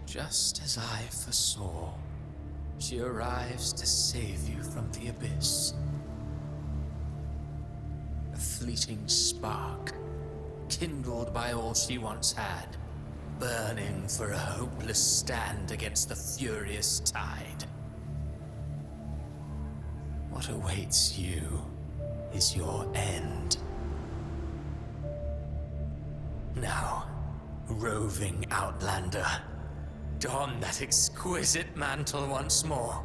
Just as I foresaw, she arrives to save you from the abyss. A fleeting spark, kindled by all she once had, burning for a hopeless stand against the furious tide. What awaits you is your end. Now, roving outlander, don that exquisite mantle once more.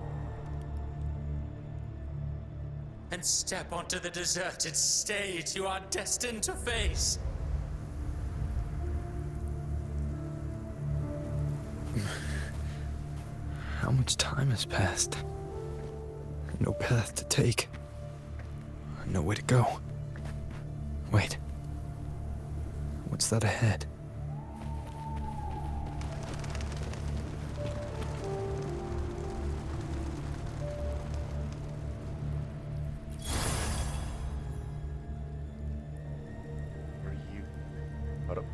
And step onto the deserted stage you are destined to face. How much time has passed? No path to take. Nowhere to go. Wait. What's that ahead? Are you? Hold up.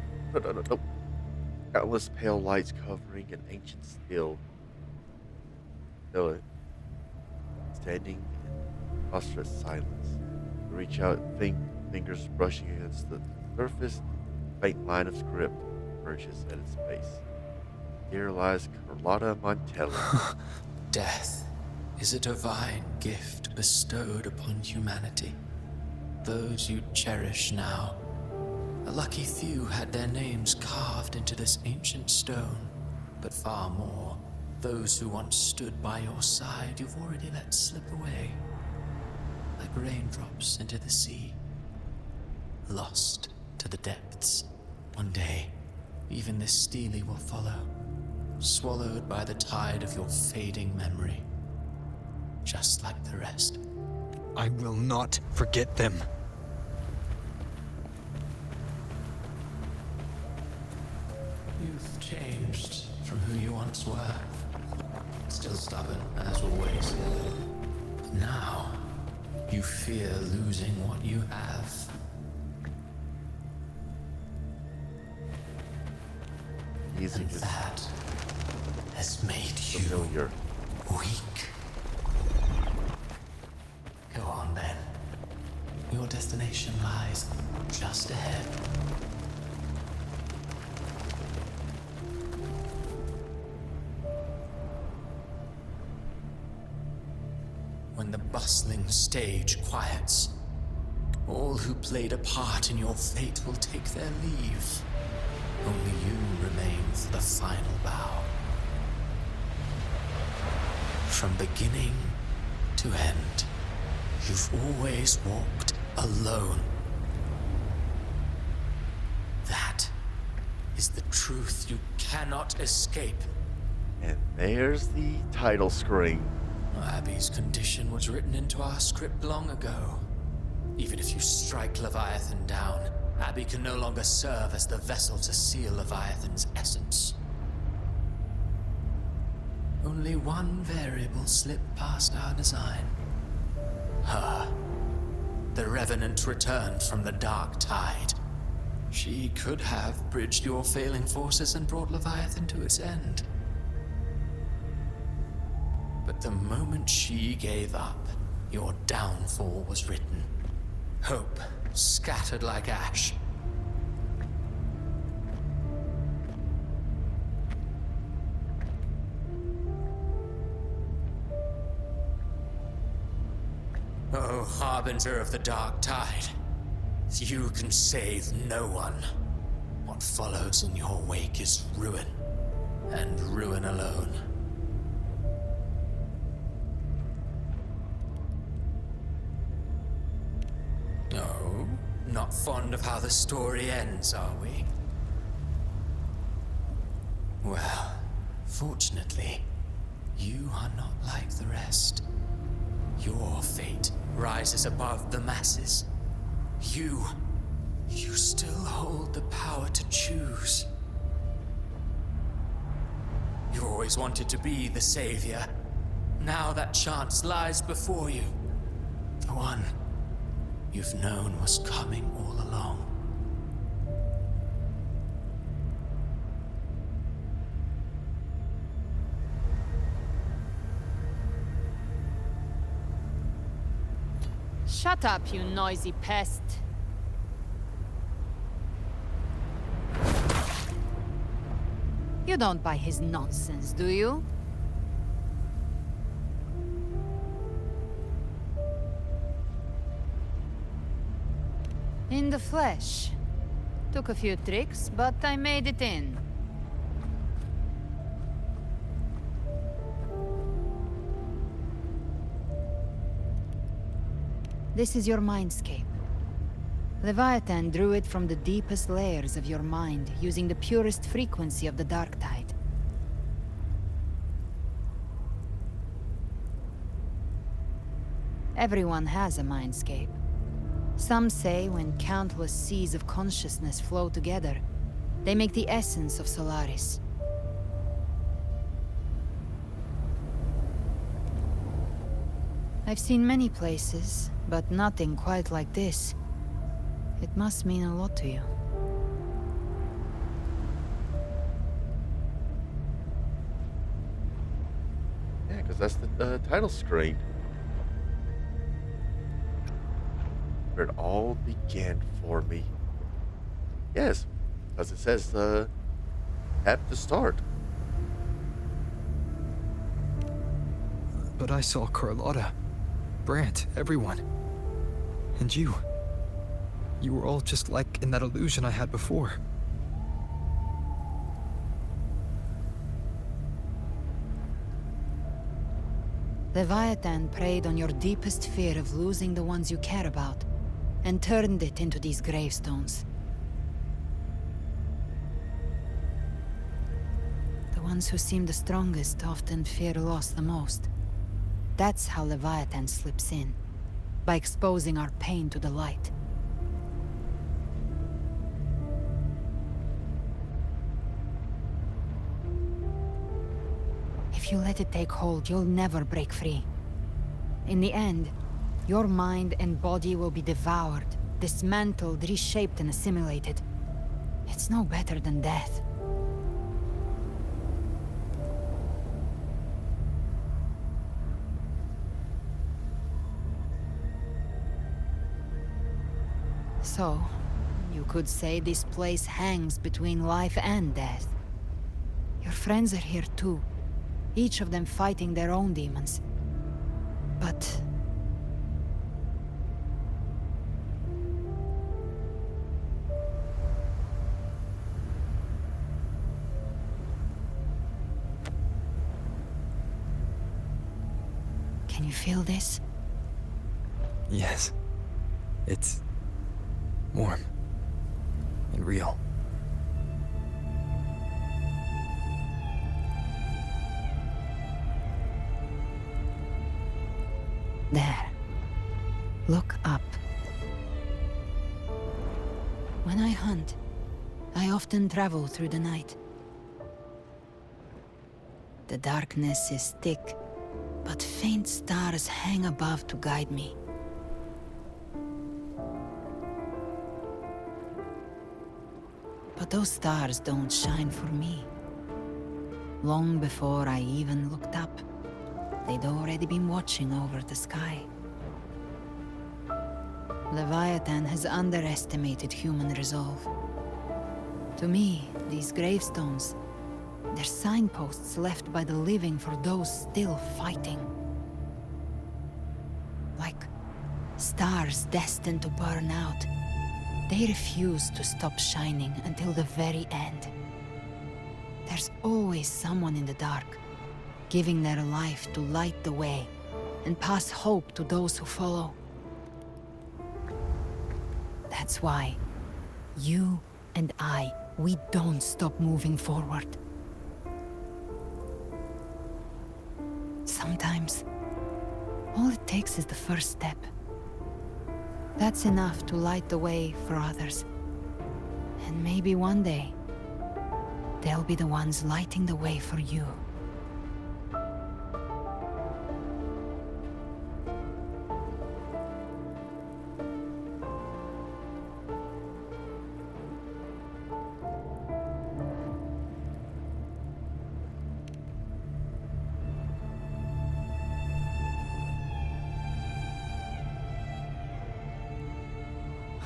No. Countless pale lights covering an ancient still. Standing in lustrous silence. You reach out, fingers brushing against the surface. Faint line of script emerges at its base. Here lies Carlotta Montella. Death is a divine gift bestowed upon humanity. Those you cherish now, a lucky few had their names carved into this ancient stone, but far more, those who once stood by your side you've already let slip away, like raindrops into the sea, lost to the depths. One day, even this stele will follow, swallowed by the tide of your fading memory, just like the rest. I will not forget them. You've changed from who you once were. Still stubborn, as always. Now, you fear losing what you have. And that has made familiar. You weak. Go on then. Your destination lies just ahead. When the bustling stage quiets, all who played a part in your fate will take their leave. Only you remain for the final bow. From beginning to end, you've always walked alone. That is the truth you cannot escape. And there's the title screen. Abby's condition was written into our script long ago. Even if you strike Leviathan down, Abby can no longer serve as the vessel to seal Leviathan's essence. Only one variable slipped past our design. Her. The Revenant returned from the dark tide. She could have bridged your failing forces and brought Leviathan to its end. But the moment she gave up, your downfall was written. Hope scattered like ash. Oh, harbinger of the dark tide, you can save no one. What follows in your wake is ruin, and ruin alone. No, not fond of how the story ends, are we? Well, fortunately, you are not like the rest. Your fate rises above the masses. You still hold the power to choose. You always wanted to be the savior. Now that chance lies before you. The one you've known was coming all along. Shut up, you noisy pest. You don't buy his nonsense, do you? In the flesh. Took a few tricks, but I made it in. This is your mindscape. Leviathan drew it from the deepest layers of your mind, using the purest frequency of the dark tide. Everyone has a mindscape. Some say when countless seas of consciousness flow together, they make the essence of Solaris. I've seen many places, but nothing quite like this. It must mean a lot to you. Yeah, because that's the title screen. Where it all began for me. Yes, as it says, at the start. But I saw Carlotta, Brant, everyone. And you. You were all just like in that illusion I had before. Leviathan preyed on your deepest fear of losing the ones you care about, and turned it into these gravestones. The ones who seem the strongest often fear loss the most. That's how Leviathan slips in, by exposing our pain to the light. If you let it take hold, you'll never break free. In the end, your mind and body will be devoured, dismantled, reshaped, and assimilated. It's no better than death. So, you could say this place hangs between life and death. Your friends are here too, each of them fighting their own demons. But... can you feel this? Yes. It's warm and real. There. Look up. When I hunt, I often travel through the night. The darkness is thick, but faint stars hang above to guide me. But those stars don't shine for me. Long before I even looked up, they'd already been watching over the sky. Leviathan has underestimated human resolve. To me, these gravestones, they're signposts left by the living for those still fighting. Like stars destined to burn out, they refuse to stop shining until the very end. There's always someone in the dark, giving their life to light the way and pass hope to those who follow. That's why you and we don't stop moving forward. Sometimes, all it takes is the first step. That's enough to light the way for others. And maybe one day, they'll be the ones lighting the way for you.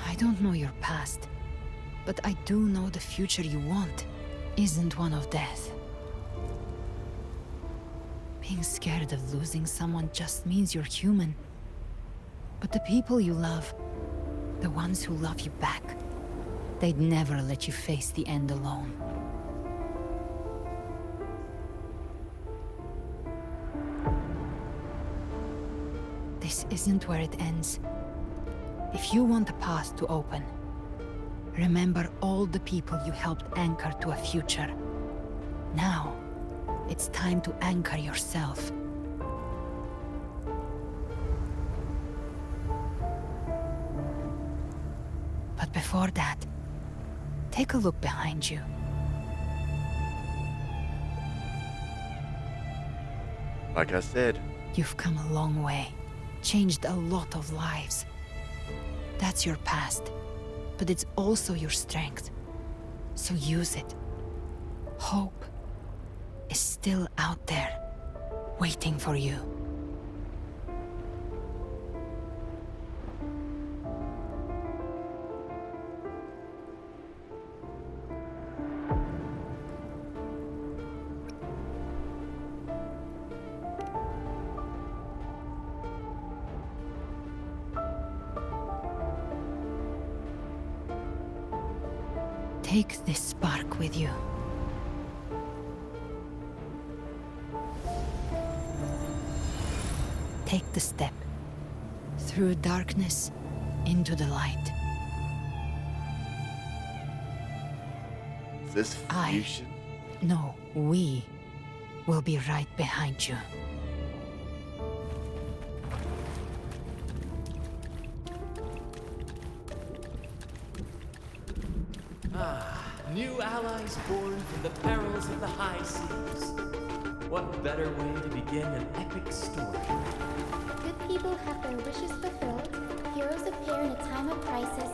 I don't know your past, but I do know the future you want isn't one of death. Being scared of losing someone just means you're human. But the people you love, the ones who love you back, they'd never let you face the end alone. This isn't where it ends. If you want the path to open, remember all the people you helped anchor to a future. Now, it's time to anchor yourself. But before that, take a look behind you. Like I said, You've come a long way, changed a lot of lives. That's your past, but it's also your strength. So use it. Hope is still out there, waiting for you. Take this spark with you. Take the step. Through darkness, into the light. is this fusion? No, we will be right behind you. New allies born from the perils of the high seas. What better way to begin an epic story? Good people have their wishes fulfilled, heroes appear in a time of crisis,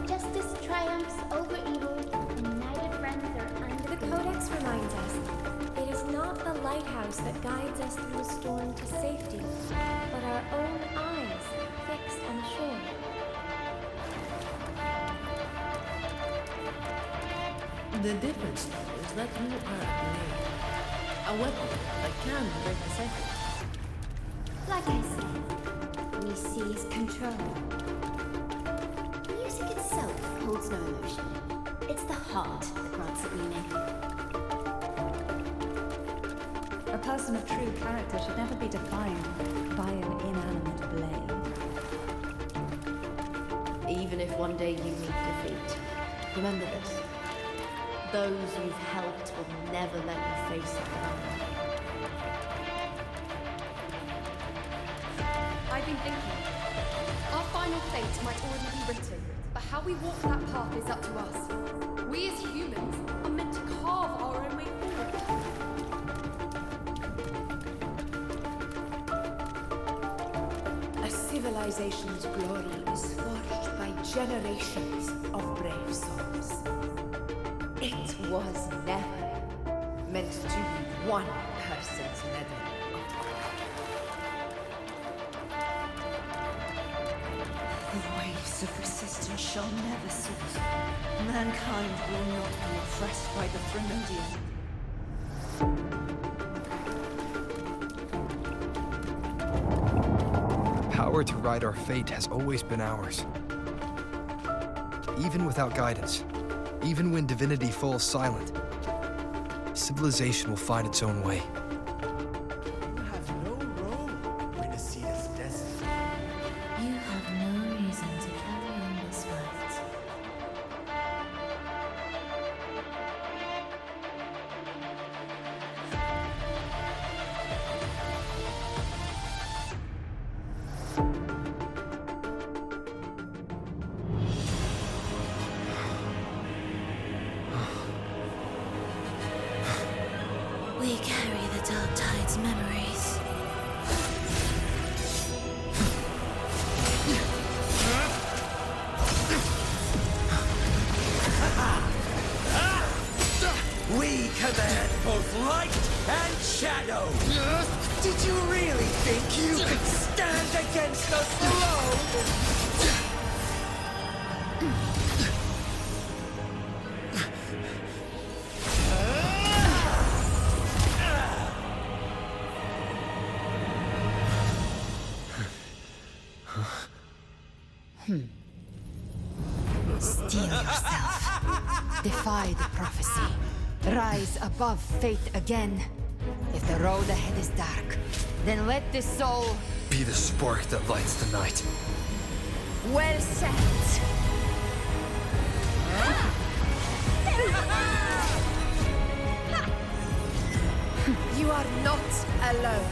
justice triumphs over evil, and united friends are under The Codex reminds us, it is not the lighthouse that guides us through a storm to safety, but our own eyes fixed on the shore. The difference, though, is that you are a blade. A weapon that can break the cycle. Like I said, we seize control. Music itself holds no emotion. It's the heart that grants it meaning. A person of true character should never be defined by an inanimate blade. Even if one day you meet defeat, remember this. Those you've helped will never let you face it alone. I've been thinking. Our final fate might already be written, but how we walk that path is up to us. We as humans are meant to carve our own way forward. A civilization's glory is forged by generations of brave souls. It was never meant to be one person's medal. The waves of resistance shall never cease. Mankind will not be oppressed by the Thremodian. The power to ride our fate has always been ours. Even without guidance, even when divinity falls silent, civilization will find its own way. You have no role in Renaceda's destiny. You have no reason to carry on this fight. We carry the Dark Tide's memories. We command both light and shadow. Did you really think you could stand against us alone? Steel yourself. Defy the prophecy. Rise above fate again. If the road ahead is dark, then let this soul Be the spark that lights the night. Well said. You are not alone,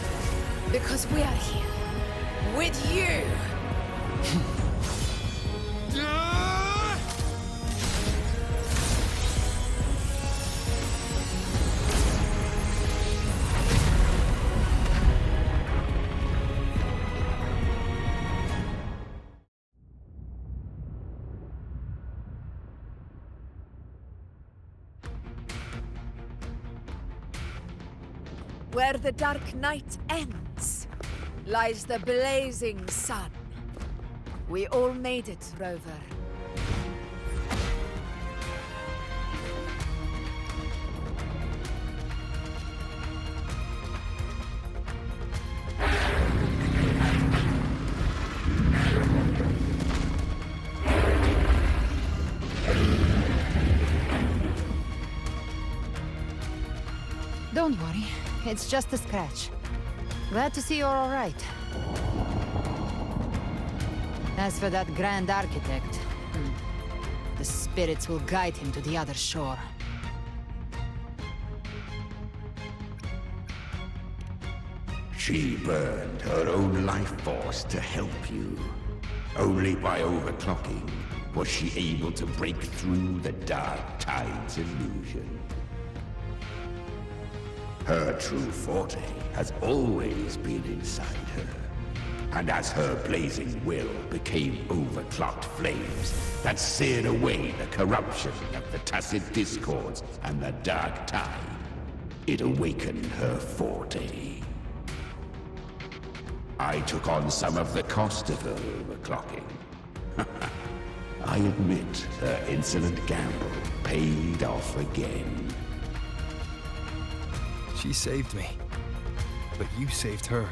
because we are here with you. Where the dark night ends, lies the blazing sun. We all made it, Rover. Don't worry, it's just a scratch. Glad to see you're all right. As for that Grand Architect, the spirits will guide him to the other shore. She burned her own life force to help you. Only by overclocking was she able to break through the Dark Tide's illusion. Her true forte has always been inside her. And as her blazing will became overclocked flames that seared away the corruption of the tacit discords and the Dark Tide, it awakened her forte. I took on some of the cost of her overclocking. I admit her insolent gamble paid off again. She saved me, but you saved her.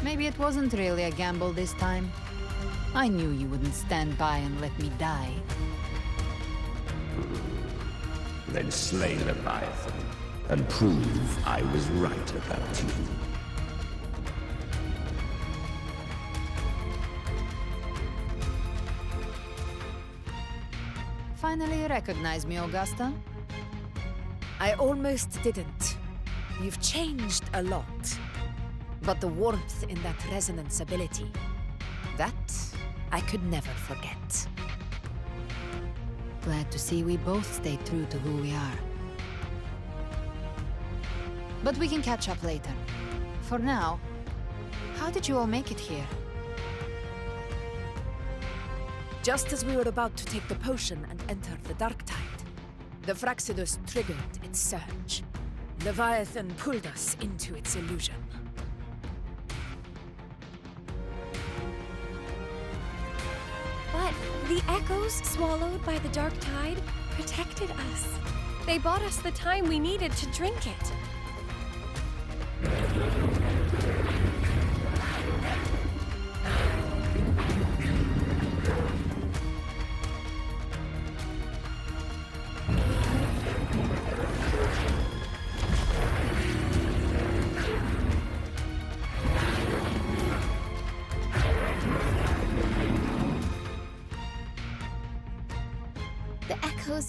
Maybe it wasn't really a gamble this time. I knew you wouldn't stand by and let me die. Then slay Leviathan and prove I was right about you. Finally recognize me, Augusta? I almost didn't. You've changed a lot. But the warmth in that resonance ability, that I could never forget. Glad to see we both stayed true to who we are. But we can catch up later. For now, how did you all make it here? Just as we were about to take the potion and enter the Dark Tide, the Fraxidus triggered its surge. Leviathan pulled us into its illusion. But the echoes swallowed by the Dark Tide protected us. They bought us the time we needed to drink it.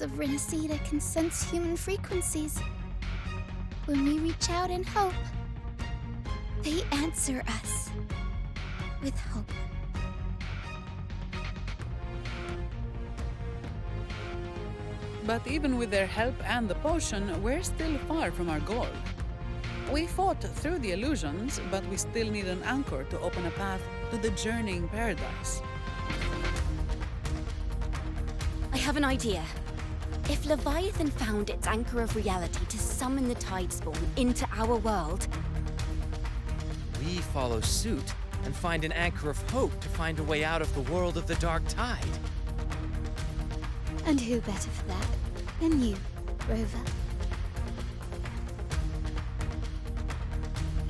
Of Renacida can sense human frequencies. When we reach out in hope, they answer us with hope. But even with their help and the potion, we're still far from our goal. We fought through the illusions, but we still need an anchor to open a path to the journeying paradise. I have an idea. If Leviathan found its anchor of reality to summon the Tidespawn into our world, we follow suit and find an anchor of hope to find a way out of the world of the Dark Tide. And who better for that than you, Rover?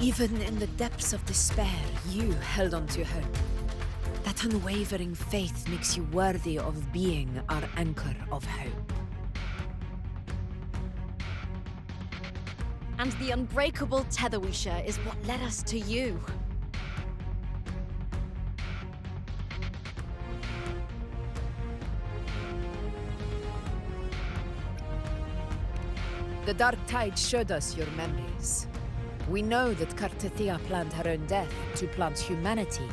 Even in the depths of despair, you held on to hope. That unwavering faith makes you worthy of being our anchor of hope. and the unbreakable tether we share is what led us to you. The Dark Tide showed us your memories. We know that Kartathea planned her own death to plant humanity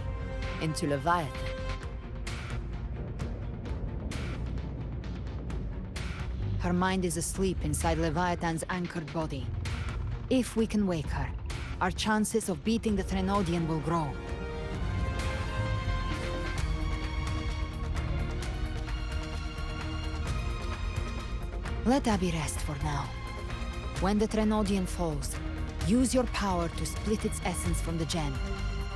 into Leviathan. Her mind is asleep inside Leviathan's anchored body. If we can wake her, our chances of beating the Threnodian will grow. Let Abby rest for now. When the Trenodian falls, use your power to split its essence from the gem,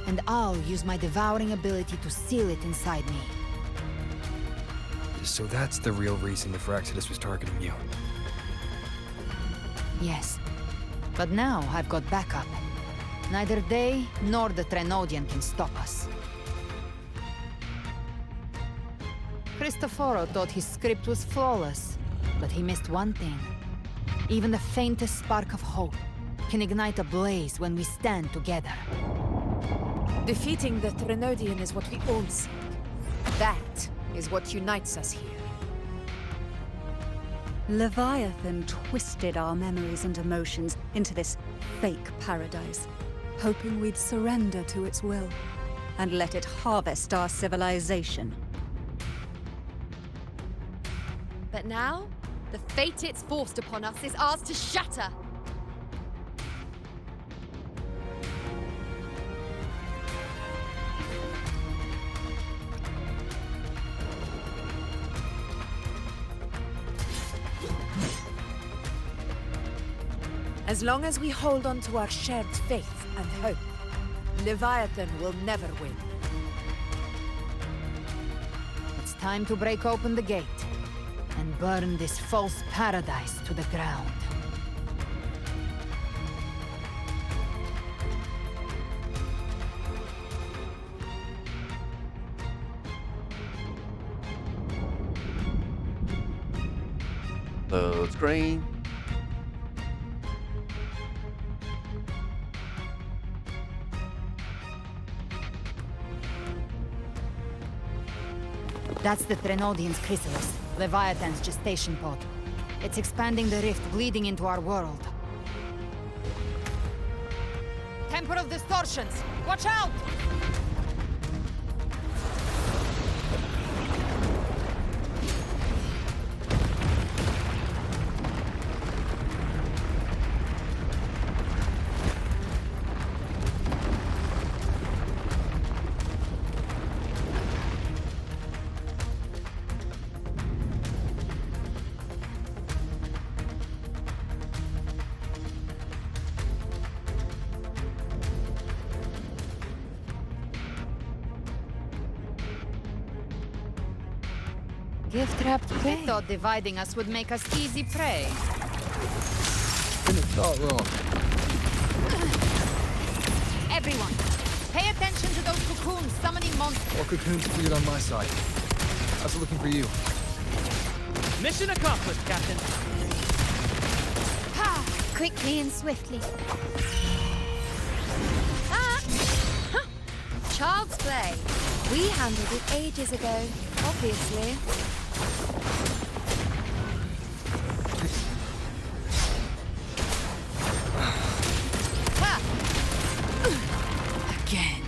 and I'll use my devouring ability to seal it inside me. So that's the real reason the Phraxidus was targeting you. Yes. But now I've got backup. Neither they nor the Trenodian can stop us. Cristoforo thought his script was flawless, but he missed one thing. Even the faintest spark of hope can ignite a blaze when we stand together. Defeating the Trenodian is what we all seek. That is what unites us here. Leviathan twisted our memories and emotions into this fake paradise, hoping we'd surrender to its will and let it harvest our civilization. But now, the fate it's forced upon us is ours to shatter. As long as we hold on to our shared faith and hope, Leviathan will never win. It's time to break open the gate and burn this false paradise to the ground. Load screen. That's the Trenodian's chrysalis, Leviathan's gestation pod. It's expanding the rift, bleeding into our world. Temporal distortions! Watch out! Gift-wrapped prey. I thought dividing us would make us easy prey. Didn't thought wrong. Everyone, pay attention to those cocoons summoning monsters. All cocoons cleared on my side. I was looking for you. Mission accomplished, Captain. Ha! Quickly and swiftly. Ah! Huh. Child's play. We handled it ages ago, obviously. Ha! Again.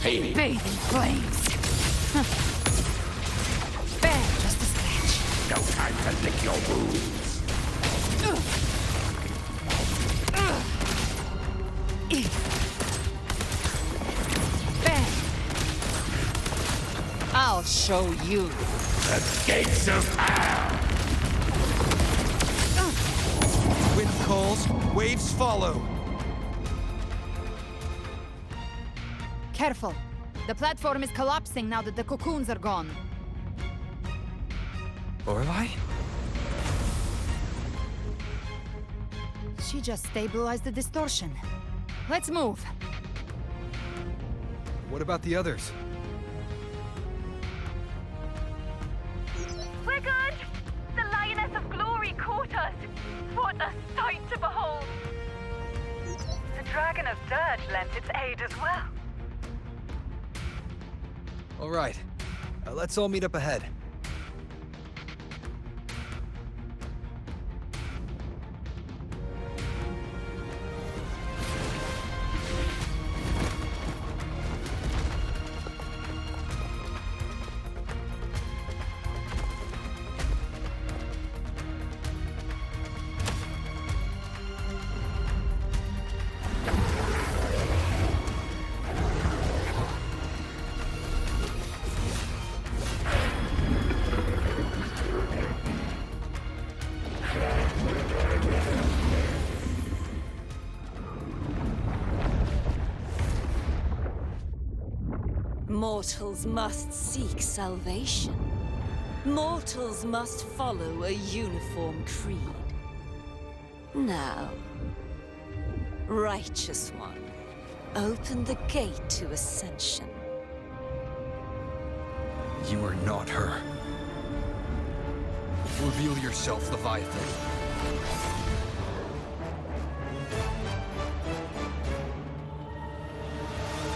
Hey. Bathe in flames. Huh. Bad, just a scratch. No time to lick your wounds. I'll show you. The gates of hell! Wind calls, waves follow. Careful. The platform is collapsing now that the cocoons are gone. Lorelei? She just stabilized the distortion. Let's move. What about the others? We're good! The Lioness of Glory caught us! What a sight to behold! The Dragon of Dirge lent its aid as well. All right. Let's all meet up ahead. Mortals must seek salvation. Mortals must follow a uniform creed. Now, Righteous One, open the gate to ascension. You are not her. Reveal yourself, Leviathan.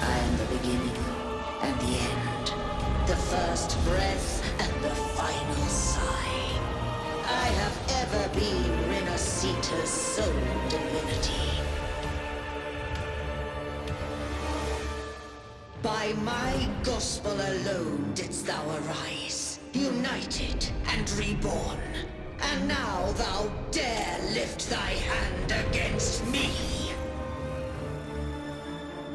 I am the beginning and the end, the first breath and the final sigh. I have ever been Renacita's sole divinity. By my gospel alone didst thou arise, united and reborn. And now thou dare lift thy hand against me.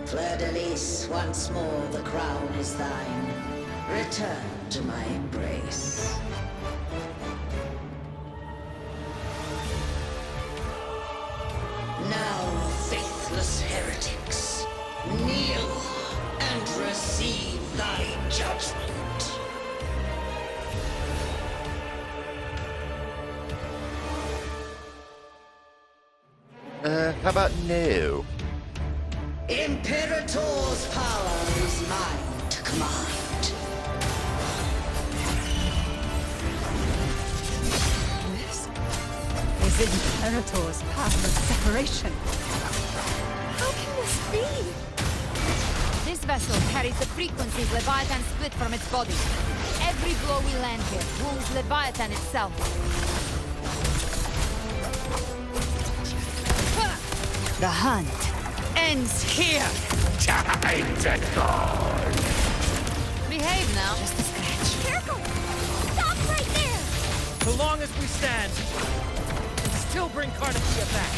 Fleur-de-Lis, once more the crown is thine. Return to my embrace. Now, faithless heretics, kneel and receive thy judgment. How about no? Imperator's power is mine to command. This is Imperator's path of separation. How can this be? This vessel carries the frequencies Leviathan split from its body. Every blow we land here wounds Leviathan itself. The hunt ends here. Time to go. Behave now. Just a scratch. Careful! Stop right there! So long as we stand, we'll still bring Carnathia back.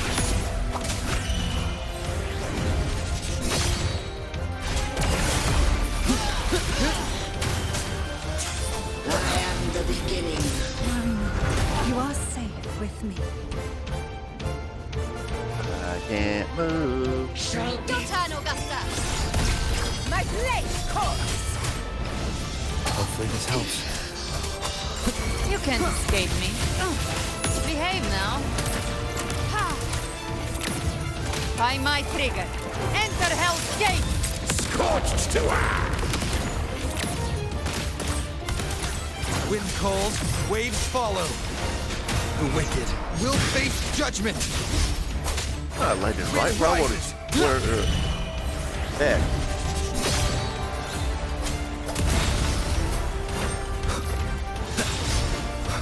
I am the beginning. You are safe with me. I can't move. Your turn, Augusta. My blade course! Hopefully this helps. You can't escape me. Behave now. By my trigger. Enter Hell's Gate! Scorched to earth! Wind calls, waves follow. The wicked will face judgment. I landed right where I wanted. There.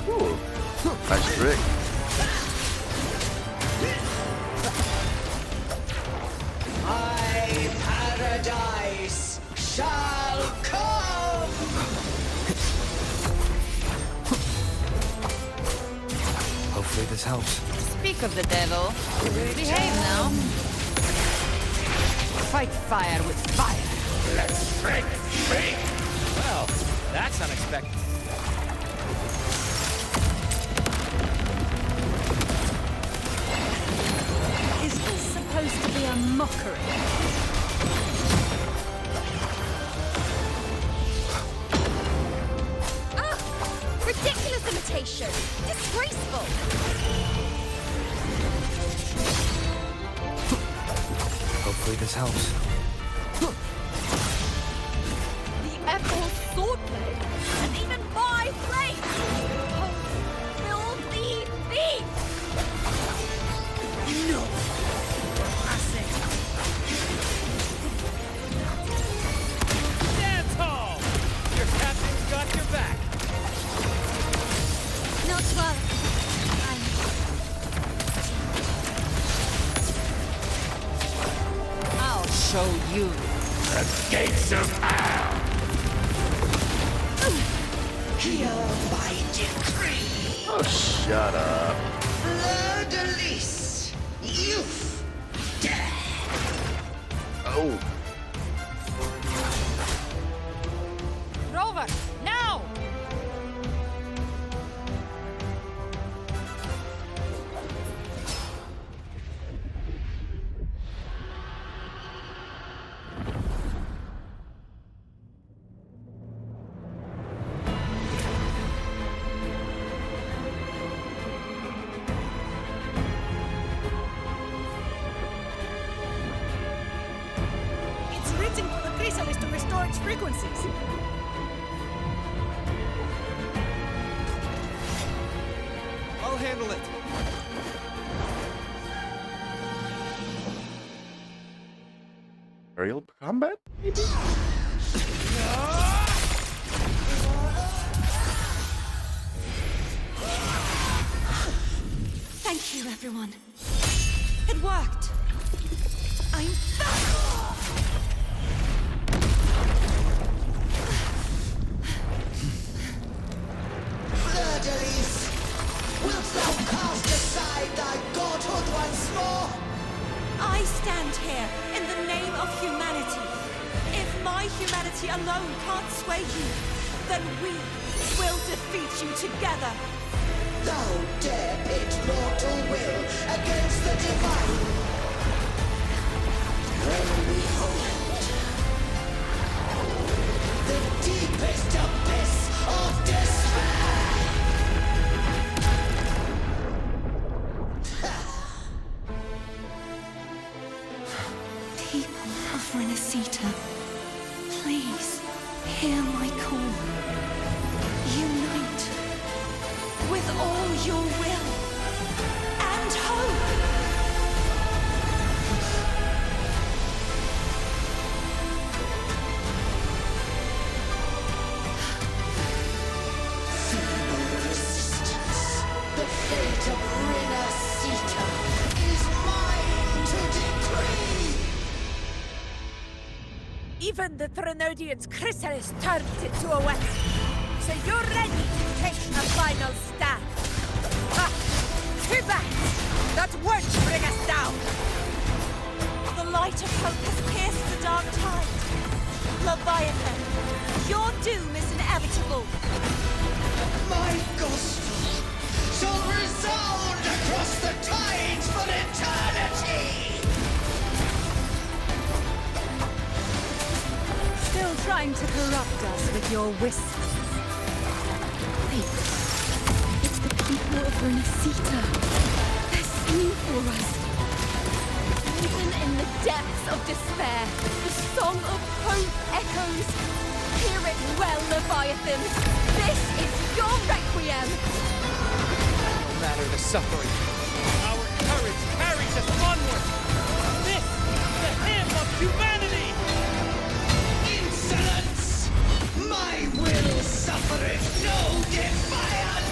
Ooh, nice trick. My paradise shall come! Hopefully this helps. Speak of the devil. Behave now. Fight fire with fire. Let's break free! Well, that's unexpected. Is this supposed to be a mockery? Ridiculous imitation! Disgraceful! Hopefully this helps. The Emerald Swordblade! And even my blade! Oh, filthy thief! No! Dance hall! Your captain's got your back. Not well. I'll show you. The gates of hell! Here by decree. Oh, shut up. Fleur-de-Lis, youth, dead. Oh. Rover, now! reaching for the chrysalis to restore its frequencies. I'll handle it. Aerial combat, maybe? Thank you, everyone. It worked. I'm back! Verdelis, wilt thou cast aside thy godhood once more? I stand here in the name of humanity. If my humanity alone can't sway you, then we will defeat you together. Thou dare pit mortal will against the divine. When we hold the deepest abyss of despair. People of Renacita, please hear my call. Unite with all your will and hope. Feeble resistance. The fate of Renacita is mine to decree. Even the Trinodian's chrysalis turned into a weapon. So you're ready to take a final stand. Ha! Too bad! That won't bring us down! The light of hope has pierced the dark tide. Leviathan, your doom is inevitable. My gospel shall resound across the tides for eternity! Still trying to corrupt us with your whispers. Wait. It's the people of Renacita. They're singing for us. Even in the depths of despair, the song of hope echoes. Hear it well, Leviathan. This is your requiem. No matter the suffering, our courage carries us onward. This is the hymn of humanity. Insolence! My will suffereth no defiance!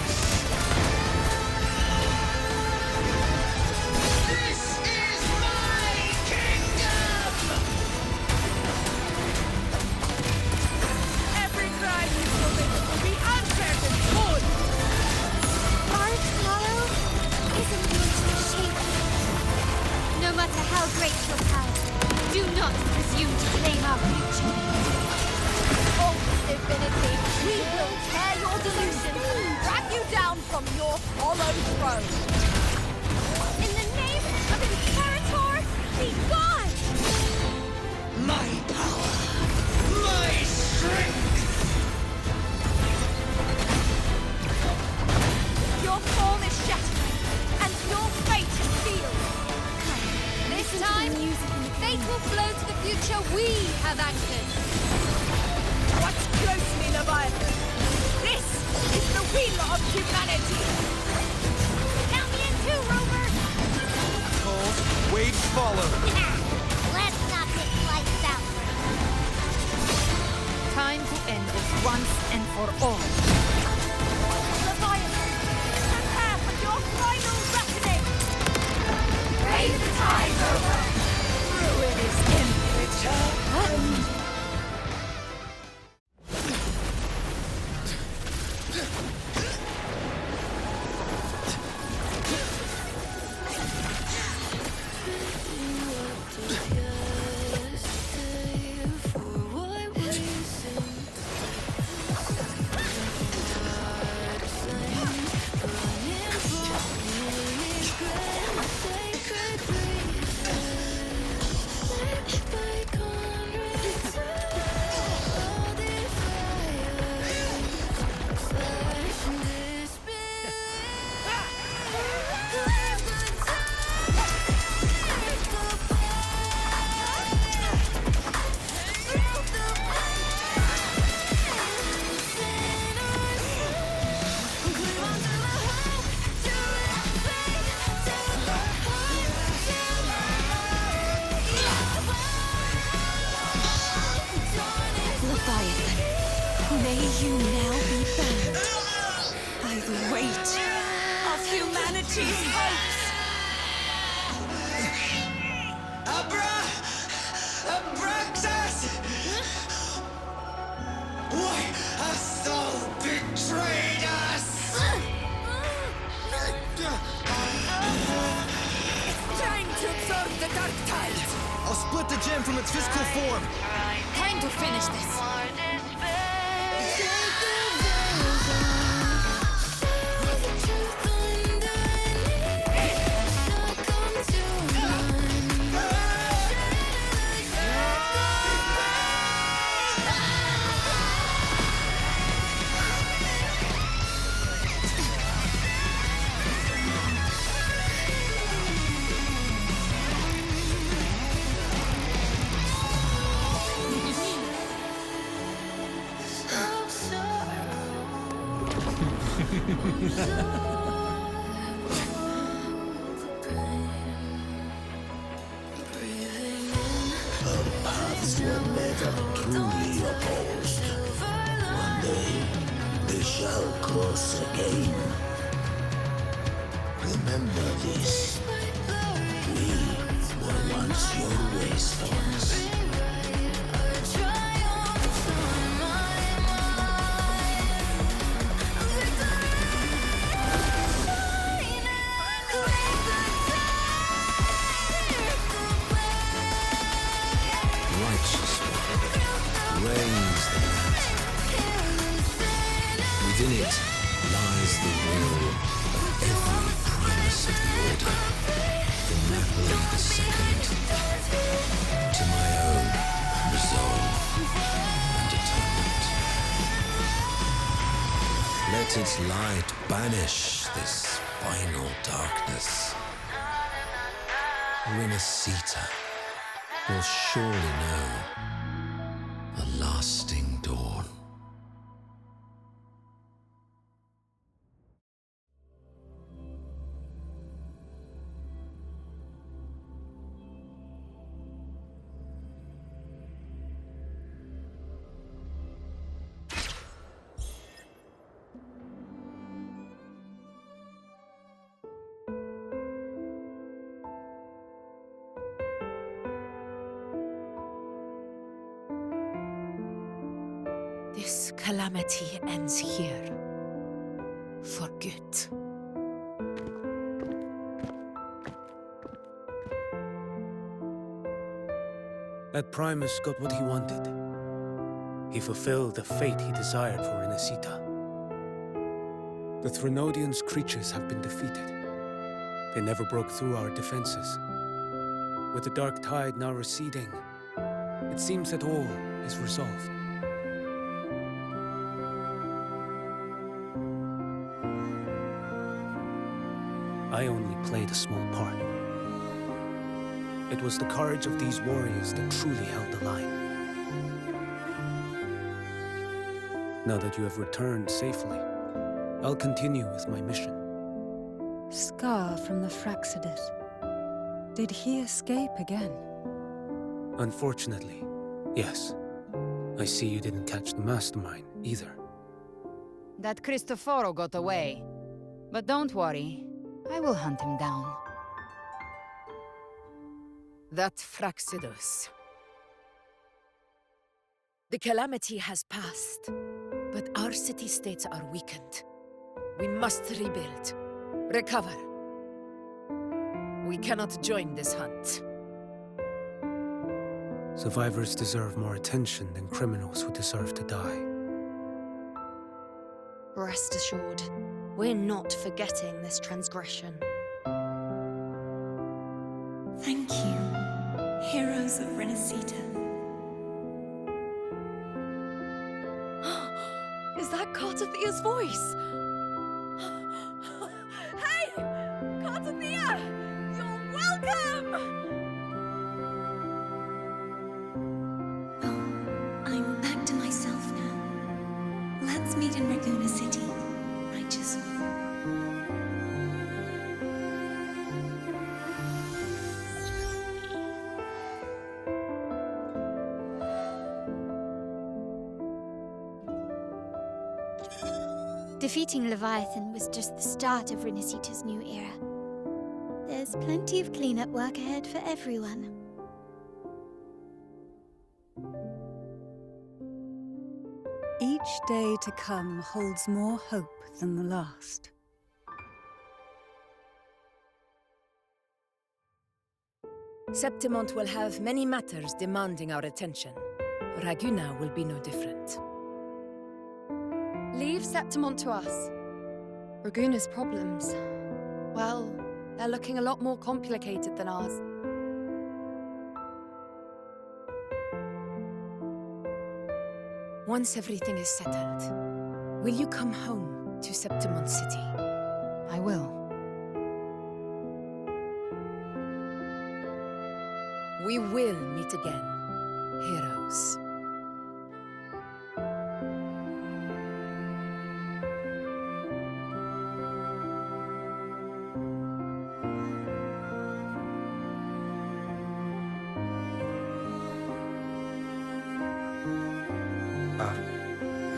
This is my kingdom! Every crime you commit will be answered in full! Our tomorrow isn't going to be shaken. No matter how great your power, do not presume to claim our future. Oh, divinity, we will tear your delusions and drag you down from your hollow throne. In the name of Imperator, be gone! My power! My strength! Your form is shattered, and your fate is sealed. This time, fate will flow to the future we have anchored. Watch closely, Leviathan! This is the will of humanity! Count me in too, Rover! Cold, waves follow. Let's not get lights out. Time to end this once and for all. Leviathan, prepare for your final reckoning! Raise the tide, Rover! Ruin is in return! May you now be bound by the weight of humanity's hopes. Abraxas! Why has Sol betrayed us? Time to absorb the dark tide! I'll split the gem from its physical form. Time to finish this! Our paths were never truly opposed. One day, they shall cross again. Remember this. We were once your wastelands. Righteous one, reigns the land. Within it lies the will of every primus of the Order, from Napoli II to my own resolve and atonement. Let its light banish this final darkness. Renacita will surely know a lasting dawn. This calamity ends here. For good. That Primus got what he wanted. He fulfilled the fate he desired for Renacita. The Threnodians' creatures have been defeated. They never broke through our defenses. With the dark tide now receding, it seems that all is resolved. I only played a small part. It was the courage of these warriors that truly held the line. Now that you have returned safely, I'll continue with my mission. Scar from the Fraxidus. Did he escape again? Unfortunately, yes. I see you didn't catch the mastermind either. That Cristoforo got away. But don't worry, I will hunt him down. That Fraxidus. The calamity has passed, but our city-states are weakened. We must rebuild, recover. We cannot join this hunt. Survivors deserve more attention than criminals who deserve to die. Rest assured, we're not forgetting this transgression. Thank you, heroes of Renacita. Is that Cartathia's voice? Hey! Cartathia! You're welcome! I'm back to myself now. Let's meet in Raguna City, righteous one. Defeating Leviathan was just the start of Renacita's new era. There's plenty of cleanup work ahead for everyone. Each day to come holds more hope than the last. Septimont will have many matters demanding our attention. Raguna will be no different. Leave Septimont to us. Raguna's problems, well, they're looking a lot more complicated than ours. Once everything is settled, will you come home to Septimont City? I will. We will meet again, heroes.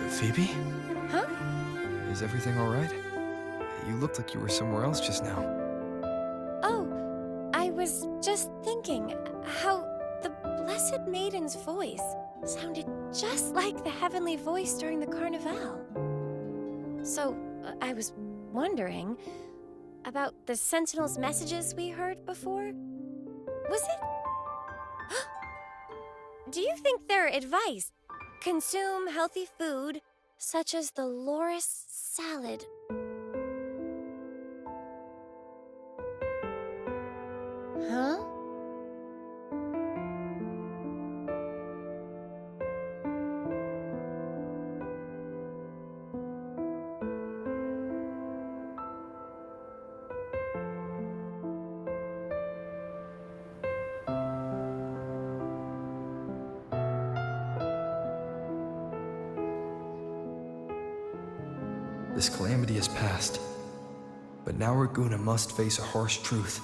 Phoebe? Huh? Is everything all right? You looked like you were somewhere else just now. Oh, I was just thinking how the Blessed Maiden's voice sounded just like the heavenly voice during the Carnival. So, I was wondering about the Sentinel's messages we heard before. Was it? Do you think their advice, consume healthy food, such as the loris salad? Huh? This calamity has passed, but now Raguna must face a harsh truth.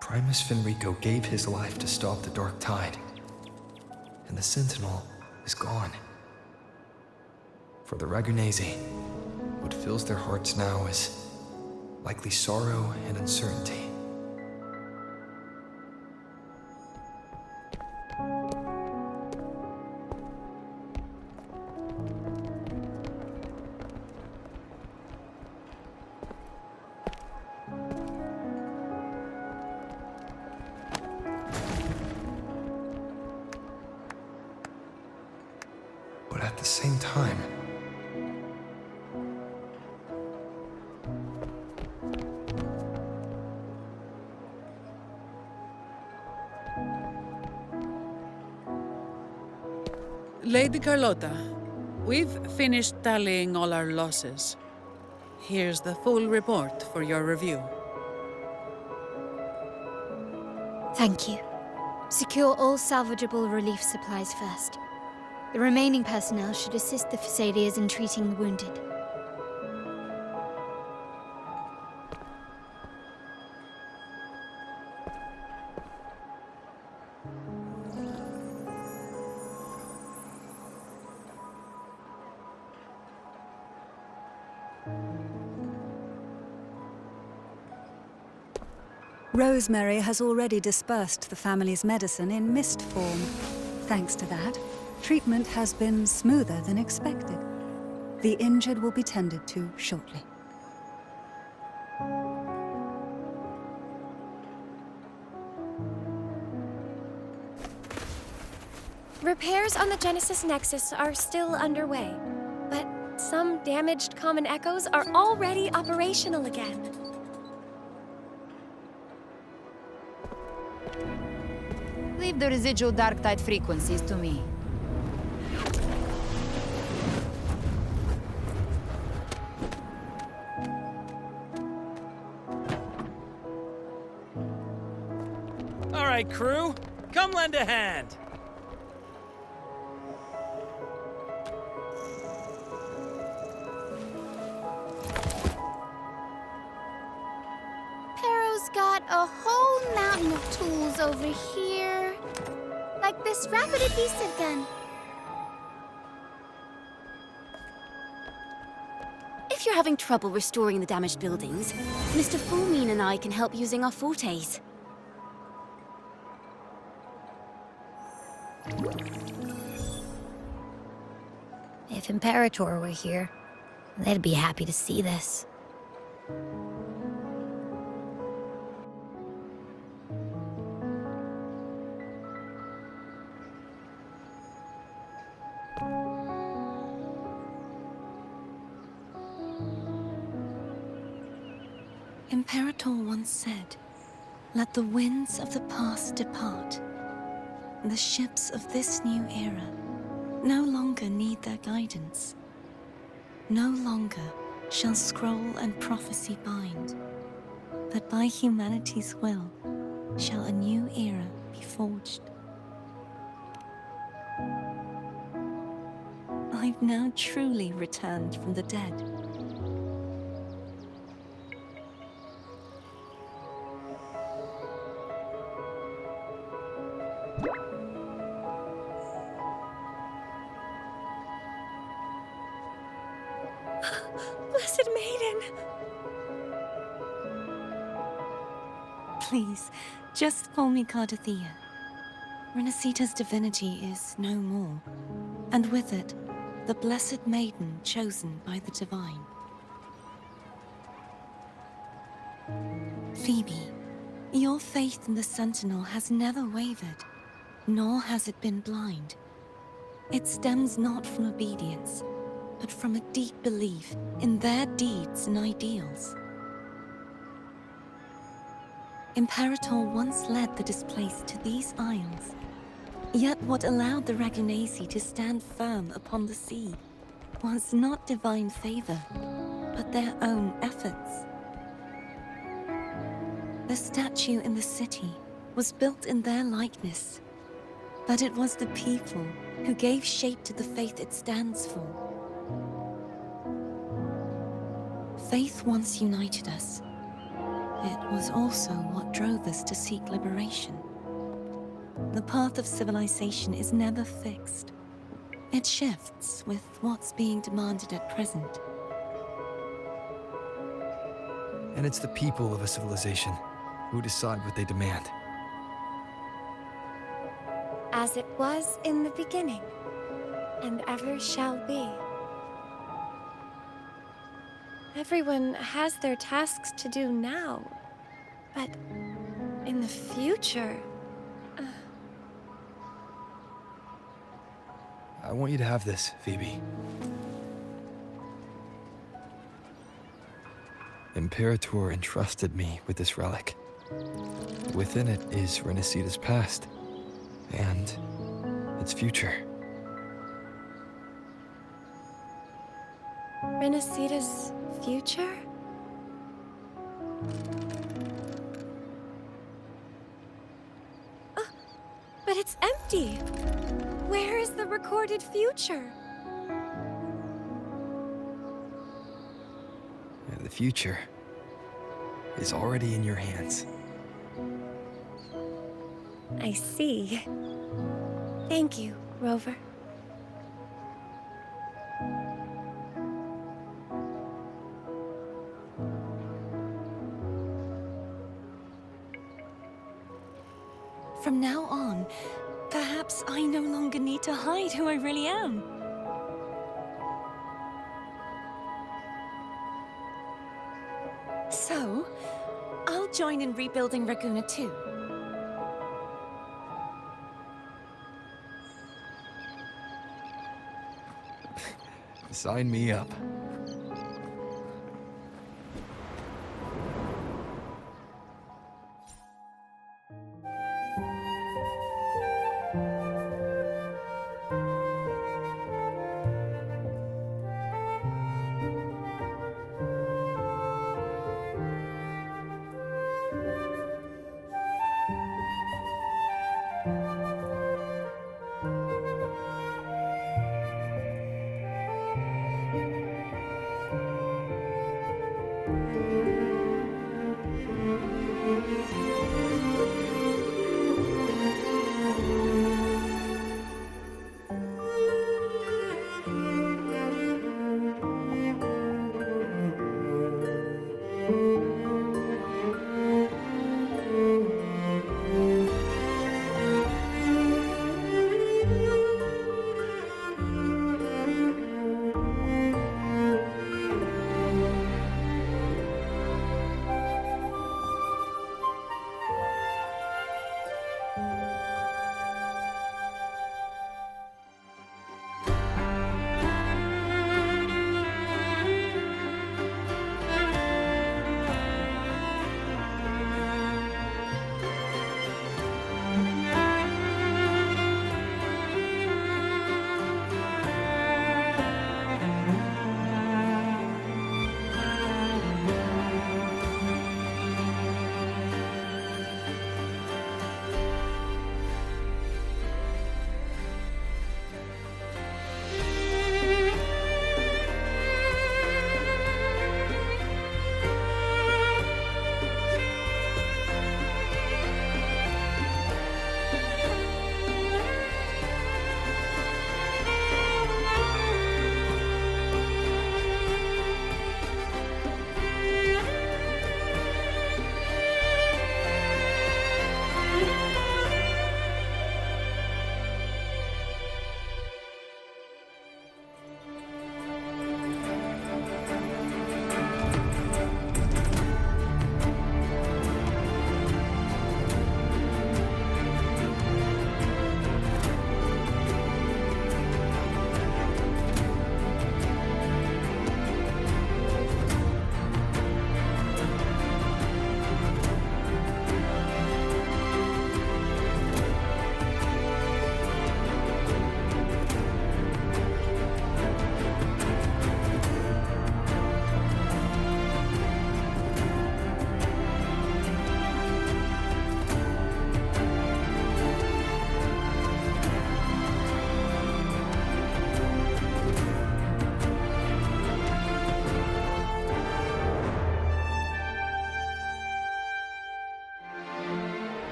Primus Finrico gave his life to stop the Dark Tide, and the Sentinel is gone. For the Ragunesi, what fills their hearts now is likely sorrow and uncertainty. But at the same time, Lady Carlotta, we've finished tallying all our losses. Here's the full report for your review. Thank you. Secure all salvageable relief supplies first. The remaining personnel should assist the Phasaelias in treating the wounded. Rosemary has already dispersed the family's medicine in mist form. Thanks to that, treatment has been smoother than expected. The injured will be tended to shortly. Repairs on the Genesis Nexus are still underway, but some damaged common echoes are already operational again. Leave the residual dark tide frequencies to me. All right, crew, come lend a hand. Pero's got a whole mountain of tools over here. Like this rapid adhesive gun. If you're having trouble restoring the damaged buildings, Mr. Fullmean and I can help using our fortes. If Imperator were here, they'd be happy to see this. Imperator once said, "Let the winds of the past depart. The ships of this new era no longer need their guidance. No longer shall scroll and prophecy bind, but by humanity's will shall a new era be forged." I've now truly returned from the dead. Blessed Maiden! Please, just call me Cardathea. Renacita's divinity is no more, and with it, the Blessed Maiden chosen by the Divine. Phoebe, your faith in the Sentinel has never wavered, nor has it been blind. It stems not from obedience, but from a deep belief in their deeds and ideals. Imperator once led the displaced to these isles. Yet what allowed the Ragunasi to stand firm upon the sea was not divine favor, but their own efforts. The statue in the city was built in their likeness, but it was the people who gave shape to the faith it stands for. Faith once united us. It was also what drove us to seek liberation. The path of civilization is never fixed. It shifts with what's being demanded at present. And it's the people of a civilization who decide what they demand. As it was in the beginning, and ever shall be. Everyone has their tasks to do now, but in the future... I want you to have this, Phoebe. Imperator entrusted me with this relic. Within it is Renacita's past, and its future. Renacita's future? Oh, but it's empty! Where is the recorded future? The future is already in your hands. I see. Thank you, Rover. From now on, perhaps I no longer need to hide who I really am. So, I'll join in rebuilding Raguna too. Sign me up.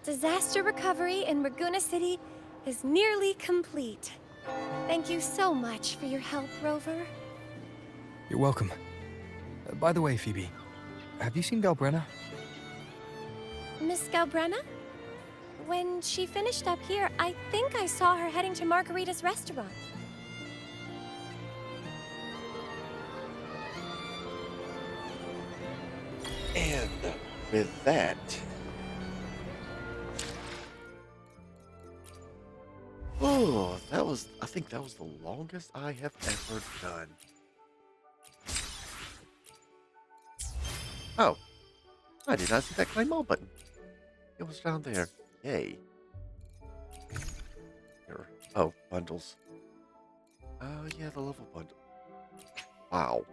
Disaster recovery in Raguna City is nearly complete. Thank you so much for your help, Rover. You're welcome. By the way, Phoebe, have you seen Galbrenna? Miss Galbrenna? When she finished up here, I think I saw her heading to Margarita's restaurant. And with that, I think that was the longest I have ever done. Oh, I did not see that claim all button. It was down there. Yay. Here. Oh, bundles. Oh, yeah, the level bundle. Wow.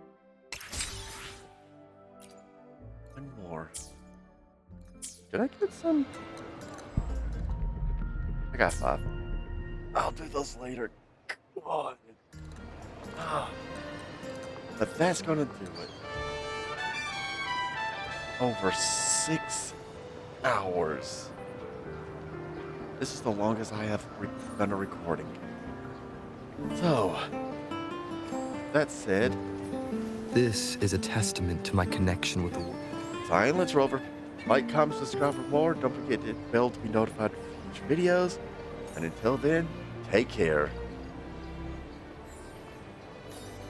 One more. Did I get some? I got 5. I'll do those later. Come on. But that's gonna do it. Over 6 hours. This is the longest I have done a recording. So, that said, this is a testament to my connection with the world. Silence, Rover. Like, comment, subscribe for more. Don't forget to hit the bell to be notified of future videos. And until then, take care.